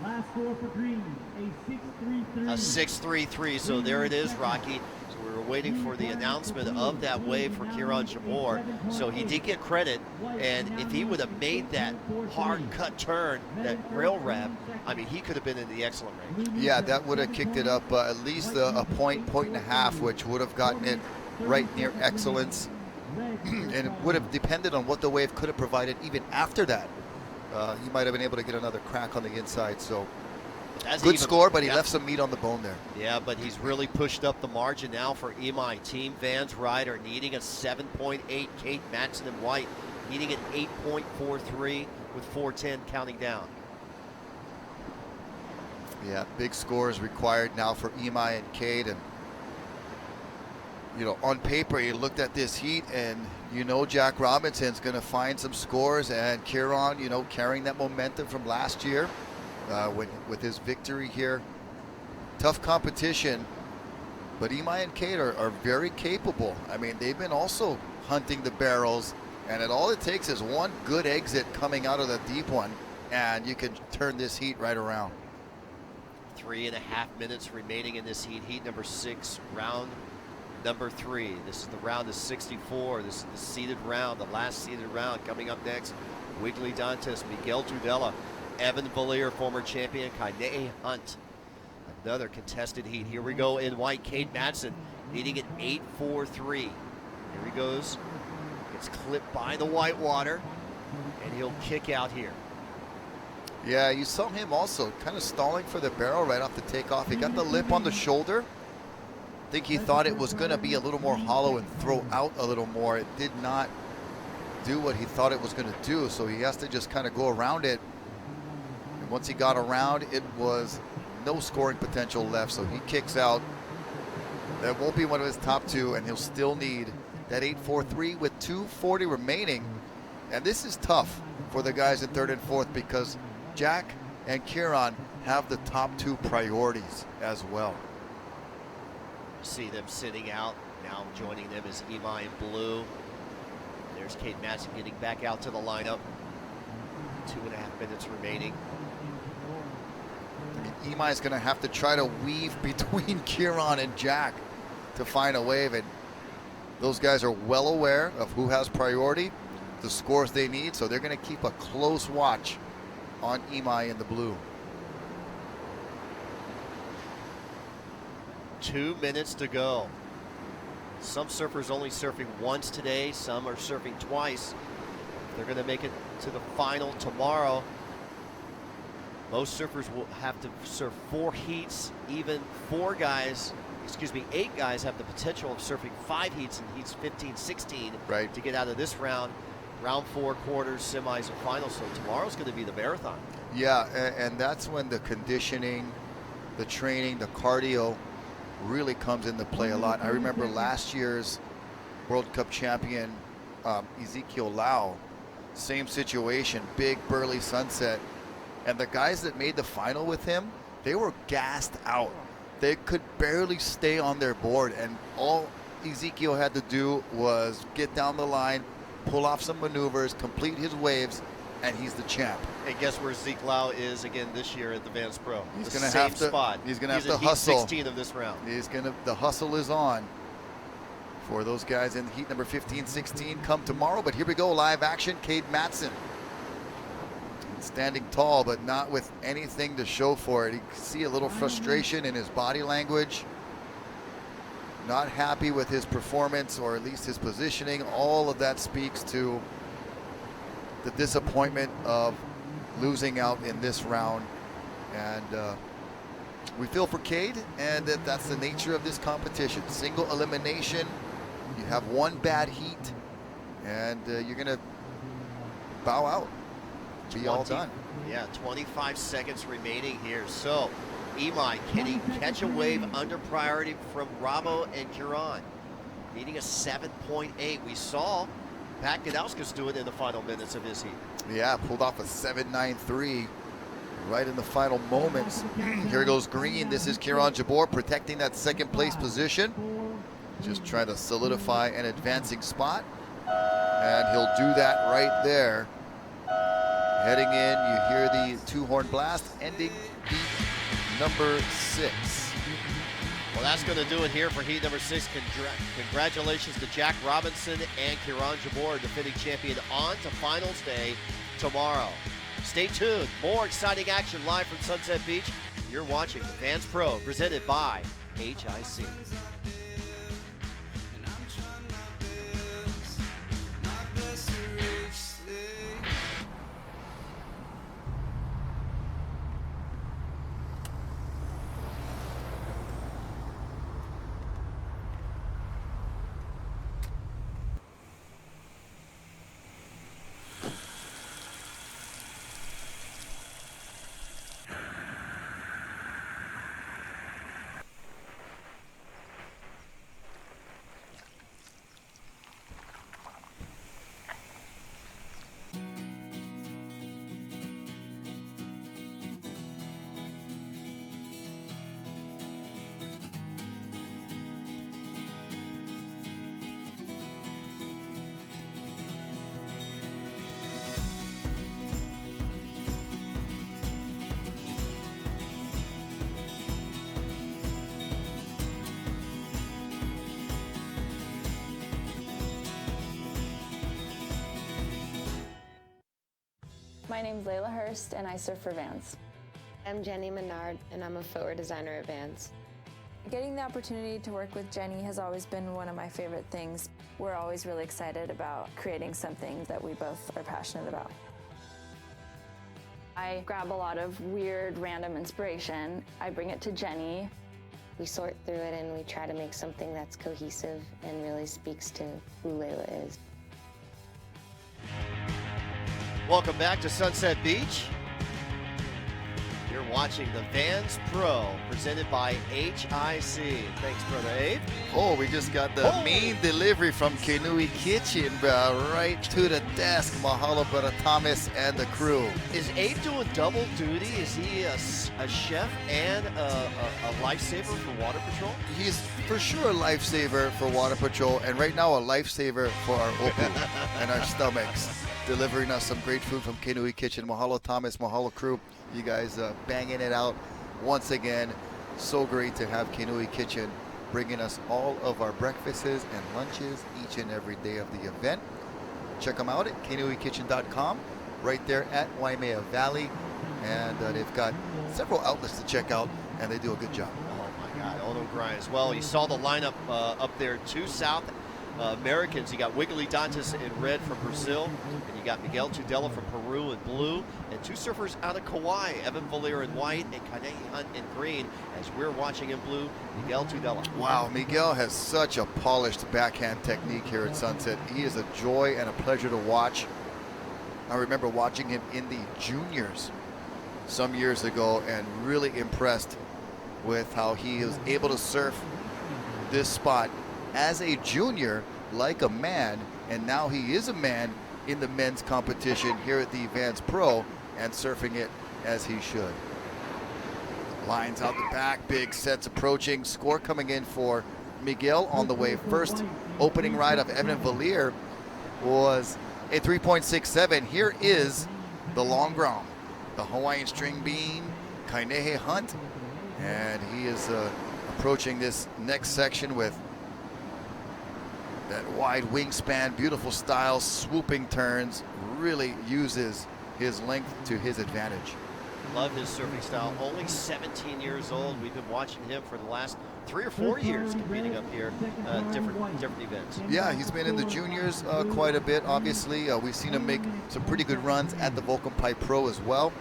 Last score for Green, a 6-3-3. A 6-3-3, so there it is, Rocky. So we were waiting for the announcement of that wave for Kieran Jabor. So he did get credit, and if he would have made that hard cut turn, that rail wrap, I mean, he could have been in the excellent range. Yeah, that would have kicked it up at least a point, point and a half, which would have gotten it right near excellence. And it would have depended on what the wave could have provided even after that. He might have been able to get another crack on the inside. So good score, but he left some meat on the bone there. Yeah, but he's really pushed up the margin now for Imai. Team Vans Rider needing a 7.8. Kate Matson and White needing an 8.43 with 4:10 counting down. Yeah, big scores required now for Imai and Cade. And you know, on paper, you looked at this heat and you know Jack Robinson's going to find some scores, and Kieran, you know, carrying that momentum from last year with his victory here. Tough competition, but Imai and Cade are very capable. I mean, they've been also hunting the barrels, and all it takes is one good exit coming out of the deep one, and you can turn this heat right around. 3.5 minutes remaining in this heat. Heat number 6, round number 3. This is the round of 64. This is the seeded round, the last seeded round. Coming up next, Wiggly Dantas, Miguel Tudela, Evan Valier, former champion, Kainee Hunt. Another contested heat. Here we go in white. Cade Matson needing an 8.43. Here he goes. Gets clipped by the whitewater, and he'll kick out here. Yeah, you saw him also kind of stalling for the barrel right off the takeoff. He got the lip on the shoulder. I think he thought it was going to be a little more hollow and throw out a little more. It did not do what he thought it was going to do, so he has to just kind of go around it. And once he got around, it was no scoring potential left, so he kicks out. That won't be one of his top 2, and he'll still need that 8.43 with 2:40 remaining. And this is tough for the guys in 3rd and 4th because Jack and Kieran have the top 2 priorities as well. See them sitting out. Now joining them is Imai in blue. There's Cade Matson getting back out to the lineup. 2.5 minutes remaining. Imai's going to have to try to weave between Kieran and Jack to find a wave, and those guys are well aware of who has priority, the scores they need, so they're going to keep a close watch on Imai in the blue. 2 minutes to go. Some surfers only surfing once today, some are surfing twice. They're going to make it to the final tomorrow. Most surfers will have to surf 4 heats. Even 8 guys have the potential of surfing 5 heats in heats 15, 16 to get out of this round. Round 4, quarters, semis, and finals. So tomorrow's going to be the marathon. Yeah, and that's when the conditioning, the training, the cardio really comes into play a lot. I remember last year's World Cup champion, Ezekiel Lau, same situation, big burly sunset. And the guys that made the final with him, they were gassed out. They could barely stay on their board, and all Ezekiel had to do was get down the line, pull off some maneuvers, complete his waves, and he's the champ. And guess where Zeke Lau is again this year at the Vans Pro? He's the going to same have to spot. He's going to have to in heat hustle. 16 of this round. The hustle is on for those guys in heat number 15, 16 come tomorrow. But here we go, live action. Cade Matson standing tall, but not with anything to show for it. You can see a little frustration in his body language. Not happy with his performance, or at least his positioning. All of that speaks to the disappointment of losing out in this round. And we feel for Cade, and that's the nature of this competition. Single elimination. You have one bad heat, and you're going to bow out. Be all done. Yeah, 25 seconds remaining here. So Imai, can he catch a wave under priority from Rabo and Curon? Needing a 7.8. We saw Pat Gadauskas do it in the final minutes of his heat. Yeah, pulled off a 7.93 right in the final moments. Here goes green. This is Kieran Jabor protecting that second place position. Just trying to solidify an advancing spot. And he'll do that right there. Heading in, you hear the two-horn blast, ending heat number 6. Well, that's going to do it here for heat number 6. Congratulations to Jack Robinson and Kieran Jabor, defending champion, on to finals day tomorrow. Stay tuned. More exciting action live from Sunset Beach. You're watching the Vans Pro, presented by HIC. My name's Layla Hurst, and I surf for Vans. I'm Jenny Menard, and I'm a footwear designer at Vans. Getting the opportunity to work with Jenny has always been one of my favorite things. We're always really excited about creating something that we both are passionate about. I grab a lot of weird, random inspiration. I bring it to Jenny. We sort through it and we try to make something that's cohesive and really speaks to who Layla is. Welcome back to Sunset Beach. You're watching the Vans Pro, presented by HIC. Thanks, Brother Abe. Oh, we just got the main delivery from Kenui Kitchen, right to the desk. Mahalo, Brother Thomas and the crew. Is Abe doing double duty? Is he a chef and a lifesaver for Water Patrol? He's for sure a lifesaver for Water Patrol, and right now a lifesaver for our opu and our stomachs. Delivering us some great food from Kenui Kitchen. Mahalo, Thomas. Mahalo, crew. You guys banging it out once again. So great to have Kenui Kitchen bringing us all of our breakfasts and lunches each and every day of the event. Check them out at kenuikitchen.com, right there at Waimea Valley. And they've got several outlets to check out, and they do a good job. Oh my God, all them grinds. Well, you saw the lineup up there, 2 South Americans. You got Wiggly Dantas in red from Brazil, and you got Miguel Tudela from Peru in blue, and 2 surfers out of Kauai, Evan Valier in white and Kanehi Hunt in green. As we're watching in blue, Miguel Tudela. Wow, Miguel has such a polished backhand technique here at Sunset. He is a joy and a pleasure to watch. I remember watching him in the juniors some years ago and really impressed with how he was able to surf this spot as a junior like a man, and now he is a man in the men's competition here at the Vans Pro and surfing it as he should. Lines out the back, big sets approaching. Score coming in for Miguel on the way. First opening ride of Evan Valier was a 3.67. Here is the long ground, the Hawaiian string bean, Kanehi Hunt, and he is approaching this next section with that wide wingspan, beautiful style, swooping turns, really uses his length to his advantage. Love his surfing style. Only 17 years old. We've been watching him for the last 3 or 4 years competing up here, different events. Yeah, he's been in the juniors quite a bit, obviously. We've seen him make some pretty good runs at the Vulcan Pipe Pro as well,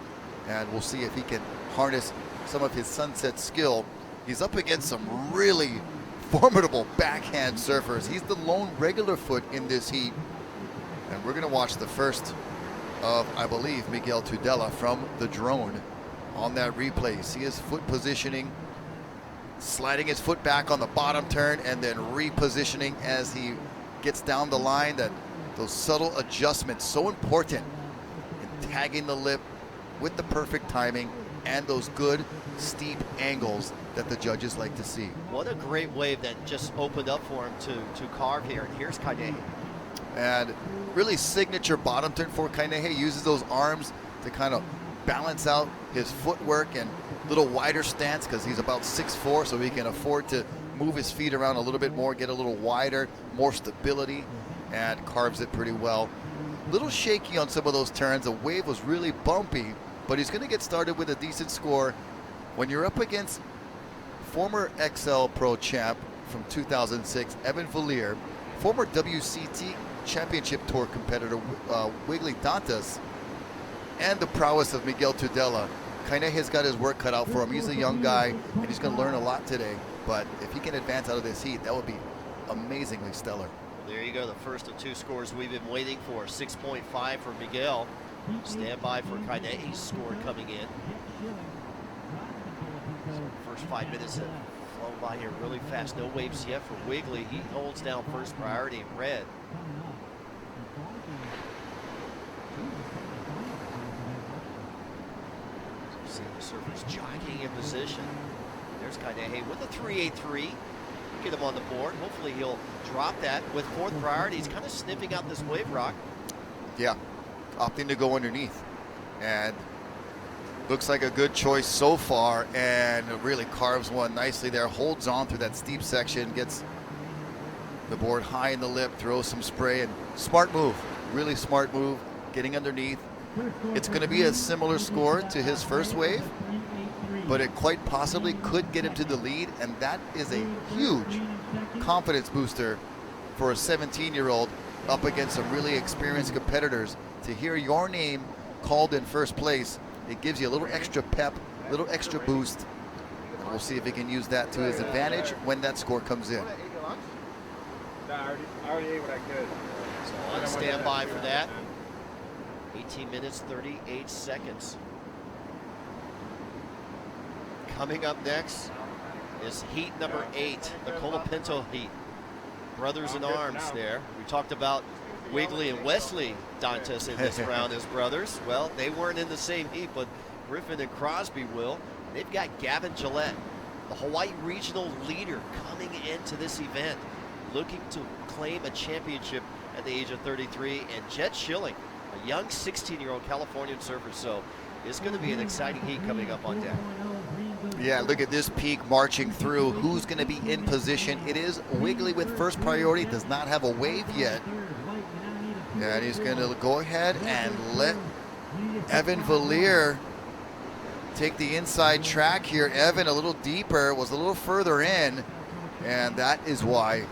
and we'll see if he can harness some of his Sunset skill. He's up against some really formidable backhand surfers. He's the lone regular foot in this heat. And we're going to watch the first of, I believe, Miguel Tudela from the drone on that replay. You see his foot positioning, sliding his foot back on the bottom turn and then repositioning as he gets down the line. Those subtle adjustments, so important in tagging the lip with the perfect timing and those good steep angles that the judges like to see. What a great wave that just opened up for him to carve here. And here's Kainehe. And really signature bottom turn for Kainehe. Uses those arms to kind of balance out his footwork and little wider stance because he's about 6'4", so he can afford to move his feet around a little bit more, get a little wider, more stability, and carves it pretty well. Little shaky on some of those turns. The wave was really bumpy, but he's going to get started with a decent score. When you're up against former XL Pro champ from 2006, Evan Villiers, former WCT Championship Tour competitor Wiggly Dantas, and the prowess of Miguel Tudela, Kainehe's got his work cut out for him. He's a young guy, and he's going to learn a lot today. But if he can advance out of this heat, that would be amazingly stellar. There you go, the first of two scores we've been waiting for. 6.5 for Miguel. Stand by for Kainehe's score coming in. So first 5 minutes have flown by here really fast. No waves yet for Wiggly. He holds down first priority in red. See the surfers jockeying in position. There's Kainehe with a 3.83. Get him on the board. Hopefully he'll drop that with fourth priority. He's kind of sniffing out this wave rock. Yeah, opting to go underneath. And looks like a good choice so far, and really carves one nicely there. Holds on through that steep section, gets the board high in the lip, throws some spray, and smart move. Really smart move, getting underneath. It's going to be a similar score to his first wave, but it quite possibly could get him to the lead, and that is a huge confidence booster for a 17-year-old up against some really experienced competitors. To hear your name called in first place, it gives you a little extra pep, a little extra boost, and we'll see if he can use that to his advantage when that score comes in. I already ate what I could. So on standby for that. 18 minutes, 38 seconds. Coming up next is heat number 8, the Colapinto heat. Brothers in arms there. We talked about Wiggly and Wesley Dantas in this round as brothers. Well, they weren't in the same heat, but Griffin and Crosby will. They've got Gavin Gillette, the Hawaii regional leader, coming into this event, looking to claim a championship at the age of 33, and Jet Schilling, a young 16-year-old Californian surfer. So it's going to be an exciting heat coming up on deck. Yeah, look at this peak marching through. Who's going to be in position? It is Wiggly with first priority. Does not have a wave yet. And he's going to go ahead and let Evan Villiers take the inside track here. Evan a little deeper, was a little further in, and that is why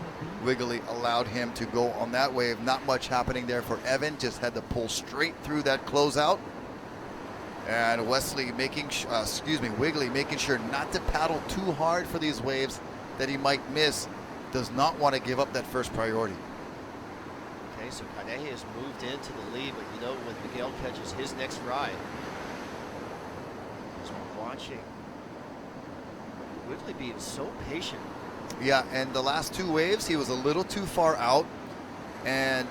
Wiggly allowed him to go on that wave. Not much happening there for Evan, just had to pull straight through that closeout. And Wiggly making sure not to paddle too hard for these waves that he might miss. Does not want to give up that first priority. Okay, so Kainehe has moved into the lead, but you know when Miguel catches his next ride, as we're watching Wiggly being so patient. Yeah, and the last two waves, he was a little too far out and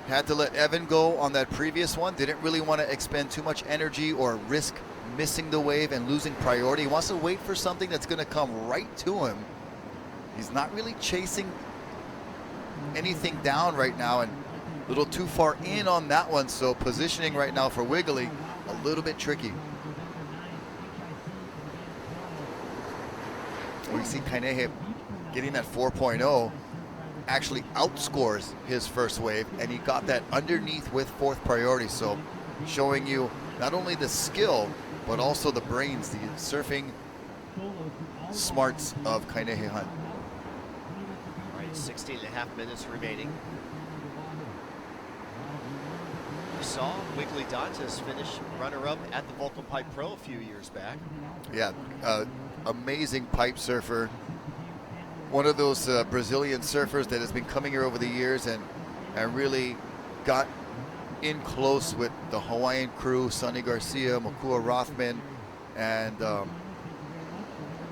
had to let Evan go on that previous one. Didn't really want to expend too much energy or risk missing the wave and losing priority. He wants to wait for something that's going to come right to him. He's not really chasing anything down right now, and a little too far in on that one. So positioning right now for Wiggly, a little bit tricky. We see Kainehe getting that 4.0. Actually outscores his first wave, and he got that underneath with fourth priority. So showing you not only the skill, but also the brains, the surfing smarts of Kainehe Hunt. All right, 16.5 minutes remaining. We saw Wiggly Dantas finish runner-up at the Vulcan Pipe Pro a few years back. Yeah, amazing pipe surfer. One of those Brazilian surfers that has been coming here over the years and really got in close with the Hawaiian crew, Sonny Garcia, Makua Rothman, And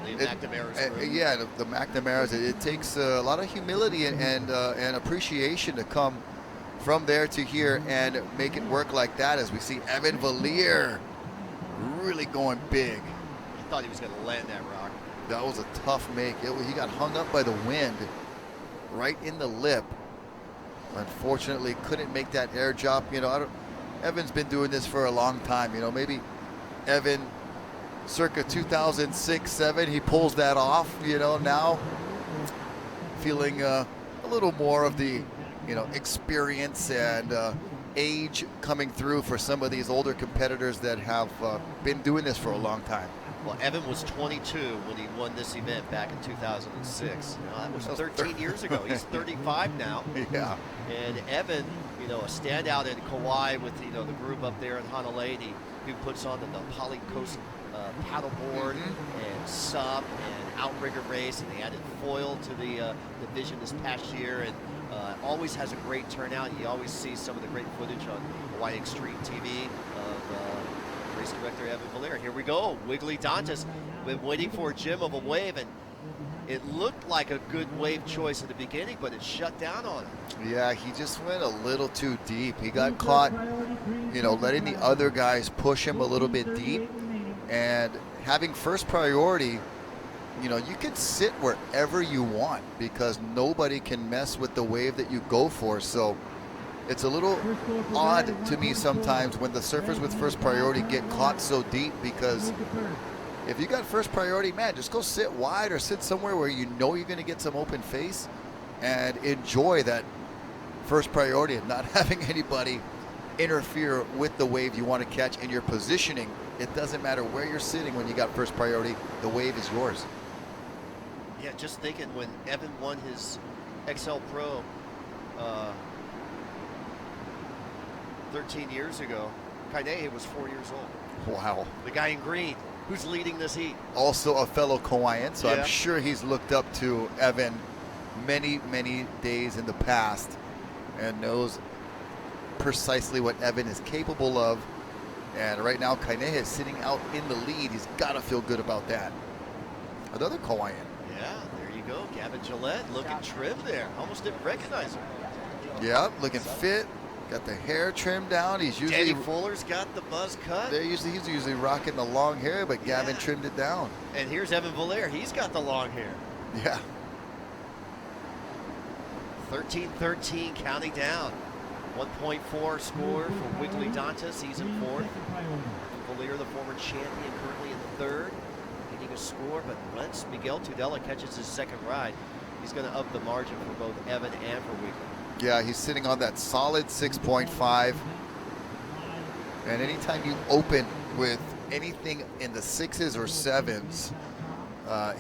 The McNamara's group. yeah, the McNamara's. It takes a lot of humility and appreciation to come from there to here and make it work like that. As we see Evan Valier really going big. I thought he was going to land that rock. That was a tough make. He got hung up by the wind right in the lip. Unfortunately, couldn't make that air drop. You know, Evan's been doing this for a long time. You know, maybe Evan, circa 2006-07, he pulls that off. You know, now feeling a little more of the, you know, experience and age coming through for some of these older competitors that have been doing this for a long time. Well, Evan was 22 when he won this event back in 2006. You know, that was 13 years ago. He's 35 now. Yeah. And Evan, you know, a standout in Kauai with, you know, the group up there in Honolulu, who puts on the Poly Coast paddleboard and sub and outrigger race, and they added foil to the division this past year, and always has a great turnout. You always see some of the great footage on Hawaii Extreme TV of race director Evan Valier. Here we go. Wiggly Dantas been waiting for a gem of a wave, and it looked like a good wave choice at the beginning, but it shut down on him. Yeah, he just went a little too deep. He got caught, you know, letting the other guys push him a little bit deep, and having first priority, you know, you can sit wherever you want because nobody can mess with the wave that you go for. So it's a little odd to me sometimes when the surfers with first priority get caught so deep, because if you got first priority, man, just go sit wide or sit somewhere where you know you're going to get some open face and enjoy that first priority and not having anybody interfere with the wave you want to catch in your positioning. It doesn't matter where you're sitting when you got first priority, the wave is yours. Yeah, just thinking when Evan won his XL Pro 13 years ago, Kainehe was 4 years old. Wow. The guy in green, who's leading this heat. Also a fellow Kauaian, so Yeah. I'm sure he's looked up to Evan many, many days in the past and knows precisely what Evan is capable of. And right now, Kainehe is sitting out in the lead. He's got to feel good about that. Another Kauaian. Yeah, there you go. Gavin Gillette looking trim there. Almost didn't recognize him. Yeah, looking fit. Got the hair trimmed down. He's usually Danny Fuller's got the buzz cut. he's usually rocking the long hair, but Gavin trimmed it down. And here's Evan Valier. He's got the long hair. Yeah. 13-13 counting down. 1.4 score for Wiggly Dantas. He's in fourth. Valier, the former champion, currently in third. Getting a score, but once Miguel Tudela catches his second ride, he's going to up the margin for both Evan and for Wiggly. Yeah, he's sitting on that solid 6.5. And anytime you open with anything in the 6s or 7s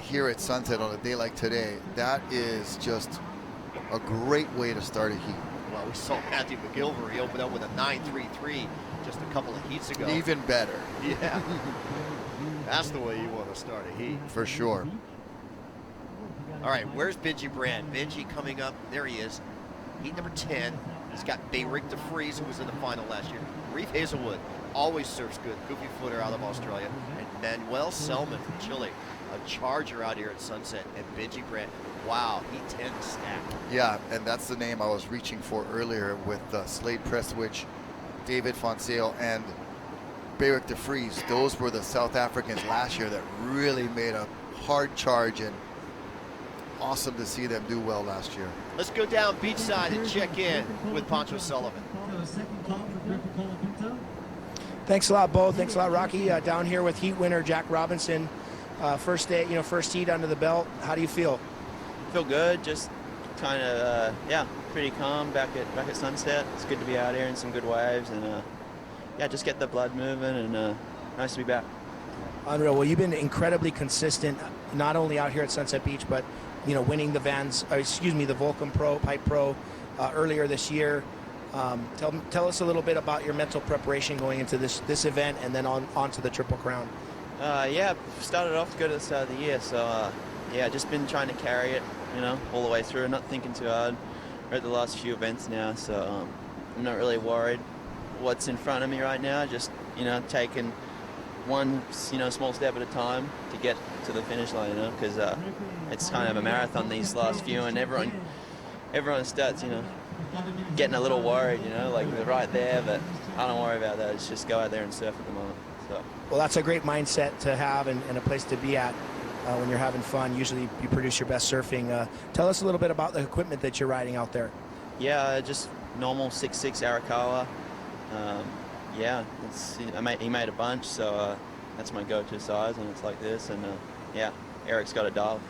here at Sunset on a day like today, that is just a great way to start a heat. Well, we saw Matthew McGilvery open up with a 9.33 just a couple of heats ago. Even better. Yeah. That's the way you want to start a heat. For sure. All right, where's Benji Brand? Benji coming up. There he is. Heat number 10. He's got Bayrick DeFries, who was in the final last year. Reef Hazelwood always surfs good. Goofy footer out of Australia. And Manuel Selman from Chile. A charger out here at Sunset. And Benji Brand. Wow, Heat 10 stack. Yeah, and that's the name I was reaching for earlier with Slade Prestwich, David Fonsale, and Bayrick DeFries. Those were the South Africans last year that really made a hard charge, and awesome to see them do well last year. Let's go down beachside and check in with Pancho Sullivan. Thanks a lot, Bo. Thanks a lot, Rocky. Down here with heat winner Jack Robinson. First day, first heat under the belt. How do you feel? Feel good. Just kind of, pretty calm back at Sunset. It's good to be out here in some good waves, and just get the blood moving, and nice to be back. Unreal. Well, you've been incredibly consistent, not only out here at Sunset Beach, but winning the the Vulcan Pro, Pipe Pro earlier this year. Tell us a little bit about your mental preparation going into this event, and then on to the Triple Crown. Started off good at the start of the year, so just been trying to carry it, all the way through, not thinking too hard. We're at the last few events now, so I'm not really worried what's in front of me right now. Just taking one small step at a time to get to the finish line, because it's kind of a marathon these last few, and everyone starts getting a little worried, like they're right there, but I don't worry about that. It's just go out there and surf at the moment. So. Well, that's a great mindset to have and a place to be at when you're having fun. Usually you produce your best surfing. Tell us a little bit about the equipment that you're riding out there. Yeah, just normal 6'6" Arakawa. Yeah, he made a bunch, so that's my go-to size, and it's like this, and yeah, Eric's got a dial.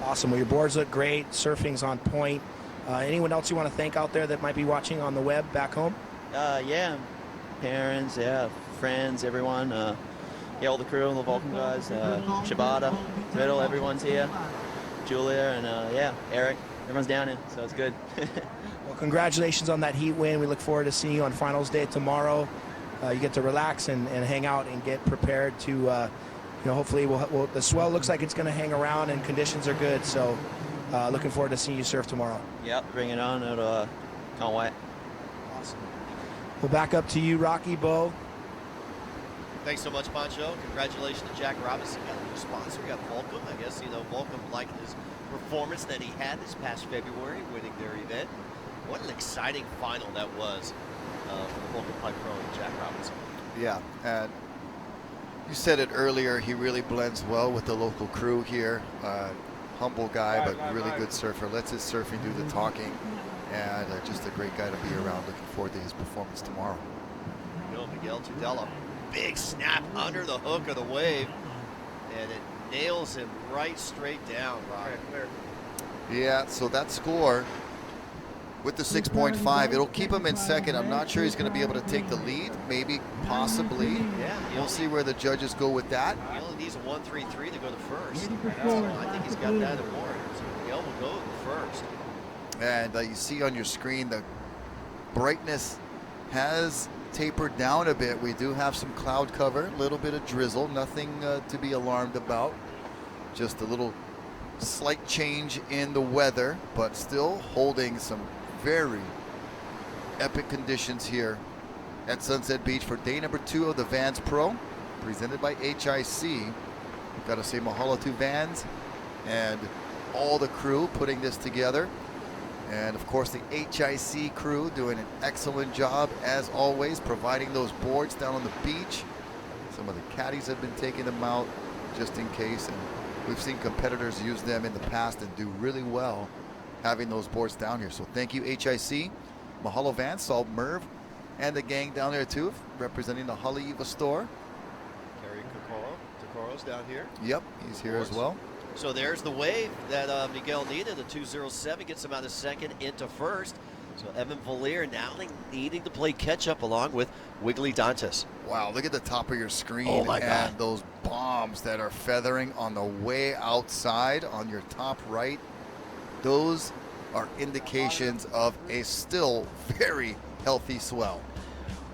Awesome. Well, your boards look great. Surfing's on point. Anyone else you want to thank out there that might be watching on the web back home? Yeah, parents, yeah, friends, everyone. Yeah, all the crew, all the Vulcan guys, Shibata, Riddle, everyone's here. Julia, and yeah, Eric, everyone's down here, so it's good. Well, congratulations on that heat win. We look forward to seeing you on finals day tomorrow. You get to relax and hang out and get prepared to, hopefully the swell looks like it's going to hang around and conditions are good. So looking forward to seeing you surf tomorrow. Yep, bring it on. Can't wait. Awesome. We'll back up to you, Rocky, Bo. Thanks so much, Pancho. Congratulations to Jack Robinson. Got a new sponsor. Got Volcom. I guess, Volcom liked his performance that he had this past February, winning their event. What an exciting final that was for the Volcom Pipe Pro and Jack Robinson. Yeah, and you said it earlier, he really blends well with the local crew here. Humble guy, but really good surfer. Lets his surfing do the talking, and just a great guy to be around. Looking forward to his performance tomorrow. Miguel Tudela, big snap under the hook of the wave, and it nails him right straight down, Rob. Yeah, so that score with the 6.5, it'll keep him in second. I'm not sure he's going to be able to take the lead. Maybe, possibly. Yeah, we'll see where the judges go with that. He only needs a 1.33 to go to first. So I think he's got that and more. So Miguel will go to first. And you see on your screen the brightness has tapered down a bit. We do have some cloud cover, a little bit of drizzle, nothing to be alarmed about. Just a little slight change in the weather, but still holding some very epic conditions here at Sunset Beach for day number 2 of the Vans Pro, presented by HIC. We've got to say mahalo to Vans and all the crew putting this together. And of course the HIC crew doing an excellent job as always, providing those boards down on the beach. Some of the caddies have been taking them out just in case, and we've seen competitors use them in the past and do really well having those boards down here. So thank you, HIC. Mahalo Vans, Salt Merv, and the gang down there too, representing the Haleiwa store. Kerry Kokoro's down here. Yep, he's here as well. So there's the wave that Miguel needed. The 207 gets him out of second into first. So Evan Valier now needing to play catch up along with Wiggly Dantas. Wow, look at the top of your screen. Oh my God. And those bombs that are feathering on the way outside on your top right. Those are indications of a still very healthy swell.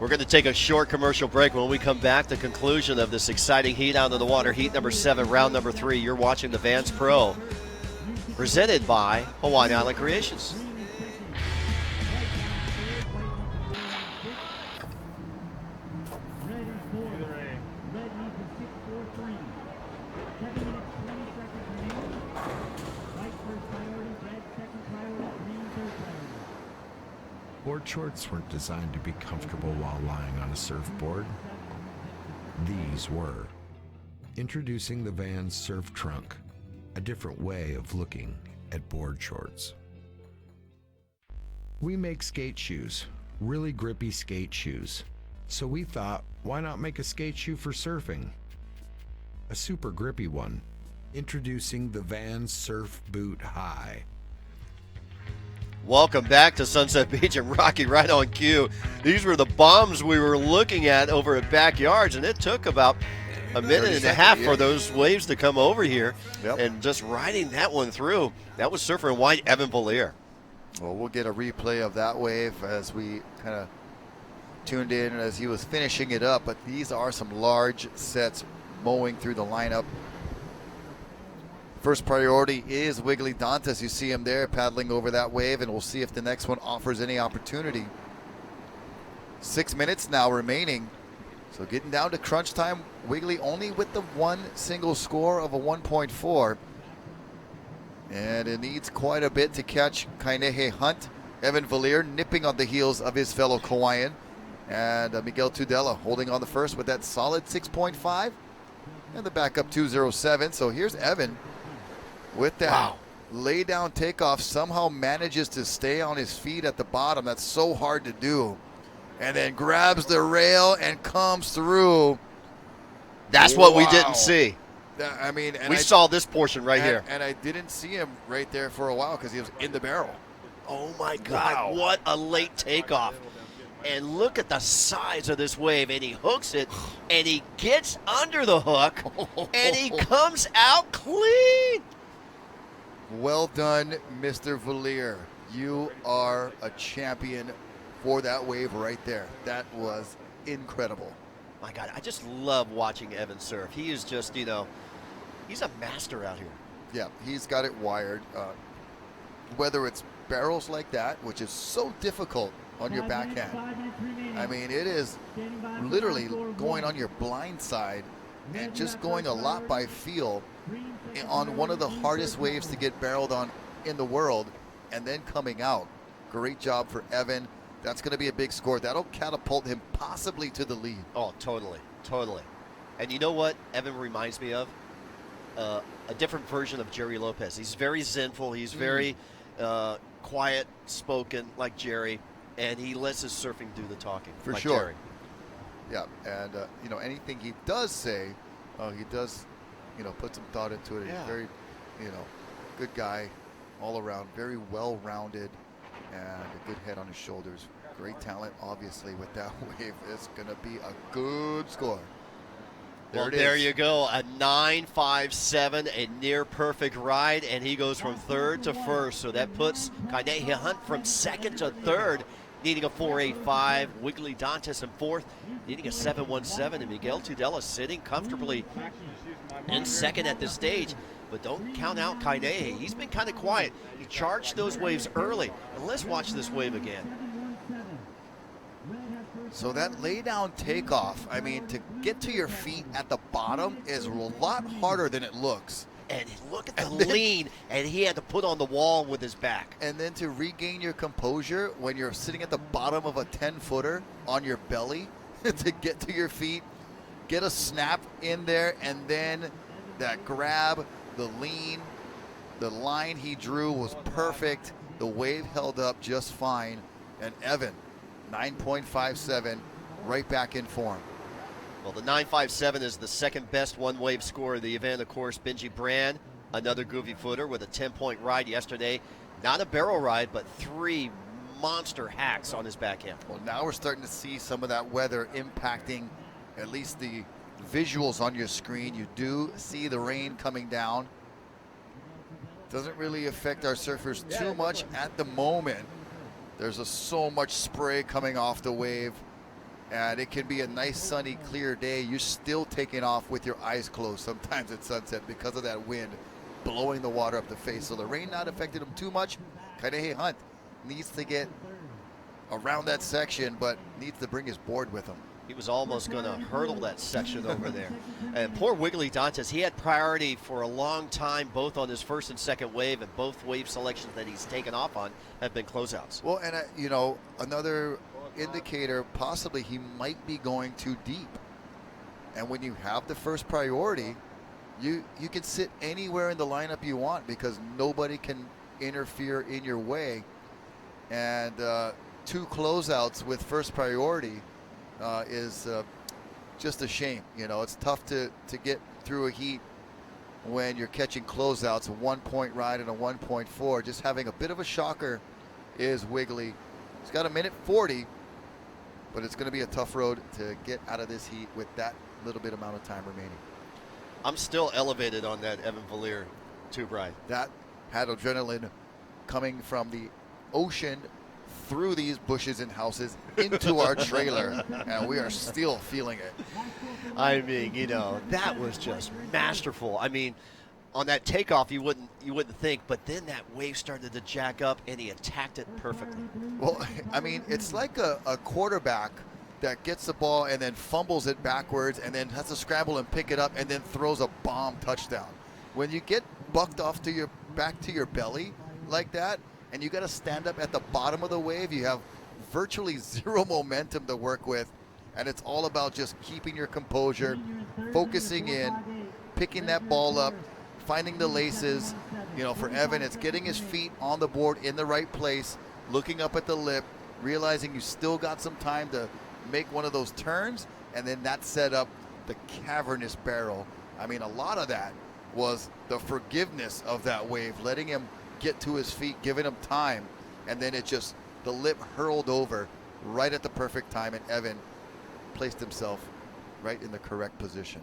We're going to take a short commercial break. When we come back, the conclusion of this exciting heat out of the water, heat number 7, round number 3. You're watching the Vans Pro, presented by Hawaiian Island Creations. Board shorts weren't designed to be comfortable while lying on a surfboard. These were. Introducing the Vans Surf Trunk, a different way of looking at board shorts. We make skate shoes, really grippy skate shoes. So we thought, why not make a skate shoe for surfing? A super grippy one. Introducing the Vans Surf Boot High. Welcome back to Sunset Beach and Rocky right on cue. These were the bombs we were looking at over at Backyards, and it took about a minute and a half for those waves to come over here. Yep. And just riding that one through, that was surfer in white Evan Valier. Well, we'll get a replay of that wave as we kind of tuned in as he was finishing it up, but these are some large sets mowing through the lineup. First priority is Wiggly Dantas. You see him there paddling over that wave, and we'll see if the next one offers any opportunity. 6 minutes now remaining. So getting down to crunch time, Wiggly only with the one single score of a 1.4. And it needs quite a bit to catch Kainehe Hunt. Evan Valier nipping on the heels of his fellow Kauaian. And Miguel Tudela holding on the first with that solid 6.5. And the backup 207. So here's Evan with that lay down takeoff. Somehow manages to stay on his feet at the bottom. That's so hard to do. And then grabs the rail and comes through. That's what we didn't see. I mean, and we saw this portion right here. And I didn't see him right there for a while because he was in the barrel. Oh my God, what a late takeoff. And look at the size of this wave. And he hooks it, and he gets under the hook, and he comes out clean. Well done, Mr. Valier. You are a champion for that wave right there. That was incredible. My God, I just love watching Evan surf. He is just, you know, he's a master out here. Yeah, he's got it wired. Whether it's barrels like that, which is so difficult on your backhand. I mean, it is literally going on your blind side and just going a lot by feel on one of the hardest waves to get barreled on in the world, and then coming out. Great job for Evan. That's going to be a big score. That'll catapult him possibly to the lead. Oh, totally, totally. And you know what Evan reminds me of? A different version of Jerry Lopez. He's very zenful. He's very quiet spoken like Jerry, and he lets his surfing do the talking. For like sure. Jerry. Yeah, and you know, anything he does say, he does, you know, put some thought into it. Yeah. He's very, you know, good guy all around, very well-rounded, and a good head on his shoulders. Great talent, obviously, with that wave. It's going to be a good score. Well, there you go, a 9.57, a near perfect ride, and he goes from third to first. So that puts Kainehe Hunt from second to third, needing a 4.85. Wiggly Dantas in fourth, needing a 7.17, and Miguel Tudela sitting comfortably in second at this stage. But don't count out Kainehe. He's been kind of quiet. He charged those waves early, and let's watch this wave again. So that lay down takeoff, I mean, to get to your feet at the bottom is a lot harder than it looks. And look at the lean, and he had to put on the wall with his back. And then to regain your composure when you're sitting at the bottom of a 10-footer on your belly to get to your feet, get a snap in there, and then that grab, the lean, the line he drew was perfect. The wave held up just fine. And Evan, 9.57, right back in form. Well, the 9.57 is the second best one-wave score of the event. Of course, Benji Brand, another goofy footer with a 10-point ride yesterday. Not a barrel ride, but 3 monster hacks on his backhand. Well, now we're starting to see some of that weather impacting at least the visuals on your screen. You do see the rain coming down. Doesn't really affect our surfers too much at the moment. There's so much spray coming off the wave, and it can be a nice sunny clear day. You're still taking off with your eyes closed sometimes at sunset because of that wind blowing the water up the face. So the rain not affected him too much. Kainehe Hunt needs to get around that section, but needs to bring his board with him. He was almost going to hurdle that section over there. And poor Wiggly Dantas, he had priority for a long time, both on his first and second wave, and both wave selections that he's taken off on have been closeouts. Well, and you know, another indicator, possibly he might be going too deep. And when you have the first priority, you can sit anywhere in the lineup you want because nobody can interfere in your way. And 2 closeouts with first priority is just a shame. You know, it's tough to get through a heat when you're catching closeouts, a 1-point ride and a 1.4. Just having a bit of a shocker is Wiggly. He's got a minute 40, but it's going to be a tough road to get out of this heat with that little bit amount of time remaining. I'm still elevated on that Evan Valier tube ride. That had adrenaline coming from the ocean through these bushes and houses into our trailer, and we are still feeling it. I mean, you know, that was just masterful. I mean, on that takeoff, you wouldn't think, but then that wave started to jack up, and he attacked it perfectly. Well, I mean, it's like a quarterback that gets the ball and then fumbles it backwards and then has to scramble and pick it up and then throws a bomb touchdown. When you get bucked off to your back to your belly like that, and you got to stand up at the bottom of the wave, you have virtually zero momentum to work with, and it's all about just keeping your composure, focusing in, picking that ball up, finding the laces. You know, for Evan, it's getting his feet on the board in the right place, looking up at the lip, realizing you still got some time to make one of those turns, and then that set up the cavernous barrel. I mean, a lot of that was the forgiveness of that wave, letting him get to his feet, giving him time, and then it just, the lip hurled over right at the perfect time, and Evan placed himself right in the correct position.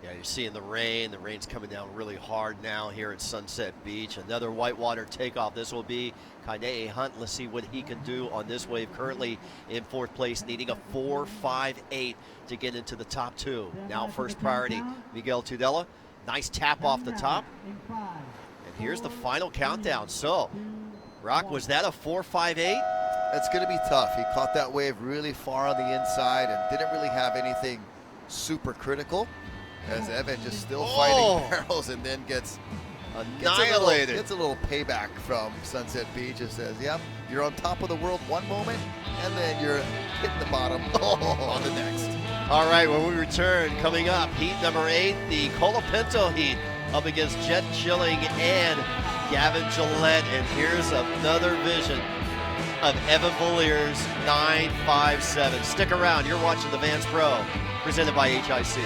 Yeah, you're seeing the rain. The rain's coming down really hard now here at Sunset Beach. Another whitewater takeoff. This will be Kainee Hunt. Let's see what he can do on this wave. Currently in 4th place, needing a 4.58 to get into the top 2. Now first priority, Miguel Tudela. Nice tap off the top. And here's the final countdown. So, Rock, was that a 4.58? It's going to be tough. He caught that wave really far on the inside and didn't really have anything super critical, as Evan just still fighting barrels and then gets annihilated. Gets a little payback from Sunset Beach. It says, yep, you're on top of the world one moment, and then you're hitting the bottom on the next. All right, when we return, coming up, heat number 8, the Colapinto heat, up against Jet Schilling and Gavin Gillette. And here's another vision of Evan Bolier's 9.57. Stick around. You're watching the Vans Pro, presented by HIC.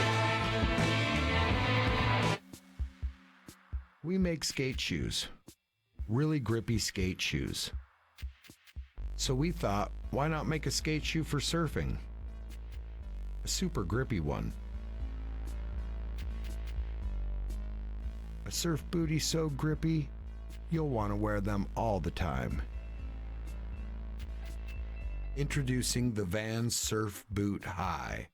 We make skate shoes, really grippy skate shoes. So we thought, why not make a skate shoe for surfing? A super grippy one. A surf booty so grippy, you'll want to wear them all the time. Introducing the Vans Surf Boot High.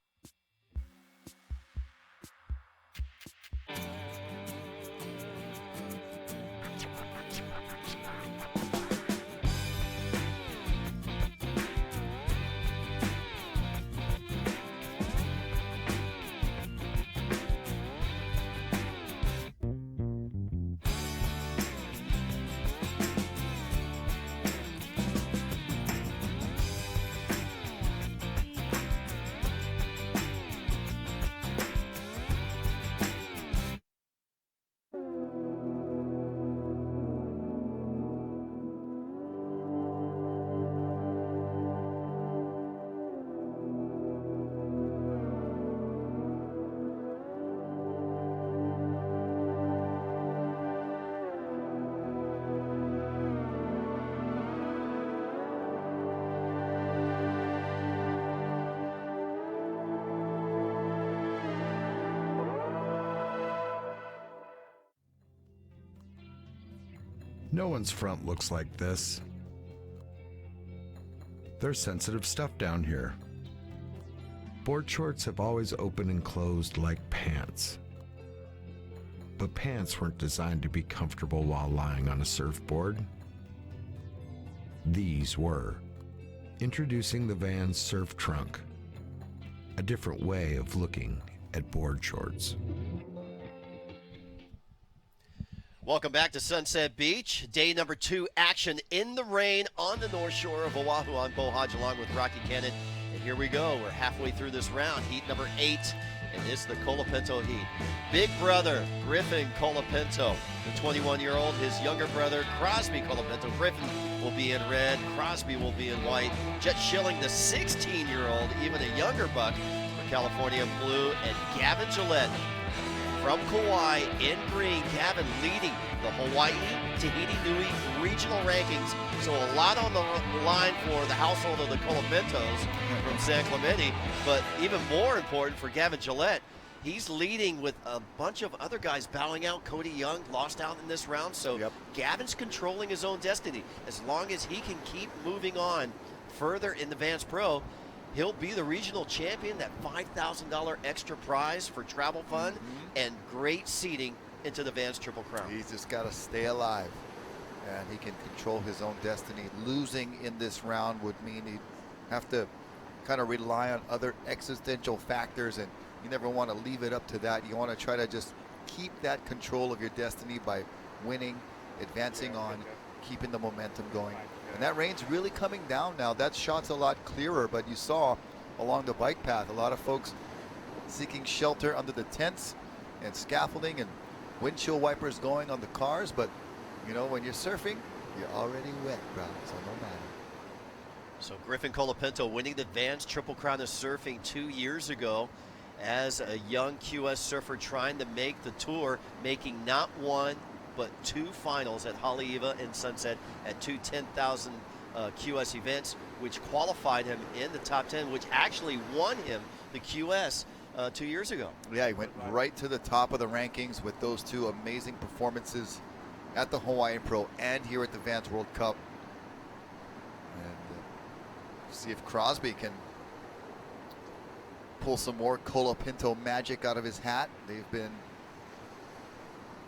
No one's front looks like this. There's sensitive stuff down here. Board shorts have always opened and closed like pants. But pants weren't designed to be comfortable while lying on a surfboard. These were. Introducing the Vans Surf Trunk, a different way of looking at board shorts. Welcome back to Sunset Beach. Day number 2 action in the rain on the north shore of Oahu on Beau Hodge along with Rocky Cannon. And here we go. We're halfway through this round. Heat number 8. And it's the Colapinto heat. Big brother, Griffin Colapinto, the 21-year-old. His younger brother, Crosby Colapinto. Griffin will be in red. Crosby will be in white. Jet Schilling, the 16-year-old, even a younger buck for California Blue. And Gavin Gillette from Kauai in green. Gavin leading the Hawaii Tahiti Nui regional rankings. So a lot on the line for the household of the Colapintos from San Clemente. But even more important for Gavin Gillette, he's leading with a bunch of other guys bowing out. Cody Young lost out in this round. So Gavin's controlling his own destiny. As long as he can keep moving on further in the Vans Pro, he'll be the regional champion, that $5,000 extra prize for travel fund and great seating into the Vans Triple Crown. He's just got to stay alive, and he can control his own destiny. Losing in this round would mean he'd have to kind of rely on other existential factors, and you never want to leave it up to that. You want to try to just keep that control of your destiny by winning, advancing on, keeping the momentum going. And that rain's really coming down now. That shot's a lot clearer, but you saw along the bike path a lot of folks seeking shelter under the tents and scaffolding and windshield wipers going on the cars. But you know, when you're surfing, you're already wet, bro, so no matter. So Griffin Colapinto winning the Vans Triple Crown of Surfing 2 years ago as a young QS surfer trying to make the tour, making not one but 2 finals at Haleiwa and Sunset at 2 10,000 QS events, which qualified him in the top 10, which actually won him the QS 2 years ago. Yeah, he went right to the top of the rankings with those 2 amazing performances at the Hawaiian Pro and here at the Vans World Cup. And see if Crosby can pull some more Colapinto magic out of his hat. They've been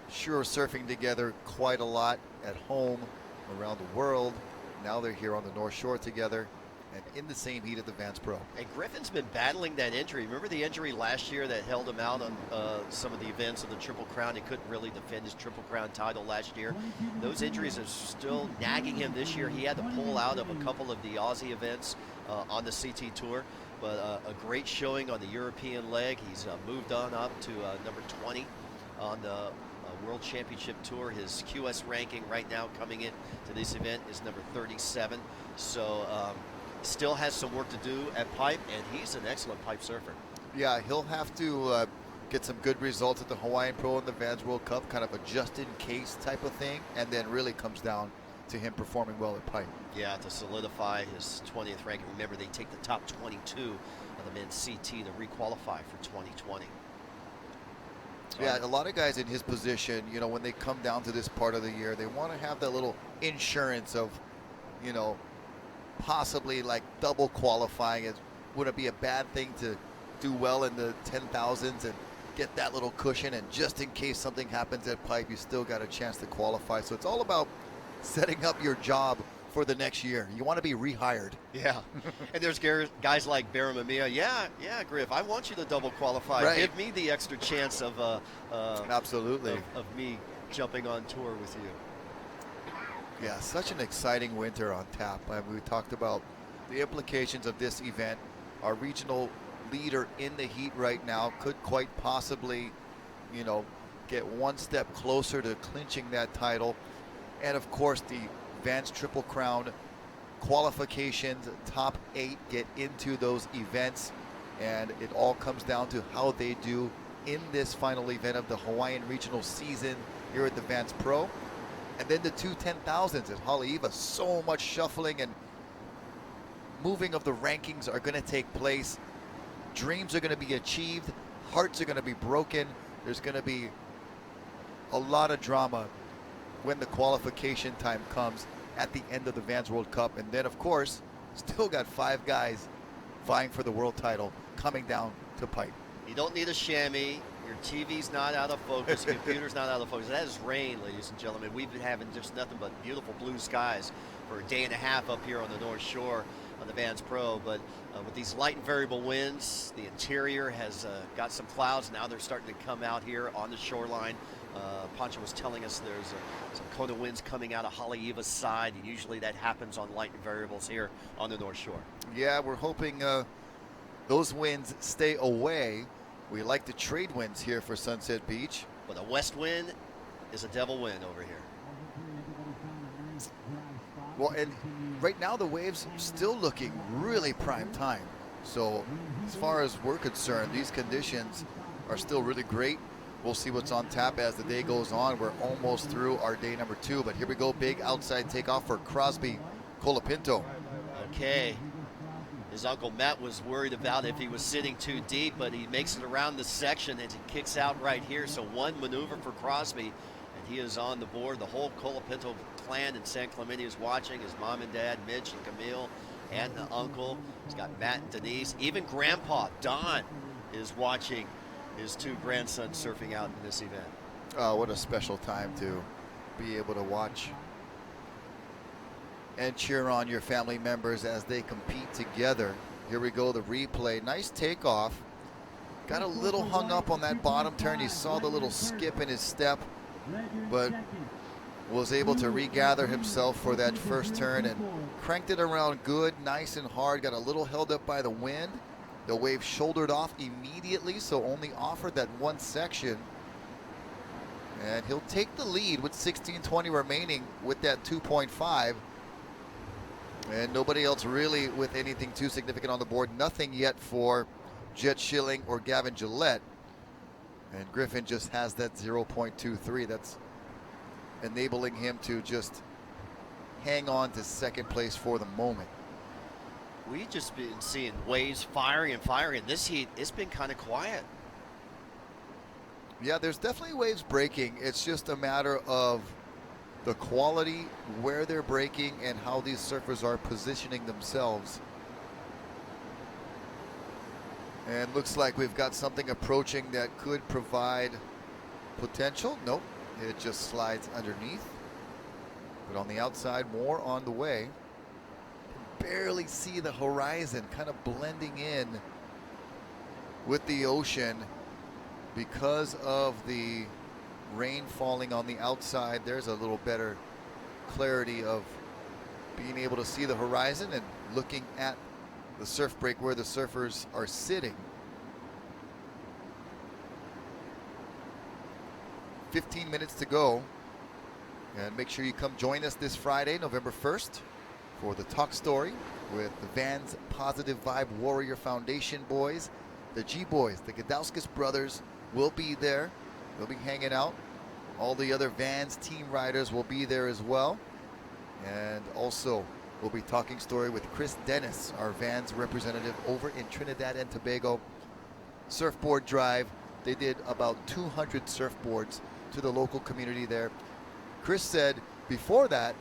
sure surfing together quite a lot at home, around the world. Now they're here on the North Shore together and in the same heat at the Vans Pro. And Griffin's been battling that injury. Remember the injury last year that held him out on some of the events of the Triple Crown? He couldn't really defend his Triple Crown title last year. Those injuries are still nagging him this year. He had to pull out of a couple of the Aussie events on the CT Tour, but a great showing on the European leg. He's moved on up to number 20 on the World Championship Tour. His QS ranking right now coming in to this event is number 37. So still has some work to do at pipe, and he's an excellent pipe surfer. Yeah, he'll have to get some good results at the Hawaiian Pro and the Vans World Cup, kind of a just-in-case type of thing, and then really comes down to him performing well at pipe. Yeah, to solidify his 20th ranking. Remember, they take the top 22 of the men's CT to requalify for 2020. So yeah, a lot of guys in his position, you know, when they come down to this part of the year, they want to have that little insurance of, you know, possibly like double qualifying. It wouldn't be a bad thing to do well in the 10,000s and get that little cushion, and just in case something happens at pipe, you still got a chance to qualify. So it's all about setting up your job for the next year. You want to be rehired. Yeah, and there's guys like Barra Mamiya. Yeah, Griff, I want you to double qualify. Right. Give me the extra chance of absolutely of me jumping on tour with you. Yeah, such an exciting winter on tap. We talked about the implications of this event. Our regional leader in the heat right now could quite possibly, you know, get one step closer to clinching that title. And of course, the Vans Triple Crown qualifications, top 8 get into those events, and it all comes down to how they do in this final event of the Hawaiian regional season here at the Vans Pro. And then the 2 10,000s at Haleiwa. So much shuffling and moving of the rankings are going to take place. Dreams are going to be achieved. Hearts are going to be broken. There's going to be a lot of drama when the qualification time comes at the end of the Vans World Cup. And then, of course, still got 5 guys vying for the world title coming down to pipe. You don't need a chamois. Your TV's not out of focus. Your computer's not out of focus. That is rain, ladies and gentlemen. We've been having just nothing but beautiful blue skies for a day and a half up here on the North Shore on the Vans Pro. But with these light and variable winds, the interior has got some clouds. Now they're starting to come out here on the shoreline. Pancho was telling us there's some Kona winds coming out of Haleiwa's side. And usually that happens on light and variables here on the North Shore. Yeah, we're hoping those winds stay away. We like the trade winds here for Sunset Beach. But a west wind is a devil wind over here. Well, and right now the waves still looking really prime time. So as far as we're concerned, these conditions are still really great. We'll see what's on tap as the day goes on. We're almost through our day number 2, but here we go. Big outside takeoff for Crosby Colapinto. Okay. His uncle Matt was worried about if he was sitting too deep, but he makes it around the section and he kicks out right here. So one maneuver for Crosby, and he is on the board. The whole Colapinto clan in San Clemente is watching. His mom and dad, Mitch and Camille, and the uncle. He's got Matt and Denise. Even Grandpa, Don, is watching his 2 grandsons surfing out in this event. Oh, what a special time to be able to watch and cheer on your family members as they compete together Here we go, the replay. Nice takeoff. Got a little hung up on that bottom turn. You saw the little skip in his step, but was able to regather himself for that first turn and cranked it around good, nice and hard. Got a little held up by the wind. The wave shouldered off immediately, so only offered that one section. And he'll take the lead with 16:20 remaining with that 2.5. And nobody else really with anything too significant on the board. Nothing yet for Jet Schilling or Gavin Gillette. And Griffin just has that 0.23. That's enabling him to just hang on to second place for the moment. We've just been seeing waves firing and firing. In this heat, it's been kind of quiet. Yeah, there's definitely waves breaking. It's just a matter of the quality, where they're breaking, and how these surfers are positioning themselves. And looks like we've got something approaching that could provide potential. Nope, it just slides underneath. But on the outside, more on the way. Barely see the horizon, kind of blending in with the ocean because of the rain falling on the outside. There's a little better clarity of being able to see the horizon and looking at the surf break where the surfers are sitting. 15 minutes to go. And make sure you come join us this Friday, November 1st, for the Talk Story with the Vans Positive Vibe Warrior Foundation boys. The G-Boys, the Gadauskas brothers, will be there. They'll be hanging out. All the other Vans team riders will be there as well. And also, we'll be talking story with Chris Dennis, our Vans representative over in Trinidad and Tobago. Surfboard drive. They did about 200 surfboards to the local community there. Chris said before that,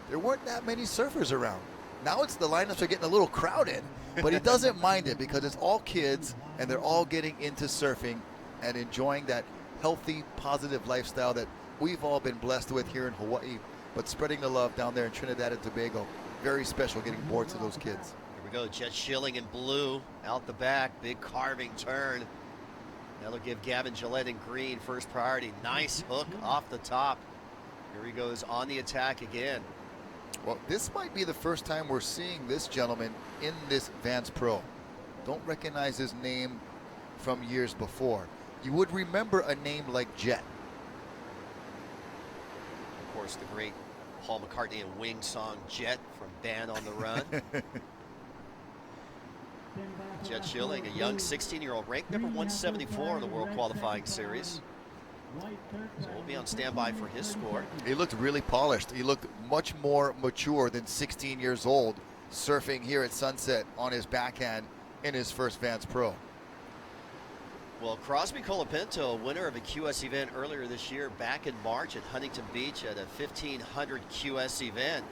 there weren't that many surfers around. Now it's the lineups are getting a little crowded, but he doesn't mind it because it's all kids and they're all getting into surfing and enjoying that healthy, positive lifestyle that we've all been blessed with here in Hawaii, but spreading the love down there in Trinidad and Tobago. Very special getting boards to those kids. Here we go, Jet Schilling in blue, out the back, big carving turn. That'll give Gavin Gillette in green first priority. Nice hook off the top. Here he goes on the attack again. Well, this might be the first time we're seeing this gentleman in this Vans Pro. Don't recognize his name from years before. You would remember a name like Jet. Of course, the great Paul McCartney and Wings song Jet from Band on the Run. Jet Schilling, a young 16-year-old, ranked number 174 in the World Qualifying Series. So we'll be on standby for his score. He looked really polished. He looked much more mature than 16 years old, surfing here at Sunset on his backhand in his first Vans Pro. Well, Crosby Colapinto, winner of a QS event earlier this year, back in March at Huntington Beach at a 1500 QS event.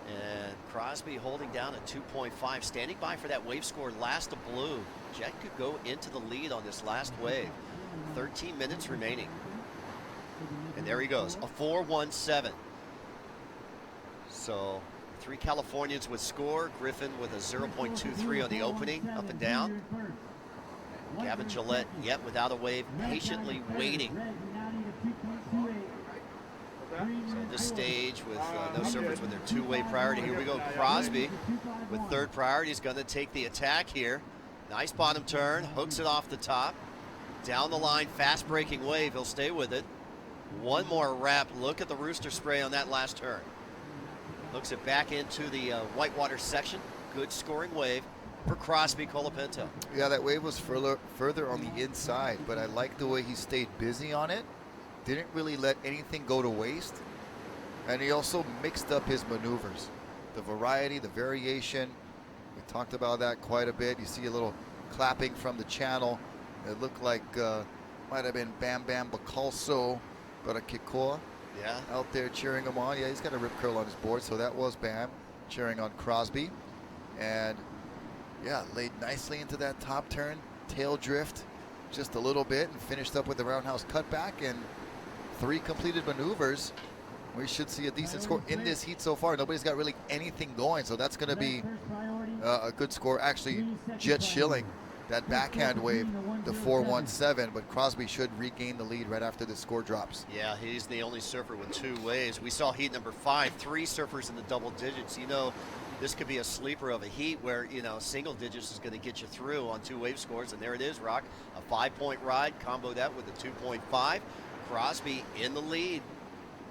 And Crosby holding down a 2.5, standing by for that wave score last of blue. Jet could go into the lead on this last wave. 13 minutes remaining. And there he goes, a 4.17. So 3 Californians with score, Griffin with a 0.23 on the opening, up and down. Gavin Gillette yet without a wave, patiently waiting. So at this stage with no surfers with their two-way priority. Here we go, Crosby with third priority is going to take the attack here. Nice bottom turn, hooks it off the top. Down the line, fast breaking wave, he'll stay with it. One more wrap, look at the rooster spray on that last turn. Hooks it back into the whitewater section. Good scoring wave for Crosby Colapinto. Yeah, that wave was further on the inside, but I like the way he stayed busy on it. Didn't really let anything go to waste. And he also mixed up his maneuvers. The variety, the variation. We talked about that quite a bit. You see a little clapping from the channel. It looked like might have been Bam Bam Bacalso, but a Kikoa out there cheering him on. Yeah, he's got a rip curl on his board, so that was Bam cheering on Crosby. And yeah, laid nicely into that top turn, tail drift just a little bit, and finished up with the roundhouse cutback and 3 completed maneuvers. We should see a decent score in this heat so far. Nobody's got really anything going, so that's going to be a good score. Actually, Jet Schilling, that backhand wave, the 417, but Crosby should regain the lead right after the score drops. Yeah, he's the only surfer with 2 waves. We saw heat number 5, 3 surfers in the double digits. You know, this could be a sleeper of a heat where, you know, single digits is going to get you through on 2 wave scores. And there it is, Rock. A 5-point ride. Combo that with a 2.5. Crosby in the lead.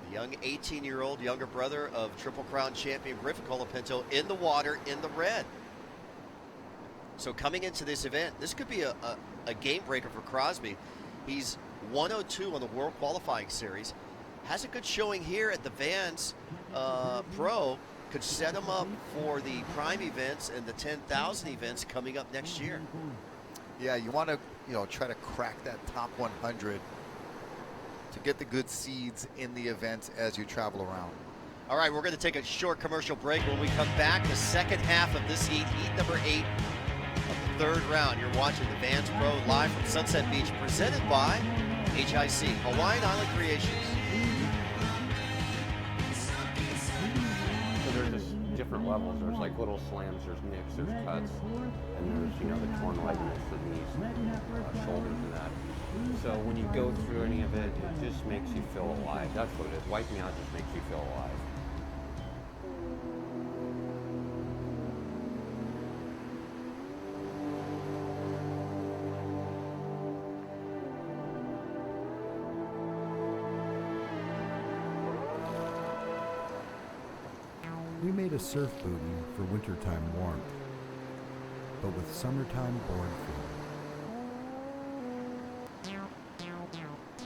The young 18-year-old younger brother of Triple Crown champion Griffin Colapinto in the water in the red. So coming into this event, this could be a game breaker for Crosby. He's 102 on the World Qualifying Series. Has a good showing here at the Vans Pro. Could set him up for the Prime events and the 10,000 events coming up next year. Yeah, you want to, you know, try to crack that top 100 to get the good seeds in the events as you travel around. All right, we're going to take a short commercial break. When we come back, the second half of this heat, heat number 8 of the 3rd round. You're watching the Vans Pro live from Sunset Beach, presented by HIC, Hawaiian Island Creations. So there's just different levels. There's like little slams, there's nicks, there's cuts, and there's, you know, the torn ligaments, the knees, shoulders and that. So when you go through any of it, it just makes you feel alive. That's what it is. Wiping out just makes you feel alive. We made a surf booty for wintertime warmth, but with summertime board feel.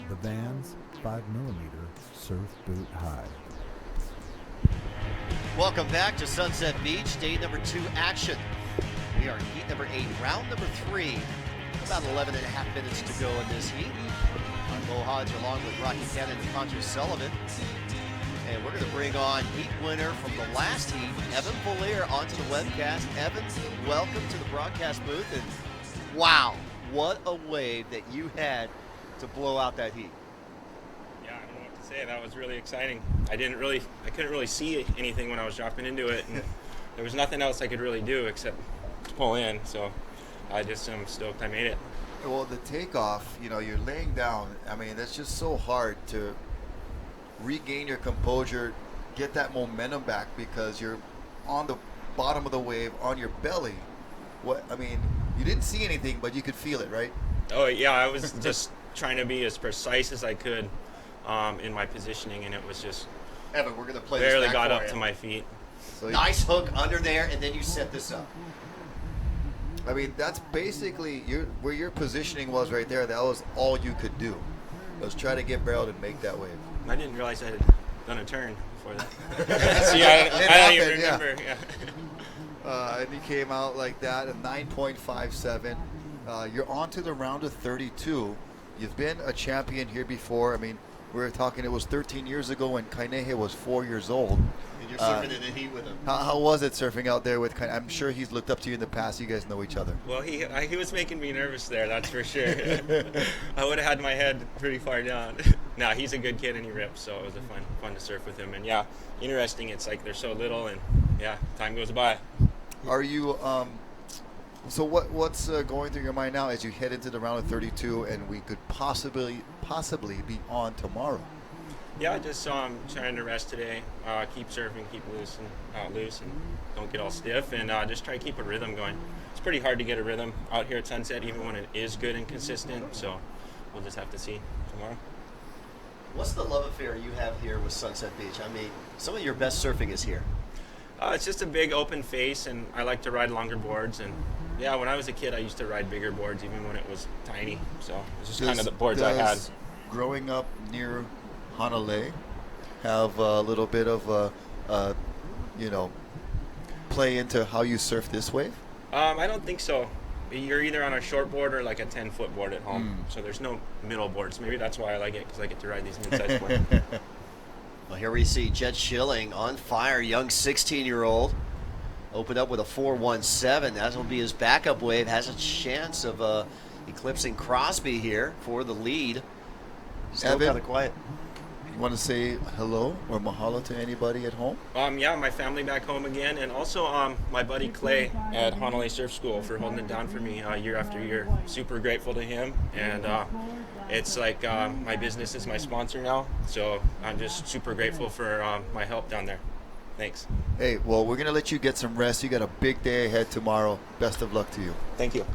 The Vans 5mm Surf Boot High. Welcome back to Sunset Beach, day number 2 action. We are in heat number 8, round number 3. About 11 and a half minutes to go in this heat. I'm Mo Hodge along with Rocky Cannon and Poncho Sullivan. And we're going to bring on heat winner from the last heat, Evan Valier, onto the webcast. Evan, welcome to the broadcast booth. And wow, what a wave that you had to blow out that heat. Yeah, I don't know what to say. That was really exciting. I couldn't really see anything when I was dropping into it, and there was nothing else I could really do except pull in. So I just am stoked I made it. Well, the takeoff, you know, you're laying down. I mean, that's just so hard to regain your composure, get that momentum back because you're on the bottom of the wave on your belly. I mean, you didn't see anything, but you could feel it, right? Oh yeah, I was just trying to be as precise as I could in my positioning, and it was just Evan, we're going to play barely this back got for up you. to my feet. So nice hook under there, and then you set this up. I mean, that's basically where your positioning was right there. That was all you could do, was try to get barreled and make that wave. I didn't realize I had done a turn before that. See, I don't even remember. Yeah. And he came out like that, a 9.57. You're on to the round of 32. You've been a champion here before. I mean, we were talking, it was 13 years ago when Kainehe was 4 years old. And you're surfing in the heat with him. How was it surfing out there with Kainehe? I'm sure he's looked up to you in the past. You guys know each other. Well, he was making me nervous there, that's for sure. I would have had my head pretty far down. Nah, he's a good kid and he rips, so it was fun to surf with him. And yeah, interesting. It's like they're so little, and yeah, time goes by. Are you so what's going through your mind now as you head into the round of 32 and we could possibly be on tomorrow? Yeah, just trying to rest today, keep surfing, keep loose and don't get all stiff, and just try to keep a rhythm going. It's pretty hard to get a rhythm out here at Sunset, even when it is good and consistent, so we'll just have to see tomorrow. What's the love affair you have here with Sunset Beach? I mean, some of your best surfing is here. It's just a big open face, and I like to ride longer boards, and yeah, when I was a kid I used to ride bigger boards even when it was tiny, so it's just kind of the boards I had. Growing up near Hanalei have a little bit of play into how you surf this wave? I don't think so. You're either on a short board or like a 10-foot board at home, so there's no middle boards. Maybe that's why I like it, because I get to ride these mid-sized boards. Well, here we see Jet Schilling on fire, young 16-year-old. Opened up with a 4.17. That'll be his backup wave. Has a chance of eclipsing Crosby here for the lead. Still kind of quiet. You want to say hello or mahalo to anybody at home? Yeah, my family back home again, and also my buddy Clay at Honolulu Surf School for holding it down for me year after year. Super grateful to him, and it's like my business is my sponsor now, so I'm just super grateful for my help down there. Thanks. Hey, well, we're going to let you get some rest. You got a big day ahead tomorrow. Best of luck to you. Thank you.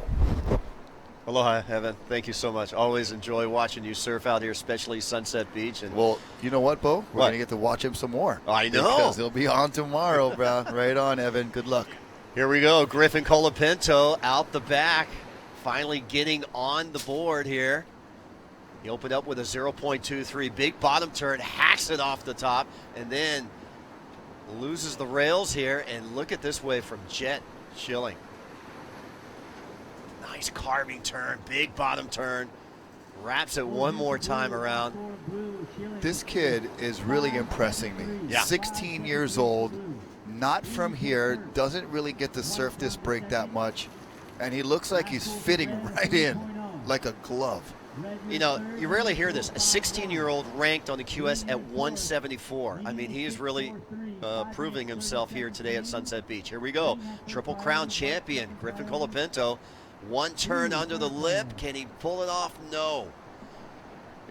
Aloha, Evan. Thank you so much. Always enjoy watching you surf out here, especially Sunset Beach. And well, you know what, Bo? We're going to get to watch him some more. I know. Because he'll be on tomorrow, bro. Right on, Evan. Good luck. Here we go. Griffin Colapinto out the back, finally getting on the board here. He opened up with a 0.23. Big bottom turn, hacks it off the top, and then loses the rails here. And look at this wave from Jet Schilling. Nice carving turn, big bottom turn. Wraps it one more time around. This kid is really impressing me. Yeah. 16 years old, not from here, doesn't really get to surf this break that much, and he looks like he's fitting right in like a glove. You know, you rarely hear this. A 16-year-old ranked on the QS at 174. I mean, he is really proving himself here today at Sunset Beach. Here we go. Triple Crown champion, Griffin Colapinto. One turn under the lip. Can he pull it off? No.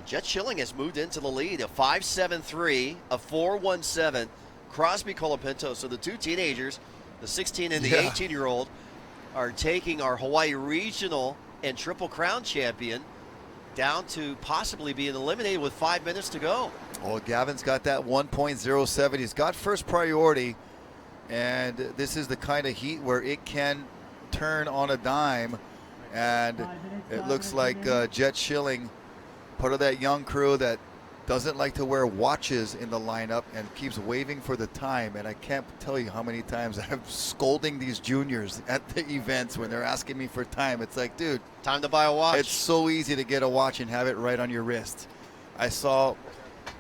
Jet Schilling has moved into the lead. A 5.73, a 4.17. Crosby Colapinto. So the two teenagers, the 16 and the 18-year-old, are taking our Hawaii Regional and Triple Crown champion down to possibly being eliminated with 5 minutes to go. Well, Gavin's got that 1.07. He's got first priority, and this is the kind of heat where it can turn on a dime, and it looks like Jet Schilling, part of that young crew that doesn't like to wear watches in the lineup and keeps waving for the time. And I can't tell you how many times I'm scolding these juniors at the events when they're asking me for time. It's like, dude, time to buy a watch. It's so easy to get a watch and have it right on your wrist. I saw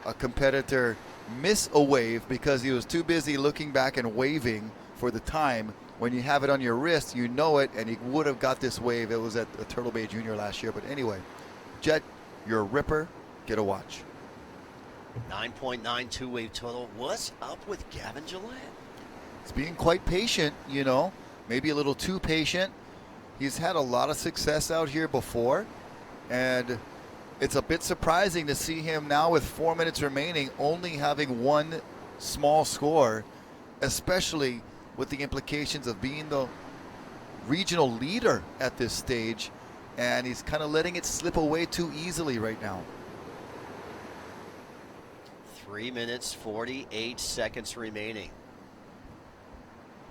a competitor miss a wave because he was too busy looking back and waving for the time. When you have it on your wrist, you know it, and he would have got this wave. It was at the Turtle Bay Junior last year. But anyway, Jet, you're a ripper. Get a watch. 9.92 wave total. What's up with Gavin Gillette? He's being quite patient, you know, maybe a little too patient. He's had a lot of success out here before, and it's a bit surprising to see him now with 4 minutes remaining only having one small score, especially with the implications of being the regional leader at this stage, and he's kind of letting it slip away too easily right now. 3 minutes, 48 seconds remaining.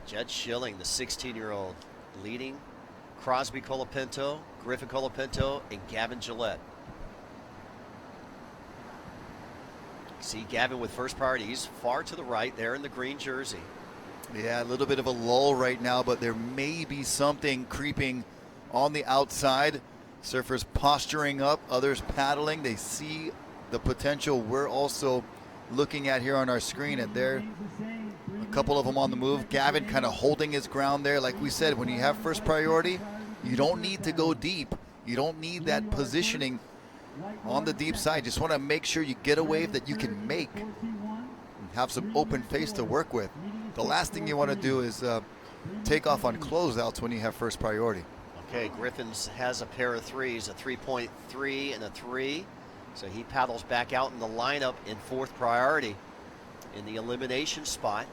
Jet Schilling, the 16-year-old, leading Crosby Colapinto, Griffin Colapinto, and Gavin Gillette. See Gavin with first priority. He's far to the right there in the green jersey. Yeah, a little bit of a lull right now, but there may be something creeping on the outside. Surfers posturing up, others paddling. They see the potential we're also looking at here on our screen, and there a couple of them on the move. Gavin kind of holding his ground there. Like we said, when you have first priority, you don't need to go deep. You don't need that positioning on the deep side. Just want to make sure you get a wave that you can make and have some open face to work with. The last thing you want to do is take off on closeouts when you have first priority. Okay, Griffins has a pair of threes, a 3.3 and a 3. So he paddles back out in the lineup in fourth priority in the elimination spot.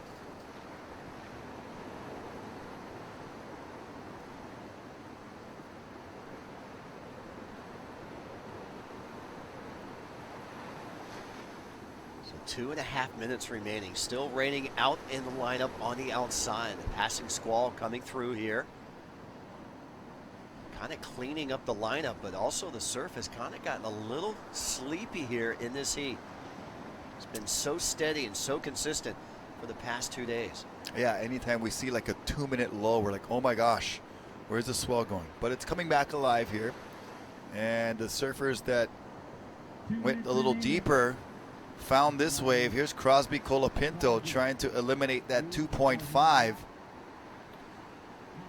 So 2.5 minutes remaining. Still raining out in the lineup on the outside. A passing squall coming through here. Kind of cleaning up the lineup, but also the surf has kind of gotten a little sleepy here in this heat. It's been so steady and so consistent for the past 2 days. Yeah, anytime we see like a 2-minute low, we're like, oh my gosh, where's the swell going? But it's coming back alive here. And the surfers that went a little deeper found this wave. Here's Crosby Colapinto trying to eliminate that 2.5.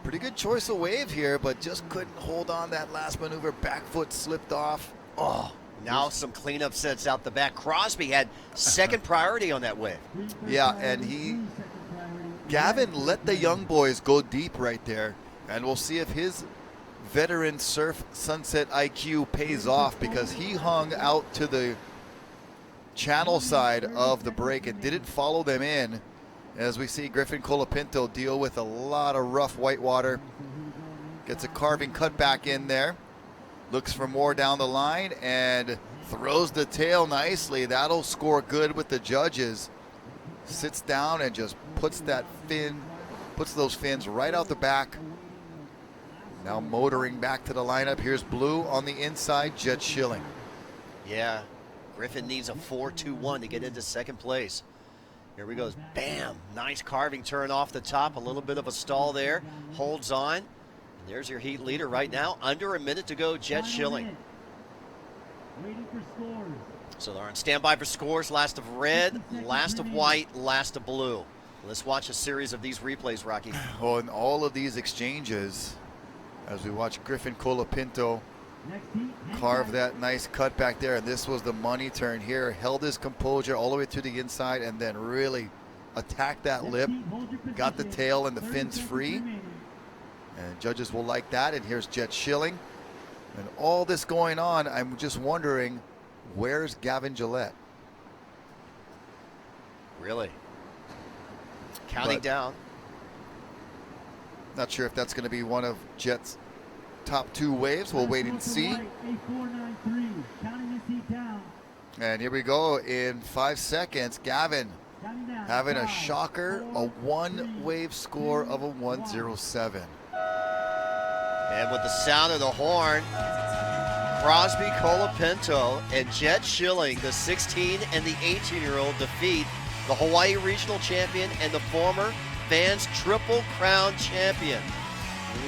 Pretty good choice of wave here, but just couldn't hold on that last maneuver. Back foot slipped off. Oh, Now some cleanup sets out the back. Crosby had second priority on that wave. Yeah, and Gavin let the young boys go deep right there, and we'll see if his veteran surf sunset IQ pays off, because he hung out to the channel side of the break and didn't follow them in, as we see Griffin Colapinto deal with a lot of rough whitewater. Gets a carving cut back in there, looks for more down the line, and throws the tail nicely. That'll score good with the judges. Sits down and just puts those fins right out the back. Now motoring back to the lineup. Here's Blue on the inside, Jet Schilling. Yeah, Griffin needs a 4-2-1 to get into second place. Here we go. Bam! Nice carving turn off the top. A little bit of a stall there. Holds on. And there's your heat leader right now. Under a minute to go, Jet Schilling. Waiting for scores. So they're on standby for scores. Last of red, last of white, last of blue. Let's watch a series of these replays, Rocky. Oh, and all of these exchanges, as we watch Griffin Colapinto carve that nice cut back there, and this was the money turn here. Held his composure all the way to the inside and then really attacked that lip. Got the tail and the fins free. And judges will like that. And here's Jet Schilling. And all this going on, I'm just wondering, where's Gavin Gillette? Really? Counting down. Not sure if that's going to be one of Jet's top two waves. We'll wait and see. And here we go in 5 seconds. Gavin having a shocker, a one wave score of a 107. And with the sound of the horn, Crosby Colapinto and Jet Schilling, the 16 and the 18-year-old, defeat the Hawaii Regional Champion and the former Vans Triple Crown Champion.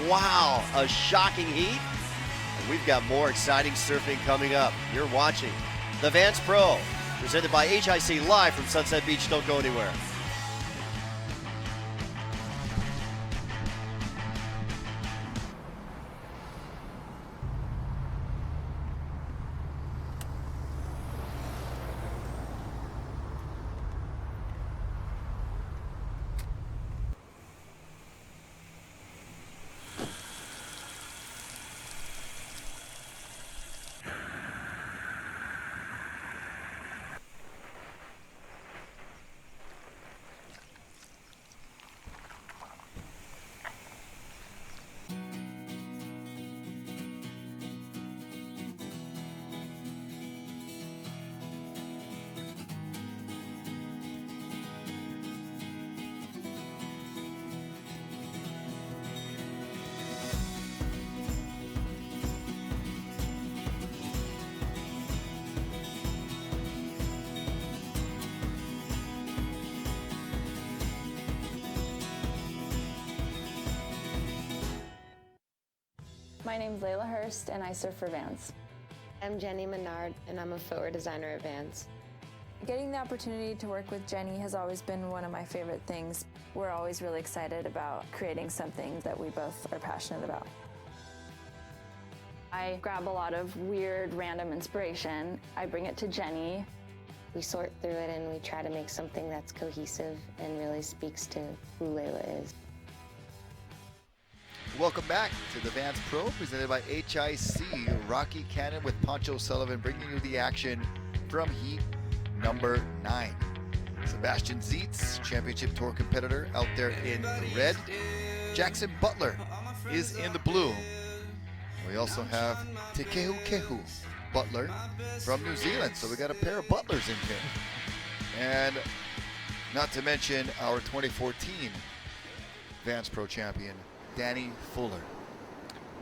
Wow, a shocking heat. And we've got more exciting surfing coming up. You're watching the Vans Pro, presented by HIC, live from Sunset Beach. Don't go anywhere. My name's Layla Hurst, and I surf for Vans. I'm Jenny Menard, and I'm a footwear designer at Vans. Getting the opportunity to work with Jenny has always been one of my favorite things. We're always really excited about creating something that we both are passionate about. I grab a lot of weird, random inspiration. I bring it to Jenny. We sort through it and we try to make something that's cohesive and really speaks to who Layla is. Welcome back to the Vans Pro, presented by HIC. Rocky Cannon with Poncho Sullivan bringing you the action from heat number 9. Sebastian Zietz, championship tour competitor, out there in the red. Jackson Butler is in the blue. We also have Te Kehu Butler from New Zealand. So we got a pair of Butlers in here. And not to mention our 2014 Vans Pro champion, Danny Fuller.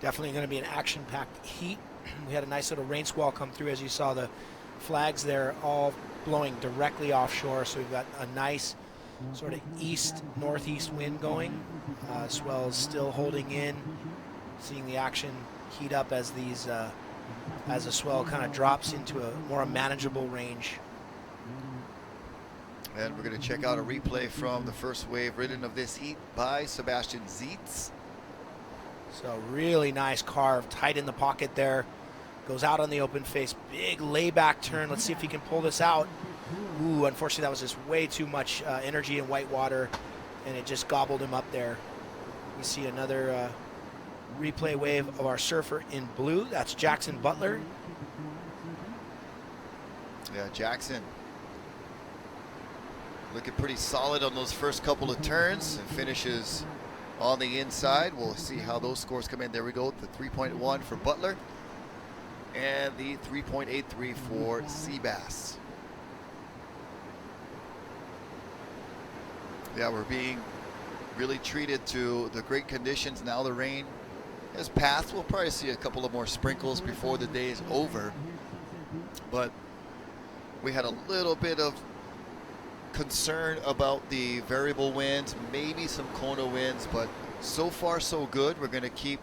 Definitely going to be an action-packed heat. We had a nice little rain squall come through, as you saw the flags there all blowing directly offshore. So we've got a nice sort of east-northeast wind going. Swell is still holding in. Seeing the action heat up as these as the swell kind of drops into a more manageable range. And we're going to check out a replay from the first wave ridden of this heat by Sebastian Zietz. So really nice carve, tight in the pocket there. Goes out on the open face, big layback turn. Let's see if he can pull this out. Ooh, unfortunately that was just way too much energy in white water, and it just gobbled him up there. We see another replay wave of our surfer in blue. That's Jackson Butler. Yeah, Jackson looking pretty solid on those first couple of turns and finishes on the inside. We'll see how those scores come in. There we go, the 3.1 for Butler and the 3.83 for Seabass. Yeah, we're being really treated to the great conditions. Now the rain has passed. We'll probably see a couple of more sprinkles before the day is over. But we had a little bit of concern about the variable winds, maybe some Kona winds, but so far so good. We're going to keep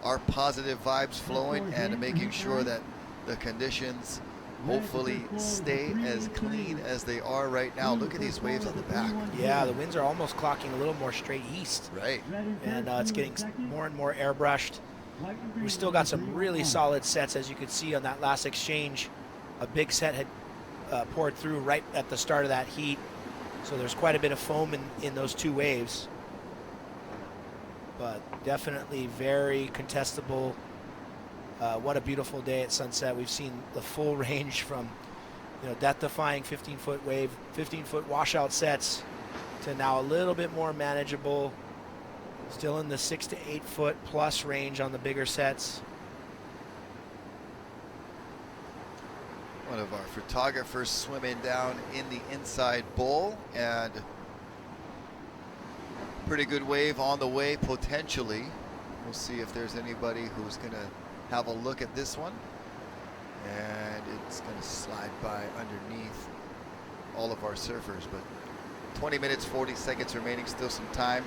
our positive vibes flowing and making sure that the conditions hopefully stay as clean as they are right now. Look at these waves on the back. Yeah, the winds are almost clocking a little more straight east. Right. And it's getting more and more airbrushed. We still got some really solid sets, as you could see on that last exchange. A big set had poured through right at the start of that heat. So there's quite a bit of foam in those two waves. But definitely very contestable. What a beautiful day at sunset. We've seen the full range from, death-defying 15-foot wave, 15-foot washout sets to now a little bit more manageable. Still in the 6 to 8 foot plus range on the bigger sets. One of our photographers swimming down in the inside bowl, and pretty good wave on the way potentially. We'll see if there's anybody who's going to have a look at this one, and it's going to slide by underneath all of our surfers. But 20 minutes 40 seconds remaining, still some time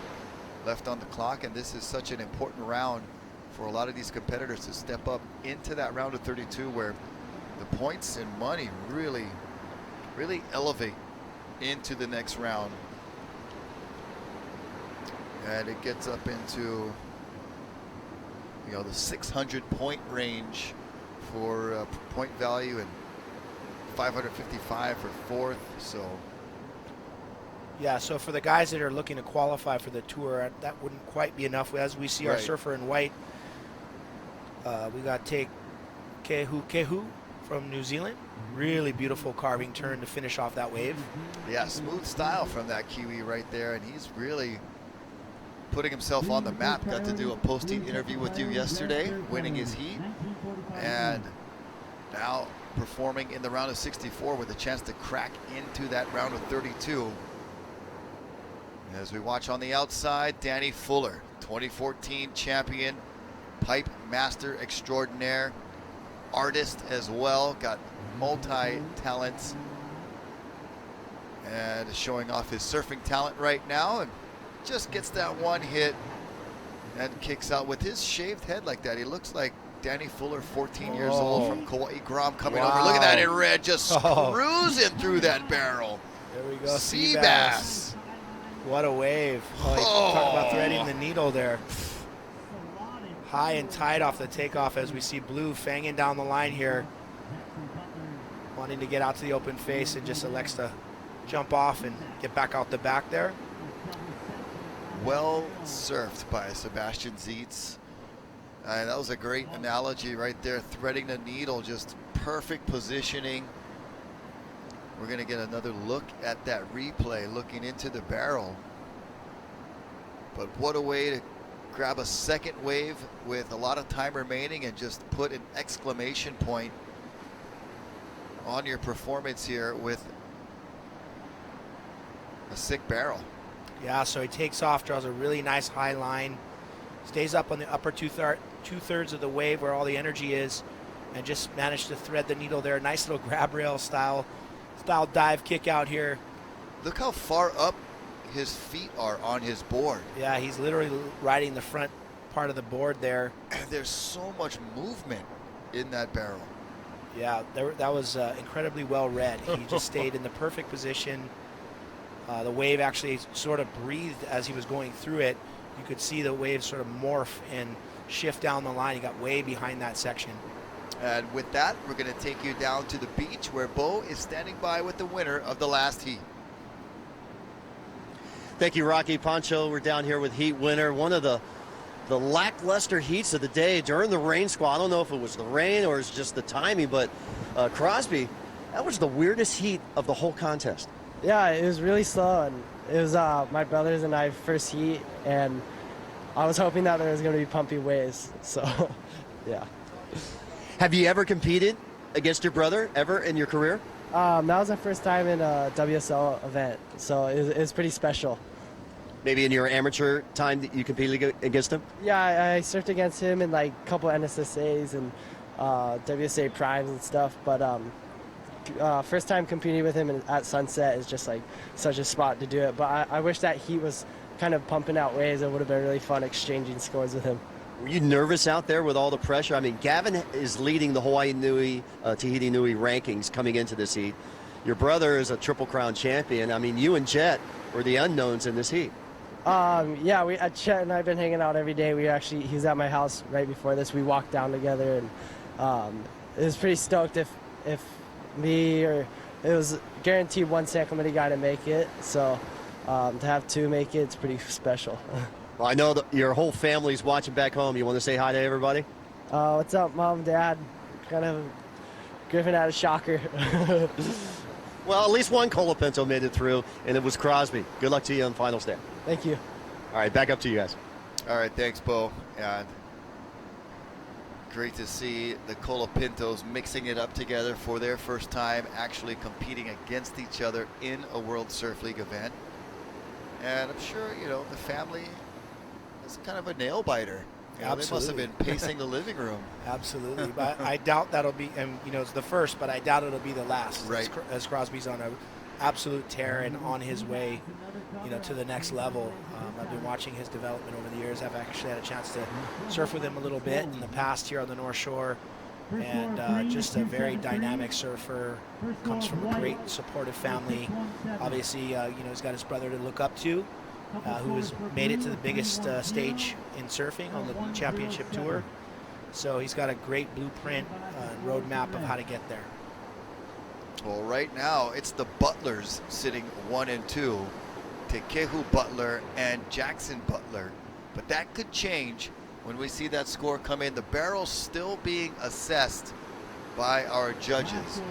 left on the clock, and this is such an important round for a lot of these competitors to step up into that round of 32 where the points and money really elevate into the next round. And it gets up into the 600 point range for point value and 555 for fourth. So yeah, so for the guys that are looking to qualify for the tour, that wouldn't quite be enough. As we see our surfer in white, we got Te Kehu from New Zealand. Really beautiful carving turn to finish off that wave. Yeah, smooth style from that Kiwi right there, and he's really putting himself on the map. Got to do a post-heat interview with you yesterday, winning his heat, and now performing in the round of 64 with a chance to crack into that round of 32. As we watch on the outside, Danny Fuller, 2014 champion, pipe master extraordinaire, artist as well, got multi-talents, and showing off his surfing talent right now, and just gets that one hit and kicks out with his shaved head like that. He looks like Danny Fuller, 14 years old from Kauai. Grom coming over. Look at that in red, just cruising through that barrel. There we go. Sea bass. What a wave. Talk about threading the needle there. High and tight off the takeoff as we see Blue fanging down the line here. Wanting to get out to the open face and just elects to jump off and get back out the back there. Well surfed by Sebastian Zietz. That was a great analogy right there, threading the needle, just perfect positioning. We're going to get another look at that replay, looking into the barrel. But what a way to grab a second wave with a lot of time remaining and just put an exclamation point on your performance here with a sick barrel. Yeah, so he takes off, draws a really nice high line, stays up on the upper two-thirds of the wave where all the energy is, and just managed to thread the needle there. Nice little grab rail style dive kick out here. Look how far up his feet are on his board. Yeah, he's literally riding the front part of the board there. And there's so much movement in that barrel. Yeah, that was incredibly well read. He just stayed in the perfect position. The wave actually sort of breathed as he was going through it. You could see the wave sort of morph and shift down the line. He got way behind that section. And with that, we're going to take you down to the beach where Bo is standing by with the winner of the last heat. Thank you, Rocky. Pancho, we're down here with heat winner. One of the lackluster heats of the day during the rain squall. I don't know if it was the rain or it's just the timing, but Crosby, that was the weirdest heat of the whole contest. Yeah, it was really slow, and it was my brothers and I first heat, and I was hoping that there was going to be pumping waves, so yeah. Have you ever competed against your brother ever in your career? That was the first time in a WSL event, so it was pretty special. Maybe in your amateur time that you competed against him? Yeah, I surfed against him in like a couple NSSAs and WSA primes and stuff, but first time competing with him at Sunset is just like such a spot to do it. But I wish that heat was kind of pumping out waves. It would have been really fun exchanging scores with him. Were you nervous out there with all the pressure? I mean, Gavin is leading the Hawaii Nui, Tahiti Nui rankings coming into this heat. Your brother is a Triple Crown champion. I mean, you and Jet were the unknowns in this heat. Yeah, Chet and I have been hanging out every day. He was at my house right before this. We walked down together, and it was pretty stoked if me or it was guaranteed one San Clemente guy to make it. So to have two make it, it's pretty special. Well, I know that your whole family's watching back home. You want to say hi to everybody? What's up, Mom, Dad? Kind of Griffin had a shocker. Well, at least one Colapinto made it through, and it was Crosby. Good luck to you on finals day. Thank you. All right, back up to you guys. All right, thanks, Bo. And great to see the Colapintos mixing it up together for their first time actually competing against each other in a World Surf League event. And I'm sure, the family is kind of a nail biter. They must have been pacing the living room. Absolutely, but I doubt that'll be, and it's the first, but I doubt it'll be the last. Right. As Crosby's on an absolute tear and on his way, to the next level. I've been watching his development over the years. I've actually had a chance to surf with him a little bit in the past here on the North Shore, and just a very dynamic surfer. Comes from a great supportive family. Obviously, he's got his brother to look up to, who has made it to the biggest stage in surfing on the championship tour. So he's got a great blueprint roadmap of how to get there. Well, right now it's the Butlers sitting 1 and 2, Tekehu Butler and Jackson Butler, but that could change when we see that score come in. The barrel's still being assessed by our judges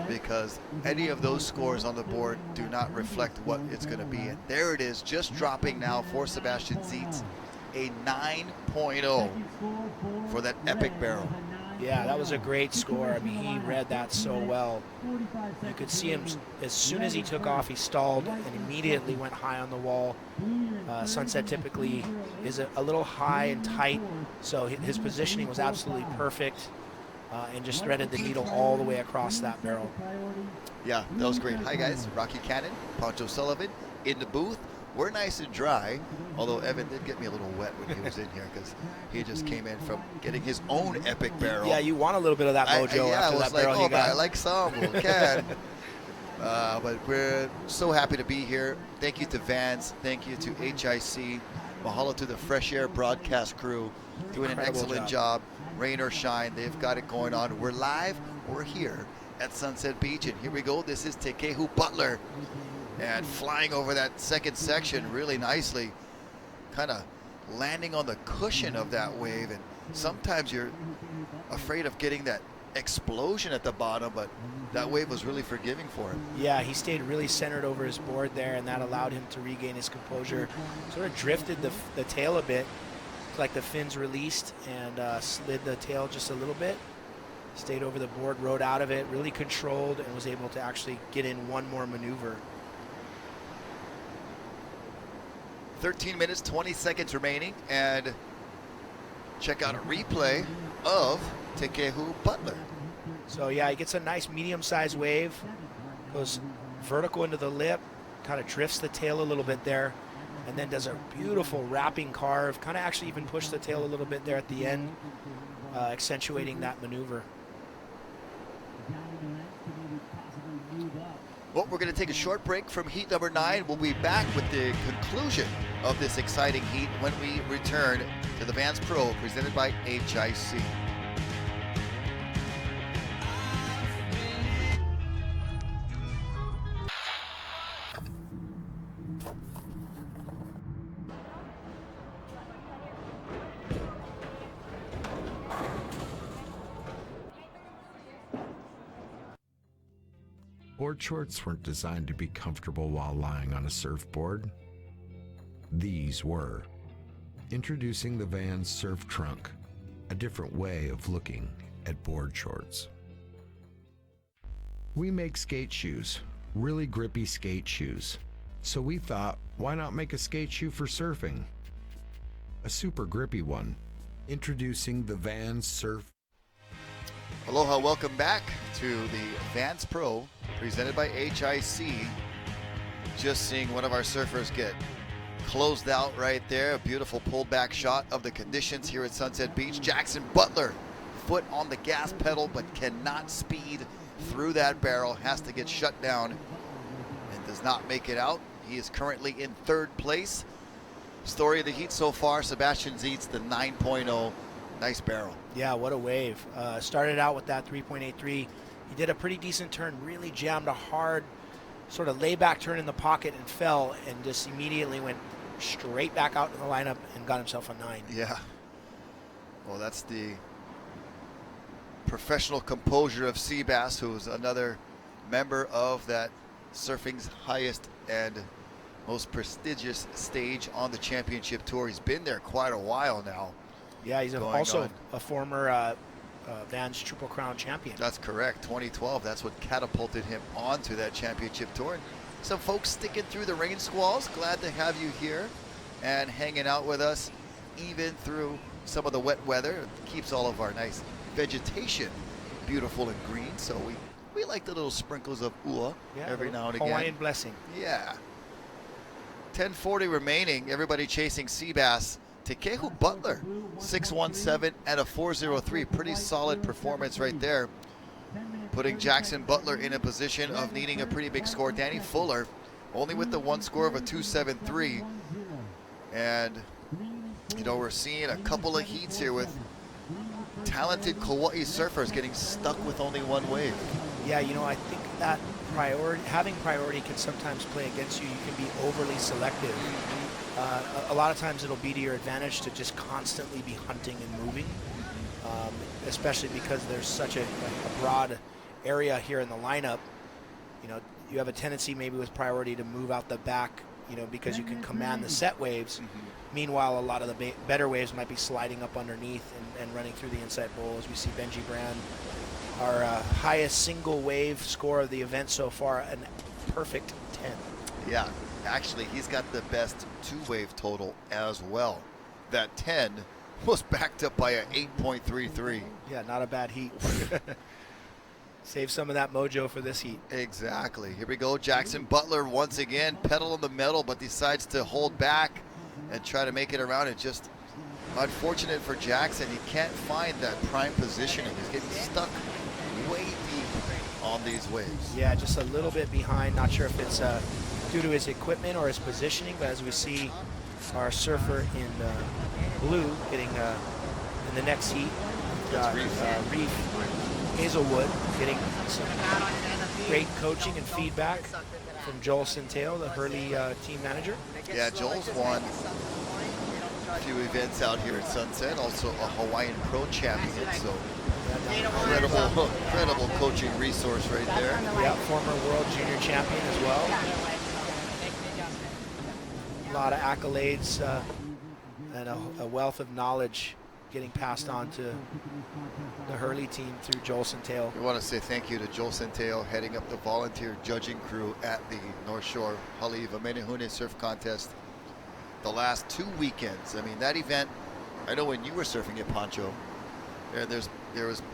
because any of those scores on the board do not reflect what it's going to be. And there it is, just dropping now for Sebastian Zietz, a 9.0 for that epic barrel. Yeah, that was a great score. I mean, he read that so well. You could see him, as soon as he took off, he stalled and immediately went high on the wall. Sunset typically is a little high and tight, so his positioning was absolutely perfect and just threaded the needle all the way across that barrel. Yeah, that was great. Hi, guys. Rocky Cannon, Pancho Sullivan in the booth. We're nice and dry, although Evan did get me a little wet when he was in here because he just came in from getting his own epic barrel. Yeah, you want a little bit of that mojo after that barrel he got. I like some. We can. But we're so happy to be here. Thank you to Vans. Thank you to HIC. Mahalo to the Fresh Air broadcast crew. Doing an excellent job. Rain or shine, they've got it going on. We're live. We're here at Sunset Beach. And here we go. This is Tekehu Butler. And flying over that second section really nicely, kind of landing on the cushion of that wave. And sometimes you're afraid of getting that explosion at the bottom, but that wave was really forgiving for him. Yeah, he stayed really centered over his board there, and that allowed him to regain his composure. Sort of drifted the tail a bit, like the fins released, and slid the tail just a little bit. Stayed over the board, rode out of it, really controlled, and was able to actually get in one more maneuver. 13 minutes, 20 seconds remaining, and check out a replay of Tekehu Butler. So yeah, he gets a nice medium-sized wave, goes vertical into the lip, kind of drifts the tail a little bit there, and then does a beautiful wrapping carve, kind of actually even pushed the tail a little bit there at the end, accentuating that maneuver. Well, we're going to take a short break from heat number 9. We'll be back with the conclusion of this exciting heat when we return to the Vans Pro presented by HIC. Board shorts weren't designed to be comfortable while lying on a surfboard. These were. Introducing the Vans Surf Trunk, a different way of looking at board shorts. We make skate shoes, really grippy skate shoes. So we thought, why not make a skate shoe for surfing? A super grippy one. Introducing the Vans Surf. Aloha, welcome back to the Vans Pro presented by HIC. Just seeing one of our surfers get closed out right there. A beautiful pulled back shot of the conditions here at Sunset Beach. Jackson Butler, foot on the gas pedal, but cannot speed through that barrel. Has to get shut down and does not make it out. He is currently in third place. Story of the heat so far, Sebastian Zietz, the 9.0. Nice barrel. Yeah, what a wave. Started out with that 3.83. He did a pretty decent turn, really jammed a hard sort of layback turn in the pocket and fell, and just immediately went straight back out in the lineup and got himself a 9. Yeah. Well, that's the professional composure of Seabass, who's another member of that surfing's highest and most prestigious stage on the championship tour. He's been there quite a while now. Yeah, he's also a former Vans Triple Crown champion. That's correct. 2012, that's what catapulted him onto that championship tour. Some folks sticking through the rain squalls. Glad to have you here and hanging out with us even through some of the wet weather. It keeps all of our nice vegetation beautiful and green, so we like the little sprinkles of ua every now and again. Hawaiian blessing. Yeah. 10:40 remaining. Everybody chasing Seabass. Tekehu Butler, 617 and a 403. Pretty solid performance right there. Putting Jackson Butler in a position of needing a pretty big score. Danny Fuller, only with the one score of a 273. And, you know, we're seeing a couple of heats here with talented Kauai surfers getting stuck with only one wave. Yeah, you know, I think that having priority can sometimes play against you. You can be overly selective. A lot of times it'll be to your advantage to just constantly be hunting and moving, especially because there's such a broad area here in the lineup. You know, you have a tendency maybe with priority to move out the back, you know, because you can command the set waves. Meanwhile, a lot of the better waves might be sliding up underneath and running through the inside bowl, as we see Benji Brand, our highest single wave score of the event so far, a perfect 10. Yeah. Actually, he's got the best two-wave total as well. That 10 was backed up by an 8.33. Yeah, not a bad heat. Save some of that mojo for this heat. Exactly. Here we go. Jackson Butler once again, pedal on the metal, but decides to hold back and try to make it around. It just unfortunate for Jackson. He can't find that prime positioning. He's getting stuck way deep on these waves. Yeah, just a little bit behind. Not sure if it's due to his equipment or his positioning, but as we see our surfer in blue getting in the next heat, Reef Hazelwood getting some great coaching and feedback from Joel Centeo, the Hurley team manager. Yeah, Joel's won a few events out here at Sunset, also a Hawaiian Pro champion, so incredible coaching resource right there. Yeah, former world junior champion as well. A lot of accolades and a wealth of knowledge getting passed on to the Hurley team through Joel Centeo. We want to say thank you to Joel Centeo, heading up the volunteer judging crew at the North Shore Haleiwa Menehune Surf Contest the last 2 weekends. I mean, that event, I know when you were surfing at Poncho,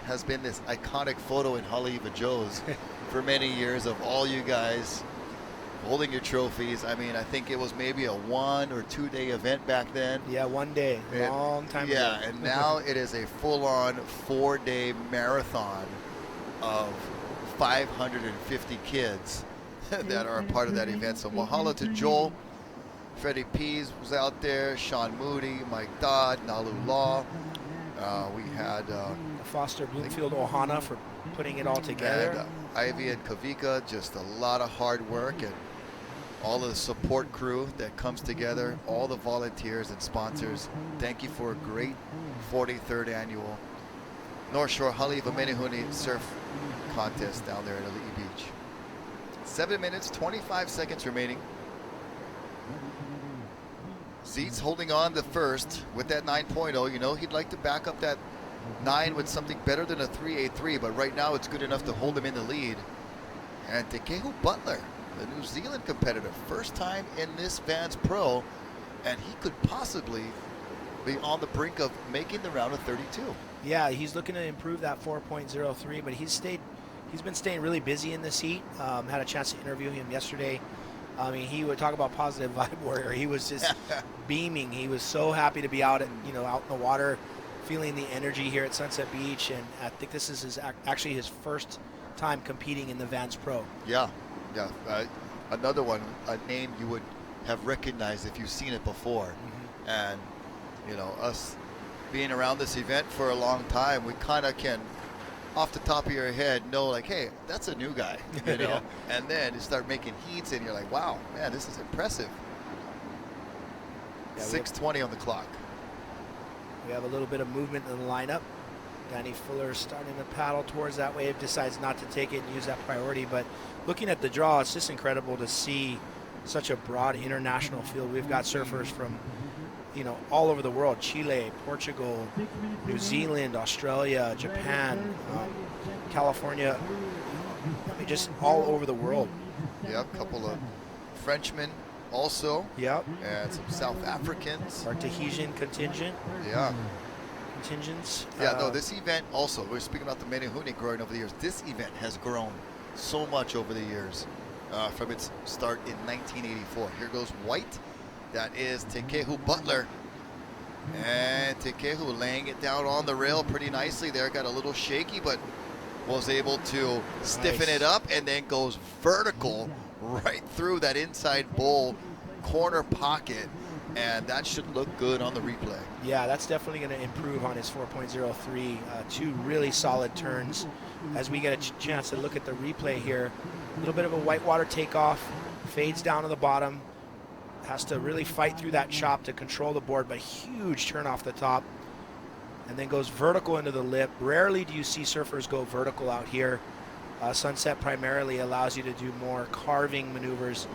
has been this iconic photo in Haleiwa Joe's for many years of all you guys holding your trophies. I mean, I think it was maybe a 1 or 2 day event back then. Yeah, 1 day, long time ago. Yeah, and now it is a full-on 4-day marathon of 550 kids that are a part of that event. So mahalo to Joel. Freddie Pease was out there, Sean Moody, Mike Dodd, Nalu Law. We had Foster Bloomfield Ohana for putting it all together. And Ivy and Kavika, just a lot of hard work, and all of the support crew that comes together, all the volunteers and sponsors. Thank you for a great 43rd annual North Shore Haleiwa Menehune Surf Contest down there at Ali'i Beach. 7 minutes, 25 seconds remaining. Zeitz holding on to first with that 9.0. You know, he'd like to back up that 9 with something better than a 3.83, but right now it's good enough to hold him in the lead. And Tekehu Butler, the New Zealand competitor, first time in this Vans Pro, and he could possibly be on the brink of making the round of 32. Yeah, he's looking to improve that 4.03, but he's been staying really busy in this heat. Had a chance to interview him yesterday. I mean, he would talk about positive vibe warrior. He was just beaming. He was so happy to be out in the water, feeling the energy here at Sunset Beach. And I think this is actually his first time competing in the Vans Pro. Yeah. Another one, a name you would have recognized if you've seen it before. Mm-hmm. And, you know, us being around this event for a long time, we kind of can, off the top of your head, know like, hey, that's a new guy, you know. Yeah. And then you start making heats, and you're like, wow, man, this is impressive. Yeah, 6:20 on the clock. We have a little bit of movement in the lineup. Danny Fuller starting to paddle towards that wave, decides not to take it and use that priority. But looking at the draw, it's just incredible to see such a broad international field. We've got surfers from, you know, all over the world: Chile, Portugal, New Zealand, Australia, Japan, California. I mean, just all over the world. Yeah, a couple of Frenchmen also. Yep. And some South Africans. Our Tahitian contingent. Yeah. Contingents. Yeah, no, this event also, we're speaking about the Menehune growing over the years. This event has grown so much over the years from its start in 1984. Here goes White. That is Tekehu Butler. And Tekehu laying it down on the rail pretty nicely there. Got a little shaky, but was able to stiffen it up and then goes vertical right through that inside bowl corner pocket. And that should look good on the replay. Yeah, that's definitely going to improve on his 4.03. Two really solid turns. As we get a chance to look at the replay here, a little bit of a whitewater takeoff, fades down to the bottom, has to really fight through that chop to control the board, but huge turn off the top, and then goes vertical into the lip. Rarely do you see surfers go vertical out here. Sunset primarily allows you to do more carving maneuvers,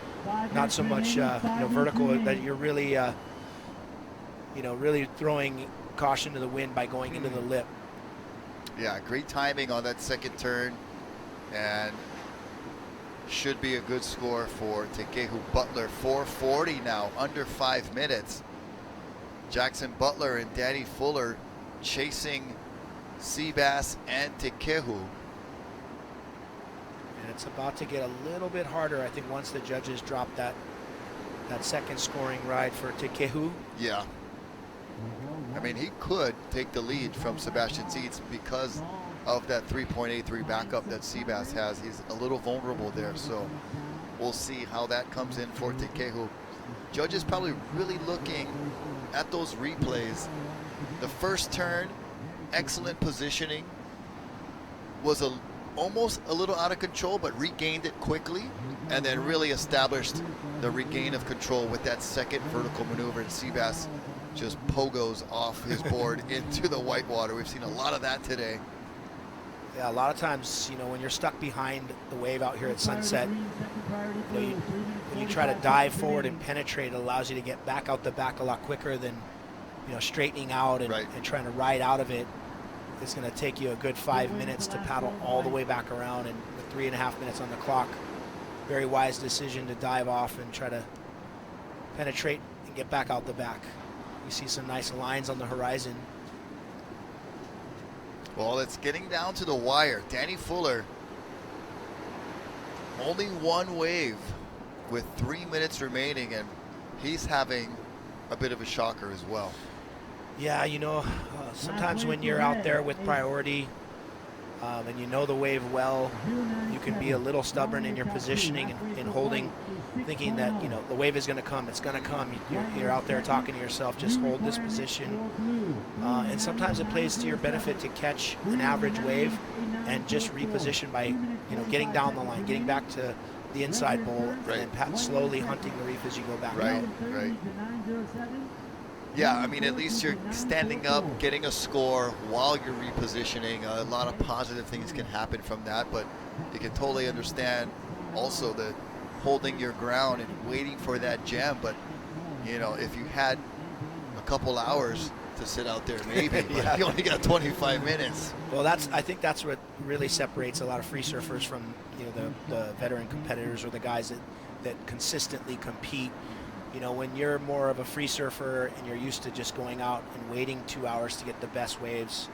not so much vertical, that you're really really throwing caution to the wind by going into the lip. Yeah, great timing on that second turn, and should be a good score for Tekehu Butler. 4:40 now, under 5 minutes. Jackson Butler and Danny Fuller chasing Seabass and Tekehu. And it's about to get a little bit harder, I think, once the judges drop that second scoring ride for Tekehu. Yeah. I mean, he could take the lead from Sebastian Zeitz because of that 3.83 backup that Seabass has. He's a little vulnerable there, so we'll see how that comes in for Tekehu. Judges probably really looking at those replays. The first turn, excellent positioning, was almost a little out of control, but regained it quickly, and then really established the regain of control with that second vertical maneuver. And Seabass just pogos off his board into the whitewater. We've seen a lot of that today. Yeah, a lot of times, when you're stuck behind the wave out here at Sunset, when you try to dive forward and penetrate, it allows you to get back out the back a lot quicker than, straightening out and trying to ride out of it. It's going to take you a good 5 minutes to paddle all the way back around, and with 3.5 minutes on the clock, very wise decision to dive off and try to penetrate and get back out the back. You see some nice lines on the horizon. Well, it's getting down to the wire. Danny Fuller, only one wave with 3 minutes remaining, and he's having a bit of a shocker as well. Yeah, sometimes when you're out there with priority and you know the wave well, you can be a little stubborn in your positioning and holding, thinking that, the wave is going to come. It's going to come. You're out there talking to yourself, just hold this position. And sometimes it plays to your benefit to catch an average wave and just reposition by, getting down the line, getting back to the inside bowl, and then slowly hunting the reef as you go back out. Right. Yeah, I mean, at least you're standing up, getting a score while you're repositioning. A lot of positive things can happen from that, but you can totally understand also the holding your ground and waiting for that jam. But you know, if you had a couple hours to sit out there, maybe, but you only got 25 minutes. Well, I think that's what really separates a lot of free surfers from, you know, the veteran competitors or the guys that consistently compete. You know, when you're more of a free surfer and you're used to just going out and waiting 2 hours to get the best waves,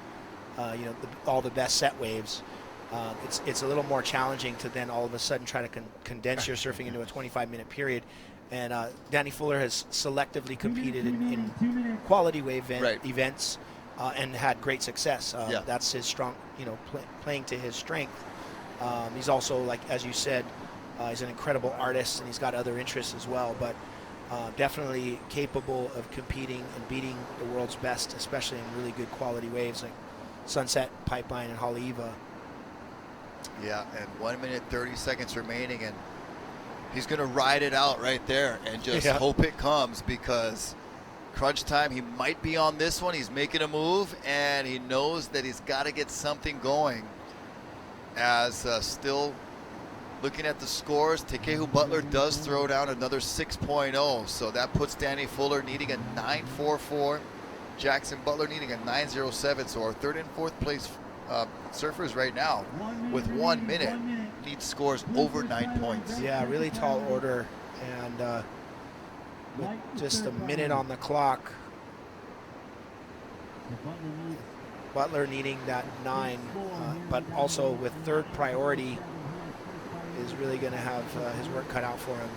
you know, all the best set waves, it's a little more challenging to then all of a sudden try to condense your surfing into a 25-minute period. And Danny Fuller has selectively competed in quality wave events and had great success. That's his strong, you know, playing to his strength. He's also, like as you said, he's an incredible artist and he's got other interests as well. But definitely capable of competing and beating the world's best, especially in really good quality waves like Sunset, Pipeline, and Haleiwa. Yeah, and 1 minute 30 seconds remaining, and he's going to ride it out right there and just hope it comes, because crunch time, he might be on this one. He's making a move, and he knows that he's got to get something going. As still looking at the scores, Tekehu Butler does throw down another 6.0, so that puts Danny Fuller needing a 9.44, Jackson Butler needing a 9.07. So our third and fourth place surfers right now with 1 minute need scores over 9 points. Yeah, really tall order, and with just a minute on the clock, Butler needing that 9, but also with third priority is really going to have his work cut out for him.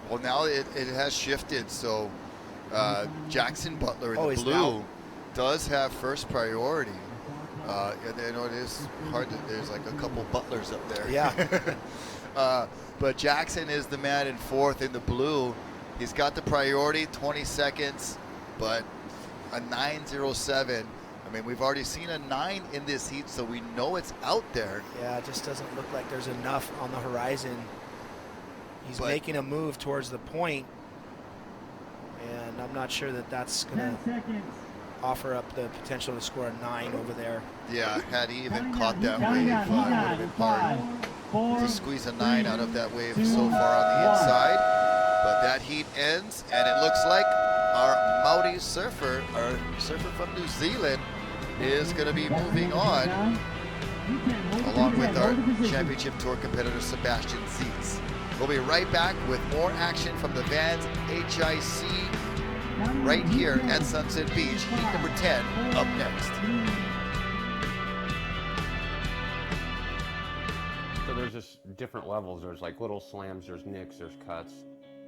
Well, now it has shifted, so Jackson Butler in the blue now does have first priority. And I know it is hard to, there's like a couple Butlers up there. Yeah. But Jackson is the man in fourth in the blue. He's got the priority, 20 seconds, but a 9.07. I mean, we've already seen a 9 in this heat, so we know it's out there. Yeah, it just doesn't look like there's enough on the horizon. He's making a move towards the point, and I'm not sure that that's going to offer up the potential to score a 9 over there. Yeah, had he even caught that wave, it would have been hard to squeeze a 9 out of that wave so far on the inside. But that heat ends, and it looks like our Maori surfer, our surfer from New Zealand, is going to be moving on, along with our Championship Tour competitor Sebastian Zietz. We'll be right back with more action from the Vans HIC right here at Sunset Beach. Heat number 10 up next. So there's just different levels. There's like little slams, there's nicks, there's cuts.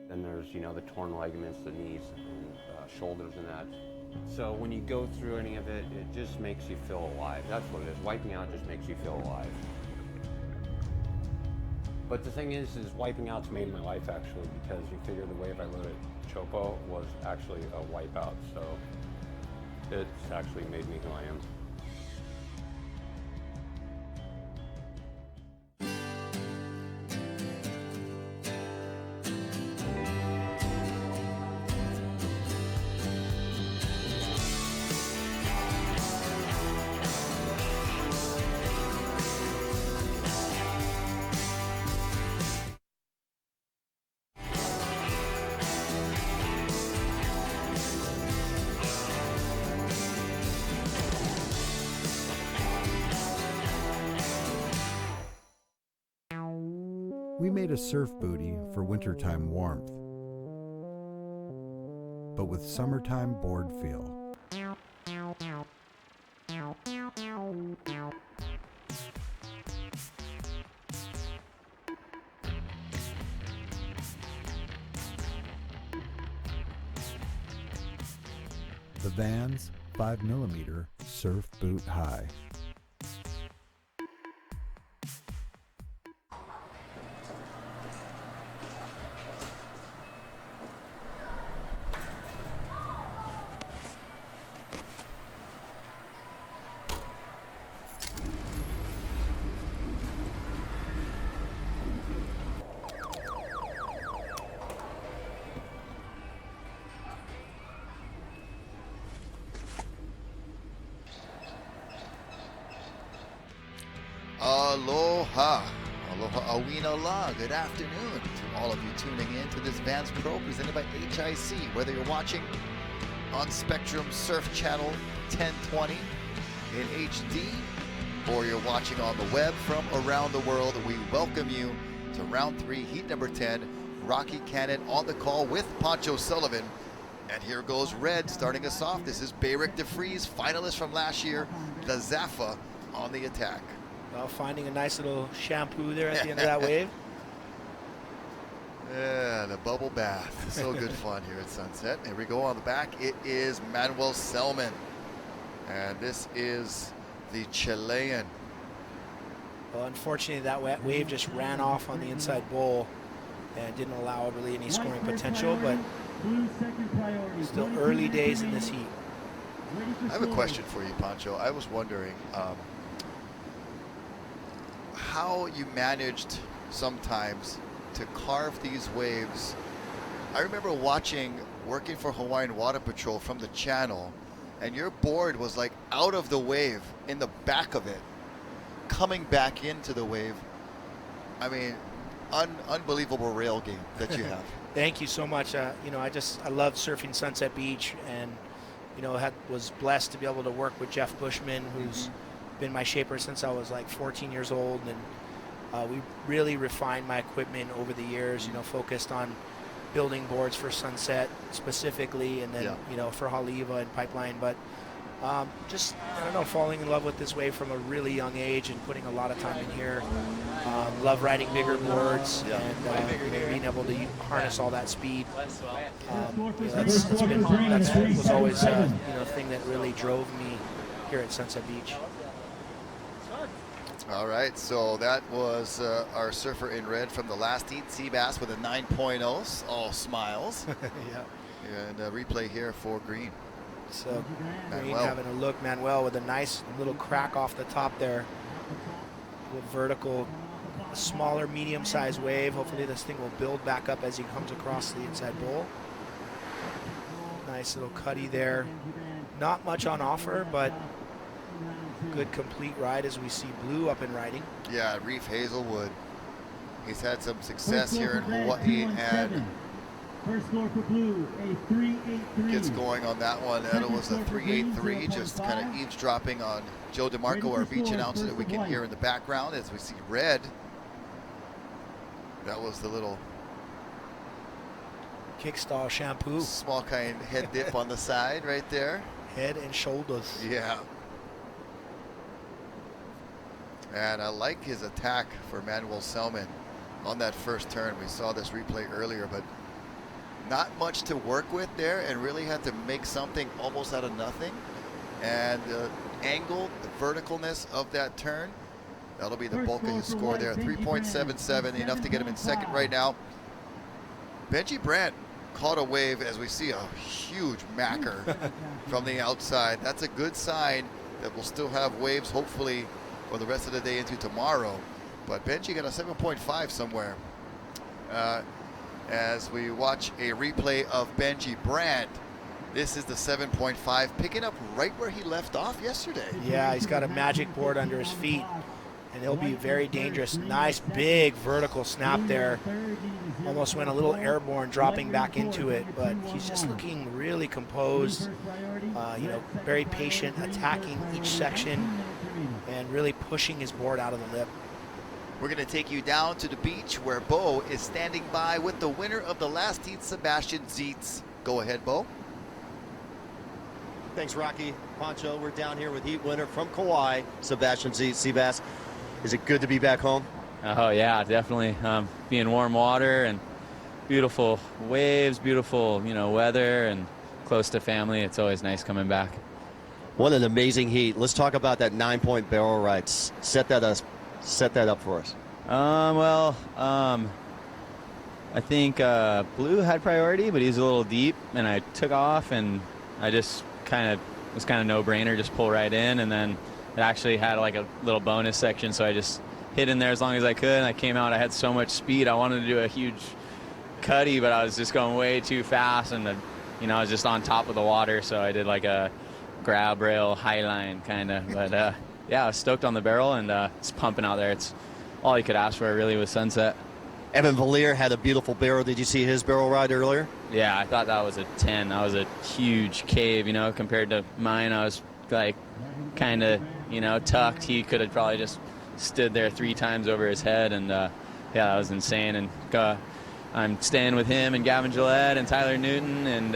Then there's, you know, the torn ligaments, the knees and shoulders and that. So when you go through any of it, it just makes you feel alive. That's what it is. Wiping out just makes you feel alive. But the thing is wiping out's made my life actually, because you figure the wave I rode at Chopo was actually a wipeout. So it's actually made me who I am. We made a surf booty for wintertime warmth, but with summertime board feel. The Vans 5mm Surf Boot High. Aloha. Aloha awina la. Good afternoon to all of you tuning in to this Vans Pro presented by HIC. Whether you're watching on Spectrum Surf Channel 1020 in HD or you're watching on the web from around the world, we welcome you to round 3, heat number 10. Rocky Cannon on the call with Pancho Sullivan. And here goes red starting us off. This is Bayrick DeFries, finalist from last year, the Zaffa on the attack. Well, finding a nice little shampoo there at the end of that wave. Yeah, the bubble bath. So good fun here at Sunset. Here we go on the back. It is Manuel Selman. And this is the Chilean. Well, unfortunately, that wave just ran off on the inside bowl and didn't allow really any scoring potential, but still early days in this heat. I have a question for you, Pancho. I was wondering how you managed sometimes to carve these waves. I remember working for Hawaiian Water Patrol from the channel, and your board was like out of the wave in the back of it, coming back into the wave. I mean, unbelievable rail game that you have. Thank you so much. I love surfing Sunset Beach, and was blessed to be able to work with Jeff Bushman, who's been my shaper since I was like 14 years old, and we really refined my equipment over the years. Focused on building boards for Sunset specifically, and then for Haleiwa and Pipeline. But I don't know, falling in love with this wave from a really young age and putting a lot of time in here. Love riding bigger boards and being able to harness all that speed. That was always a thing that really drove me here at Sunset Beach. All right, so that was our surfer in red from the last heat, Seabass with a 9.0, all smiles. Yeah. And a replay here for green. So Green Manuel having a look, Manuel with a nice little crack off the top there. With vertical, a smaller, medium-sized wave. Hopefully this thing will build back up as he comes across the inside bowl. Nice little cutty there. Not much on offer, but good complete ride as we see Blue up and riding. Yeah, Reef Hazelwood. He's had some success here in Hawaii and First score for Blue, a 3.83. Gets going on that one. That was a 3.83, just kind of eavesdropping on Joe DeMarco, our beach announcer, that we can hear in the background as we see red. That was the little kickstall shampoo. Small kind of head dip on the side right there. Head and shoulders. Yeah. And I like his attack for Manuel Selman on that first turn. We saw this replay earlier, but not much to work with there, and really had to make something almost out of nothing. And the angle, the verticalness of that turn, that'll be the bulk of his score there. 3.77, enough to get him in second right now. Benji Brandt caught a wave as we see a huge macker from the outside. That's a good sign that we'll still have waves hopefully for the rest of the day into tomorrow. But Benji got a 7.5 somewhere. As we watch a replay of Benji Brandt, this is the 7.5, picking up right where he left off yesterday. Yeah, he's got a magic board under his feet, and he'll be very dangerous. Nice big vertical snap there. Almost went a little airborne, dropping back into it, but he's just looking really composed, very patient, attacking each section, and really pushing his board out of the lip. We're going to take you down to the beach where Bo is standing by with the winner of the last heat, Sebastian Zietz. Go ahead, Bo. Thanks, Rocky. Pancho, we're down here with heat winner from Kauai, Sebastian Zietz. Seabass, is it good to be back home? Oh, yeah, definitely. Being warm water and beautiful waves, beautiful, weather, and close to family. It's always nice coming back. What an amazing heat. Let's talk about that 9-point barrel ride. Set that up for us. I think Blue had priority, but he's a little deep, and I took off, and I just was kind of no-brainer, just pull right in, and then it actually had like a little bonus section, so I just hit in there as long as I could, and I came out. I had so much speed. I wanted to do a huge cutty, but I was just going way too fast, and I was just on top of the water, so I did like a grab rail high line kind of. But yeah, I was stoked on the barrel, and it's pumping out there. It's all you could ask for really with Sunset. Evan Valier had a beautiful barrel. Did you see his barrel ride earlier? Yeah, I thought that was a 10. That was a huge cave, compared to mine. I was like kind of, tucked. He could have probably just stood there 3 times over his head, and yeah, that was insane. And I'm staying with him and Gavin Gillette and Tyler Newton, and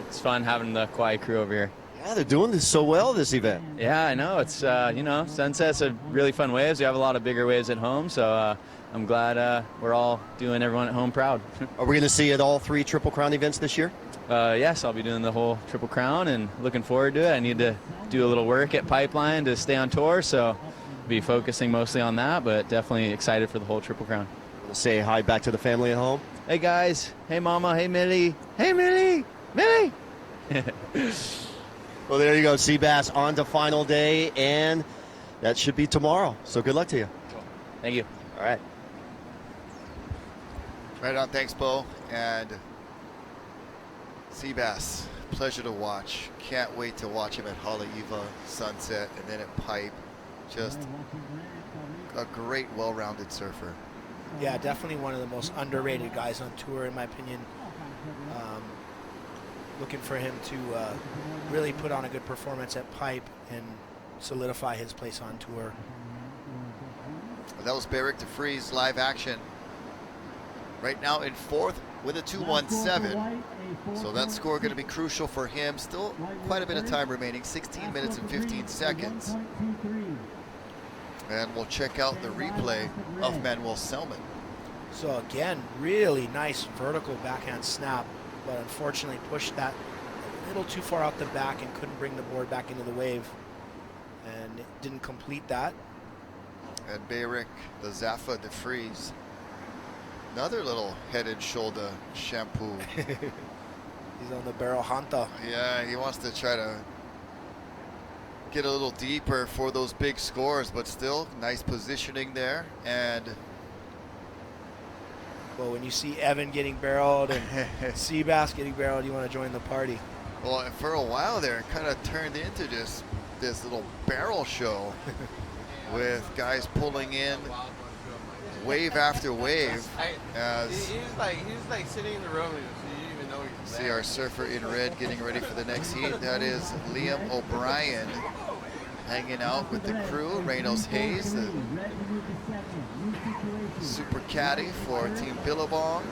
it's fun having the Kauai crew over here. Yeah, they're doing this so well, this event. Yeah, I know. It's, Sunset's a really fun waves. We have a lot of bigger waves at home, so I'm glad we're all doing everyone at home proud. Are we going to see at all 3 Triple Crown events this year? Yes, I'll be doing the whole Triple Crown and looking forward to it. I need to do a little work at Pipeline to stay on tour, so I'll be focusing mostly on that, but definitely excited for the whole Triple Crown. Want to say hi back to the family at home? Hey guys, hey mama, hey Millie, hey Millie, Millie! Well, there you go, Seabass on to final day, and that should be tomorrow. So good luck to you. Thank you. All right. Right on, thanks, Bo. And Seabass, pleasure to watch. Can't wait to watch him at Haleiwa, Sunset, and then at Pipe. Just a great, well-rounded surfer. Yeah, definitely one of the most underrated guys on tour, in my opinion. Looking for him to really put on a good performance at Pipe and solidify his place on tour. That was Beric DeFries live action. Right now in 4th with a 2:17. So that score going to be crucial for him. Still quite a bit of time remaining, 16 minutes and 15 seconds. And we'll check out the replay of Manuel Selman. So again, really nice vertical backhand snap, but unfortunately pushed that a little too far out the back and couldn't bring the board back into the wave. And it didn't complete that. And Beric, the Zaffa DeFries. Another little head and shoulder shampoo. He's on the barrel Hanta. Yeah, he wants to try to get a little deeper for those big scores, but still nice positioning there. And well, when you see Evan getting barreled and Seabass getting barreled, you want to join the party. Well, for a while there, it kind of turned into just this little barrel show with guys pulling in wave after wave. As he's like sitting in the room, so you didn't even know he was see there. our surfer in red getting ready for the next heat. That is Liam O'Brien hanging out with the crew. Reynolds Hayes, the super caddy for Team Billabong,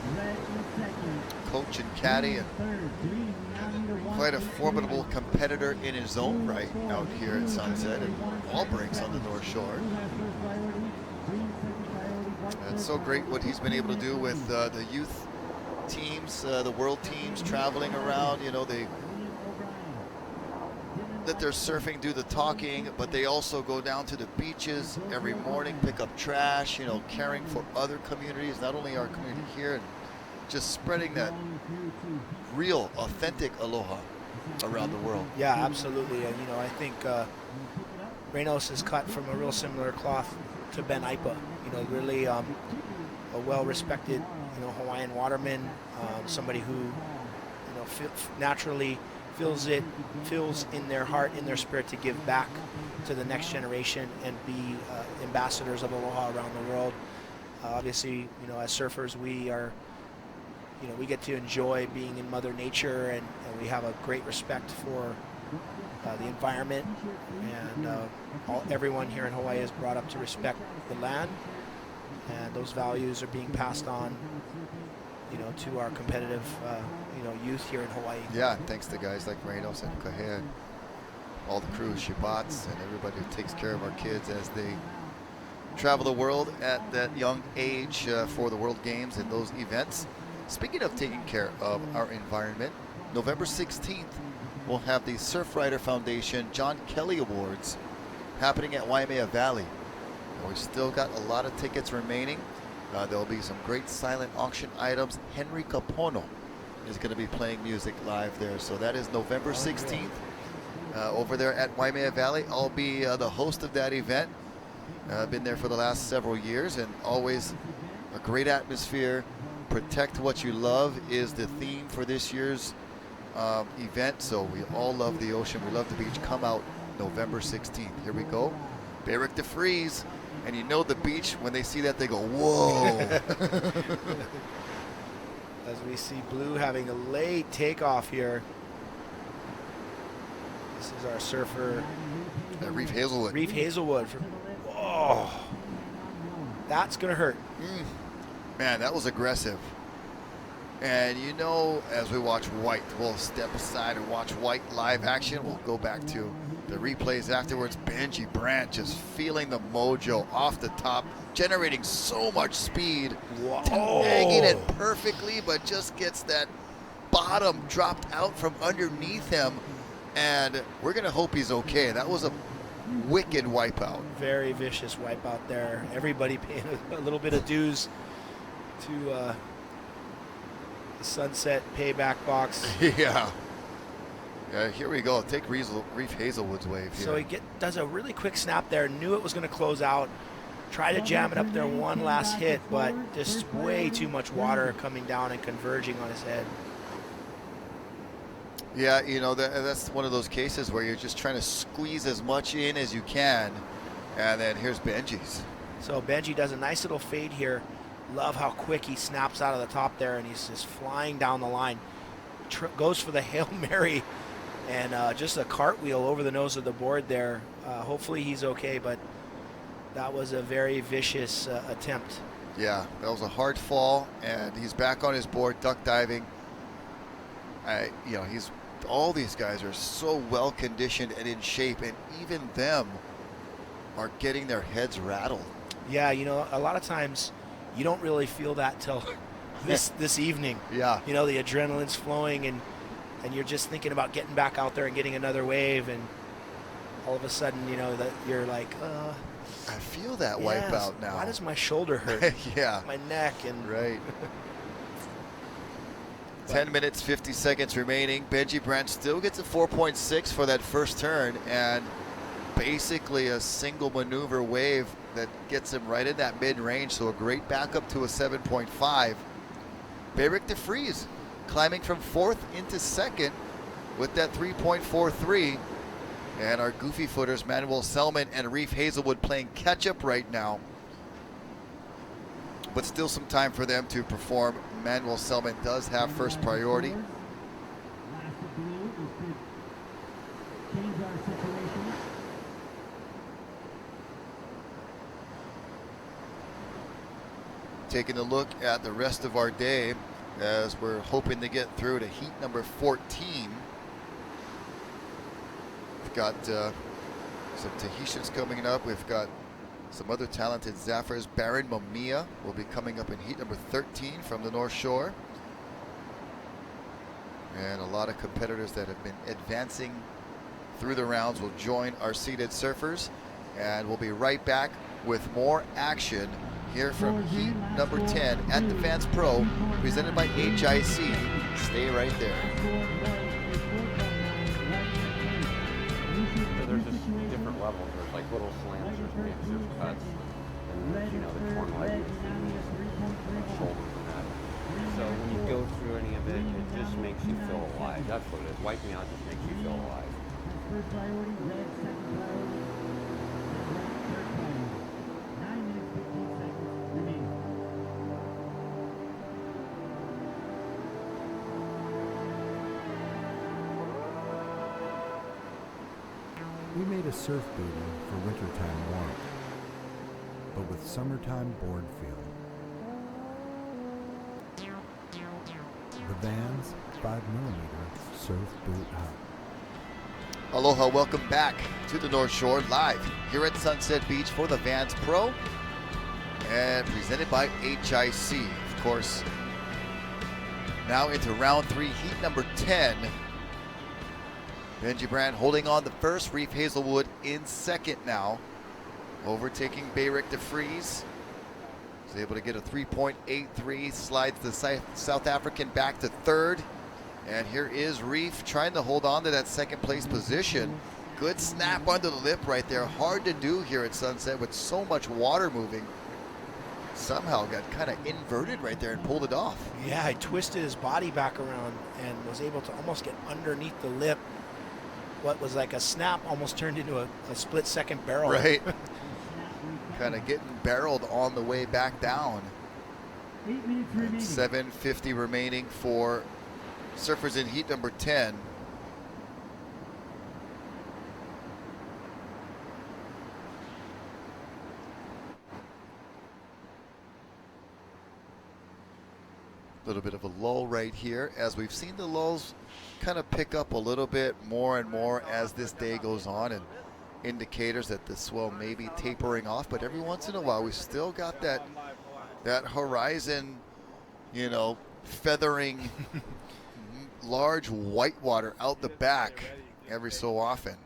coach and caddy, and quite a formidable competitor in his own right out here at Sunset and all breaks on the North Shore. It's so great what he's been able to do with the youth teams, the world teams traveling around. You know, they let their surfing do the talking, but they also go down to the beaches every morning, pick up trash, you know, caring for other communities, not only our community here, and just spreading that real, authentic aloha around the world. Yeah, absolutely. And, you know, I think Reynolds is cut from a real similar cloth to Ben Ipa. You know, really a well-respected, you know, Hawaiian waterman, somebody who, you know, naturally feels in their heart, in their spirit to give back to the next generation and be ambassadors of aloha around the world. Obviously, you know, as surfers, we are, you know, we get to enjoy being in Mother Nature, and we have a great respect for the environment, and everyone here in Hawaii is brought up to respect the land, and those values are being passed on, you know, to our competitive, you know, youth here in Hawaii. Yeah, thanks to guys like Reynolds and Kahea, all the crew, Shibats, and everybody who takes care of our kids as they travel the world at that young age for the World Games and those events. Speaking of taking care of our environment, November 16th, we'll have the Surfrider Foundation John Kelly Awards happening at Waimea Valley. And we've still got a lot of tickets remaining. There'll be some great silent auction items. Henry Capono is going to be playing music live there. So that is November 16th over there at Waimea Valley. I'll be the host of that event. I've been there for the last several years, and always a great atmosphere. Protect what you love is the theme for this year's event. So we all love the ocean. We love the beach. Come out November 16th. Here we go. Beric DeFries And you know the beach, when they see that, they go, whoa. As we see Blue having a late takeoff here. This is our surfer. Reef Hazelwood. Reef Hazelwood. Whoa. That's going to hurt. Man, that was aggressive. And you know, as we watch White, we'll step aside and watch White live action. We'll go back to the replays afterwards. Benji Brandt just feeling the mojo off the top, generating so much speed, tagging it perfectly, but just gets that bottom dropped out from underneath him. And we're going to hope he's okay. That was a wicked wipeout. Very vicious wipeout there. Everybody paying a little bit of dues to the Sunset payback box. Yeah. Yeah, here we go. Take Reef Hazelwood's wave here. So he does a really quick snap there. Knew it was going to close out. Tried to jam it up there one last hit, but just way too much water coming down and converging on his head. Yeah, you know, that's one of those cases where you're just trying to squeeze as much in as you can. And then here's Benji's. So Benji does a nice little fade here. Love how quick he snaps out of the top there, and he's just flying down the line. Goes for the Hail Mary, and just a cartwheel over the nose of the board there. Hopefully he's okay, but that was a very vicious attempt. Yeah, that was a hard fall, and he's back on his board, duck diving. You know, all these guys are so well conditioned and in shape, and even them are getting their heads rattled. Yeah, you know, a lot of times you don't really feel that till this evening. Yeah. You know, the adrenaline's flowing, and you're just thinking about getting back out there and getting another wave, and all of a sudden, you know, that you're like, I feel that wipeout now. Why does my shoulder hurt? Yeah. My neck and right. 10 minutes, 50 seconds remaining. Benji Brandt still gets a 4.6 for that first turn, and basically a single maneuver wave that gets him right in that mid-range, so a great backup to a 7.5. Beric de Vries climbing from 4th into 2nd with that 3.43. And our goofy footers, Manuel Selman and Reef Hazelwood, playing catch-up right now. But still some time for them to perform. Manuel Selman does have first priority. Taking a look at the rest of our day as we're hoping to get through to heat number 14. We've got some Tahitians coming up. We've got some other talented Zafras. Baron Mamiya will be coming up in heat number 13 from the North Shore. And a lot of competitors that have been advancing through the rounds will join our seated surfers. And we'll be right back with more action here from heat number 10 at the Vans Pro, presented by HIC. Stay right there. So there's just different levels. There's like little slams, there's nicks, there's cuts, and there's, you know, the torn leg, shoulders and that. So when you go through any of it, it just makes you feel alive. That's what it is. Wiping out just makes you feel alive. We made a surf booty for wintertime warmth, but with summertime board feel. The Vans 5mm Surf Boot Hub. Aloha, welcome back to the North Shore, live here at Sunset Beach for the Vans Pro, and presented by HIC. Of course, now into round 3, heat number 10. Benji Brandt holding on the first, Reef Hazelwood in 2nd now, overtaking Beric de Vries. He's able to get a 3.83, slides the South African back to 3rd. And here is Reef trying to hold on to that 2nd place position. Good snap under the lip right there. Hard to do here at Sunset with so much water moving. Somehow got kind of inverted right there and pulled it off. Yeah, he twisted his body back around and was able to almost get underneath the lip. What was like a snap almost turned into a split-second barrel. Right. kind of getting barreled on the way back down. 8 minutes remaining. 7:50 remaining for surfers in heat number 10. A little bit of a lull right here, as we've seen the lulls kind of pick up a little bit more and more as this day goes on, and indicators that the swell may be tapering off. But every once in a while, we still got that horizon, you know, feathering large whitewater out the back every so often.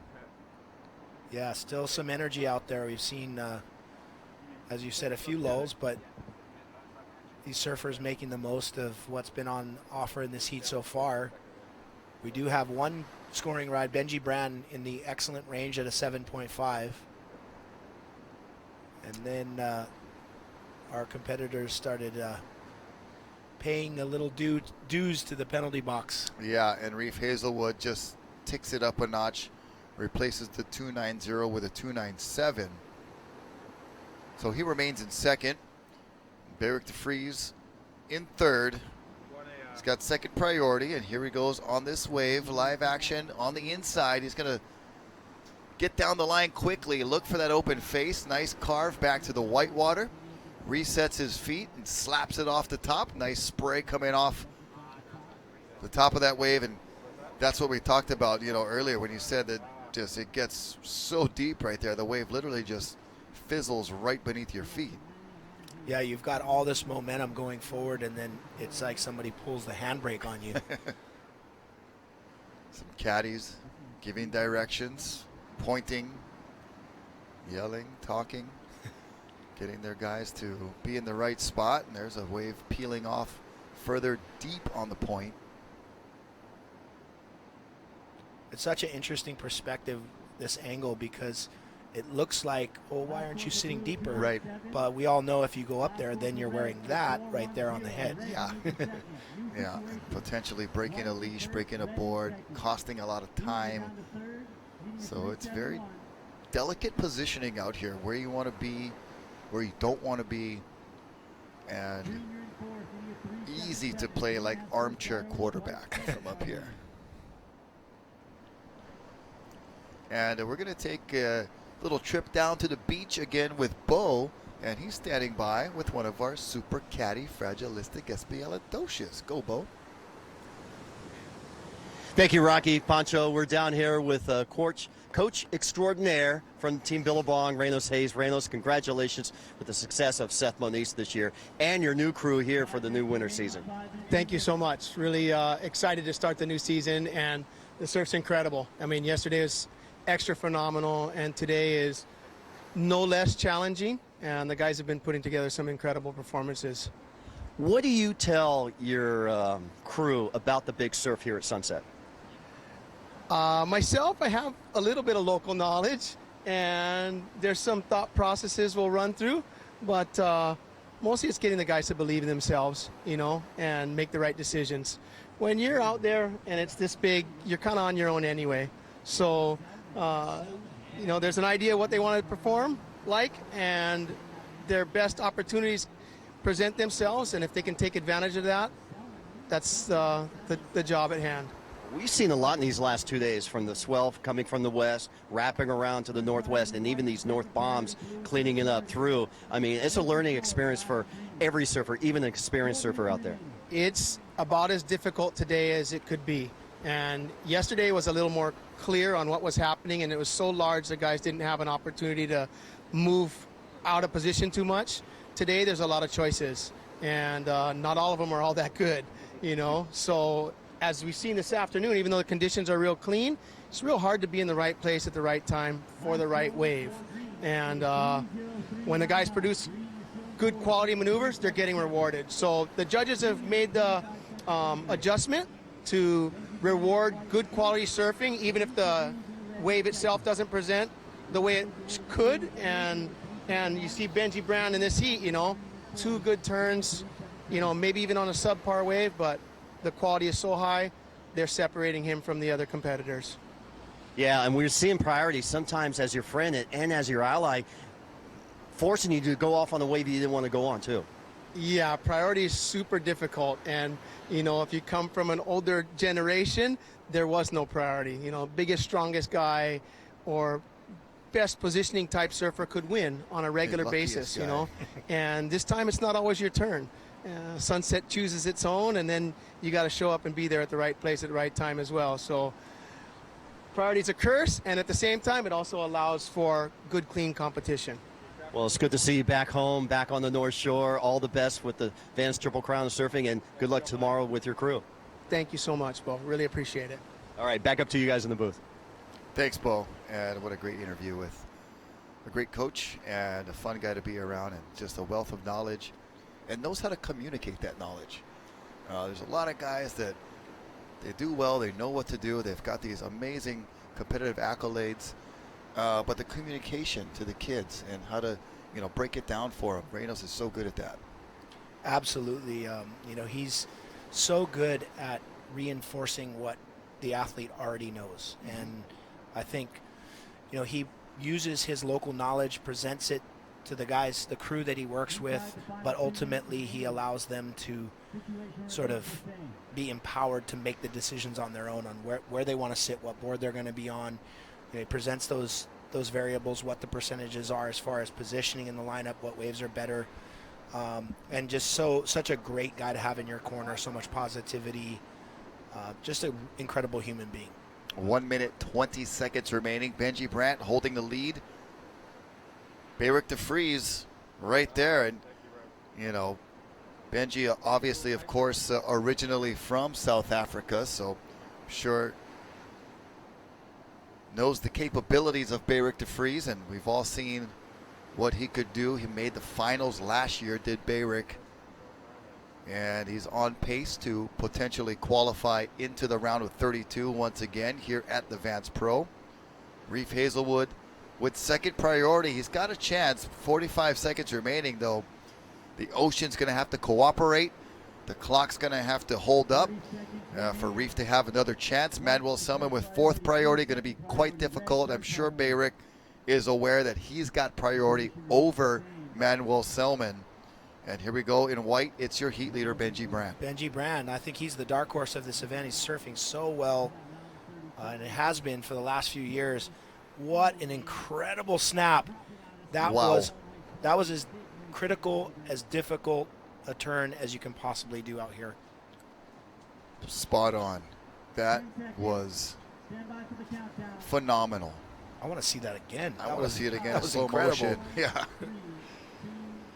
Yeah, still some energy out there. We've seen, as you said, a few lulls, but these surfers making the most of what's been on offer in this heat so far. We do have one scoring ride, Benji Brand, in the excellent range at a 7.5. And then our competitors started paying a little dues to the penalty box. Yeah, and Reef Hazelwood just ticks it up a notch, replaces the 290 with a 297. So he remains in second. Beric DeFries in third. He's got second priority, and here he goes on this wave. Live action on the inside. He's going to get down the line quickly, look for that open face. Nice carve back to the whitewater. Resets his feet and slaps it off the top. Nice spray coming off the top of that wave, and that's what we talked about, you know, earlier when you said that just it gets so deep right there. The wave literally just fizzles right beneath your feet. Yeah, you've got all this momentum going forward, and then it's like somebody pulls the handbrake on you. Some caddies giving directions, pointing, yelling, talking, getting their guys to be in the right spot. And there's a wave peeling off further deep on the point. It's such an interesting perspective, this angle, because it looks like, oh, why aren't you sitting deeper? Right. But we all know if you go up there, then you're wearing that right there on the head. Yeah. Yeah, and potentially breaking a leash, breaking a board, costing a lot of time. So it's very delicate positioning out here, where you want to be, where you don't want to be, and easy to play like armchair quarterback from up here. And we're going to take a little trip down to the beach again with Bo, and he's standing by with one of our super caddy fragilistic espialidocious. Go, Bo. Thank you, Rocky. Pancho, we're down here with coach extraordinaire from Team Billabong, Reynos Hayes. Reynos, congratulations with the success of Seth Moniz this year and your new crew here for the new winter season. Thank you so much. Really excited to start the new season, and the surf's incredible. I mean, yesterday was extra phenomenal, and today is no less challenging, and the guys have been putting together some incredible performances. What do you tell your crew about the big surf here at Sunset? Myself, I have a little bit of local knowledge, and there's some thought processes we'll run through, but mostly it's getting the guys to believe in themselves, you know, and make the right decisions. When you're out there and it's this big, you're kind of on your own anyway. So you know, there's an idea what they want to perform like, and their best opportunities present themselves, and if they can take advantage of that, that's the job at hand. We've seen a lot in these last 2 days, from the swell coming from the west, wrapping around to the northwest, and even these north bombs cleaning it up through. I mean, it's a learning experience for every surfer, even an experienced surfer out there. It's about as difficult today as it could be. And yesterday was a little more clear on what was happening, and it was so large the guys didn't have an opportunity to move out of position too much. Today there's a lot of choices, and not all of them are all that good, you know. So as we've seen this afternoon, even though the conditions are real clean, it's real hard to be in the right place at the right time for the right wave. And when the guys produce good quality maneuvers, they're getting rewarded. So the judges have made the adjustment to reward good quality surfing, even if the wave itself doesn't present the way it could. And you see Benji Brown in this heat, you know, 2 good turns, you know, maybe even on a subpar wave, but the quality is so high, they're separating him from the other competitors. Yeah, and we're seeing priorities sometimes as your friend and as your ally forcing you to go off on the wave you didn't want to go on, too. Yeah, priority is super difficult. And, you know, if you come from an older generation, there was no priority. You know, biggest, strongest guy or best positioning type surfer could win on a regular basis, you know. And this time it's not always your turn. Sunset chooses its own, and then you got to show up and be there at the right place at the right time as well. So priority is a curse, and at the same time, it also allows for good, clean competition. Well, it's good to see you back home, back on the North Shore. All the best with the Vans Triple Crown of Surfing, and good luck tomorrow with your crew. Thank you so much, Bo. Really appreciate it. All right, back up to you guys in the booth. Thanks, Bo. And what a great interview with a great coach and a fun guy to be around, and just a wealth of knowledge and knows how to communicate that knowledge. There's a lot of guys that they do well, they know what to do, they've got these amazing competitive accolades, but the communication to the kids and how to, you know, break it down for them. Reynolds is so good at that. Absolutely. You know, he's so good at reinforcing what the athlete already knows. And I think, you know, he uses his local knowledge, presents it to the guys, the crew that he works with, but ultimately he allows them to sort of be empowered to make the decisions on their own on where they want to sit, what board they're going to be on. You know, he presents those variables, what the percentages are as far as positioning in the lineup, what waves are better, and just such a great guy to have in your corner, so much positivity, just an incredible human being. 1 minute, 20 seconds remaining. Benji Brandt holding the lead. Bayrick DeFries right there. And, you know, Benji obviously, of course, originally from South Africa, so I'm sure knows the capabilities of Bayrick DeFries, and we've all seen what he could do. He made the finals last year, did Bayrick. And he's on pace to potentially qualify into the round of 32 once again here at the Vans Pro. Reef Hazelwood with second priority. He's got a chance. 45 seconds remaining, though. The ocean's going to have to cooperate. The clock's going to have to hold up for Reef to have another chance. Manuel Selman with fourth priority, going to be quite difficult. I'm sure Bayrick is aware that he's got priority over Manuel Selman. And here we go in white. It's your heat leader, Benji Brandt. Benji Brandt, I think he's the dark horse of this event. He's surfing so well, and it has been for the last few years. What an incredible snap. That was as critical, as difficult a turn as you can possibly do out here. Spot on. That was phenomenal. I want to see that again. I want to see it again. That was slow incredible. motion. Yeah.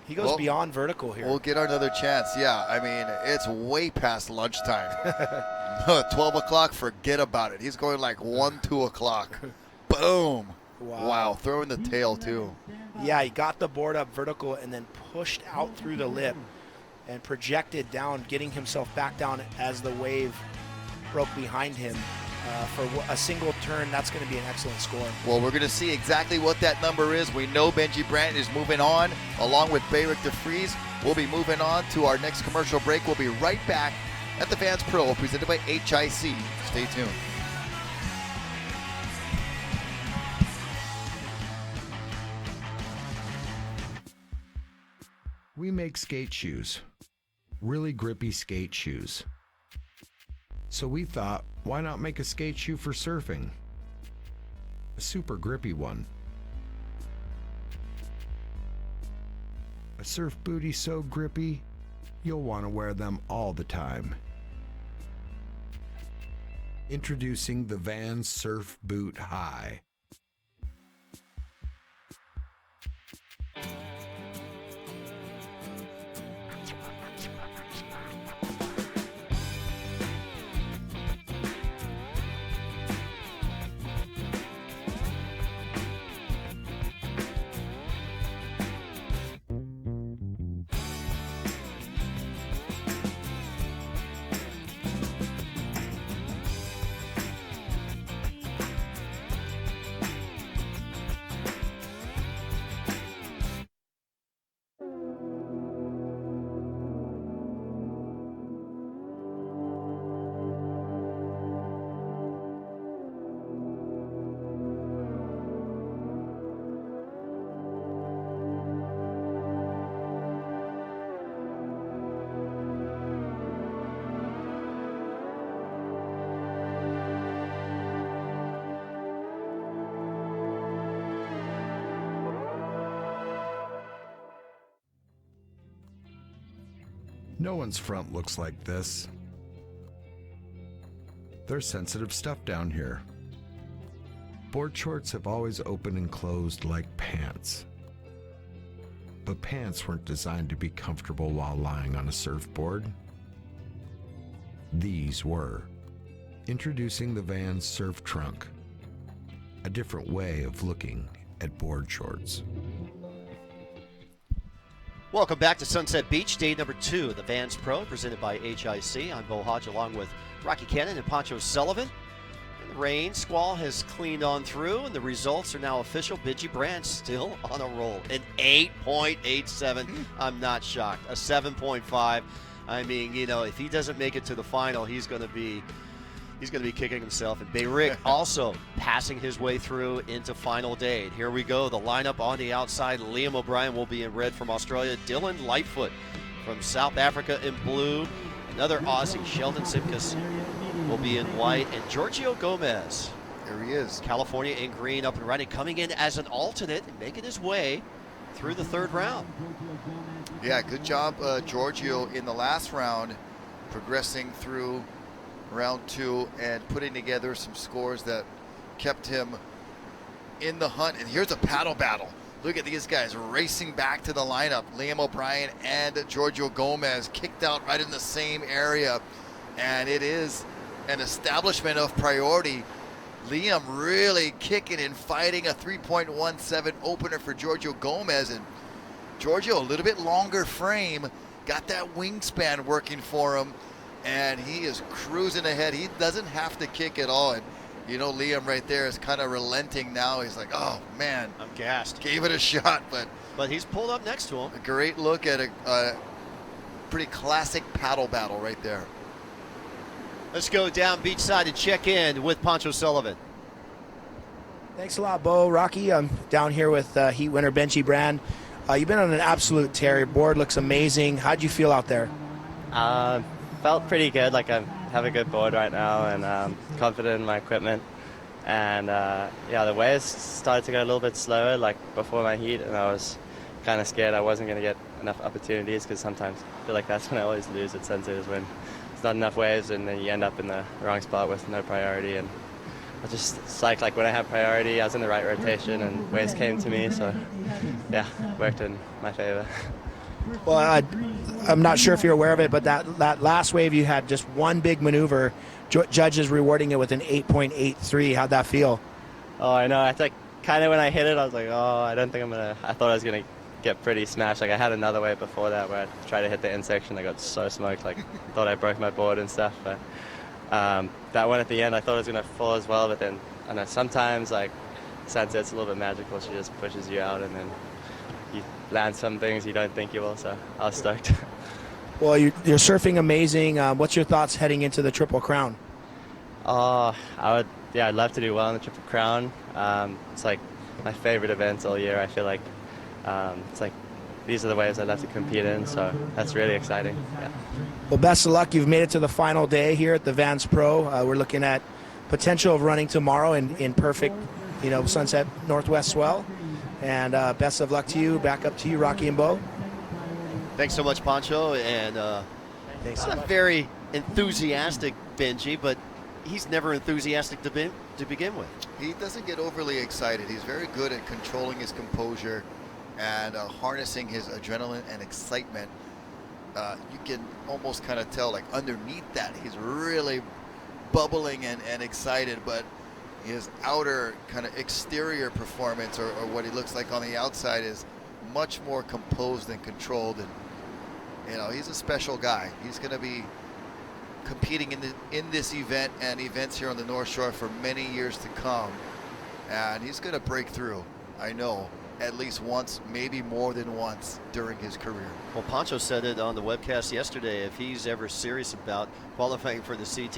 He goes beyond vertical here. We'll get another chance. Yeah, I mean, it's way past lunchtime. 12 o'clock, forget about it. He's going like 1, 2 o'clock. Boom. Wow, throwing the tail too. Yeah, he got the board up vertical and then pushed out through the lip and projected down, getting himself back down as the wave broke behind him. For a single turn, that's going to be an excellent score. Well, we're going to see exactly what that number is. We know Benji Brandt is moving on, along with Bayrick DeFries. We'll be moving on to our next commercial break. We'll be right back at the Vans Pro, presented by HIC. Stay tuned. We make skate shoes, really grippy skate shoes. So we thought, why not make a skate shoe for surfing? A super grippy one. A surf booty so grippy, you'll want to wear them all the time. Introducing the Vans Surf Boot High. No one's front looks like this. There's sensitive stuff down here. Board shorts have always opened and closed like pants. But pants weren't designed to be comfortable while lying on a surfboard. These were. Introducing the Vans Surf Trunk, a different way of looking at board shorts. Welcome back to Sunset Beach, day number 2 of the Vans Pro, presented by HIC. I'm Bo Hodge along with Rocky Cannon and Pancho Sullivan. And the rain squall has cleaned on through, and the results are now official. Benji Brand still on a roll. An 8.87. I'm not shocked. A 7.5. I mean, you know, if he doesn't make it to the final, he's going to be kicking himself. And Bayrick also passing his way through into final day. And here we go. The lineup on the outside. Liam O'Brien will be in red from Australia. Dylan Lightfoot from South Africa in blue. Another Aussie, Sheldon Simkus, will be in white. And Giorgio Gomez. There he is. California in green, up and running, coming in as an alternate and making his way through the third round. Yeah, good job, Giorgio, in the last round, progressing through round 2 and putting together some scores that kept him in the hunt. And here's a paddle battle. Look at these guys racing back to the lineup. Liam O'Brien and Giorgio Gomez kicked out right in the same area. And it is an establishment of priority. Liam really kicking and fighting a 3.17 opener for Giorgio Gomez. And Giorgio, a little bit longer frame, got that wingspan working for him. And he is cruising ahead. He doesn't have to kick at all. And you know, Liam right there is kind of relenting now. He's like, oh man, I'm gassed. Gave it a shot, but he's pulled up next to him. A great look at a pretty classic paddle battle right there. Let's go down beachside and check in with Pancho Sullivan. Thanks a lot, Bo. Rocky, I'm down here with Heat winner Benji Brand. You've been on an absolute tear. Your board looks amazing. How'd you feel out there? Felt pretty good. Like I have a good board right now, and confident in my equipment. And yeah, the waves started to go a little bit slower, like before my heat, and I was kind of scared I wasn't going to get enough opportunities, because sometimes I feel like that's when I always lose at Sunset, is when there's not enough waves, and then you end up in the wrong spot with no priority. And I just, it's like when I had priority, I was in the right rotation, and waves came to me. So yeah, worked in my favor. Well, I'm not sure if you're aware of it, but that last wave you had just one big maneuver. Judges rewarding it with an 8.83. How'd that feel? Oh, I know. It's like kind of when I hit it, I was like, oh, I don't think I'm gonna. I thought I was gonna get pretty smashed. Like I had another wave before that where I tried to hit the end section. I got so smoked. Like thought I broke my board and stuff. But that one at the end, I thought it was gonna fall as well. But then I know sometimes like Sunset's a little bit magical. She just pushes you out, and then you land some things you don't think you will. So I was stoked. Well, you're surfing amazing. What's your thoughts heading into the Triple Crown? I'd love to do well in the Triple Crown. It's like my favorite events all year. I feel like it's like these are the waves I'd love to compete in, so that's really exciting. Yeah. Well, best of luck. You've made it to the final day here at the Vans Pro. We're looking at potential of running tomorrow in perfect, Sunset Northwest swell. And best of luck to you. Back up to you, Rocky and Bo. Thanks so much, Pancho. And thanks not a very enthusiastic Benji, but he's never enthusiastic to begin with. He doesn't get overly excited. He's very good at controlling his composure and harnessing his adrenaline and excitement. You can almost kind of tell, like underneath that, he's really bubbling and excited, but his outer kind of exterior performance, or what he looks like on the outside, is much more composed and controlled. And he's a special guy. He's going to be competing in this event and events here on the North Shore for many years to come, and he's going to break through, I know, at least once, maybe more than once during his career. Well, Pancho said it on the webcast yesterday. If he's ever serious about qualifying for the CT,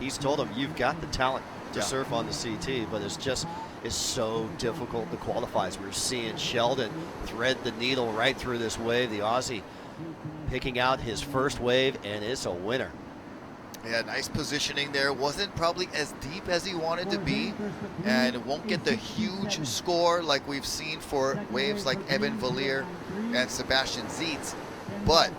he's told him, you've got the talent to surf on the CT, but it's so difficult to qualify. So we're seeing Sheldon thread the needle right through this wave. The Aussie picking out his first wave, and it's a winner. Yeah, nice positioning there. Wasn't probably as deep as he wanted to be, and won't get the huge score like we've seen for waves like Evan Valier and Sebastian Zietz, but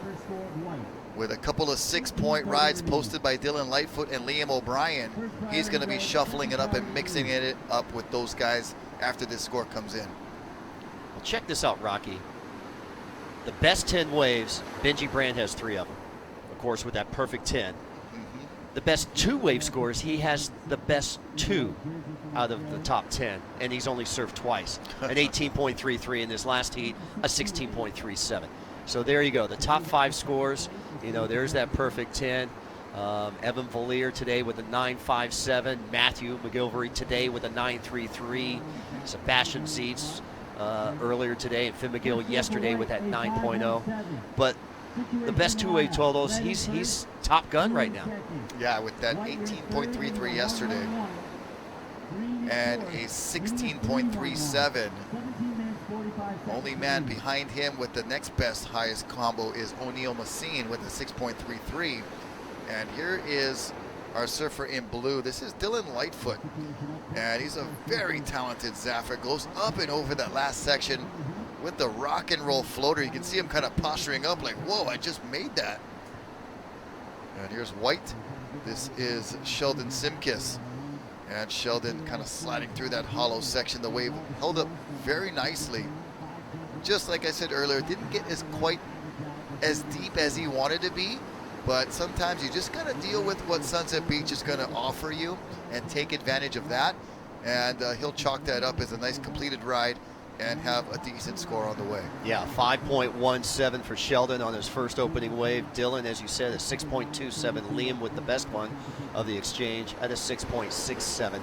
with a couple of 6-point rides posted by Dylan Lightfoot and Liam O'Brien. He's going to be shuffling it up and mixing it up with those guys after this score comes in. Well, check this out, Rocky. The best 10 waves, Benji Brand has 3 of them. Of course, with that perfect 10. The best 2 wave scores, he has the best 2 out of the top 10, and he's only served twice. An 18.33 in this last heat, a 16.37. So there you go, the top 5 scores. You know, there's that perfect 10. Evan Valier today with a 9.57. Matthew McGilvery today with a 9.33. Sebastian Zietz earlier today, and Finn McGill yesterday with that 9.0. But the best 2-way Todos, he's top gun right now. Yeah, with that 18.33 yesterday and a 16.37. Only man behind him with the next best highest combo is O'Neal Massine with a 6.33. And here is our surfer in blue. This is Dylan Lightfoot, and he's a very talented Zaffer. Goes up and over that last section with the rock and roll floater. You can see him kind of posturing up like, whoa, I just made that. And here's White. This is Sheldon Simkis. And Sheldon kind of sliding through that hollow section. The wave held up very nicely. Just like I said earlier, didn't get quite as deep as he wanted to be, but sometimes you just gotta deal with what Sunset Beach is gonna offer you and take advantage of that. And he'll chalk that up as a nice completed ride and have a decent score on the way. Yeah, 5.17 for Sheldon on his first opening wave. Dylan, as you said, a 6.27. Liam with the best one of the exchange at a 6.67.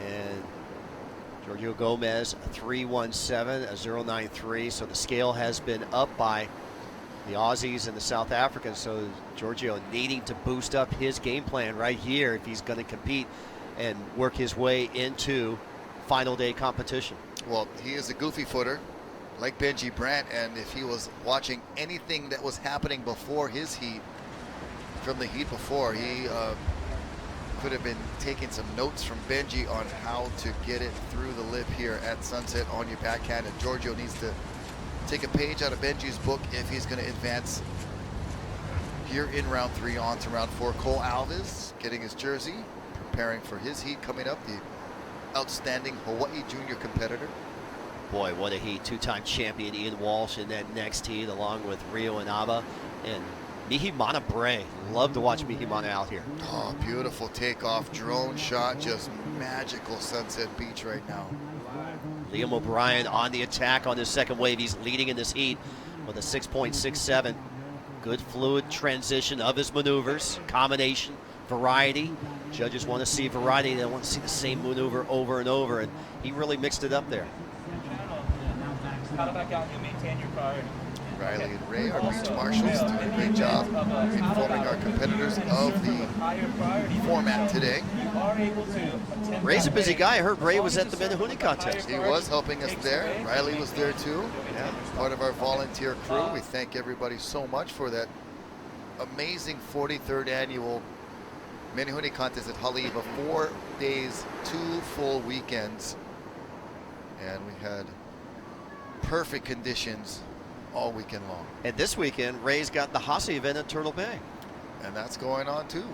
And Giorgio Gomez, a 3.17, a 0.93. So the scale has been up by the Aussies and the South Africans. So Giorgio needing to boost up his game plan right here if he's going to compete and work his way into final day competition. Well, he is a goofy footer like Benji Brandt, and if he was watching anything that was happening before his heat, from the heat before, he could have been taking some notes from Benji on how to get it through the lip here at Sunset on your backhand. And Giorgio needs to take a page out of Benji's book if he's going to advance here in round 3 on to round 4. Cole Alves getting his jersey, preparing for his heat coming up, the outstanding Hawaii junior competitor. Boy, what a heat. 2-time champion Ian Walsh in that next heat, along with Rio Inaba and Mihimana Bray. Love to watch Mihimana out here. Oh, beautiful takeoff drone shot. Just magical Sunset Beach right now. Liam O'Brien on the attack on his second wave. He's leading in this heat with a 6.67. Good fluid transition of his maneuvers. Combination, variety. Judges want to see variety. They want to see the same maneuver over and over, and he really mixed it up there. Riley and Ray, our beach marshals, doing a great job informing our competitors of the format today. Ray's a busy guy. I heard Ray was at the Menehune contest. He was helping us there. Riley was there too. Yeah, part of our volunteer crew. We thank everybody so much for that amazing 43rd annual Menehune contest at Haleiwa. 4 days, 2 full weekends. And we had perfect conditions all weekend long. And this weekend, Ray's got the HIC event at Turtle Bay. And that's going on too.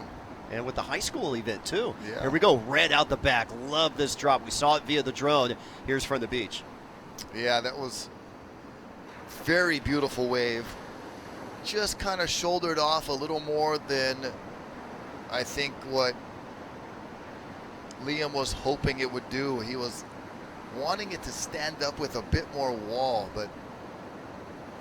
And with the high school event too. Yeah. Here we go, red out the back. Love this drop. We saw it via the drone. Here's from the beach. Yeah, that was very beautiful wave. Just kind of shouldered off a little more than I think what Liam was hoping it would do. He was wanting it to stand up with a bit more wall, but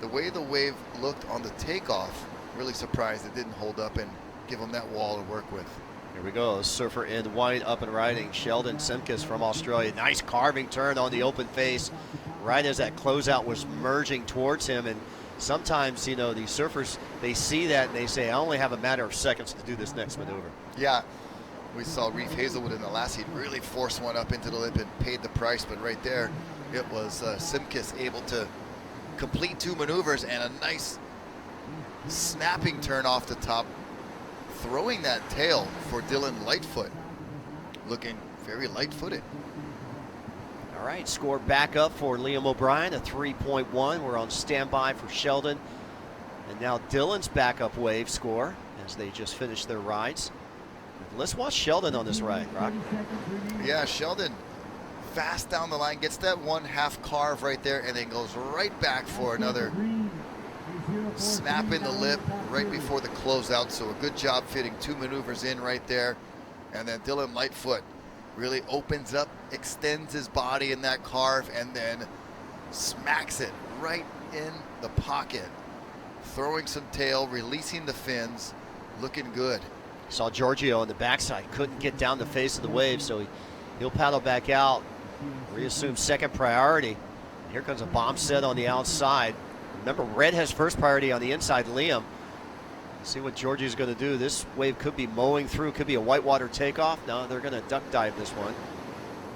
the way the wave looked on the takeoff, really surprised it didn't hold up and give him that wall to work with. Here we go, surfer in white up and riding. Sheldon Simkis from Australia. Nice carving turn on the open face, right as that closeout was merging towards him. And sometimes, you know, these surfers, they see that and they say, I only have a matter of seconds to do this next maneuver. Yeah, we saw Reef Hazelwood in the last heat really force one up into the lip and paid the price, but right there, it was Simkis able to complete 2 maneuvers and a nice snapping turn off the top, throwing that tail for Dylan Lightfoot, looking very light-footed. All right, score back up for Liam O'Brien, a 3.1. We're on standby for Sheldon And now Dylan's backup wave score as they just finished their rides. Let's watch Sheldon on this ride, Rock. Yeah, Sheldon fast down the line, gets that one half carve right there, and then goes right back for another snap in the lip right before the closeout. So a good job fitting 2 maneuvers in right there. And then Dylan Lightfoot really opens up, extends his body in that carve, and then smacks it right in the pocket. Throwing some tail, releasing the fins, looking good. Saw Giorgio on the backside, couldn't get down the face of the wave, so he'll paddle back out, reassume second priority. Here comes a bomb set on the outside. Remember, red has first priority on the inside, Liam. See what Giorgio's going to do. This wave could be mowing through, could be a whitewater takeoff. No, they're going to duck dive this one.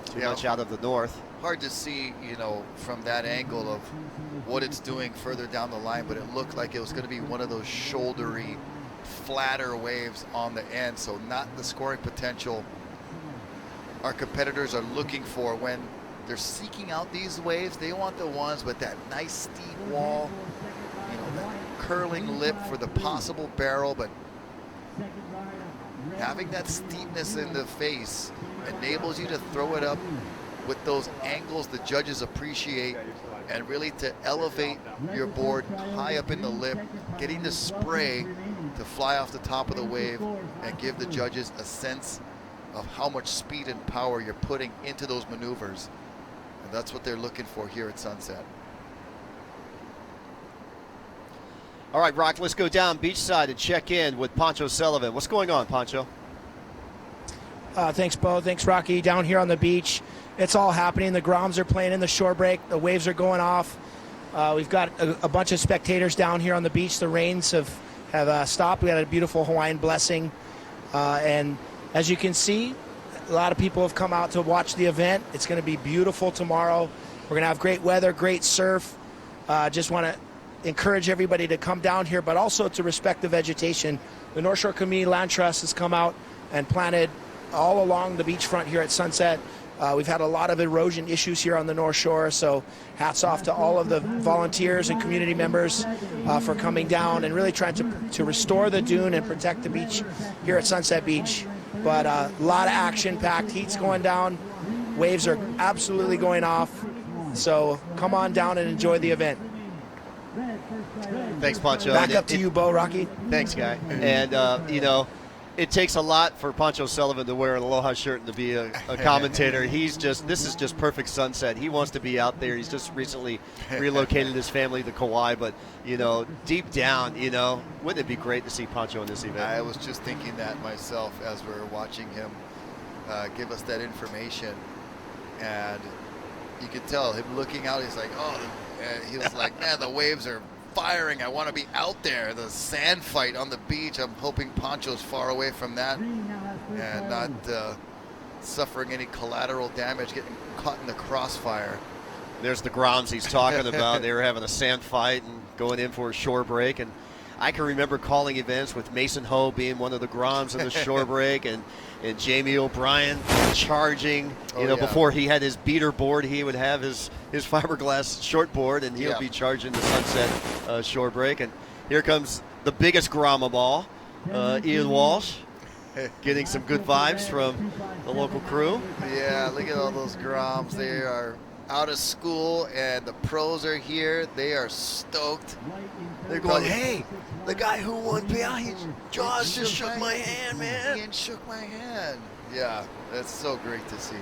Too much out of the north. Hard to see, you know, from that angle of what it's doing further down the line, but it looked like it was going to be one of those shouldery, flatter waves on the end, so not the scoring potential our competitors are looking for when they're seeking out these waves. They want the ones with that nice steep wall, you know, that curling lip for the possible barrel, but having that steepness in the face enables you to throw it up with those angles the judges appreciate, and really to elevate your board high up in the lip, getting the spray to fly off the top of the wave and give the judges a sense of how much speed and power you're putting into those maneuvers. And that's what they're looking for here at Sunset. All right, Rock, let's go down beachside and check in with Pancho Sullivan. What's going on, Pancho? Thanks, Bo. Thanks, Rocky. Down here on the beach, it's all happening. The Groms are playing in the shore break. The waves are going off. We've got a bunch of spectators down here on the beach. The rains have stopped. We had a beautiful Hawaiian blessing. And as you can see, a lot of people have come out to watch the event. It's going to be beautiful tomorrow. We're going to have great weather, great surf. Just want to encourage everybody to come down here, but also to respect the vegetation. The North Shore Community Land Trust has come out and planted all along the beachfront here at Sunset. We've had a lot of erosion issues here on the North Shore, so hats off to all of the volunteers and community members for coming down and really trying to restore the dune and protect the beach here at Sunset Beach. But a lot of action-packed, heat's going down, waves are absolutely going off, so come on down and enjoy the event. Thanks, Pancho. Back up to you, Bo, Rocky. Thanks, guy. And, you know, it takes a lot for Pancho Sullivan to wear an Aloha shirt and to be a commentator. This is just perfect Sunset. He wants to be out there. He's just recently relocated his family to Kauai, but, you know, deep down, you know, wouldn't it be great to see Pancho in this event? I was just thinking that myself as we were watching him give us that information, and you could tell him looking out, he's like, oh, he was like, man, the waves are firing. I want to be out there. The sand fight on the beach. I'm hoping Pancho's far away from that and not suffering any collateral damage, getting caught in the crossfire. There's the Groms he's talking about. They were having a sand fight and going in for a shore break. And I can remember calling events with Mason Ho being one of the Groms in the shore break, and Jamie O'Brien charging. Before he had his beater board, he would have his fiberglass short board, and he'll be charging the Sunset shore break. And here comes the biggest Grom of all, Ian Walsh, getting some good vibes from the local crew. Yeah, look at all those Groms. They are out of school, and the pros are here. They are stoked. They're going, hey, the guy who won Peahi, Jaws just shook my hand, man. Ian shook my hand. Yeah, that's so great to see.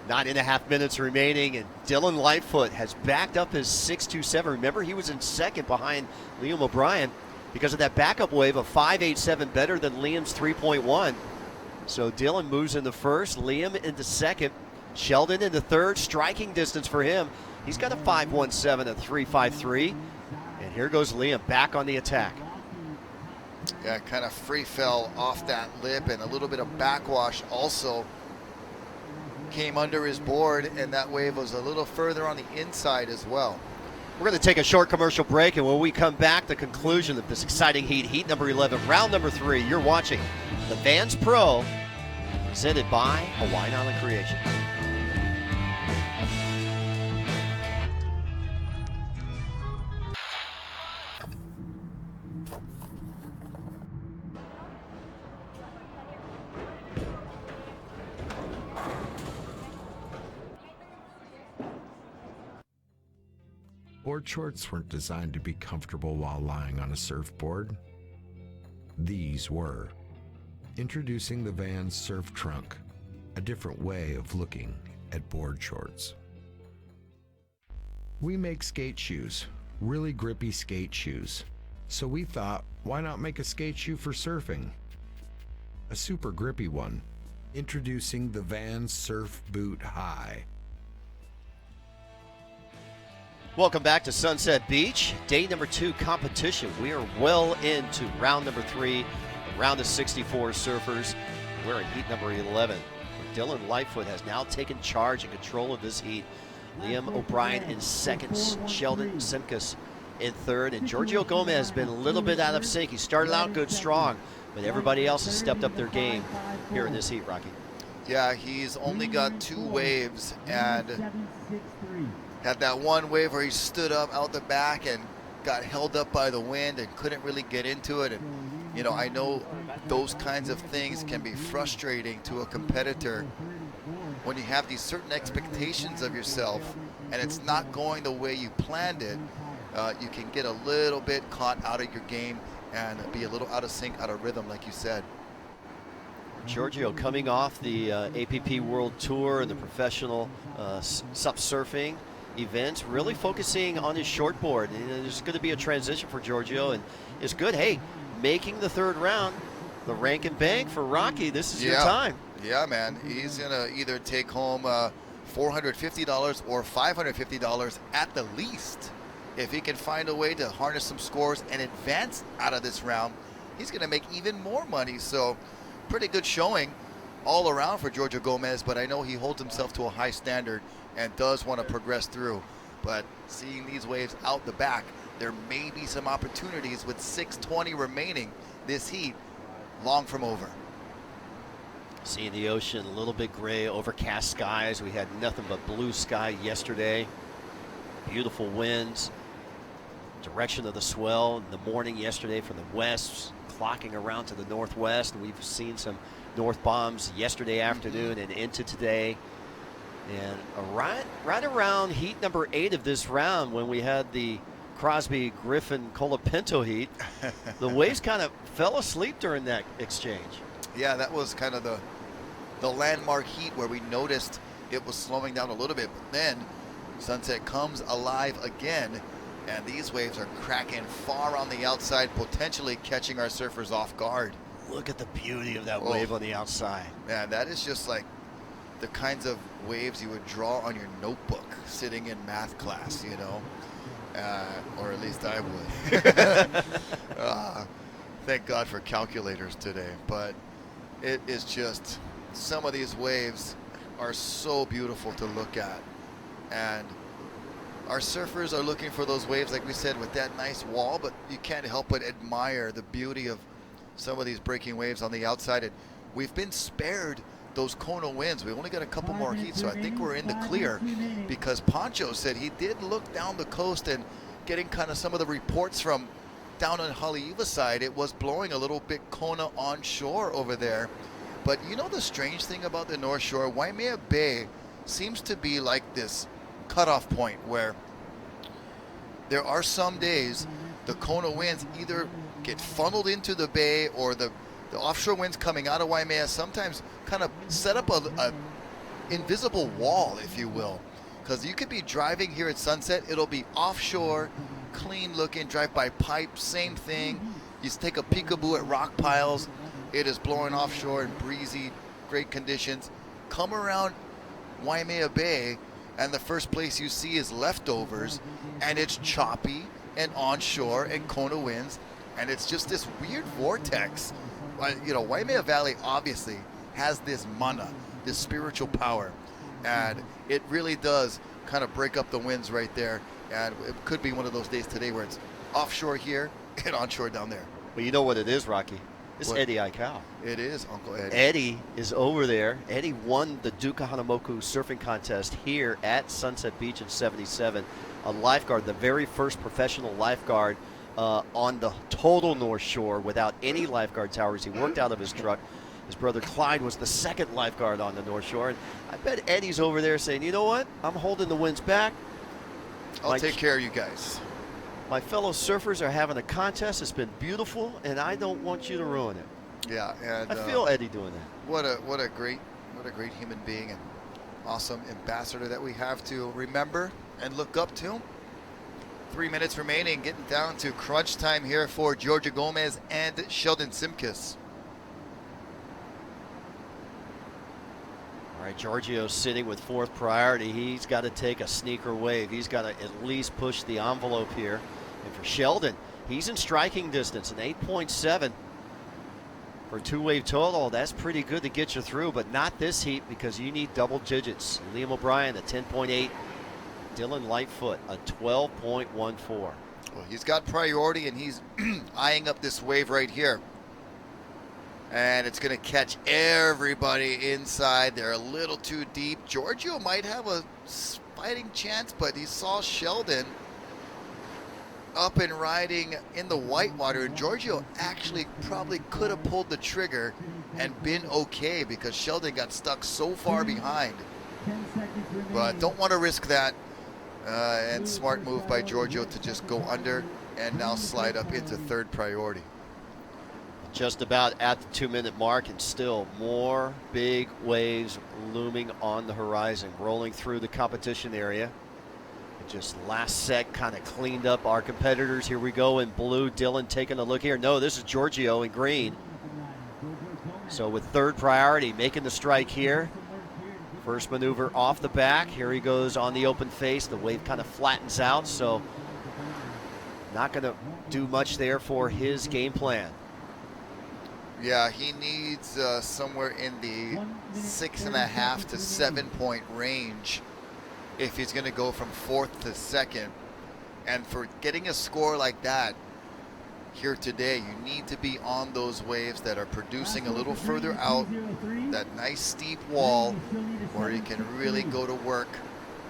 9.5 minutes remaining, and Dylan Lightfoot has backed up his 6.27. Remember, he was in second behind Liam O'Brien because of that backup wave of 5.87, better than Liam's 3.1. So Dylan moves into first, Liam into second, Sheldon into third, striking distance for him. He's got a 5.17, a 3.53. And here goes Liam back on the attack. Yeah, kind of free fell off that lip, and a little bit of backwash also came under his board, and that wave was a little further on the inside as well. We're going to take a short commercial break, and when we come back, the conclusion of this exciting heat number 11, round number 3. You're watching the Vans Pro, presented by Hawaiian Island Creation. Board shorts weren't designed to be comfortable while lying on a surfboard. These were. Introducing the Vans Surf Trunk, a different way of looking at board shorts. We make skate shoes, really grippy skate shoes. So we thought, why not make a skate shoe for surfing? A super grippy one. Introducing the Vans Surf Boot High. Welcome back to Sunset Beach, day number 2 competition. We are well into round number 3, a round of 64 surfers. We're in heat number 11. Dylan Lightfoot has now taken charge and control of this heat. Liam O'Brien in second, Sheldon Simkus in third, and Giorgio Gomez has been a little bit out of sync. He started out good, strong, but everybody else has stepped up their game here in this heat, Rocky. Yeah, he's only got 2 waves, and had that one wave where he stood up out the back and got held up by the wind and couldn't really get into it. And you know, I know those kinds of things can be frustrating to a competitor when you have these certain expectations of yourself and it's not going the way you planned it. You can get a little bit caught out of your game and be a little out of sync, out of rhythm, like you said. Giorgio coming off the APP World Tour and the professional SUP surfing events, really focusing on his shortboard. There's going to be a transition for Giorgio, and it's good. Hey, making the 3rd round, the rank and bank for Rocky. This is your time. Yeah, man. He's going to either take home $450 or $550 at the least. If he can find a way to harness some scores and advance out of this round, he's going to make even more money. So pretty good showing all around for Giorgio Gomez, but I know he holds himself to a high standard and does want to progress through. But seeing these waves out the back, there may be some opportunities with 6:20 remaining this heat, long from over. Seeing the ocean, a little bit gray, overcast skies. We had nothing but blue sky yesterday. Beautiful winds. Direction of the swell in the morning yesterday from the west, clocking around to the northwest. We've seen some north bombs yesterday afternoon and into today. And right around heat number 8 of this round, when we had the Crosby Griffin Colapinto heat, the waves kind of fell asleep during that exchange. Yeah, that was kind of the landmark heat where we noticed it was slowing down a little bit, but then Sunset comes alive again, and these waves are cracking far on the outside, potentially catching our surfers off guard. Look at the beauty of that wave on the outside. Man, that is just like the kinds of waves you would draw on your notebook sitting in math class, you know, or at least I would. Thank God for calculators today, but it is just, some of these waves are so beautiful to look at, and our surfers are looking for those waves, like we said, with that nice wall, but you can't help but admire the beauty of some of these breaking waves on the outside. And we've been spared those Kona winds. We only got a couple more heats, so I think we're in the clear, because Pancho said he did look down the coast, and getting kind of some of the reports from down on Haleiwa side, it was blowing a little bit Kona onshore over there. But you know the strange thing about the North Shore, Waimea Bay seems to be like this cutoff point where there are some days the Kona winds either get funneled into the bay, or the offshore winds coming out of Waimea sometimes kind of set up a invisible wall, if you will. Because you could be driving here at Sunset, it'll be offshore, clean looking, drive by pipe, same thing. You take a peekaboo at rock piles, it is blowing offshore and breezy, great conditions. Come around Waimea Bay, and the first place you see is leftovers, and it's choppy and onshore and Kona winds, and it's just this weird vortex. You know, Waimea Valley obviously has this mana, this spiritual power, and it really does kind of break up the winds right there. And it could be one of those days today where it's offshore here and onshore down there. Well, you know what it is, Rocky? It's What? Eddie Aikau. It is Uncle Eddie. Eddie is over there. Eddie won the Duka Hanamoku surfing contest here at Sunset Beach in '77. A lifeguard, the very first professional lifeguard on the total North Shore without any lifeguard towers. He worked out of his truck. His brother Clyde was the second lifeguard on the North Shore. And I bet Eddie's over there saying, you know what? I'm holding the winds back. I'll take care of you guys. My fellow surfers are having a contest. It's been beautiful, and I don't want you to ruin it. Yeah, and I feel Eddie doing that. What a great human being and awesome ambassador that we have to remember and look up to. 3 minutes remaining, getting down to crunch time here for Giorgio Gomez and Sheldon Simkis. All right, Giorgio's sitting with fourth priority. He's got to take a sneaker wave. He's got to at least push the envelope here. And for Sheldon, he's in striking distance, an 8.7 for two-wave total. That's pretty good to get you through, but not this heat because you need double digits. Liam O'Brien, a 10.8. Dylan Lightfoot, a 12.14. Well, he's got priority, and he's eyeing up this wave right here. And it's going to catch everybody inside. They're a little too deep. Giorgio might have a fighting chance, but he saw Sheldon up and riding in the whitewater. And Giorgio actually probably could have pulled the trigger and been okay because Sheldon got stuck so far behind. But don't want to risk that. And smart move by Giorgio to just go under and now slide up into third priority. Just about at the 2-minute mark, and still more big waves looming on the horizon, rolling through the competition area. And just last sec kind of cleaned up our competitors. Here we go in blue. Dylan taking a look here. No, this is Giorgio in green. So with third priority, making the strike here. First maneuver off the back. Here he goes on the open face. The wave kind of flattens out, so not going to do much there for his game plan. Yeah, he needs somewhere in the 6.5 to 7 point range if he's going to go from fourth to second. And for getting a score like that here today, you need to be on those waves that are producing a little further out, that nice steep wall where you can really go to work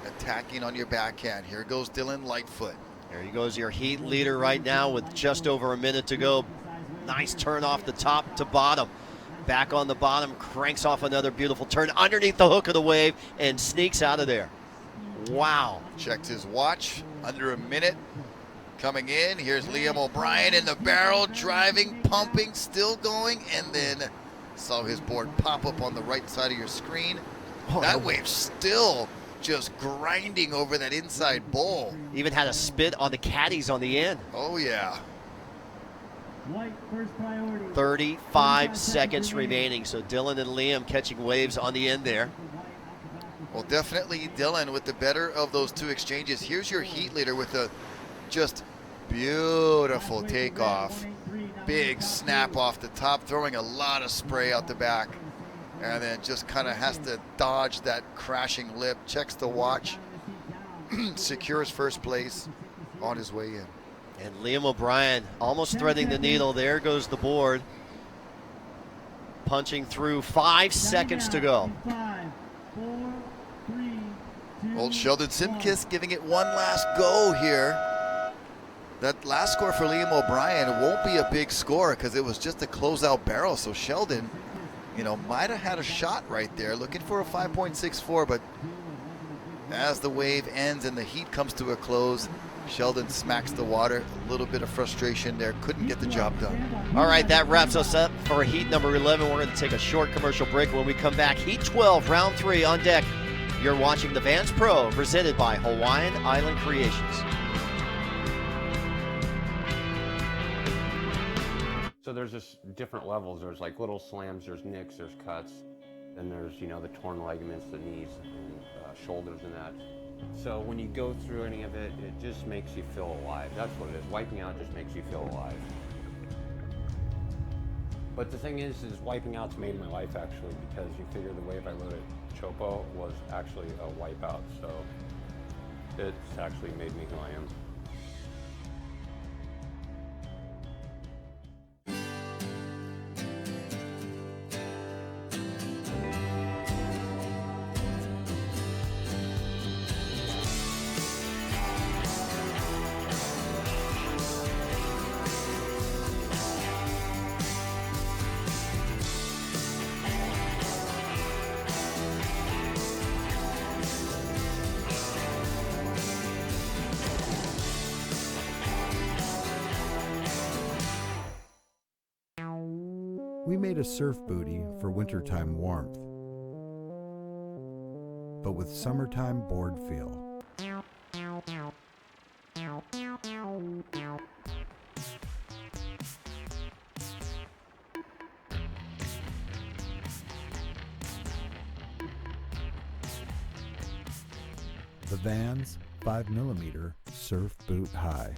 attacking on your backhand. Here goes Dylan Lightfoot. There he goes, your heat leader right now with just over a minute to go. Nice turn off the top to bottom. Back on the bottom, cranks off another beautiful turn underneath the hook of the wave and sneaks out of there. Wow. Checked his watch, under a minute. Coming in, here's Liam O'Brien in the barrel, driving, pumping, still going, and then saw his board pop up on the right side of your screen. That wave still just grinding over that inside bowl. Even had a spit on the caddies on the end. Oh, yeah. 35 seconds remaining, so Dylan and Liam catching waves on the end there. Well, definitely Dylan with the better of those two exchanges. Here's your heat leader with a just beautiful takeoff. Big snap off the top, throwing a lot of spray out the back. And then just kind of has to dodge that crashing lip, checks the watch, secures first place on his way in. And Liam O'Brien almost threading the needle. There goes the board. Punching through, 5 seconds to go. Old Sheldon Simkis giving it one last go here. That last score for Liam O'Brien won't be a big score because it was just a closeout barrel. So Sheldon, you know, might have had a shot right there, looking for a 5.64, but as the wave ends and the heat comes to a close, Sheldon smacks the water. A little bit of frustration there. Couldn't get the job done. All right, that wraps us up for heat number 11. We're going to take a short commercial break. When we come back, heat 12, round 3 on deck. You're watching the Vans Pro, presented by Hawaiian Island Creations. So there's just different levels. There's like little slams, there's nicks, there's cuts. Then there's, you know, the torn ligaments, the knees and shoulders and that. So when you go through any of it, it just makes you feel alive. That's what it is. Wiping out just makes you feel alive. But the thing is wiping out's made my life actually, because you figure the wave I rode at Chopo was actually a wipeout. So it's actually made me who I am. We made a surf booty for wintertime warmth, but with summertime board feel. The Vans 5mm Surf Boot High.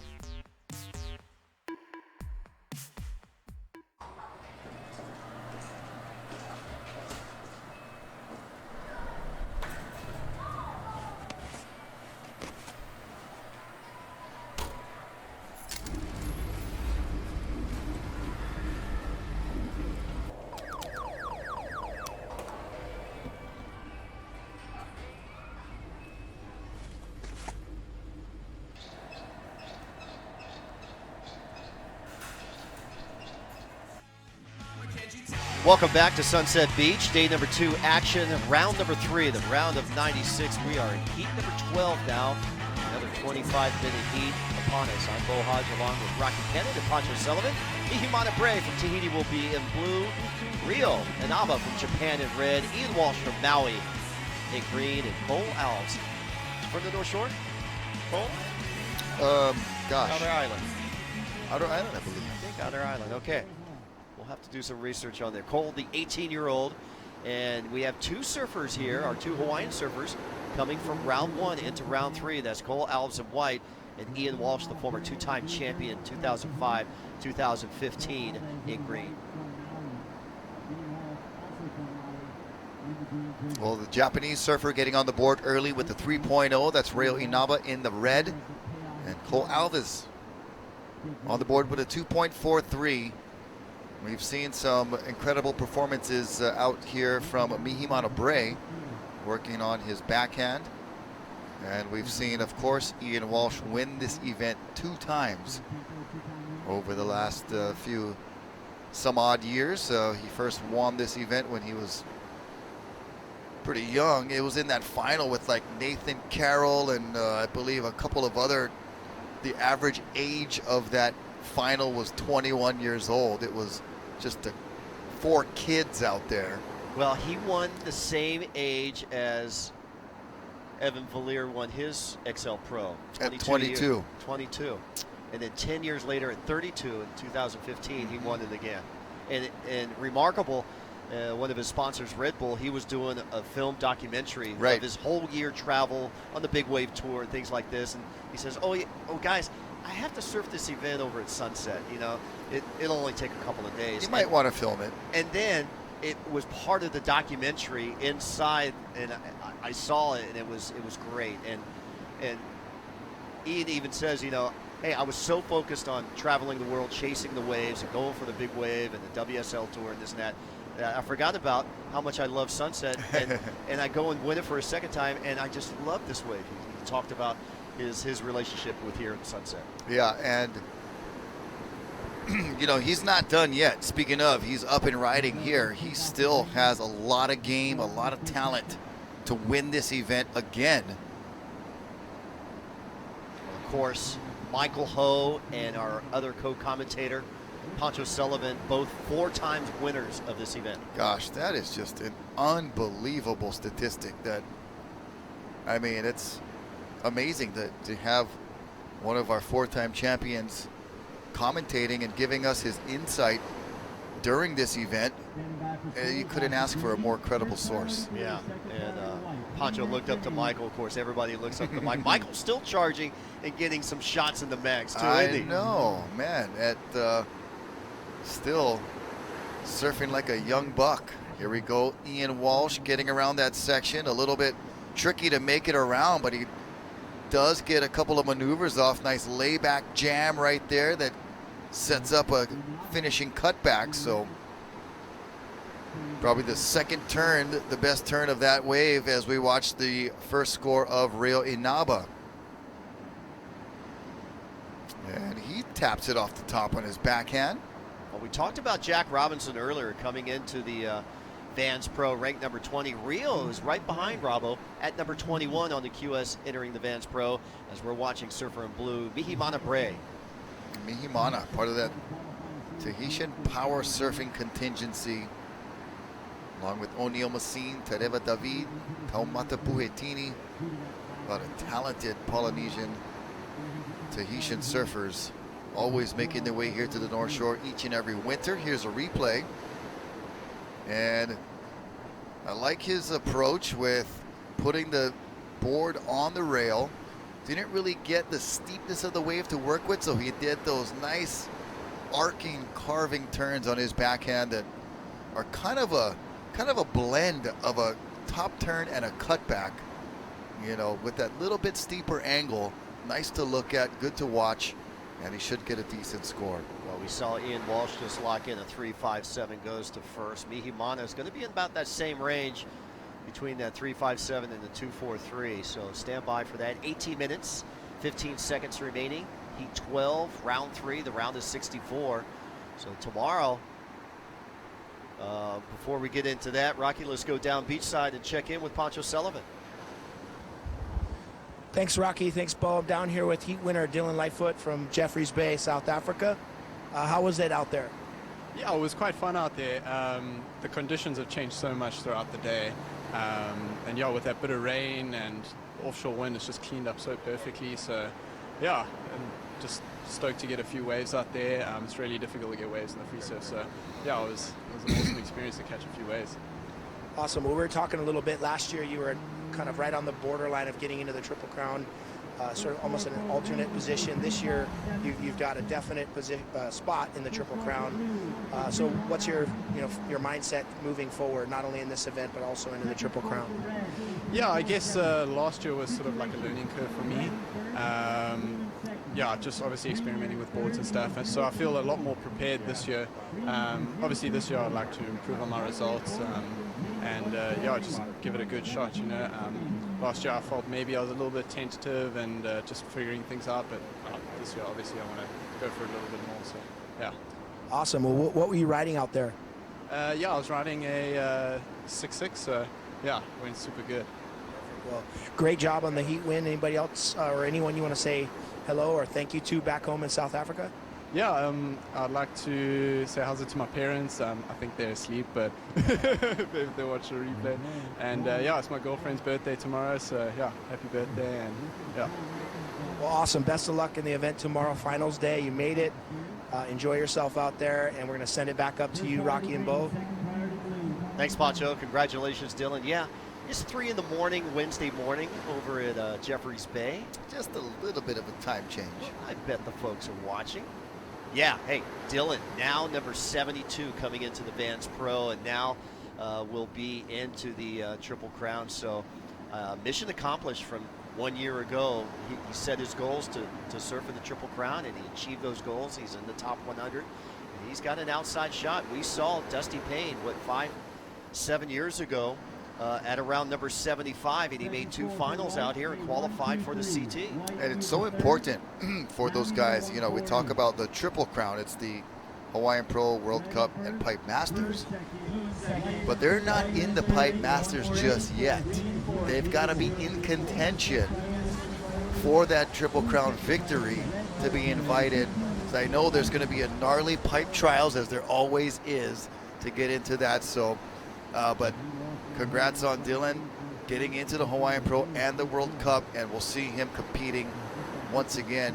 Welcome back to Sunset Beach, day number 2 action, round number 3, the round of 96. We are in heat number 12 now. Another 25-minute heat upon us. I'm Bo Hodge along with Rocky Kennett and Pancho Sullivan. Ihimana Bray from Tahiti will be in blue. Rio Inaba from Japan in red. Ian Walsh from Maui in green. And Cole Alves from the North Shore. Cole? Gosh. Outer Island. Outer Island, I believe. I think Outer Island, okay. We'll have to do some research on there. Cole, the 18-year-old, and we have 2 surfers here, our 2 Hawaiian surfers, coming from round 1 into round 3. That's Cole Alves in white and Ian Walsh, the former 2-time champion 2005, 2015 in green. Well, the Japanese surfer getting on the board early with the 3.0. That's Reo Inaba in the red. And Cole Alves on the board with a 2.43. We've seen some incredible performances out here from Mihimana Bray working on his backhand. And we've seen, of course, Ian Walsh win this event 2 times over the last few some odd years. He first won this event when he was pretty young. It was in that final with like Nathan Carroll and I believe a couple of other. The average age of that final was 21 years old. It was just 4 kids out there. Well, he won the same age as Evan Valier won his XL Pro. At 22. 22. And then 10 years later at 32 in 2015, he won it again. And remarkable, one of his sponsors, Red Bull, he was doing a film documentary of his whole year travel on the Big Wave Tour and things like this. And he says, oh guys, I have to surf this event over at Sunset. You know, it'll only take a couple of days. You might want to film it. And then it was part of the documentary inside, and I saw it, and it was great. And Ian even says, you know, hey, I was so focused on traveling the world, chasing the waves, and going for the big wave and the WSL Tour and this and that, I forgot about how much I love Sunset, and I go and win it for a second time, and I just love this wave. He talked about his relationship with here at Sunset. Yeah, and you know, he's not done yet. Speaking of, he's up and riding here. He still has a lot of game, a lot of talent to win this event again. Of course, Michael Ho and our other co-commentator, Pancho Sullivan, both 4 times winners of this event. Gosh, that is just an unbelievable statistic. That, I mean, it's amazing to have one of our 4-time champions commentating and giving us his insight during this event. You couldn't ask for a more credible source. Yeah, and Pancho looked up to Michael. Of course, everybody looks up to Mike. Michael's still charging and getting some shots in the mags, too, isn't he? I know, man. Still surfing like a young buck. Here we go. Ian Walsh getting around that section. A little bit tricky to make it around, but he does get a couple of maneuvers off. Nice layback jam right there that sets up a finishing cutback. So probably the second turn, the best turn of that wave as we watch the first score of Reo Inaba. And he taps it off the top on his backhand. Well, we talked about Jack Robinson earlier coming into the Vans Pro, ranked number 20. Rio is right behind Rabo at number 21 on the QS entering the Vans Pro as we're watching Surfer in Blue, Mihimana Bray. Mihimana, part of that Tahitian power surfing contingency, along with O'Neil Masin, Tereva David, Taumata Puhetini, a lot of talented Polynesian Tahitian surfers always making their way here to the North Shore each and every winter. Here's a replay. And I like his approach with putting the board on the rail. Didn't really get the steepness of the wave to work with, so he did those nice arcing, carving turns on his backhand that are kind of a blend of a top turn and a cutback, you know, with that little bit steeper angle. Nice to look at, good to watch, and he should get a decent score. Well, we saw Ian Walsh just lock in a 3.57, goes to first. Mihimana is going to be in about that same range between that 3.57 and the 2.43, so stand by for that. 18 minutes, 15 seconds remaining. Heat 12, round 3. The round is 64. So tomorrow, before we get into that, Rocky, let's go down beachside and check in with Pancho Sullivan. Thanks, Rocky. Thanks, Bo. I'm down here with heat winner Dylan Lightfoot from Jeffreys Bay, South Africa. How was it out there? Yeah, it was quite fun out there. The conditions have changed so much throughout the day. And yeah, with that bit of rain and offshore wind, it's just cleaned up so perfectly. So yeah, and just stoked to get a few waves out there. It's really difficult to get waves in the free surf. So yeah, it was an awesome experience to catch a few waves. Awesome. Well, we were talking a little bit last year. You were kind of right on the borderline of getting into the Triple Crown, sort of almost in an alternate position. This year, you've got a definite spot in the Triple Crown. So, what's your mindset moving forward, not only in this event but also into the Triple Crown? Yeah, I guess last year was sort of like a learning curve for me. Yeah, just obviously experimenting with boards and stuff, and so I feel a lot more prepared this year. Obviously, this year I'd like to improve on my results. And yeah, just give it a good shot, you know. Last year I felt maybe I was a little bit tentative and just figuring things out, but this year obviously I want to go for a little bit more, so yeah. Awesome. Well, what were you riding out there? Yeah, I was riding a 6.6, so yeah, went super good. Well, great job on the heat win. Anybody else or anyone you want to say hello or thank you to back home in South Africa? Yeah, I'd like to say how's it to my parents. I think they're asleep, but they watch the replay. And yeah, it's my girlfriend's birthday tomorrow, so yeah, happy birthday, and yeah. Well, awesome. Best of luck in the event tomorrow, finals day. You made it. Enjoy yourself out there, and we're going to send it back up to you, Rocky and Bo. Thanks, Pancho. Congratulations, Dylan. Yeah, it's 3 in the morning, Wednesday morning, over at Jeffreys Bay. Just a little bit of a time change. I bet the folks are watching. Yeah, hey, Dylan, now number 72 coming into the Vans Pro, and now will be into the Triple Crown. So mission accomplished from 1 year ago. He set his goals to surf in the Triple Crown, and he achieved those goals. He's in the top 100. And he's got an outside shot. We saw Dusty Payne, 5-7 years ago, at around number 75, and he made 2 finals out here and qualified for the CT. And it's so important for those guys. You know, we talk about the Triple Crown. It's the Hawaiian Pro, World Cup, and Pipe Masters. But they're not in the Pipe Masters just yet. They've got to be in contention for that Triple Crown victory to be invited. So I know there's going to be a gnarly pipe trials, as there always is, to get into that. So, but congrats on Dylan getting into the Hawaiian Pro and the World Cup, and we'll see him competing once again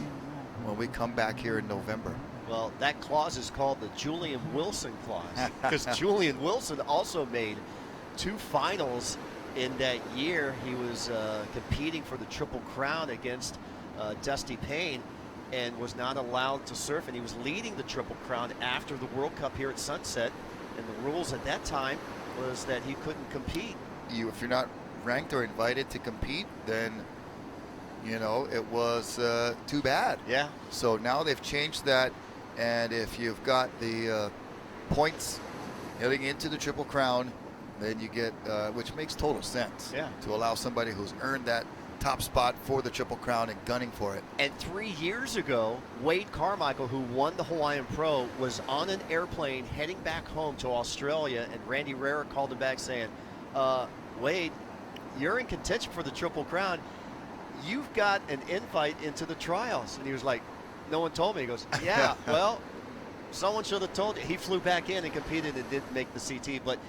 when we come back here in November. Well, that clause is called the Julian Wilson clause, because Julian Wilson also made 2 finals in that year. He was competing for the Triple Crown against Dusty Payne and was not allowed to surf, and he was leading the Triple Crown after the World Cup here at Sunset, and the rules at that time was that he couldn't compete. If you're not ranked or invited to compete, then it was too bad. Yeah. So now they've changed that, and if you've got the points heading into the Triple Crown, then you get, which makes total sense. Yeah. To allow somebody who's earned that top spot for the Triple Crown and gunning for it. And 3 years ago, Wade Carmichael, who won the Hawaiian Pro, was on an airplane heading back home to Australia, and Randy Rara called him back saying, Wade, you're in contention for the Triple Crown. You've got an invite into the trials. And he was like, no one told me. He goes, yeah, well, someone should have told you. He flew back in and competed and didn't make the CT, but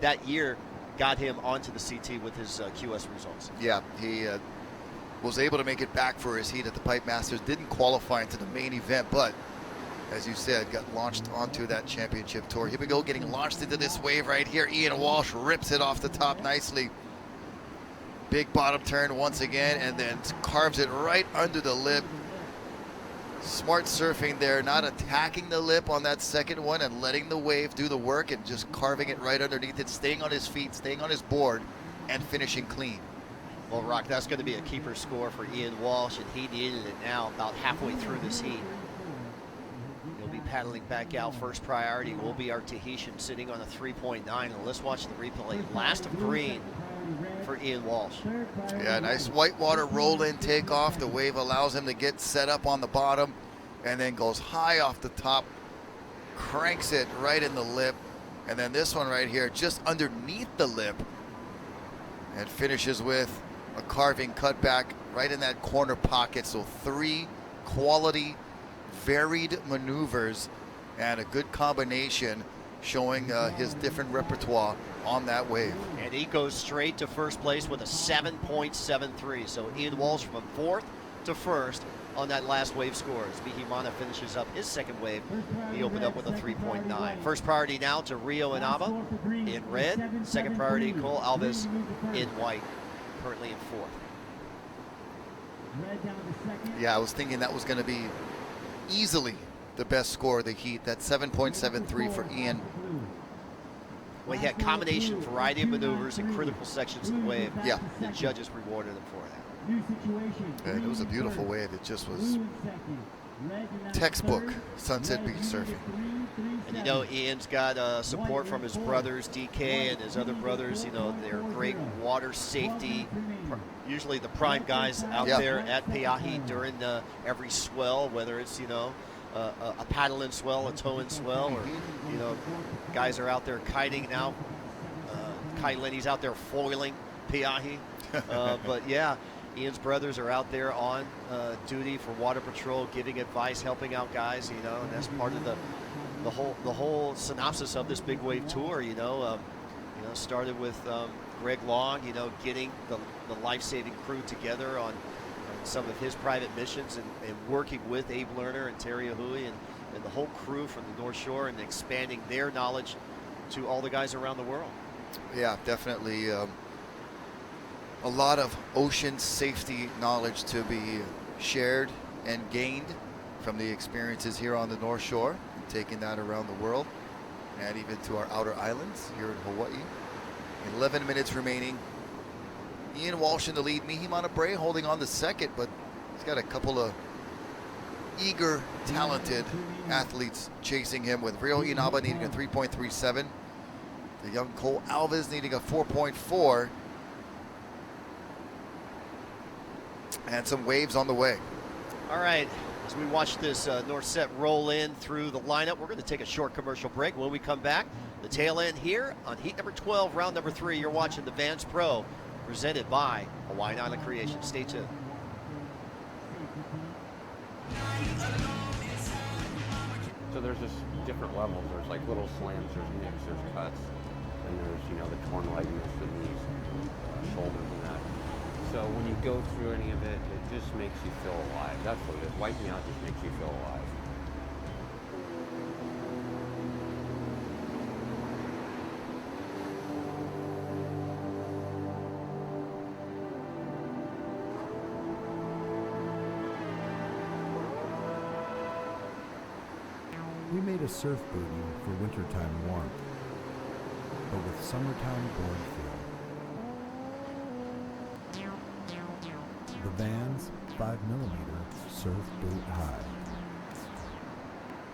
that year got him onto the CT with his QS results. Yeah, he was able to make it back for his heat at the Pipe Masters. Didn't qualify into the main event, but as you said, got launched onto that championship tour. Here we go, getting launched into this wave right here. Ian Walsh rips it off the top nicely. Big bottom turn once again, and then carves it right under the lip. Smart surfing there, not attacking the lip on that second one and letting the wave do the work and just carving it right underneath it, staying on his feet, staying on his board, and finishing clean. Well, Rock, that's going to be a keeper score for Ian Walsh, and he needed it now about halfway through this heat. He'll be paddling back out. First priority will be our Tahitian sitting on a 3.9. And let's watch the replay. Last of green for Ian Walsh. Yeah, nice whitewater roll-in takeoff. The wave allows him to get set up on the bottom and then goes high off the top, cranks it right in the lip. And then this one right here, just underneath the lip, and finishes with a carving cutback right in that corner pocket. So 3 quality, varied maneuvers and a good combination showing his different repertoire on that wave. And he goes straight to first place with a 7.73. So Ian Walsh from 4th to 1st on that last wave score. As Mihimana finishes up his second wave, he opened up with a 3.9. First priority now to Rio Inaba in red. Second priority, Cole Alves in white, currently in 4th. Yeah, I was thinking that was going to be easily the best score of the heat. That 7.73 for Ian. Well, he had combination variety of maneuvers in critical sections of the wave. Yeah. The judges rewarded him for that. And it was a beautiful wave. It just was textbook Sunset Beach surfing. And you know, Ian's got support from his brothers, DK, and his other brothers. You know, they're great water safety. Usually the prime guys out there at Pe'ahi during every swell, whether it's, you know, a paddle-in swell, a tow-in swell, or, you know, guys are out there kiting now. Kai Lenny's out there foiling Pe'ahi. But yeah, Ian's brothers are out there on duty for water patrol, giving advice, helping out guys, you know, and that's part of the whole synopsis of this big wave tour. You know, started with Greg Long, you know, getting the life-saving crew together on some of his private missions and working with Abe Lerner and Terry Ahui and the whole crew from the North Shore and expanding their knowledge to all the guys around the world. Yeah, definitely a lot of ocean safety knowledge to be shared and gained from the experiences here on the North Shore, and taking that around the world and even to our outer islands here in Hawaii. 11 minutes remaining. Ian Walsh in the lead. Mihimana Bray holding on to second, but he's got a couple of eager, talented athletes chasing him, with Rio Inaba needing a 3.37. The young Cole Alves needing a 4.4. And some waves on the way. All right, as we watch this North Set roll in through the lineup, we're going to take a short commercial break. When we come back, the tail end here on heat number 12, round number 3. You're watching the Vans Pro, presented by Hawaiian Island Creation. Stay tuned. So there's just different levels. There's like little slams, there's nicks, there's cuts, and there's, you know, the torn ligaments, the knees, shoulders, and that. So when you go through any of it, it just makes you feel alive. That's what it is. Wiping out just makes you feel alive. We made a surf booty for wintertime warmth, but with summertime board feel. The Vans 5mm Surf Boot High.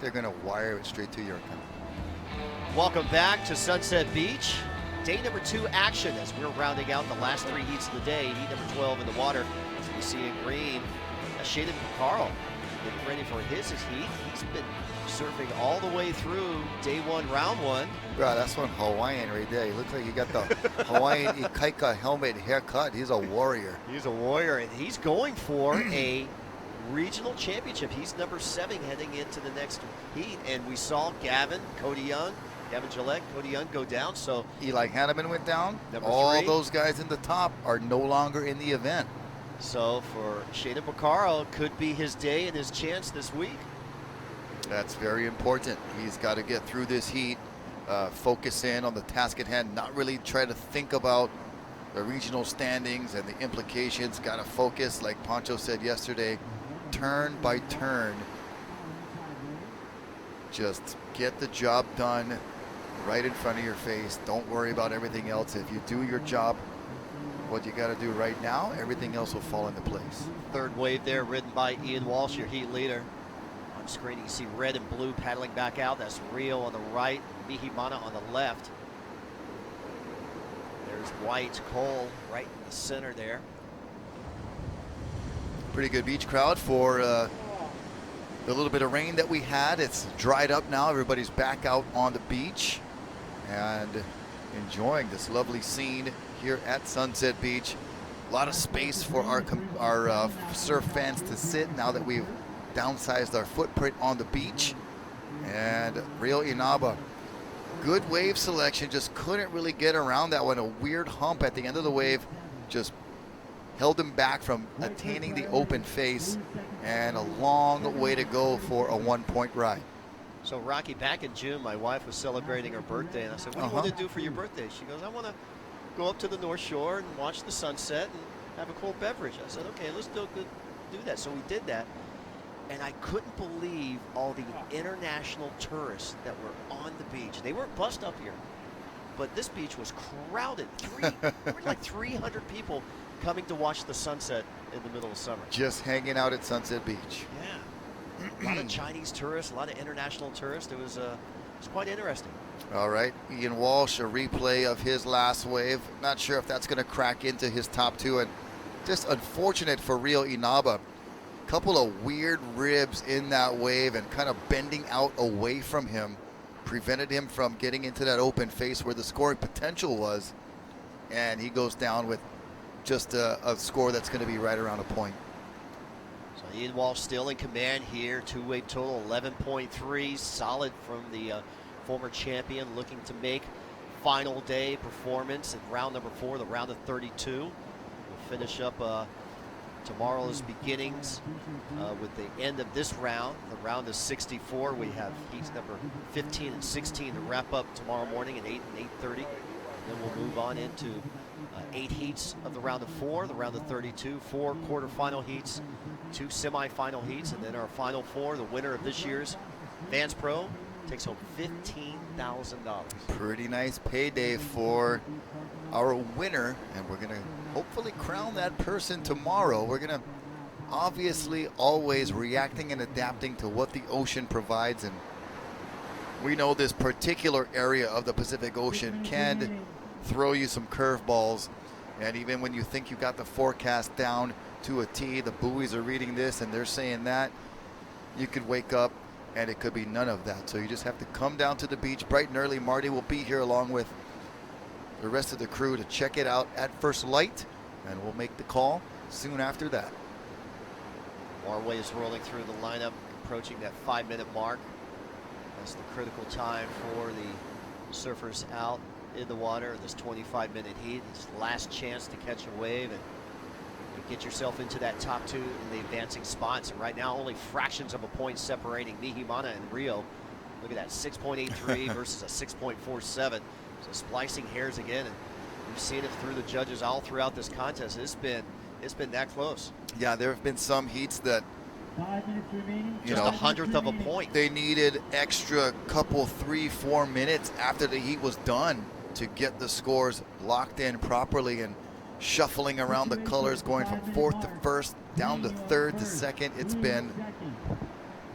They're going to wire it straight to your account. Welcome back to Sunset Beach. Day number 2 action as we're rounding out the last 3 heats of the day. Heat number 12 in the water. As we see in green, Shaded Carl getting ready for his heat. He's been surfing all the way through day 1, round 1. Bro, that's one Hawaiian right there. He looks like he got the Hawaiian Ikaika helmet haircut. He's a warrior. He's a warrior, and he's going for a regional championship. He's number 7 heading into the next heat. And we saw Gavin Gillette, Cody Young go down. So Eli Hanneman went down. Number All 3. those guys in the top are no longer in the event. So for Shayna Baccaro, it could be his day and his chance this week. That's very important. He's got to get through this heat, focus in on the task at hand, not really try to think about the regional standings and the implications. Got to focus, like Pancho said yesterday, turn by turn. Just get the job done right in front of your face. Don't worry about everything else. If you do your job, what you got to do right now, everything else will fall into place. Third wave there, ridden by Ian Walsh, your heat leader. On screen, you can see red and blue paddling back out. That's Rio on the right, Mihimana on the left. There's white, Cole right in the center there. Pretty good beach crowd for the little bit of rain that we had. It's dried up now. Everybody's back out on the beach and enjoying this lovely scene here at Sunset Beach. A lot of space for our surf fans to sit now that we've downsized our footprint on the beach. And Rio Inaba, good wave selection, just couldn't really get around that one. A weird hump at the end of the wave just held him back from attaining the open face, and a long way to go for a 1-point ride. So Rocky, back in June, my wife was celebrating her birthday, and I said, what do you want to do for your birthday? She goes, I want to go up to the North Shore and watch the sunset and have a cold beverage. I said, okay, let's do that. So we did that. And I couldn't believe all the international tourists that were on the beach. They weren't bussed up here, but this beach was crowded. There were like 300 people coming to watch the sunset in the middle of summer. Just hanging out at Sunset Beach. Yeah. A lot of Chinese tourists, a lot of international tourists. It was quite interesting. All right, Ian Walsh, a replay of his last wave. Not sure if that's going to crack into his top 2, and just unfortunate for Rio Inaba. Couple of weird ribs in that wave and kind of bending out away from him prevented him from getting into that open face where the scoring potential was, and he goes down with just a score that's going to be right around a point. So Ian Walsh still in command here. 2-wave total 11.3, solid from the former champion, looking to make final day performance in round number 4, the round of 32. We'll finish up tomorrow's beginnings with the end of this round, the round of 64. We have heats number 15 and 16 to wrap up tomorrow morning at 8 and 8:30. Then we'll move on into 8 heats of the round of 4, the round of 32, 4 quarterfinal heats, 2 semifinal heats, and then our final 4. The winner of this year's Vans Pro takes home $15,000. Pretty nice payday for our winner, and we're going to hopefully crown that person tomorrow. We're going to obviously always reacting and adapting to what the ocean provides, and we know this particular area of the Pacific Ocean can throw you some curveballs, and even when you think you got the forecast down to a T, the buoys are reading this and they're saying that, you could wake up and it could be none of that. So you just have to come down to the beach bright and early. Marty will be here along with the rest of the crew to check it out at first light, and we'll make the call soon after that. More waves rolling through the lineup, approaching that 5-minute mark. That's the critical time for the surfers out in the water in this 25-minute heat. It's the last chance to catch a wave and get yourself into that top 2 in the advancing spots. And right now, only fractions of a point separating Mihimana and Rio. Look at that, 6.83 versus a 6.47. So splicing hairs again, and we've seen it through the judges all throughout this contest. It's been that close. Yeah, there have been some heats that, just a 100th of a point. They needed extra couple 3-4 minutes after the heat was done to get the scores locked in properly, and shuffling around the colors, going from 4th to 1st, down to 3rd to 2nd. It's been,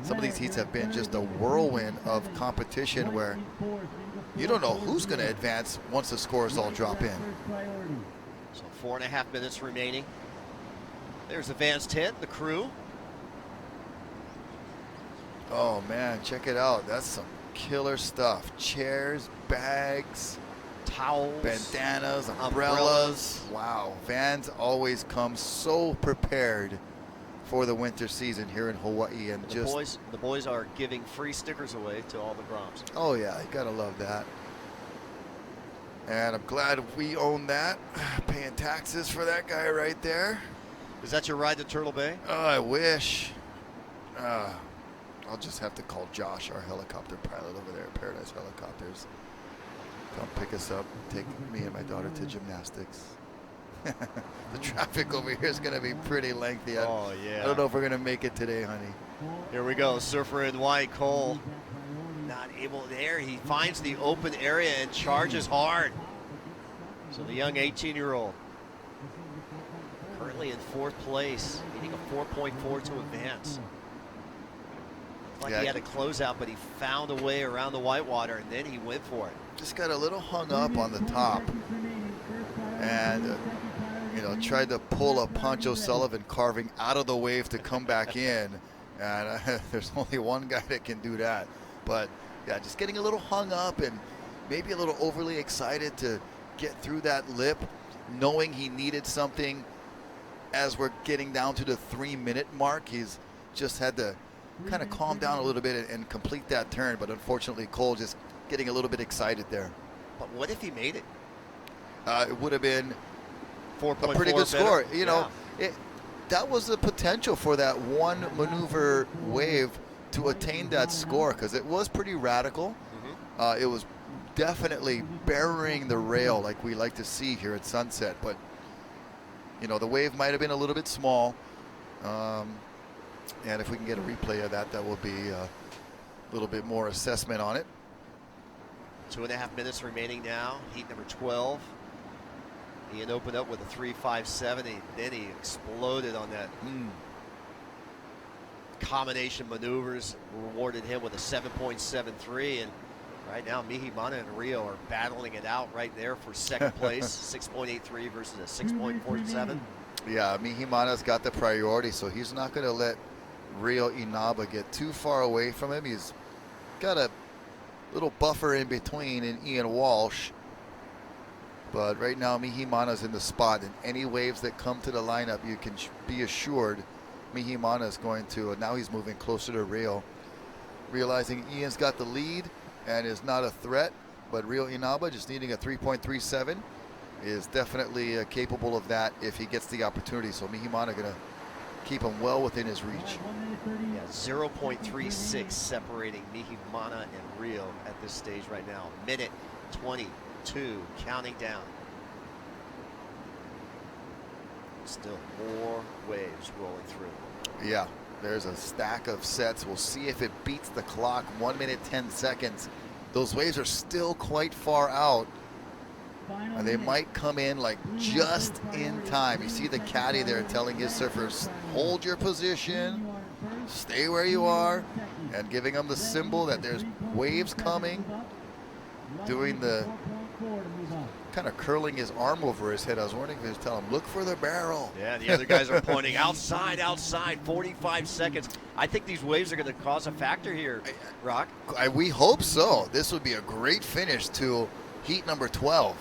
some of these heats have been just a whirlwind of competition where you don't know who's going to advance once the scores all drop in. So 4.5 minutes remaining. There's the Vans tent, the crew. Oh man, check it out. That's some killer stuff. Chairs, bags, towels, bandanas, umbrellas. Wow, Vans always come so prepared for the winter season here in Hawaii. And the boys are giving free stickers away to all the Groms. Oh yeah, you gotta love that. And I'm glad we own that. Paying taxes for that guy right there. Is that your ride to Turtle Bay? Oh, I wish. I'll just have to call Josh, our helicopter pilot over there at Paradise Helicopters. Come pick us up, take me and my daughter to gymnastics. The traffic over here is going to be pretty lengthy. Oh, yeah. I don't know if we're going to make it today, honey. Here we go. Surfer in white, Cole. Not able there. He finds the open area and charges hard. So the young 18-year-old currently in 4th place, needing a 4.4 to advance. Like he had a closeout, but he found a way around the whitewater, and then he went for it. Just got a little hung up on the top, and tried to pull a Poncho Sullivan carving out of the wave to come back in, and there's only one guy that can do that. But yeah, just getting a little hung up and maybe a little overly excited to get through that lip, knowing he needed something. As we're getting down to the 3-minute mark, he's just had to kind of calm down a little bit and complete that turn. But unfortunately, Cole just getting a little bit excited there. But what if he made it? It would have been 4.4 a pretty good score. better. You know, that was the potential for that one maneuver wave to attain that score, because it was pretty radical. It was definitely burying the rail like we like to see here at Sunset. But the wave might have been a little bit small. And if we can get a replay of that, that will be a little bit more assessment on it. 2.5 minutes remaining now. Heat number 12. Ian opened up with a 3.57, and then he exploded on that. Combination maneuvers rewarded him with a 7.73, and right now Mihimana and Rio are battling it out right there for second place. 6.83 versus a 6.47. Yeah, Mihimana's got the priority, so he's not going to let Rio Inaba get too far away from him. He's got a little buffer in between in Ian Walsh. But right now, Mihimana's in the spot, and any waves that come to the lineup, you can be assured Mihimana is going to, now he's moving closer to Rio, realizing Ian's got the lead and is not a threat, but Rio Inaba just needing a 3.37 is definitely capable of that if he gets the opportunity. So Mihimana going to keep him well within his reach. Yeah, 0.36 separating Mihimana and Rio at this stage right now. Minute 22, counting down. Still more waves rolling through. Yeah, there's a stack of sets. We'll see if it beats the clock. 1 minute, 10 seconds. Those waves are still quite far out. And they might come in like just in time. You see the caddy there telling his surfers, hold your position, stay where you are, and giving them the symbol that there's waves coming. Doing the kind of curling his arm over his head. I was wondering if he was telling him, look for the barrel. Yeah, the other guys are pointing outside, 45 seconds. I think these waves are going to cause a factor here, Rock. We hope so. This would be a great finish to heat number 12.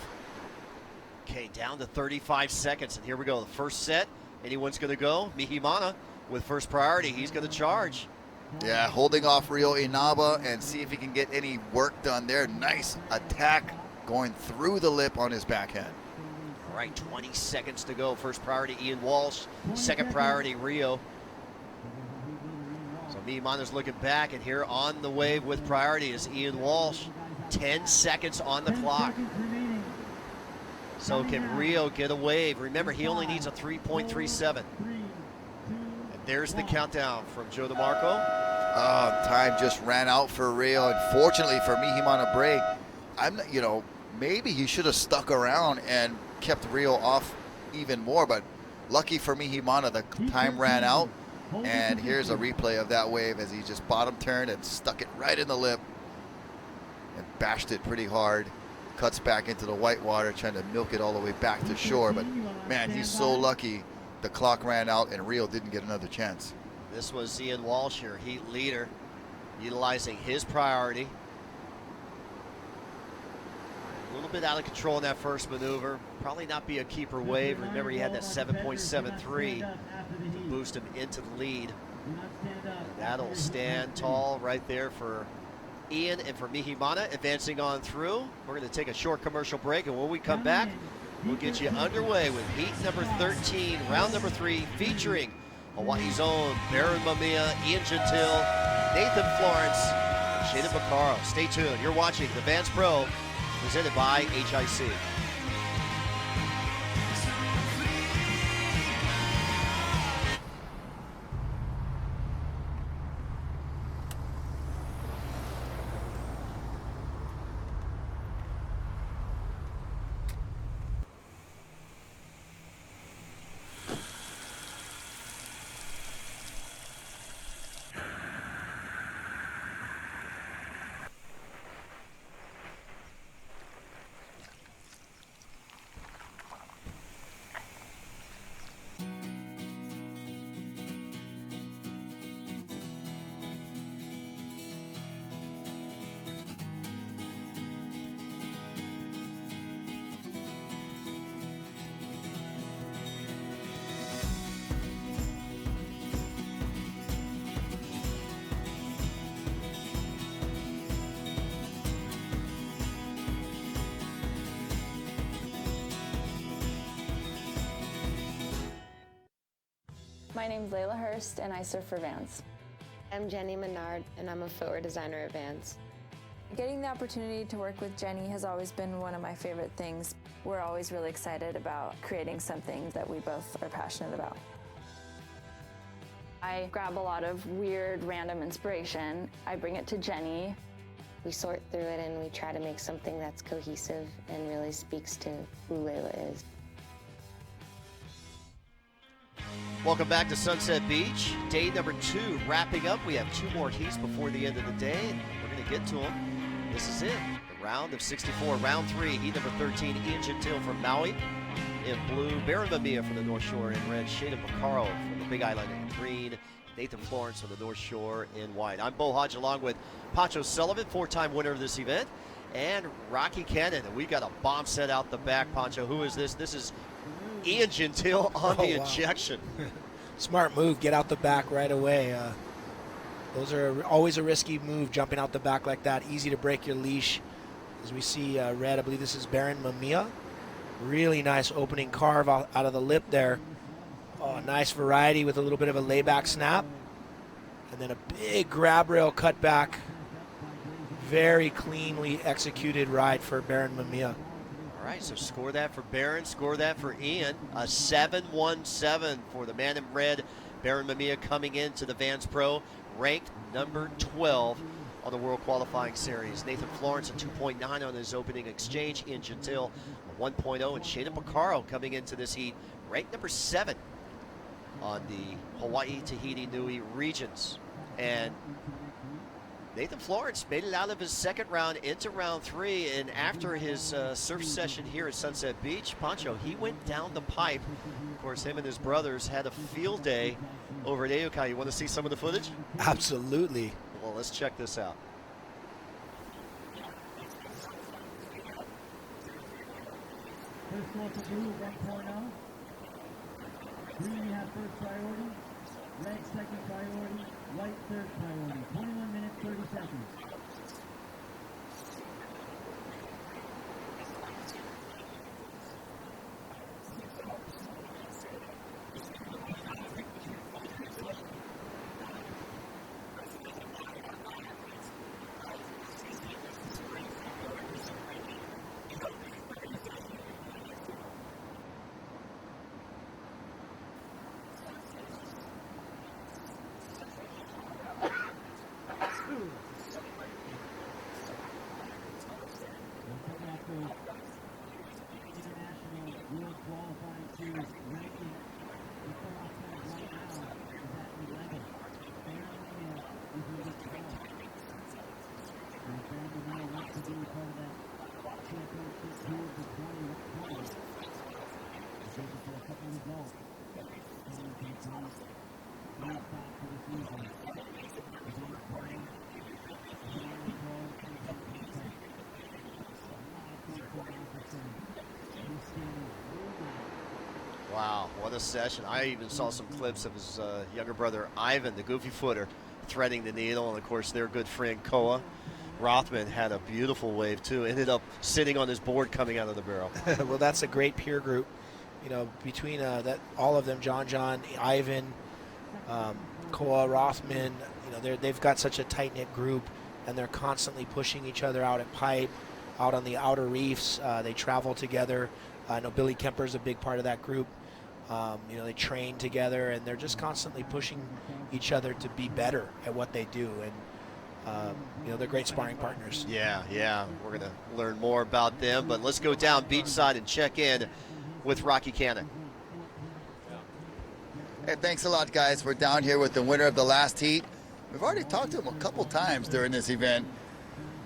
Okay, down to 35 seconds, and here we go. The first set, anyone's going to go. Mihimana with first priority. He's going to charge. Yeah, holding off Rio Inaba and see if he can get any work done there. Nice attack going through the lip on his backhand. All right, 20 seconds to go. First priority, Ian Walsh. Second priority, Rio. So Mihimana's looking back, and here on the wave with priority is Ian Walsh. 10 seconds on the clock. So can Rio get a wave? Remember, he only needs a 3.37. And there's the countdown from Joe DeMarco. Time just ran out for Rio. Unfortunately for Mihimana break, maybe he should have stuck around and kept Rio off even more, but lucky for Mihimana, the time ran out. And here's a replay of that wave as he just bottom turned and stuck it right in the lip and bashed it pretty hard. Cuts back into the white water, trying to milk it all the way back to shore. But man, he's so lucky the clock ran out and Rio didn't get another chance. This was Ian Walsh, your heat leader, utilizing his priority. little bit out of control in that first maneuver. Probably not be a keeper wave. Remember, he had that 7.73 to boost him into the lead. And that'll stand tall right there for Ian and for Mihimana advancing on through. We're going to take a short commercial break, and when we come back, we'll get you underway with heat number 13, round number 3, featuring Hawaii's own Baron Mamiya, Ian Gentile, Nathan Florence, and Shayna Baccaro. Stay tuned. You're watching the Vans Pro, presented by HIC. My name's Layla Hurst, and I surf for Vans. I'm Jenny Menard, and I'm a footwear designer at Vans. Getting the opportunity to work with Jenny has always been one of my favorite things. We're always really excited about creating something that we both are passionate about. I grab a lot of weird, random inspiration. I bring it to Jenny. We sort through it and we try to make something that's cohesive and really speaks to who Layla is. Welcome back to Sunset Beach. Day number 2 wrapping up. We have 2 more heats before the end of the day, and we're going to get to them. This is it, the round of 64, round 3, heat number 13, Ian Gentile from Maui in blue, Baron Mamiya from the North Shore in red, Shayna Baccaro from the Big Island in green, Nathan Florence from the North Shore in white. I'm Bo Hodge along with Pancho Sullivan, 4-time winner of this event, and Rocky Cannon. And we got a bomb set out the back, Pancho. Who is this? This is Ian Gentile on the injection. Smart move, get out the back right away. Those are always a risky move, jumping out the back like that. Easy to break your leash. As we see red, I believe this is Baron Mamiya. Really nice opening carve out of the lip there. Oh, nice variety with a little bit of a layback snap. And then a big grab rail cut back. Very cleanly executed ride for Baron Mamiya. All right, so score that for Baron, score that for Ian. A 7-1-7 for the man in red, Baron Mamiya, coming into the Vans Pro, ranked number 12 on the World Qualifying Series. Nathan Florence a 2.9 on his opening exchange. Ian Gentile a 1.0, and Shayna Baccaro coming into this heat, ranked number 7 on the Hawaii, Tahiti, Nui regions. And Nathan Florence made it out of his second round into round 3, and after his surf session here at Sunset Beach, Pancho, he went down the pipe. Of course, him and his brothers had a field day over at Aokai. You want to see some of the footage? Absolutely. Well, let's check this out. First one to blue, 1.0. Green, you have first priority. Red, second priority. White, third priority. 21 minutes, 30 seconds. Wow, what a session. I even saw some clips of his younger brother, Ivan, the goofy footer, threading the needle, and of course their good friend, Koa. Rothman had a beautiful wave, too. Ended up sitting on his board coming out of the barrel. Well, that's a great peer group. You know, between all of them, John, Ivan, Koa, Rothman, you know, they've got such a tight-knit group, and they're constantly pushing each other out at pipe, out on the outer reefs. They travel together. I know Billy Kemper's a big part of that group. You know, they train together, and they're just constantly pushing each other to be better at what they do. And you know, they're great sparring partners. Yeah. We're going to learn more about them, but let's go down beachside and check in with Rocky Cannon. Hey, thanks a lot, guys. We're down here with the winner of the last heat. We've already talked to him a couple times during this event.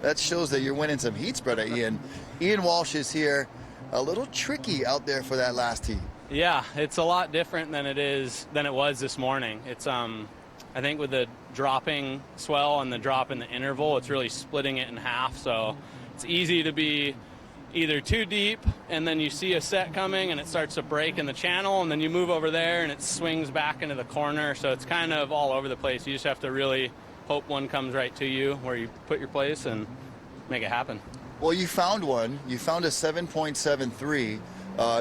That shows that you're winning some heats, brother Ian. Ian Walsh is here. A little tricky out there for that last heat. Yeah, it's a lot different than it was this morning. It's I think with the dropping swell and the drop in the interval, it's really splitting it in half. So it's easy to be either too deep and then you see a set coming and it starts to break in the channel, and then you move over there and it swings back into the corner. So it's kind of all over the place. You just have to really hope one comes right to you where you put your place and make it happen. Well, you found one. You found a 7.73.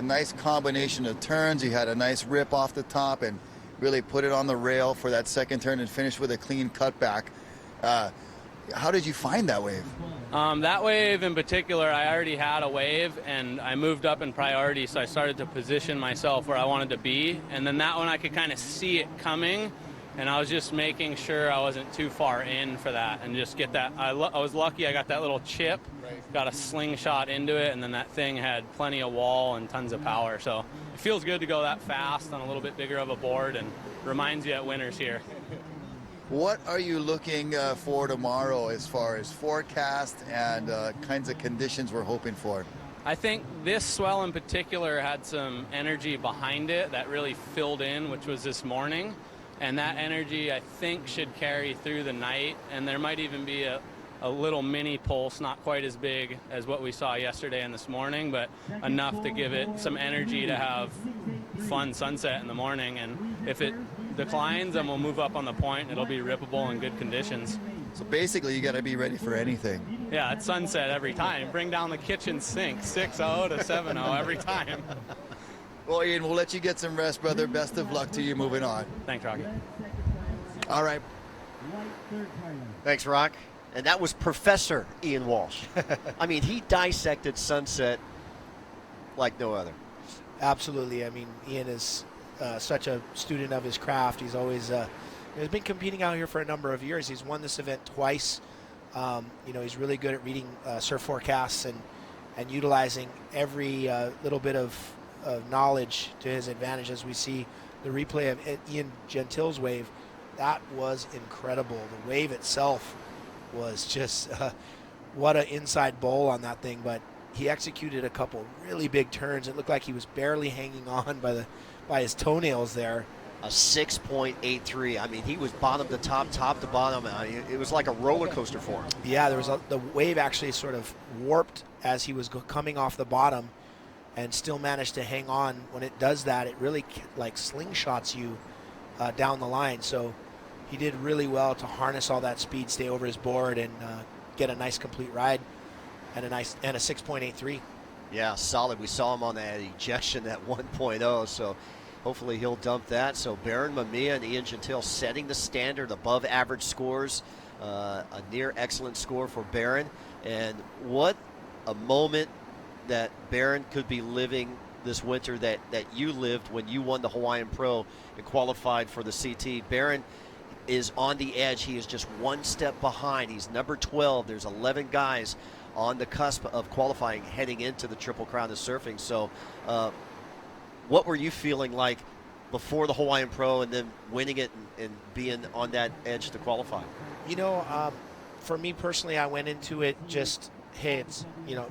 Nice combination of turns. You had a nice rip off the top and really put it on the rail for that second turn and finish with a clean cutback. How did you find that wave? That wave in particular, I already had a wave and I moved up in priority, so I started to position myself where I wanted to be. And then that one I could kind of see it coming, and I was just making sure I wasn't too far in for that and just get that. I was lucky I got that little chip, got a slingshot into it, and then that thing had plenty of wall and tons of power. So it feels good to go that fast on a little bit bigger of a board and reminds you that winter's here. What are you looking for tomorrow as far as forecast and kinds of conditions we're hoping for? I think this swell in particular had some energy behind it that really filled in, which was this morning. And that energy, I think, should carry through the night. And there might even be a little mini pulse, not quite as big as what we saw yesterday and this morning, but enough to give it some energy to have fun sunset in the morning. And if it declines, then we'll move up on the point. It'll be rippable in good conditions. So basically, you got to be ready for anything. Yeah, it's sunset every time. Bring down the kitchen sink, 6-0 to 7-0 every time. Well, Ian, we'll let you get some rest, brother. Best of luck to you moving on. Thanks, Rocky. All right. Thanks, Rock. And that was Professor Ian Walsh. I mean, he dissected sunset like no other. Absolutely. I mean, Ian is such a student of his craft. He's always he's been competing out here for a number of years. He's won this event twice. You know, he's really good at reading surf forecasts and utilizing every little bit of knowledge to his advantage. As we see the replay of Ian Gentile's wave, that was incredible. The wave itself was just what an inside bowl on that thing, but he executed a couple really big turns. It looked like he was barely hanging on by his toenails there. A 6.83. I mean, he was bottom to top, top to bottom. It was like a roller coaster for him. Yeah, the wave actually sort of warped as he was coming off the bottom, and still managed to hang on. When it does that, it really like slingshots you down the line. So he did really well to harness all that speed, stay over his board, and get a nice complete ride and a 6.83. Yeah, solid. We saw him on that ejection at 1.0, so hopefully he'll dump that. So Baron Mamiya and Ian Gentile setting the standard, above average scores, a near excellent score for Baron. And what a moment that Baron could be living this winter that you lived when you won the Hawaiian Pro and qualified for the CT. Baron is on the edge. He is just one step behind. He's number 12. There's 11 guys on the cusp of qualifying heading into the Triple Crown of Surfing. So what were you feeling like before the Hawaiian Pro and then winning it and being on that edge to qualify? You know, for me personally, I went into it just, hey, it's, you know,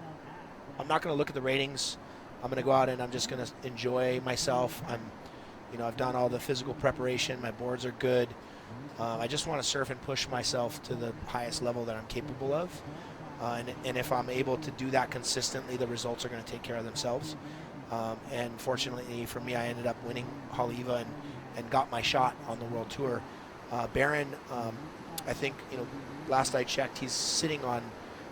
I'm not going to look at the ratings. I'm going to go out and I'm just going to enjoy myself. I've done all the physical preparation. My boards are good. I just want to surf and push myself to the highest level that I'm capable of. And if I'm able to do that consistently, the results are going to take care of themselves. And fortunately for me, I ended up winning Haleiwa and got my shot on the World Tour. Barron, I think, last I checked, he's sitting on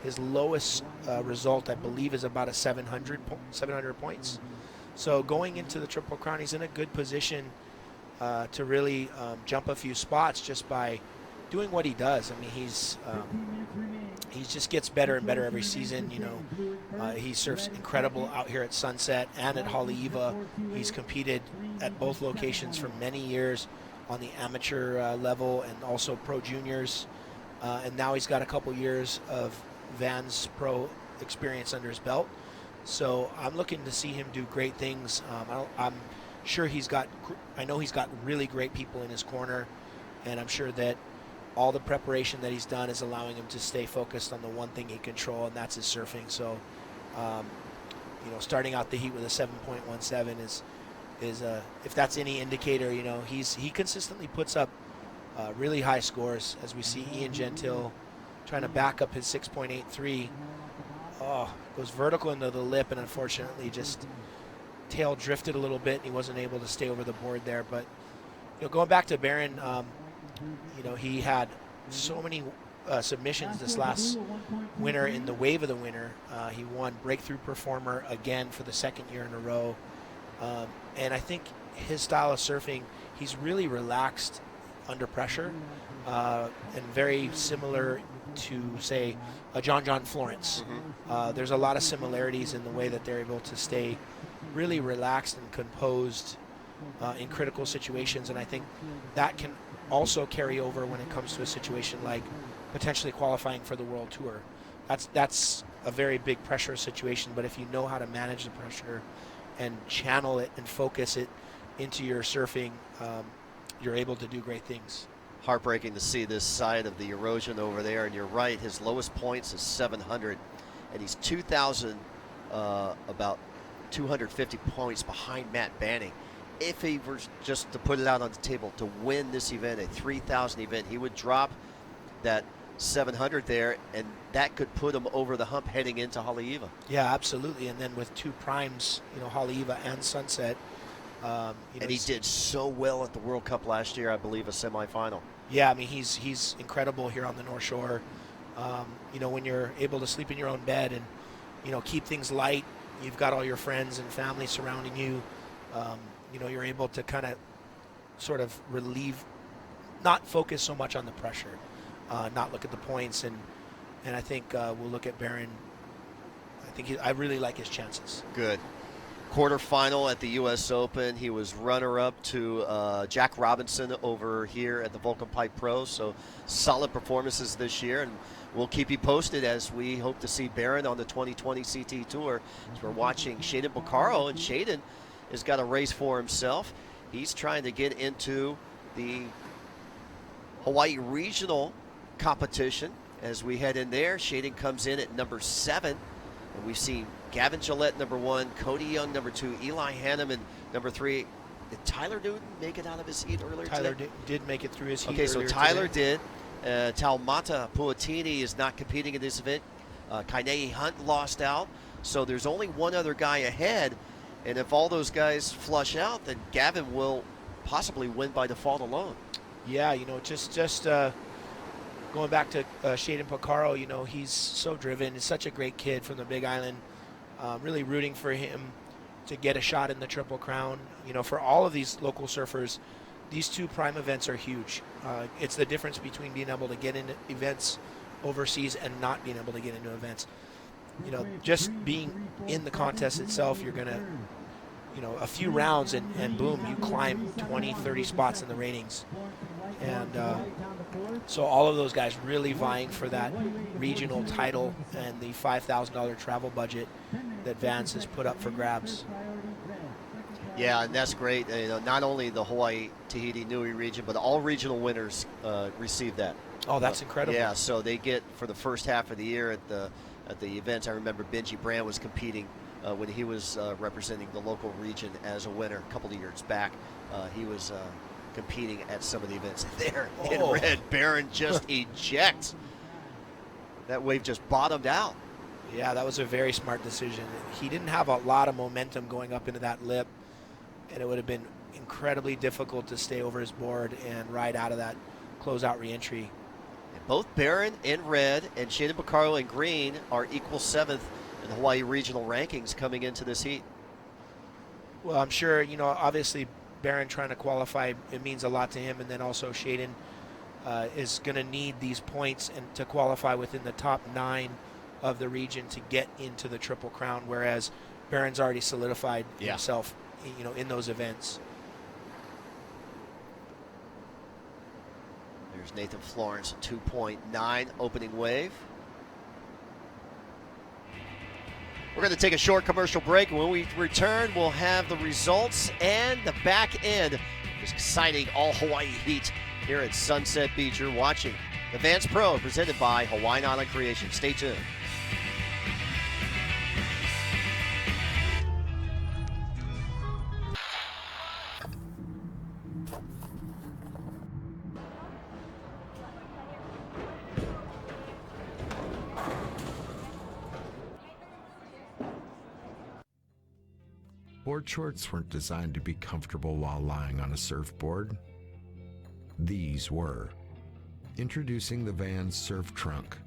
his lowest result, I believe, is about a 700 points. So going into the Triple Crown, he's in a good position to really jump a few spots just by doing what he does. I mean, he just gets better and better every season. He surfs incredible out here at Sunset and at Haleiwa. He's competed at both locations for many years on the amateur level and also pro juniors. And now he's got a couple years of Vans Pro experience under his belt. So I'm looking to see him do great things. I'm sure I know he's got really great people in his corner, and I'm sure that all the preparation that he's done is allowing him to stay focused on the one thing he controls, and that's his surfing. So, starting out the heat with a 7.17 is if that's any indicator, he consistently puts up really high scores, as we see Ian Gentile trying to back up his 6.83. Goes vertical into the lip, and unfortunately just tail drifted a little bit, and he wasn't able to stay over the board there. But going back to Barron, he had so many submissions this last winter in the Wave of the Winter. He won Breakthrough Performer again for the second year in a row. And I think his style of surfing, he's really relaxed under pressure, and very similar to, say, a John Florence. There's a lot of similarities in the way that they're able to stay really relaxed and composed in critical situations, and I think that can also carry over when it comes to a situation like potentially qualifying for the World Tour. That's a very big pressure situation, but if you know how to manage the pressure and channel it and focus it into your surfing, you're able to do great things. Heartbreaking to see this side of the erosion over there, and you're right, his lowest points is 700, and he's 2,000, about 250 points behind Matt Banning. If he were just to put it out on the table to win this event, a 3,000 event, he would drop that 700 there, and that could put him over the hump heading into Haleiwa. Yeah, absolutely. And then with two primes, Haleiwa and Sunset. And he did so well at the World Cup last year, I believe, a semifinal. Yeah, I mean, he's incredible here on the North Shore. When you're able to sleep in your own bed and, keep things light, you've got all your friends and family surrounding you. You're able to kind of sort of relieve, not focus so much on the pressure, not look at the points. And I think we'll look at Barron. I really like his chances. Good. Quarterfinal at the U.S. Open. He was runner-up to Jack Robinson over here at the Vulcan Pipe Pro. So solid performances this year, and we'll keep you posted as we hope to see Barron on the 2020 CT Tour. As we're watching Shaden Boccaro, and Shaden has got a race for himself. He's trying to get into the Hawaii Regional competition. As we head in there, Shaden comes in at number 7, and we've seen Gavin Gillette, number 1, Cody Young, number 2, Eli Hanneman, number 3. Did Tyler Newton make it out of his heat earlier Tyler today? did make it through his heat. Okay, so Tyler did. Taumata Puatini is not competing in this event. Kainei Hunt lost out. So there's only one other guy ahead. And if all those guys flush out, then Gavin will possibly win by default alone. Yeah, just going back to Shaden Boccaro, he's so driven. He's such a great kid from the Big Island. Really rooting for him to get a shot in the Triple Crown. For all of these local surfers, these two prime events are huge. It's the difference between being able to get into events overseas and not being able to get into events. Just being in the contest itself, you're going to, a few rounds and boom, you climb 20, 30 spots in the ratings. And so all of those guys really vying for that regional title and the $5,000 travel budget that Vans has put up for grabs. Yeah, and that's great. Not only the Hawaii, Tahiti, Nui region, but all regional winners receive that. Oh, that's incredible. Yeah, so they get, for the first half of the year at the events, I remember Benji Brand was competing when he was representing the local region as a winner a couple of years back. He was competing at some of the events there in red. Barron just ejects. That wave just bottomed out. Yeah, that was a very smart decision. He didn't have a lot of momentum going up into that lip, and it would have been incredibly difficult to stay over his board and ride out of that closeout reentry. And both Barron in red and Shayden Bacaro in green are equal 7th in the Hawaii regional rankings coming into this heat. Well, I'm sure, you know, obviously Barron trying to qualify, it means a lot to him, and then also Shayden is going to need these points and to qualify within the top 9 of the region to get into the Triple Crown, whereas Barron's already solidified himself, you know, in those events. There's Nathan Florence, 2.9 opening wave. We're going to take a short commercial break. When we return, we'll have the results and the back end of this exciting all-Hawaii heat here at Sunset Beach. You're watching the Vans Pro presented by Hawaiian Island Creation. Stay tuned. Board shorts weren't designed to be comfortable while lying on a surfboard. These were. Introducing the Vans Surf Trunk,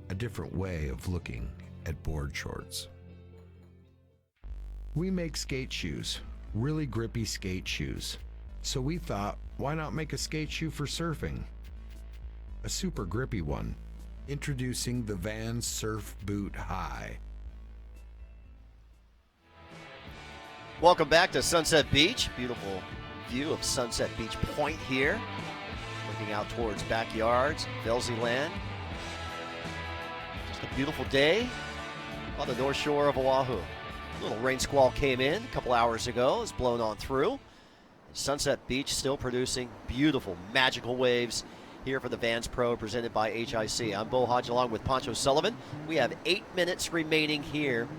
a different way of looking at board shorts. We make skate shoes, really grippy skate shoes. So we thought, why not make a skate shoe for surfing? A super grippy one. Introducing the Vans Surf Boot High. Welcome back to Sunset Beach. Beautiful view of Sunset Beach Point here. Looking out towards backyards, Velzy Land. Just a beautiful day on the north shore of Oahu. A little rain squall came in a couple hours ago. It's blown on through. Sunset Beach still producing beautiful, magical waves here for the Vans Pro presented by HIC. I'm Bo Hodge along with Pancho Sullivan. We have 8 minutes remaining here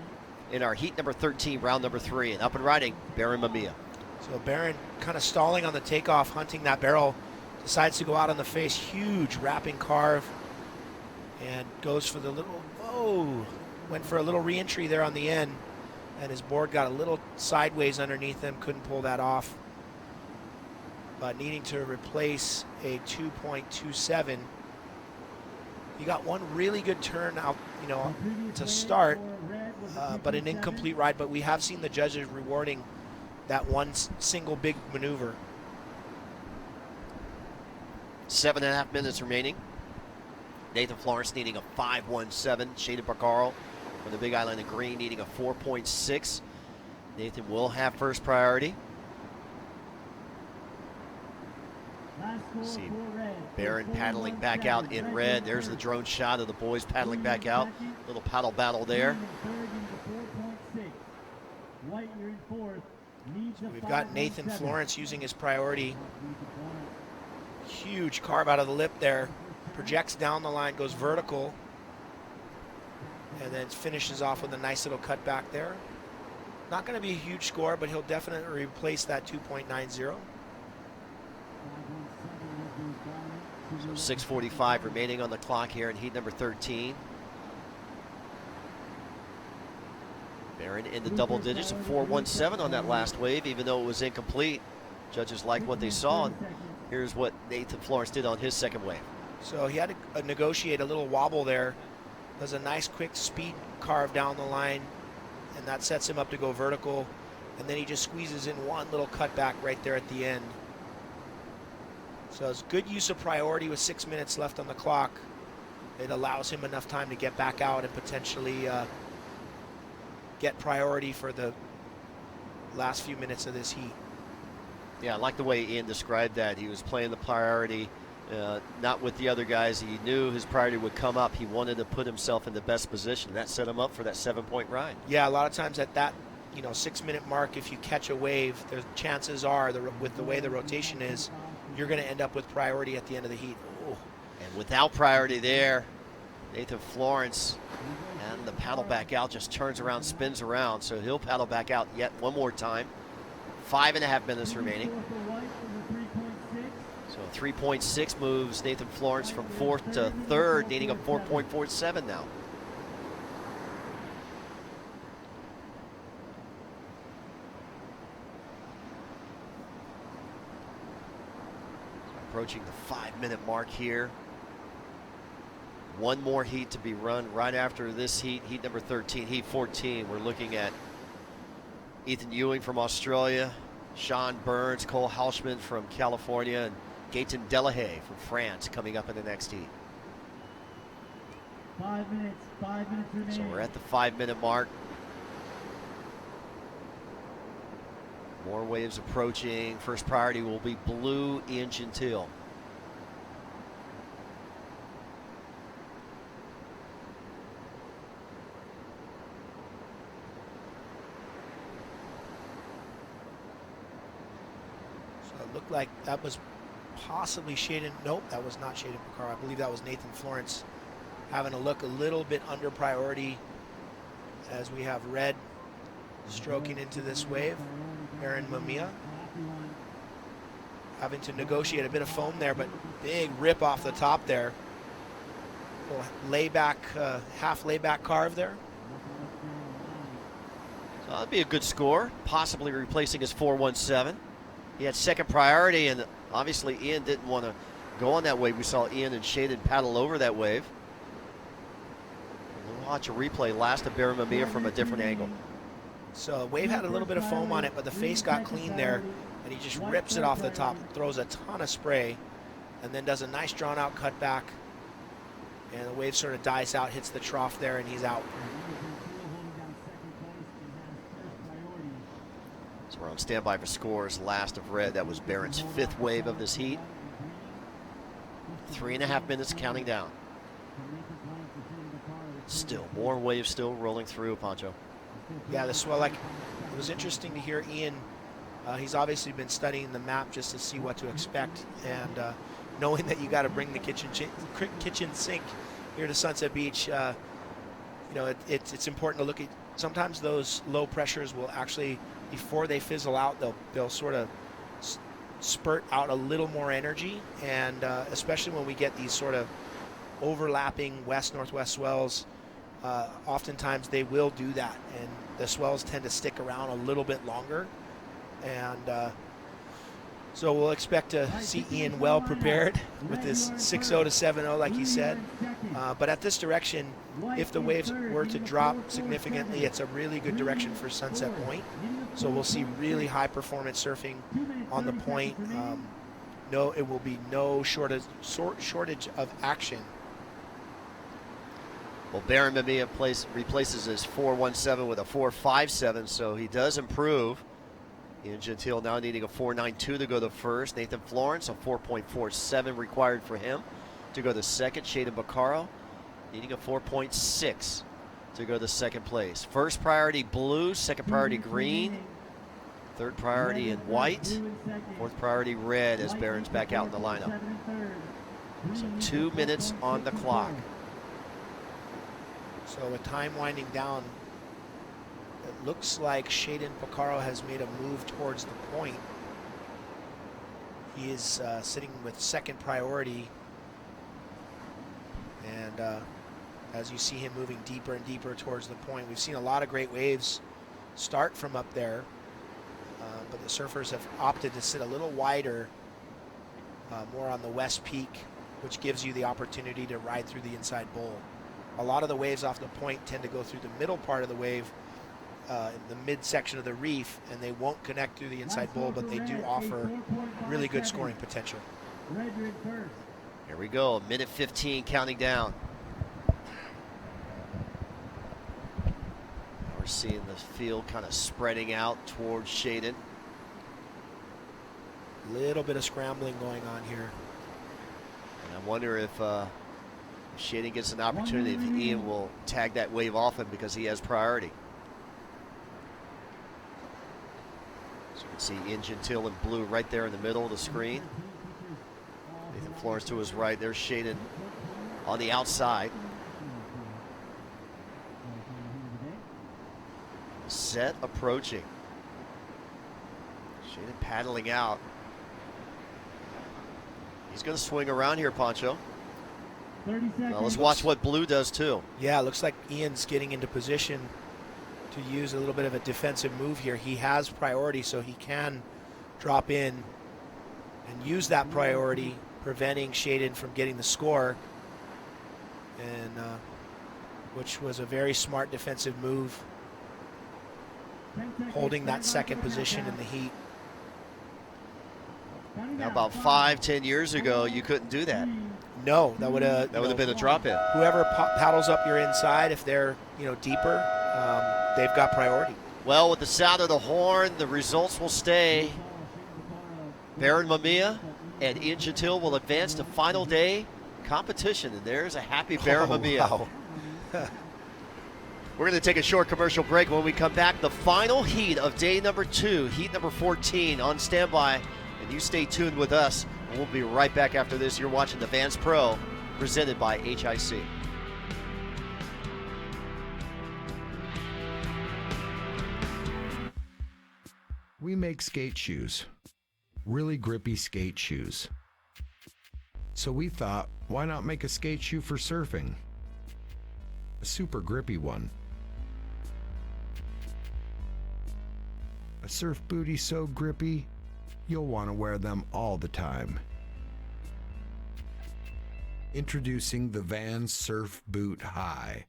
in our heat number 13, round number 3, and up and riding, Barron Mamiya. So Barron kind of stalling on the takeoff, hunting that barrel, decides to go out on the face, huge wrapping carve, and goes for the little, went for a little re-entry there on the end, and his board got a little sideways underneath him, couldn't pull that off. But needing to replace a 2.27. He got one really good turn out, you know, to start, but an incomplete ride. But we have seen the judges rewarding that one single big maneuver. 7.5 minutes remaining. Nathan Florence needing a 5.17. Shayden Bacaro from the Big Island of Green needing a 4.6. Nathan will have first priority. See Barron paddling back out in red. There's the drone shot of the boys paddling back out. Little paddle battle there. So we've got Nathan Florence using his priority. Huge carve out of the lip there. Projects down the line, goes vertical, and then finishes off with a nice little cut back there. Not going to be a huge score, but he'll definitely replace that 2.90. So 6:45 remaining on the clock here in heat number 13. Barron in the double digits, a 4.17 on that last wave, even though it was incomplete. Judges liked what they saw, and here's what Nathan Florence did on his second wave. So he had to negotiate a little wobble there. Does a nice quick speed carve down the line, and that sets him up to go vertical. And then he just squeezes in one little cutback right there at the end. So it's good use of priority with 6 minutes left on the clock. It allows him enough time to get back out and potentially get priority for the last few minutes of this heat. Yeah, I like the way Ian described that. He was playing the priority, not with the other guys. He knew his priority would come up. He wanted to put himself in the best position. That set him up for that 7-point ride. Yeah, a lot of times at that 6 minute mark, if you catch a wave, the chances are, with the way the rotation is, you're going to end up with priority at the end of the heat. Ooh. And without priority there, Nathan Florence and the paddle back out just turns around, spins around. So he'll paddle back out yet one more time. 5.5 minutes remaining. So 3.6 moves Nathan Florence from 4th to 3rd, needing a 4.47 now. approaching the 5-minute mark here. One more heat to be run right after this heat, heat number 13, heat 14. We're looking at Ethan Ewing from Australia, Sean Burns, Cole Hauschman from California, and Gaëtan Delahaye from France coming up in the next heat. 5 minutes remaining. So we're at the 5-minute mark. More waves approaching. First priority will be blue, Ian Gentile. So it looked like that was possibly Shaden. Nope, that was not Shaden Picaro. I believe that was Nathan Florence having a look a little bit under priority as we have red stroking into this wave. Aaron Mamiya having to negotiate a bit of foam there, but big rip off the top there. Little layback, half layback carve there. So that'd be a good score, possibly replacing his 4.17. He had second priority, and obviously Ian didn't want to go on that wave. We saw Ian and Shaden paddle over that wave. We'll watch a replay last of Aaron Mamiya from a different angle. So wave had a little bit of foam on it, but the face got clean there, and he just rips it off the top, throws a ton of spray, and then does a nice drawn out cutback. And the wave sort of dies out, hits the trough there, and he's out. So we're on standby for scores. Last of red, that was Barron's 5th wave of this heat. 3.5 minutes counting down. Still, more waves still rolling through, Pancho. Yeah, the swell, like, it was interesting to hear Ian. He's obviously been studying the map just to see what to expect, and knowing that you got to bring the kitchen sink here to Sunset Beach, you know, it's important to look at. Sometimes those low pressures will actually, before they fizzle out, they'll sort of spurt out a little more energy, and especially when we get these sort of overlapping west-northwest swells, oftentimes they will do that, and the swells tend to stick around a little bit longer, and so we'll expect to see Ian well prepared with this 6.0 to 7.0 like he said, but at this direction, if the waves were to drop significantly, it's a really good direction for Sunset Point, so we'll see really high performance surfing on the point. No, it will be no shortage of action. Well, Aaron Mamiya replaces his 4.17 with a 4.57, so he does improve. Ian Gentile now needing a 4.92 to go to first. Nathan Florence, a 4.47 required for him to go to second. Shaden Picaro needing a 4.6 to go to second place. First priority blue, second priority green, third priority in white, fourth priority red as Barron's back out in the lineup. So 2 minutes on the clock. So with time winding down, it looks like Shaden Picaro has made a move towards the point. He is sitting with second priority, and as you see him moving deeper and deeper towards the point, we've seen a lot of great waves start from up there, but the surfers have opted to sit a little wider, more on the west peak, which gives you the opportunity to ride through the inside bowl. A lot of the waves off the point tend to go through the middle part of the wave, in the midsection of the reef, and they won't connect through the inside bowl, but they do offer really good scoring potential. Here we go, minute 15 counting down. We're seeing the field kind of spreading out towards Shaden. Little bit of scrambling going on here. And I wonder if Shaden gets an opportunity, if Ian will tag that wave off him because he has priority. So you can see Ian Gentile in blue right there in the middle of the screen. Nathan Florence to his right. There's Shaden on the outside. Set approaching. Shaden paddling out. He's going to swing around here, Pancho. Well, let's watch what blue does too. Yeah, it looks like Ian's getting into position to use a little bit of a defensive move here. He has priority, so he can drop in and use that priority preventing Shaden from getting the score, and which was a very smart defensive move, holding that second position in the heat. Now about 5-10 years ago, you couldn't do that. No, that would have been a drop in. Whoever paddles up your inside, if they're deeper, they've got priority. Well, with the sound of the horn, the results will stay. Baron Mamiya and Ian Chantil will advance to final day competition, and there's a happy Baron Mamiya. Wow. We're going to take a short commercial break. When we come back, the final heat of day number 2, heat number 14, on standby. And you stay tuned with us. We'll be right back after this. You're watching the Vans Pro, presented by HIC. We make skate shoes, really grippy skate shoes. So we thought, why not make a skate shoe for surfing? A super grippy one. A surf booty so grippy, you'll want to wear them all the time. Introducing the Vans Surf Boot High.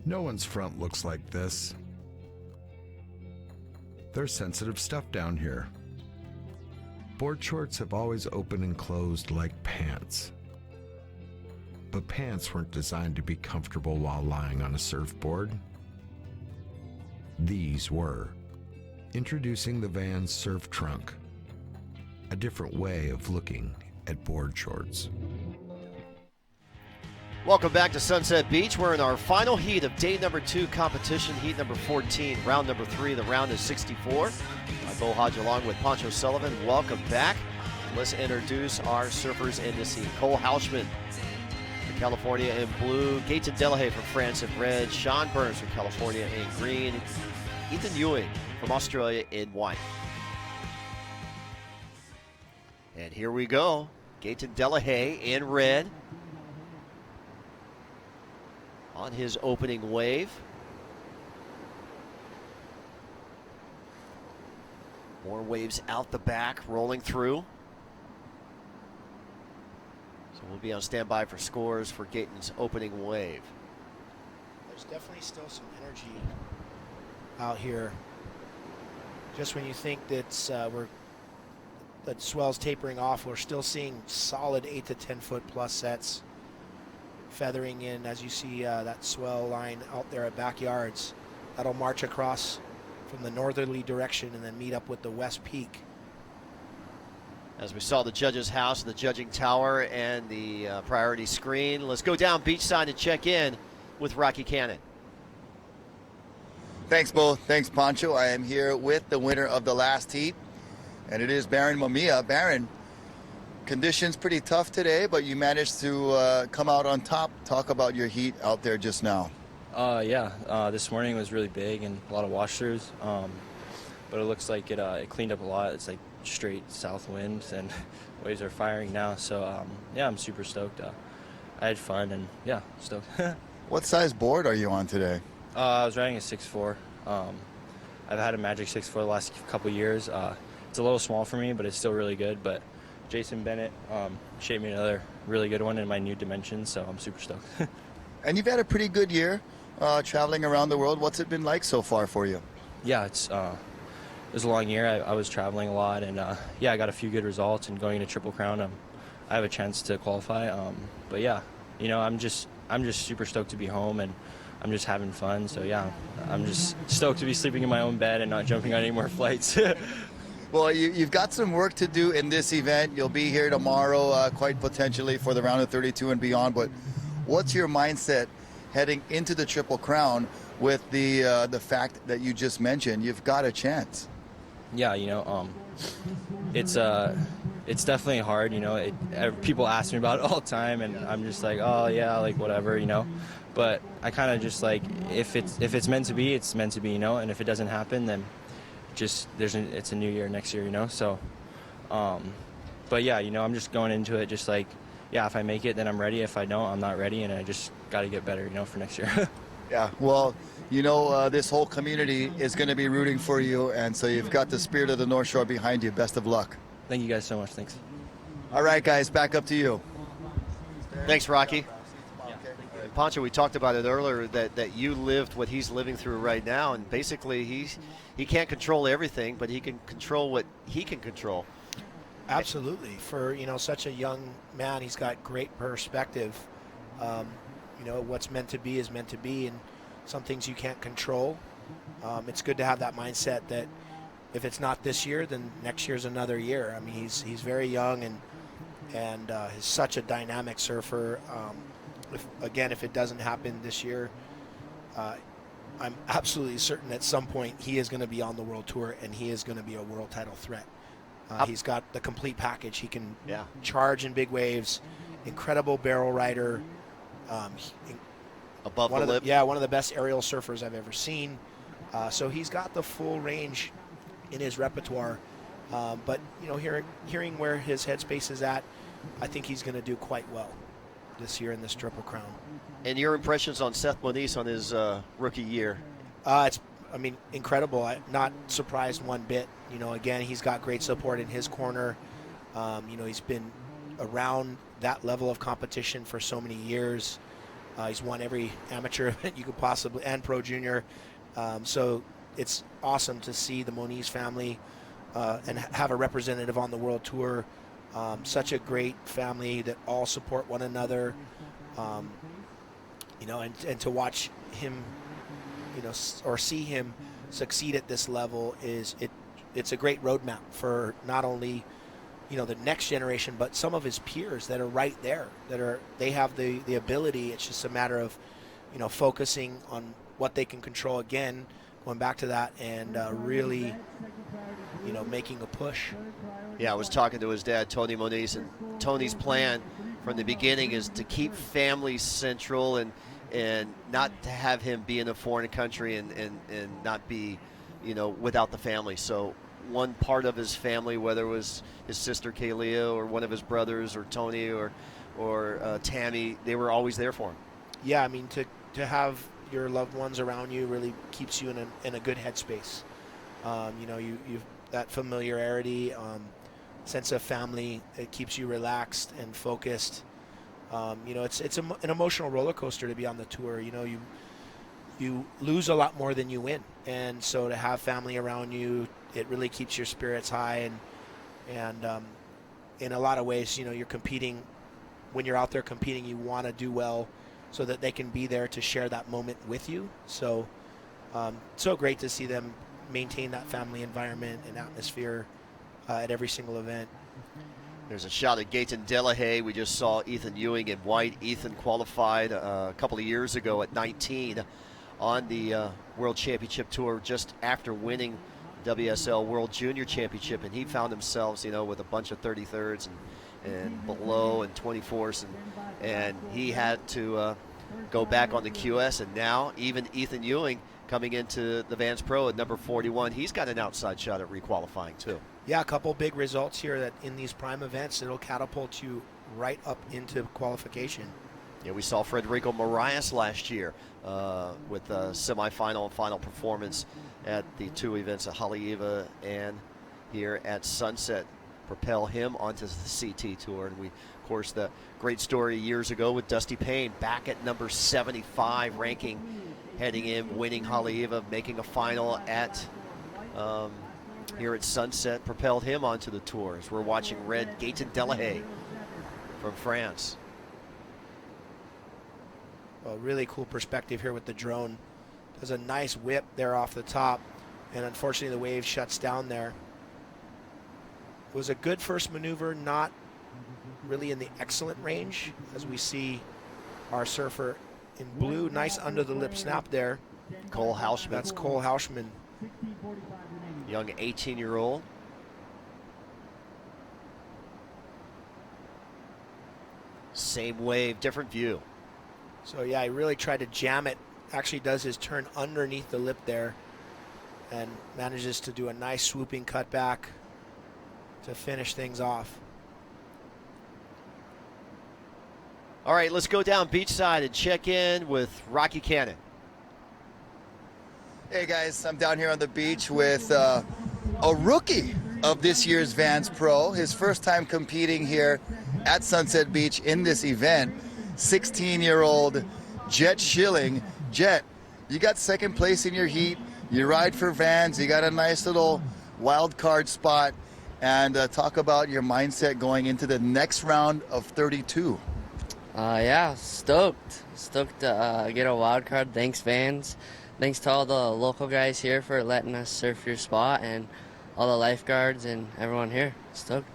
No one's front looks like this. There's sensitive stuff down here. Board shorts have always opened and closed like pants. But pants weren't designed to be comfortable while lying on a surfboard. These were. Introducing the Vans Surf Trunk, a different way of looking at board shorts. Welcome back to Sunset Beach. We're in our final heat of day number 2 competition, heat number 14, round number 3. The round is 64. I'm Bo Hodge along with Pancho Sullivan. Welcome back. Let's introduce our surfers in the scene. Cole Houshman from California in blue. Gaten Delahaye from France in red. Sean Burns from California in green. Ethan Ewing from Australia in white. And here we go. Gaten Delahaye in red on his opening wave. More waves out the back, rolling through. So we'll be on standby for scores for Gaten's opening wave. There's definitely still some energy out here. Just when you think that that swell's tapering off, we're still seeing solid 8 to 10 foot plus sets feathering in, as you see that swell line out there at backyards. That'll march across from the northerly direction and then meet up with the west peak. As we saw the judges' house, the judging tower, and the priority screen, let's go down beachside and check in with Rocky Cannon. Thanks, Bo. Thanks, Pancho. I am here with the winner of the last heat, and it is Baron Mamiya. Baron, conditions pretty tough today, but you managed to come out on top. Talk about your heat out there just now. This morning was really big and a lot of wash-throughs, but it looks like it cleaned up a lot. It's like straight south winds and waves are firing now, so I'm super stoked. I had fun and stoked. What size board are you on today? I was riding a 6'4". I've had a Magic 6'4" the last couple years. It's a little small for me, but it's still really good. But Jason Bennett shaped me another really good one in my new dimensions, so I'm super stoked. And you've had a pretty good year traveling around the world. What's it been like so far for you? yeah, it was a long year. I was traveling a lot, and yeah, I got a few good results. And going into Triple Crown, I have a chance to qualify. But yeah, you know, I'm just super stoked to be home, and I'm just having fun. So yeah, I'm just stoked to be sleeping in my own bed and not jumping on any more flights. Well, you've got some work to do in this event. You'll be here tomorrow, quite potentially for the round of 32 and beyond. But what's your mindset heading into the Triple Crown with the fact that you just mentioned you've got a chance? Yeah, you know, it's definitely hard. You know, people ask me about it all the time, and I'm just like, oh yeah, like whatever, you know. But I kind of just like, if it's meant to be, it's meant to be, you know. And if it doesn't happen, then just it's a new year next year, you know. So, but yeah, you know, I'm just going into it just like, yeah, if I make it, then I'm ready. If I don't, I'm not ready, and I just got to get better, you know, for next year. Yeah, well, you know, this whole community is going to be rooting for you, and so you've got the spirit of the North Shore behind you. Best of luck. Thank you guys so much. Thanks. All right, guys, back up to you. Thanks, Rocky. And Pancho, we talked about it earlier that you lived what he's living through right now, and basically he can't control everything, but he can control what he can control. Absolutely. For, you know, such a young man, he's got great perspective. You know, what's meant to be is meant to be, and some things you can't control. It's good to have that mindset that if it's not this year, then next year's another year. I mean, he's very young, and he's such a dynamic surfer. If it doesn't happen this year, I'm absolutely certain at some point he is going to be on the world tour, and he is going to be a world title threat. He's got the complete package. He can charge in big waves, incredible barrel rider. Above the lip. One of the best aerial surfers I've ever seen. So he's got the full range in his repertoire. But, you know, hearing where his headspace is at, I think he's going to do quite well this year in this Triple Crown. And your impressions on Seth Moniz on his rookie year? It's incredible. I'm not surprised one bit. You know, again, he's got great support in his corner. You know, he's been around that level of competition for so many years. He's won every amateur event you could possibly, and pro junior. So it's awesome to see the Moniz family and have a representative on the world tour. Such a great family that all support one another. You know, and to watch him, you know, or see him succeed at this level it's a great roadmap for not only, you know, the next generation, but some of his peers that are right there, they have the ability. It's just a matter of, you know, focusing on what they can control, again, going back to that, and really, you know, making a push. Yeah, I was talking to his dad, Tony Moniz, and Tony's plan from the beginning is to keep family central and not to have him be in a foreign country and not be, you know, without the family. So one part of his family, whether it was his sister Kaylia or one of his brothers or Tony or Tammy, they were always there for him. Yeah, I mean, to have your loved ones around you really keeps you in a good headspace. You know, you've that familiarity, sense of family. It keeps you relaxed and focused. You know, it's an emotional roller coaster to be on the tour. You know, you lose a lot more than you win, and so to have family around you, it really keeps your spirits high. And in a lot of ways, you know, you're competing. When you're out there competing, you want to do well so that they can be there to share that moment with you. So so great to see them maintain that family environment and atmosphere at every single event. There's a shot at Gaetan Delahaye. We just saw Ethan Ewing in white. Ethan qualified a couple of years ago at 19 on the World Championship Tour just after winning WSL World Junior Championship, and he found himself, you know, with a bunch of 33rds and below and 24s, and he had to go back on the QS, and now even Ethan Ewing coming into the Vans Pro at number 41, he's got an outside shot at requalifying too. Yeah, a couple big results here that in these prime events, it'll catapult you right up into qualification. Yeah, we saw Frederico Moraes last year with a semifinal and final performance at the two events at Haleiwa and here at Sunset, propel him onto the CT Tour. And we, of course, the great story years ago with Dusty Payne back at number 75, ranking heading in, winning Haleiwa, making a final at here at Sunset, propelled him onto the tour. As we're watching red, Gaëtan Delahaye from France. Well, really cool perspective here with the drone. Does a nice whip there off the top, and unfortunately the wave shuts down there. It was a good first maneuver, not really in the excellent range, as we see our surfer in blue. Nice under the lip snap there. Cole Hausman. That's Cole Hausman. Young 18-year-old. Same wave, different view. So yeah, he really tried to jam it. Actually does his turn underneath the lip there and manages to do a nice swooping cutback to finish things off. All right, let's go down beachside and check in with Rocky Cannon. Hey guys, I'm down here on the beach with a rookie of this year's Vans Pro. His first time competing here at Sunset Beach in this event. 16-year-old Jet Schilling. Jet, you got second place in your heat. You ride for Vans. You got a nice little wild card spot. And talk about your mindset going into the next round of 32. Yeah, stoked to get a wild card. Thanks, Vans. Thanks to all the local guys here for letting us surf your spot, and all the lifeguards and everyone here. Stoked.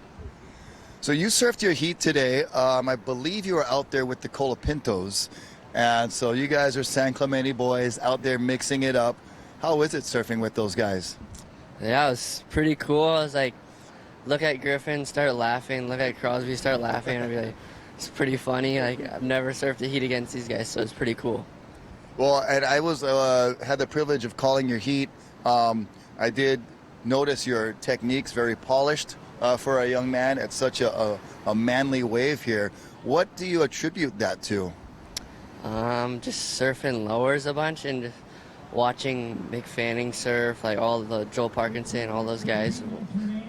So you surfed your heat today. I believe you were out there with the Colapintos. And so you guys are San Clemente boys out there mixing it up. How is it surfing with those guys? Yeah, it was pretty cool. I was like, look at Griffin, start laughing. Look at Crosby, start laughing. And I'd be like, it's pretty funny. Like, I've never surfed a heat against these guys, so it's pretty cool. Well, and I was had the privilege of calling your heat. I did notice your techniques very polished for a young man at such a manly wave here. What do you attribute that to? Just surfing lowers a bunch and just watching Mick Fanning surf, like all the Joel Parkinson, all those guys,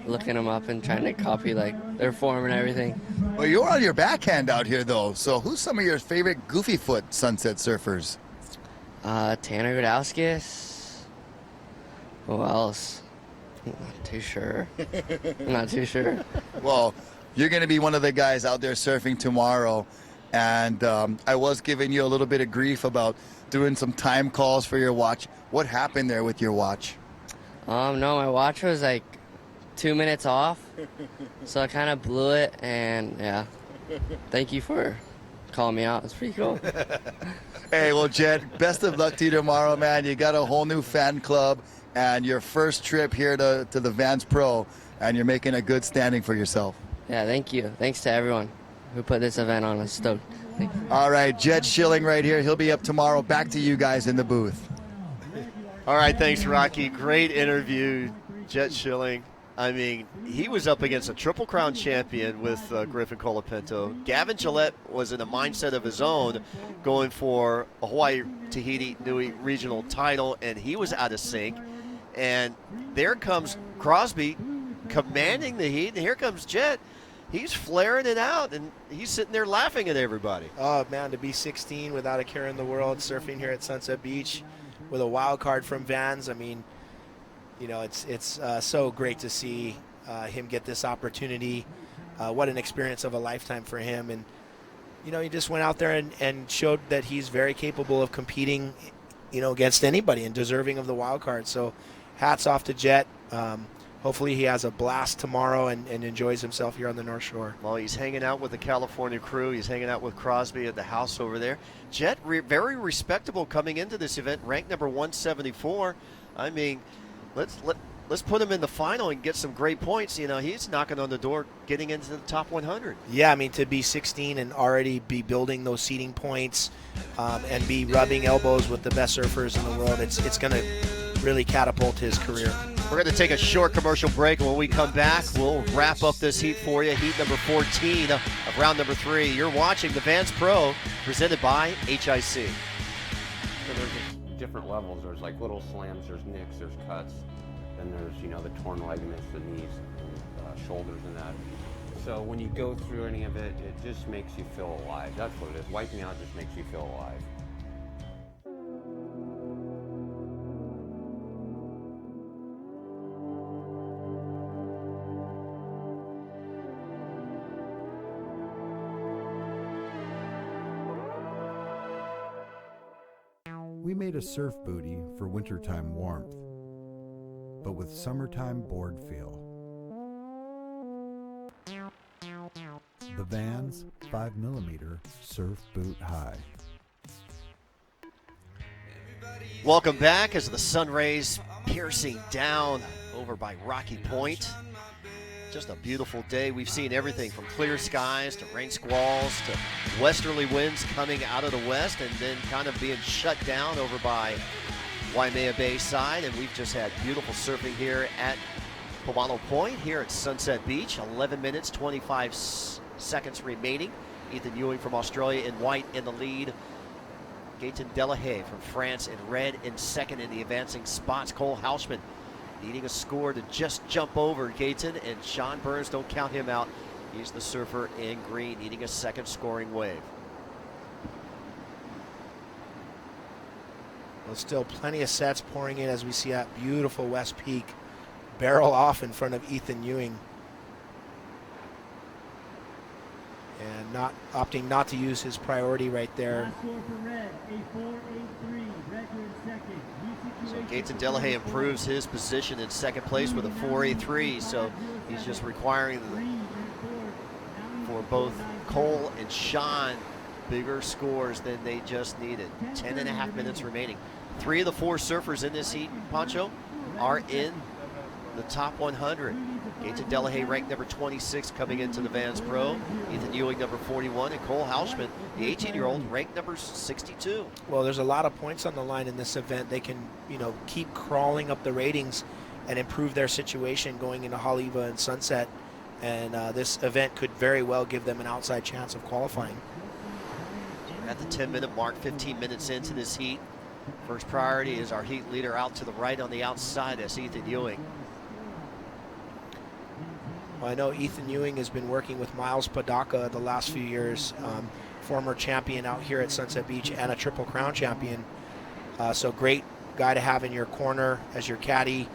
looking them up and trying to copy like their form and everything. Well, you're on your backhand out here though. So who's some of your favorite goofy foot sunset surfers? Tanner Gudauskas. Who else? I'm not too sure. Well, you're going to be one of the guys out there surfing tomorrow. And I was giving you a little bit of grief about doing some time calls for your watch. What happened there with your watch? No, my watch was like 2 minutes off. So I kind of blew it. And yeah, thank you for calling me out. It's pretty cool. Hey, well, Jet, best of luck to you tomorrow, man. You got a whole new fan club and your first trip here to the Vans Pro, and you're making a good standing for yourself. Yeah, thank you. Thanks to everyone who put this event on. I'm stoked. All right, Jet Schilling right here. He'll be up tomorrow. Back to you guys in the booth. All right, thanks, Rocky. Great interview, Jet Schilling. I mean, he was up against a Triple Crown champion with Griffin Colapinto. Gavin Gillette was in a mindset of his own, going for a Hawaii Tahiti Nui regional title, and he was out of sync. And there comes Crosby commanding the heat, and here comes Jet. He's flaring it out, and he's sitting there laughing at everybody. Oh, man, to be 16 without a care in the world, surfing here at Sunset Beach with a wild card from Vans. I mean, you know, it's so great to see him get this opportunity. What an experience of a lifetime for him. And, you know, he just went out there and showed that he's very capable of competing, you know, against anybody and deserving of the wild card. So hats off to Jet. Hopefully he has a blast tomorrow and enjoys himself here on the North Shore. Well, he's hanging out with the California crew. He's hanging out with Crosby at the house over there. Jet, very respectable coming into this event, ranked number 174. I mean, let's put him in the final and get some great points. You know, he's knocking on the door, getting into the top 100. Yeah, I mean, to be 16 and already be building those seeding points and be rubbing elbows with the best surfers in the world, it's going to really catapult his career. We're going to take a short commercial break, and when we come back, we'll wrap up this heat for you. Heat number 14 of round number 3. You're watching the Vans Pro, presented by HIC. So there's just different levels. There's like little slams, there's nicks, there's cuts. Then there's, you know, the torn ligaments, the knees, and shoulders and that. So when you go through any of it, it just makes you feel alive. That's what it is. Wiping out just makes you feel alive. We made a surf booty for wintertime warmth, but with summertime board feel. The Vans 5mm Surf Boot High. Welcome back as the sun rays piercing down over by Rocky Point. Just a beautiful day. We've seen everything from clear skies to rain squalls to westerly winds coming out of the west and then kind of being shut down over by Waimea Bay side. And we've just had beautiful surfing here at Pomalo Point here at Sunset Beach. 11 minutes, 25 seconds remaining. Ethan Ewing from Australia in white in the lead. Gaetan Delahaye from France in red in second in the advancing spots. Cole Hausman needing a score to just jump over Gaetan, and Sean Burns, don't count him out. He's the surfer in green, needing a second scoring wave. Well, still plenty of sets pouring in as we see that beautiful West Peak barrel off in front of Ethan Ewing. And opting not to use his priority right there. So Gaetan Delahaye improves his position in second place with a 4.83, so he's just requiring for both Cole and Sean bigger scores than they just needed. 10.5 minutes remaining. 3 of the 4 surfers in this heat, Pancho, are in the top 100. Gaetan Delahaye ranked number 26 coming into the Vans Pro. Ethan Ewing number 41, and Cole Hausman, the 18-year-old, ranked number 62. Well, there's a lot of points on the line in this event. They can, keep crawling up the ratings and improve their situation going into Haleiwa and Sunset. And this event could very well give them an outside chance of qualifying. At the 10-minute mark, 15 minutes into this heat. First priority is our heat leader out to the right on the outside. That's Ethan Ewing. Well, I know Ethan Ewing has been working with Miles Padaka the last few years, former champion out here at Sunset Beach and a Triple Crown champion. So great guy to have in your corner as your caddy,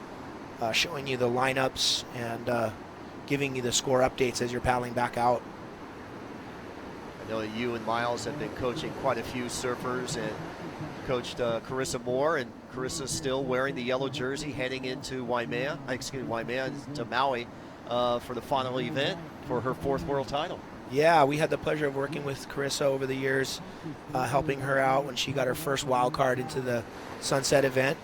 showing you the lineups and giving you the score updates as you're paddling back out. I know you and Miles have been coaching quite a few surfers and coached Carissa Moore, and Carissa's still wearing the yellow jersey heading into Waimea to Maui for the final event for her 4th world title. Yeah, we had the pleasure of working with Carissa over the years, helping her out when she got her first wild card into the Sunset event,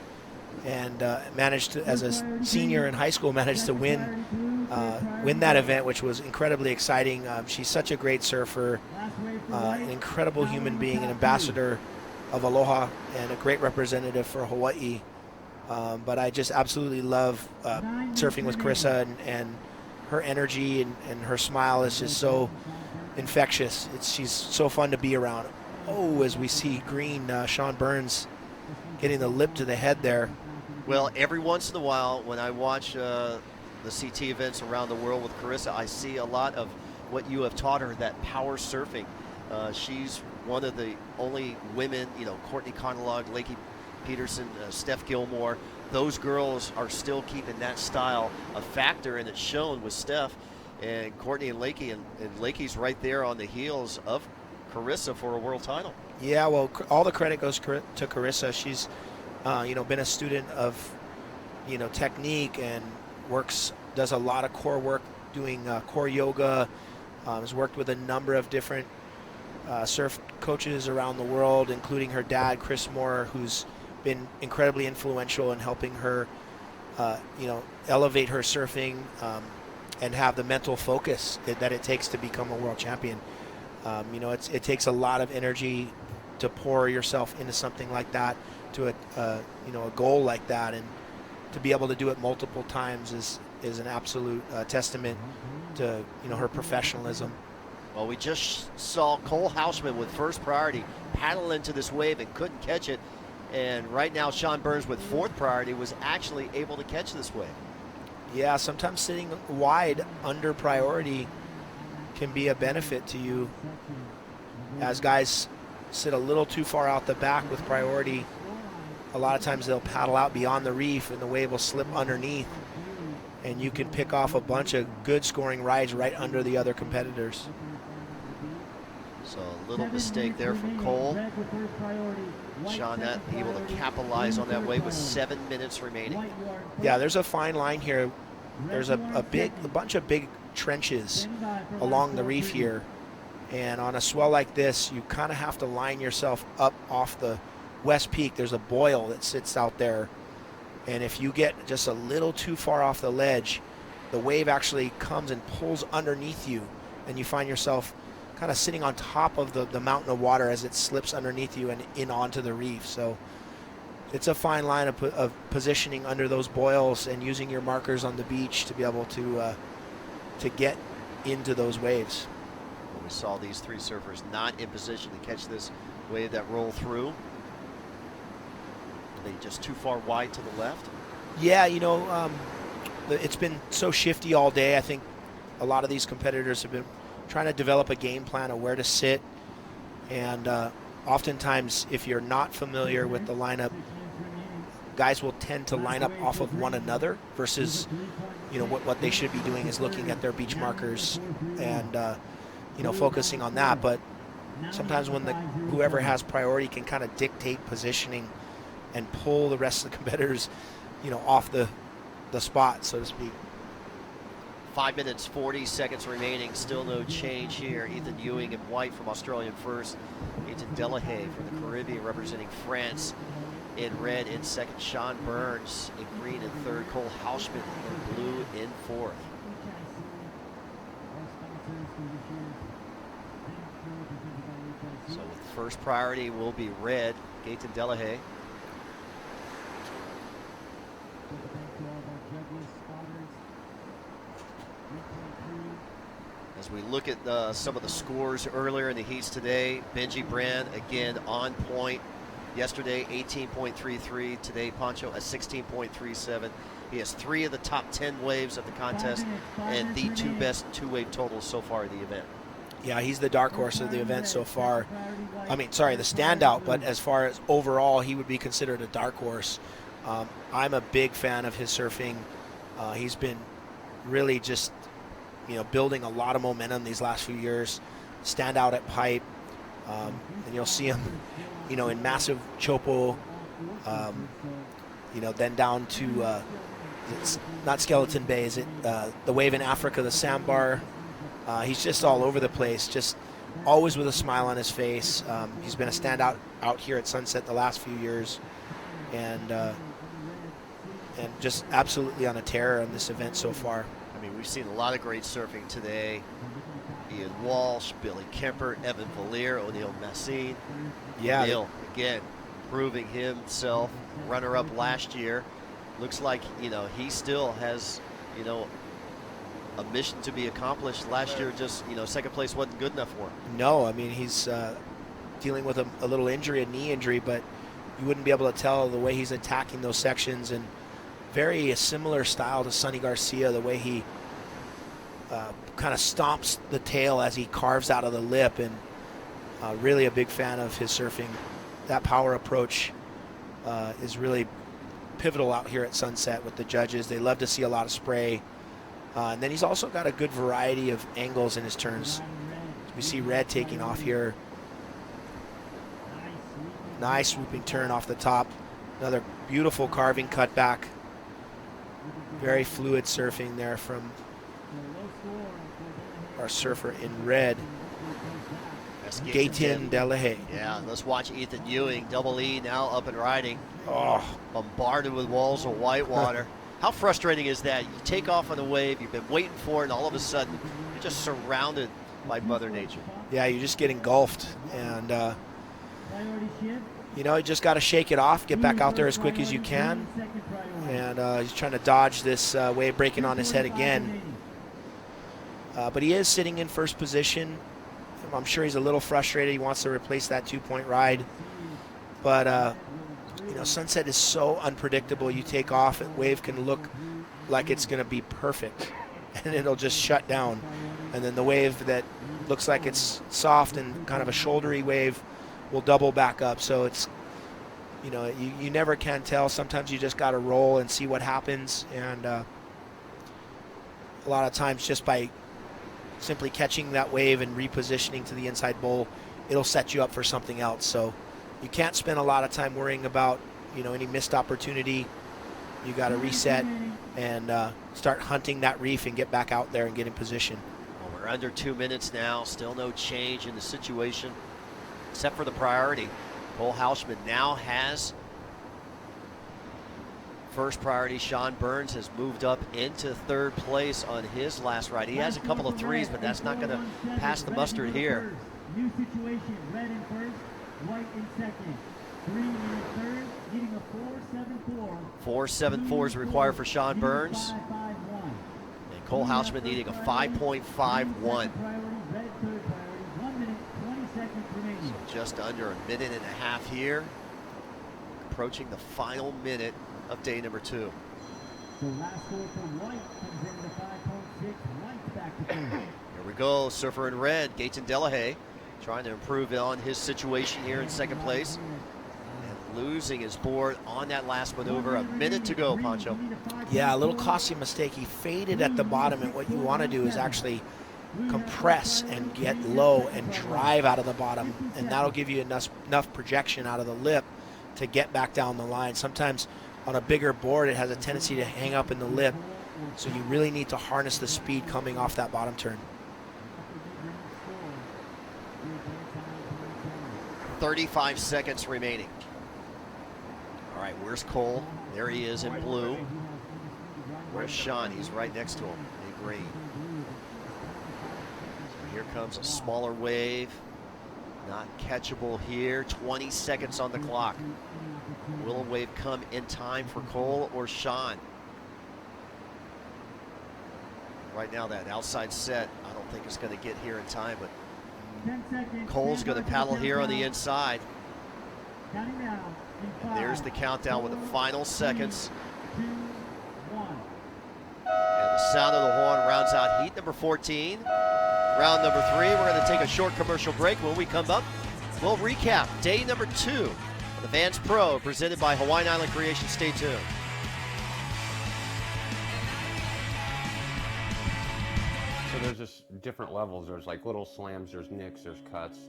and managed to, as a senior in high school, managed to win that event, which was incredibly exciting. She's such a great surfer, an incredible human being, an ambassador of Aloha, and a great representative for Hawaii. But I just absolutely love surfing with Carissa, and her energy and her smile is just so infectious. She's so fun to be around. Oh, as we see green, Sean Burns getting the lip to the head there. Well, every once in a while when I watch the CT events around the world with Carissa, I see a lot of what you have taught her, that power surfing. She's one of the only women, Courtney Conalog, Lakey Peterson, Steph Gilmore, those girls are still keeping that style a factor, and it's shown with Steph and Courtney and Lakey, and Lakey's right there on the heels of Carissa for a world title. Yeah, well, all the credit goes to Carissa. She's, been a student of, technique and does a lot of core work, doing core yoga, has worked with a number of different surf coaches around the world, including her dad, Chris Moore, who's been incredibly influential in helping her, elevate her surfing and have the mental focus that it takes to become a world champion. It takes a lot of energy to pour yourself into something like that, to a goal like that, and to be able to do it multiple times is an absolute testament to her professionalism. Well, we just saw Cole Hausman with first priority paddle into this wave and couldn't catch it. And right now, Sean Burns with 4th priority was actually able to catch this wave. Yeah, sometimes sitting wide under priority can be a benefit to you. As guys sit a little too far out the back with priority, a lot of times they'll paddle out beyond the reef and the wave will slip underneath, and you can pick off a bunch of good scoring rides right under the other competitors. So a little mistake there from Cole. Sean not able to capitalize on that wave with 7 minutes remaining. Yeah, there's a fine line here. There's a bunch of big trenches along the reef here. And on a swell like this, you kind of have to line yourself up off the west peak. There's a buoy that sits out there. And if you get just a little too far off the ledge, the wave actually comes and pulls underneath you. And you find yourself kind of sitting on top of the mountain of water as it slips underneath you and in onto the reef. So it's a fine line of positioning under those buoys and using your markers on the beach to be able to get into those waves. Well, we saw these three surfers not in position to catch this wave that rolled through. They just too far wide to the left. Yeah, you know, it's been so shifty all day. I think a lot of these competitors have been trying to develop a game plan of where to sit. And oftentimes, if you're not familiar with the lineup, guys will tend to line up off of one another versus, you know, what they should be doing is looking at their beach markers and, you know, focusing on that. But sometimes when whoever has priority can kind of dictate positioning and pull the rest of the competitors, you know, off the spot, so to speak. 5 minutes, 40 seconds remaining. Still no change here. Ethan Ewing in white from Australian first. Ethan Delahaye from the Caribbean representing France in red in second. Sean Burns in green in third. Cole Hausman in blue in fourth. So with first priority will be red. Gaten Delahaye. As we look at some of the scores earlier in the heats today, Benji Brand again on point. Yesterday 18.33, today Pancho at 16.37. He has 3 of the top 10 waves of the contest and the 2 best 2-wave totals so far in the event. Yeah, he's the dark horse of the event so far. I mean, sorry, the standout, but as far as overall, he would be considered a dark horse. I'm a big fan of his surfing. He's been really just, you know, building a lot of momentum these last few years. Stand out at pipe, and you'll see him, you know, in massive chopo, you know, then down to it's not Skeleton Bay, is it the wave in Africa, the sandbar. He's just all over the place, just always with a smile on his face. He's been a standout out here at Sunset the last few years, and just absolutely on a tear on this event so far. I mean, we've seen a lot of great surfing today. Ian Walsh, Billy Kemper, Evan Valier, O'Neill Massine. Yeah. O'Neill, again, proving himself. Runner-up last year. Looks like, you know, he still has, you know, a mission to be accomplished. Last year, just, you know, second place wasn't good enough for him. No, I mean, he's dealing with a little injury, a knee injury, but you wouldn't be able to tell the way he's attacking those sections, and very similar style to Sonny Garcia, the way he kind of stomps the tail as he carves out of the lip, and really a big fan of his surfing. That power approach is really pivotal out here at Sunset with the judges. They love to see a lot of spray. And then he's also got a good variety of angles in his turns. We see Red taking off here. Nice swooping turn off the top. Another beautiful carving cutback. Very fluid surfing there from our surfer in red, Gaten Delahaye. Yeah, let's watch Ethan Ewing, double E now up and riding. Oh, bombarded with walls of white water. How frustrating is that? You take off on a wave, you've been waiting for it, and all of a sudden, you're just surrounded by Mother Nature. Yeah, you just get engulfed, and you know, you just got to shake it off, get back out there as quick as you can, and he's trying to dodge this wave breaking on his head again. But he is sitting in first position. I'm sure he's a little frustrated. He wants to replace that 2-point ride, but you know, Sunset is so unpredictable. You take off, and wave can look like it's going to be perfect, and it'll just shut down. And then the wave that looks like it's soft and kind of a shouldery wave will double back up. So it's, you know, you never can tell. Sometimes you just got to roll and see what happens. And a lot of times just by simply catching that wave and repositioning to the inside bowl, it'll set you up for something else. So you can't spend a lot of time worrying about, you know, any missed opportunity. You got to reset and start hunting that reef and get back out there and get in position. Well, we're under 2 minutes now. Still no change in the situation except for the priority. Cole Hausman now has first priority. Sean Burns has moved up into third place on his last ride. He has a couple of threes, but that's not going to pass the mustard here. New situation, red in first, white in second. Green in third, needing a 4.74. 4.74 is required for Sean Burns. And Cole Hausman needing a 5.51. So just under a minute and a half here. Approaching the final minute of day number 2. The last score for white comes in the 5.6. White's back to first. Here we go, surfer in red, Gaten Delahaye, trying to improve on his situation here in second place. And losing his board on that last maneuver. A minute to go, Pancho. Yeah, a little costly mistake. He faded at the bottom, and what you want to do is actually compress and get low and drive out of the bottom, and that'll give you enough projection out of the lip to get back down the line. Sometimes on a bigger board, it has a tendency to hang up in the lip, so you really need to harness the speed coming off that bottom turn. 35 seconds remaining. All right, where's Cole? There he is in blue. Where's Sean? He's right next to him in green. So here comes a smaller wave. Not catchable here. 20 seconds on the clock. Will a wave come in time for Cole or Sean? Right now, that outside set, I don't think it's going to get here in time, but Cole's going to paddle here on the inside. And there's the countdown with the final seconds. And the sound of the horn rounds out heat number 14. Round number 3, we're going to take a short commercial break. When we come up, we'll recap day number 2 of the Vans Pro presented by Hawaiian Island Creation. Stay tuned. So there's just different levels. There's like little slams, there's nicks, there's cuts,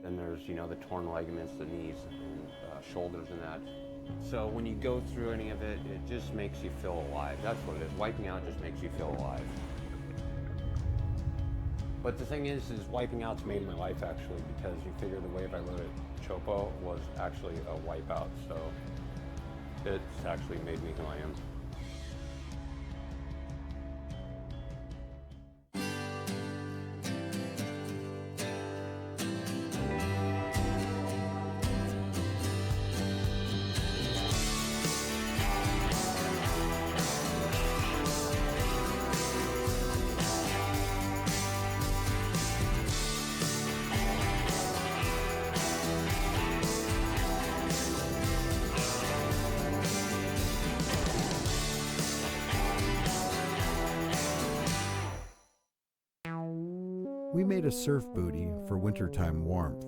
then there's, you know, the torn ligaments, the knees and shoulders and that. So when you go through any of it, it just makes you feel alive. That's what it is. Wiping out just makes you feel alive. But the thing is wiping out's made my life actually, because you figure the wave I rode at Chopo was actually a wipeout. So it's actually made me who I am. We made a surf booty for wintertime warmth,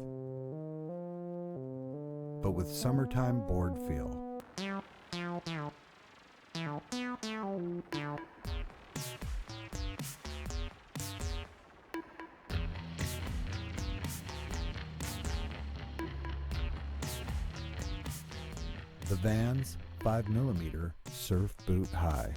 but with summertime board feel. The Vans 5mm Surf Boot High.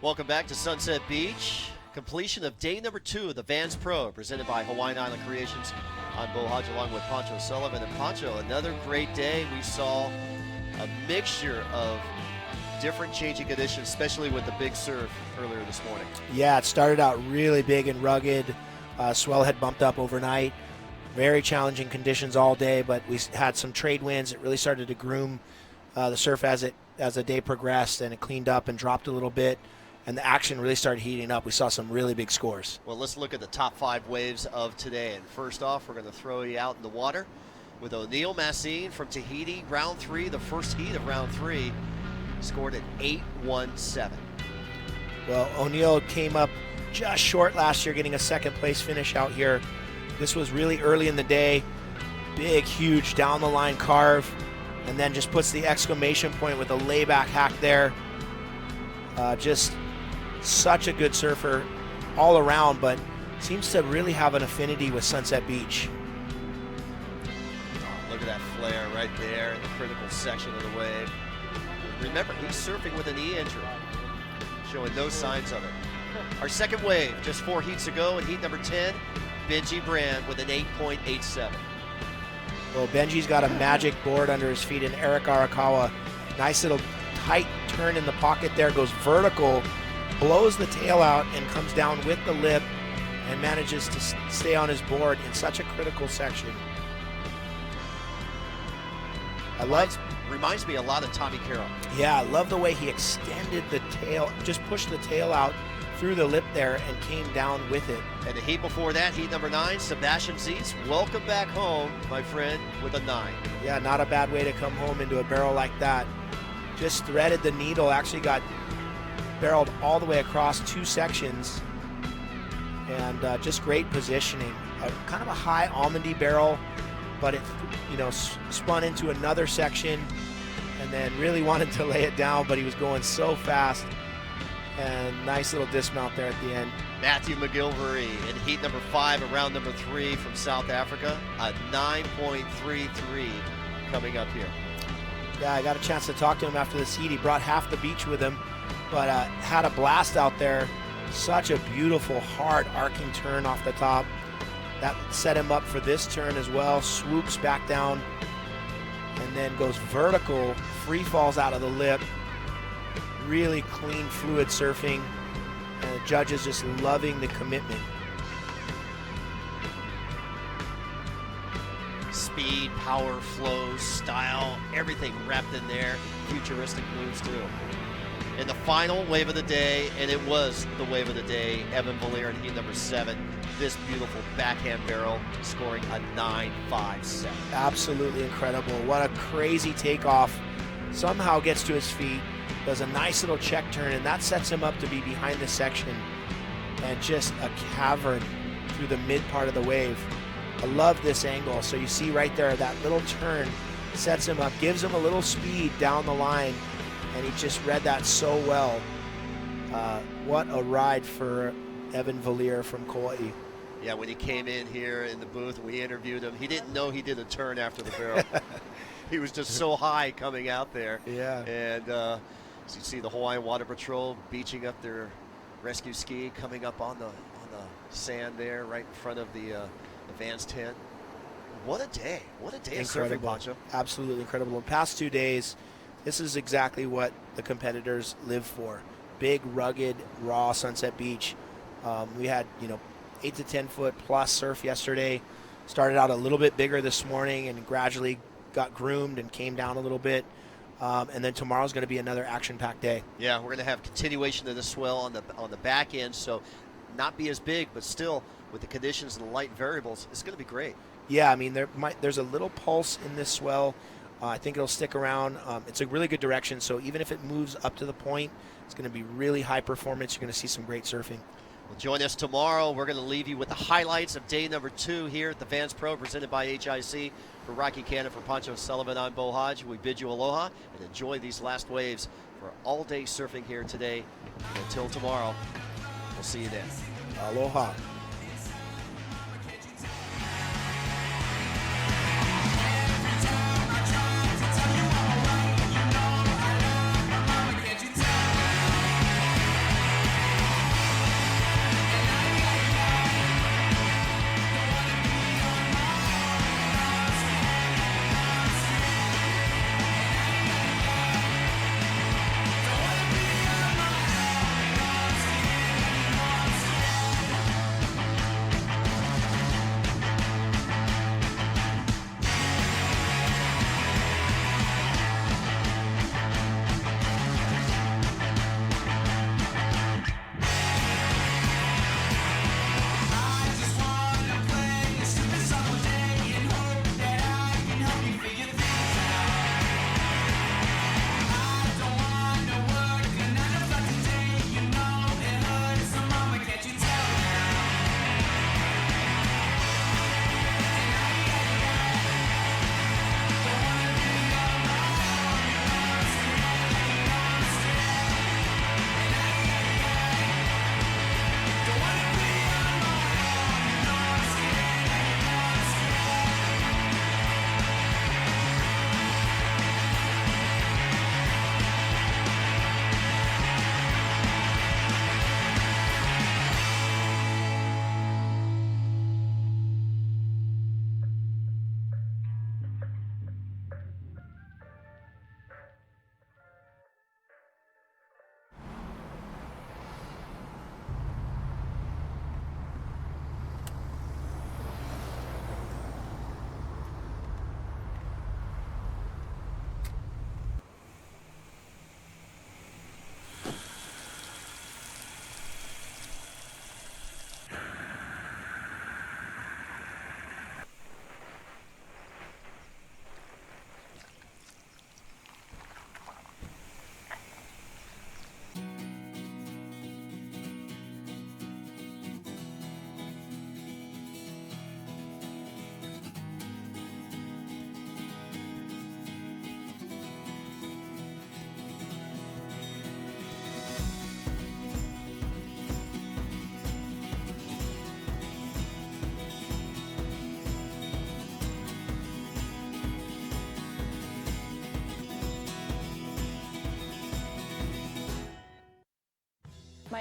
Welcome back to Sunset Beach. Completion of day number 2 of the Vans Pro, presented by Hawaiian Island Creations. I'm Bo Hodge along with Pancho Sullivan. And Pancho, another great day. We saw a mixture of different changing conditions, especially with the big surf earlier this morning. Yeah, it started out really big and rugged. Swell had bumped up overnight. Very challenging conditions all day, but we had some trade winds. It really started to groom the surf as the day progressed, and it cleaned up and dropped a little bit. and the action really started heating up. We saw some really big scores. Well, let's look at the top 5 waves of today. And first off, we're going to throw you out in the water with O'Neill Massine from Tahiti, round 3, the first heat of round 3, scored at 8.17. Well, O'Neill came up just short last year, getting a second place finish out here. This was really early in the day. Big, huge down the line carve, and then just puts the exclamation point with a layback hack there. Just such a good surfer all around, but seems to really have an affinity with Sunset Beach. Look at that flare right there in the critical section of the wave. Remember, he's surfing with a knee injury, showing no signs of it. Our second wave, just 4 heats ago in heat number 10, Benji Brand with an 8.87. Well, Benji's got a magic board under his feet, and Eric Arakawa, nice little tight turn in the pocket there, goes vertical, blows the tail out, and comes down with the lip, and manages to stay on his board in such a critical section. Reminds me a lot of Tommy Carroll. Yeah, I love the way he extended the tail, just pushed the tail out through the lip there and came down with it. And the heat before that, heat number 9, Sebastian Zietz, welcome back home, my friend, with a 9. Yeah, not a bad way to come home into a barrel like that. Just threaded the needle, actually got barreled all the way across 2 sections, and just great positioning. Kind of a high almondy barrel, but it, spun into another section, and then really wanted to lay it down, but he was going so fast. And nice little dismount there at the end. Matthew McGilvery in heat number 5 and round number 3 from South Africa, a 9.33 coming up here. Yeah, I got a chance to talk to him after this heat. He brought half the beach with him, but had a blast out there. Such a beautiful, hard arcing turn off the top. That set him up for this turn as well. Swoops back down and then goes vertical, free falls out of the lip. Really clean, fluid surfing, and the judges just loving the commitment. Speed, power, flow, style, everything wrapped in there. Futuristic moves too. In the final wave of the day, and it was the wave of the day, Evan Valier in heat number 7. This beautiful backhand barrel scoring a 9.57. Absolutely incredible. What a crazy takeoff. Somehow gets to his feet, does a nice little check turn, and that sets him up to be behind the section and just a cavern through the mid part of the wave. I love this angle. So you see right there, that little turn sets him up, gives him a little speed down the line, and he just read that so well. What a ride for Evan Valier from Kauai. Yeah, when he came in here in the booth and we interviewed him, he didn't know he did a turn after the barrel. He was just so high coming out there. Yeah. And so you see the Hawaiian Water Patrol beaching up their rescue ski, coming up on the sand there right in front of the Vans tent. What a day. What a day of surfing, Pancho. Absolutely incredible. The past 2 days, this is exactly what the competitors live for. Big, rugged, raw Sunset Beach. We had, 8 to 10 foot plus surf yesterday. Started out a little bit bigger this morning and gradually got groomed and came down a little bit. And then tomorrow's going to be another action-packed day. Yeah, we're going to have continuation of the swell on the back end, so not be as big, but still with the conditions and the light variables, it's going to be great. Yeah, I mean, there's a little pulse in this swell. I think it'll stick around. It's a really good direction, so even if it moves up to the point, it's going to be really high performance. You're going to see some great surfing. Well, join us tomorrow. We're going to leave you with the highlights of day number 2 here at the Vans Pro, presented by HIC. For Rocky Cannon, for Pancho Sullivan, I'm Bo Hodge. We bid you aloha and enjoy these last waves for all-day surfing here today. And until tomorrow, we'll see you then. Aloha.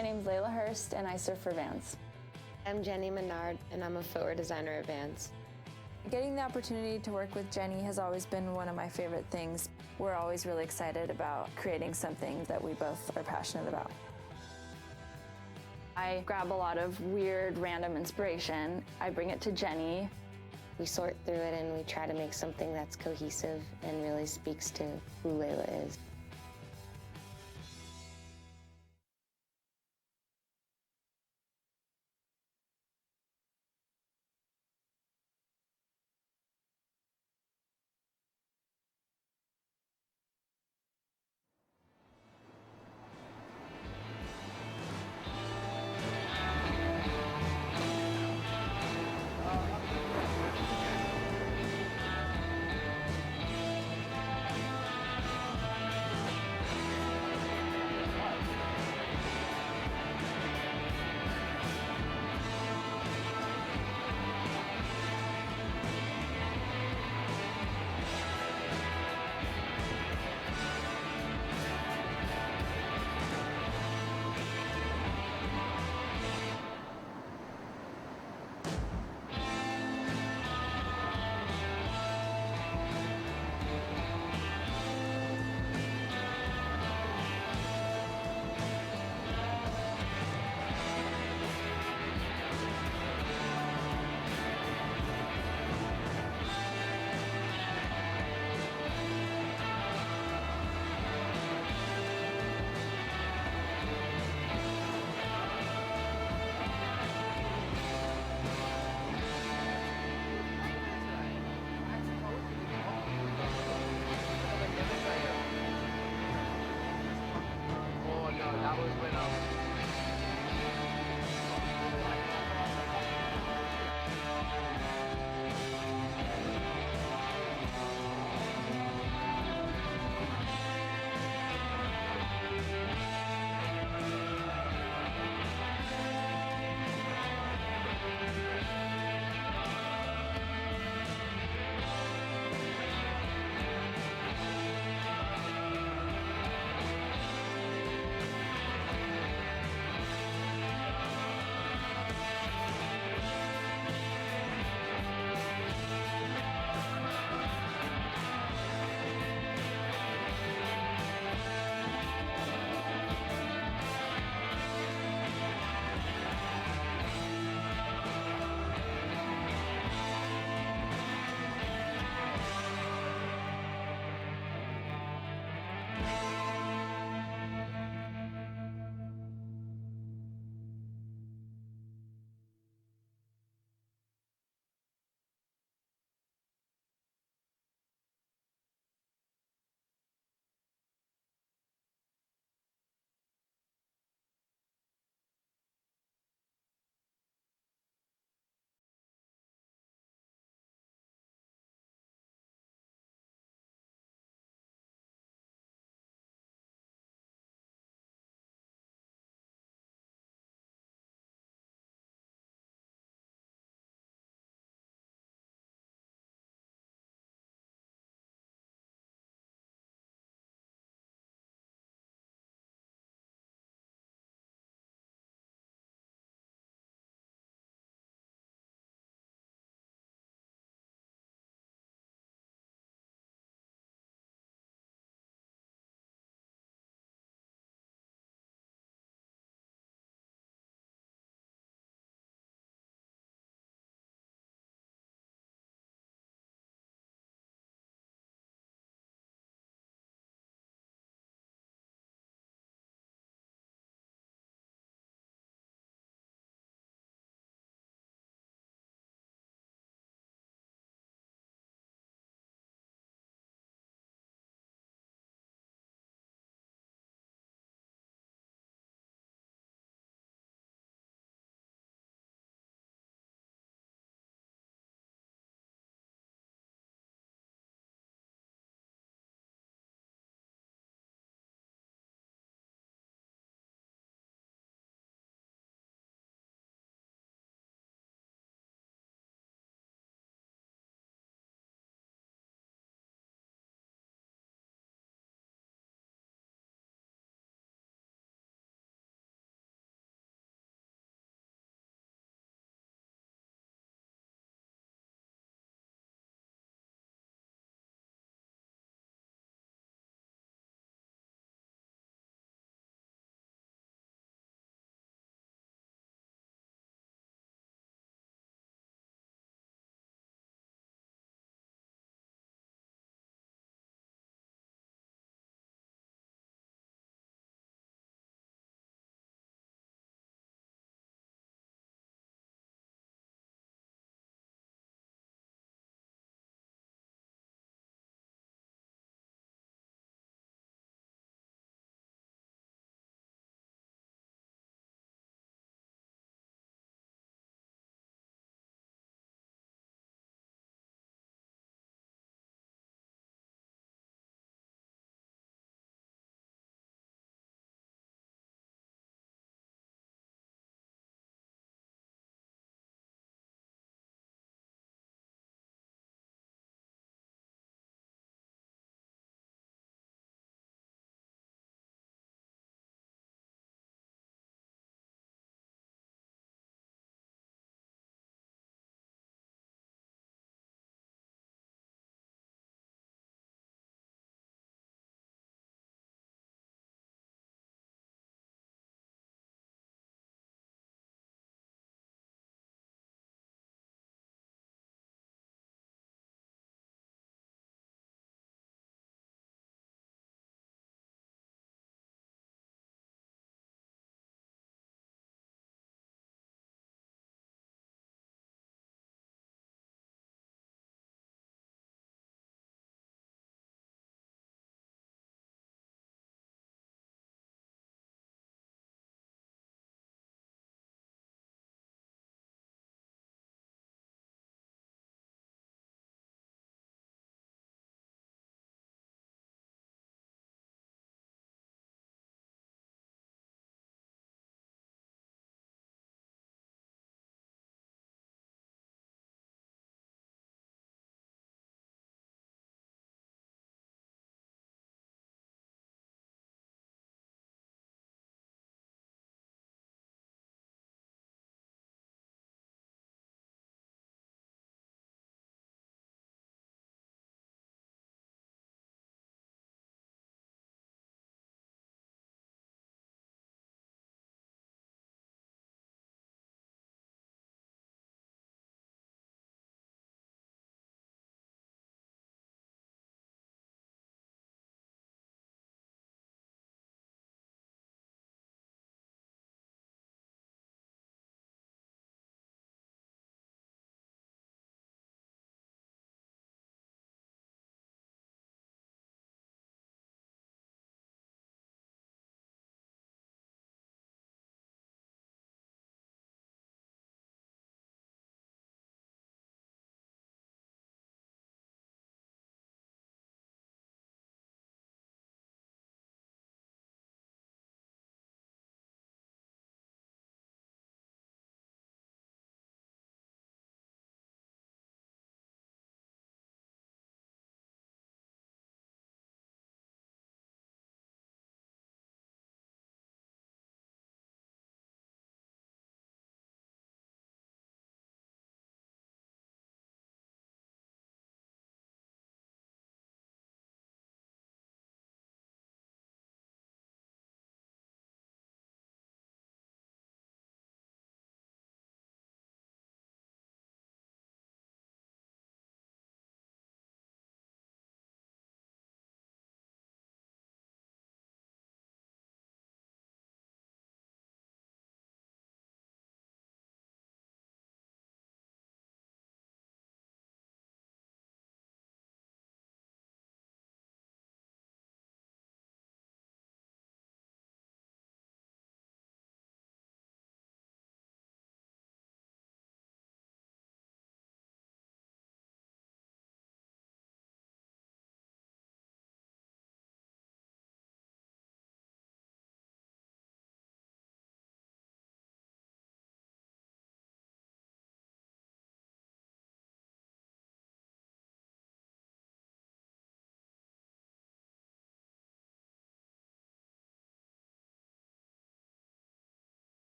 My name's Layla Hurst, and I surf for Vans. I'm Jenny Menard, and I'm a footwear designer at Vans. Getting the opportunity to work with Jenny has always been one of my favorite things. We're always really excited about creating something that we both are passionate about. I grab a lot of weird, random inspiration. I bring it to Jenny. We sort through it and we try to make something that's cohesive and really speaks to who Layla is.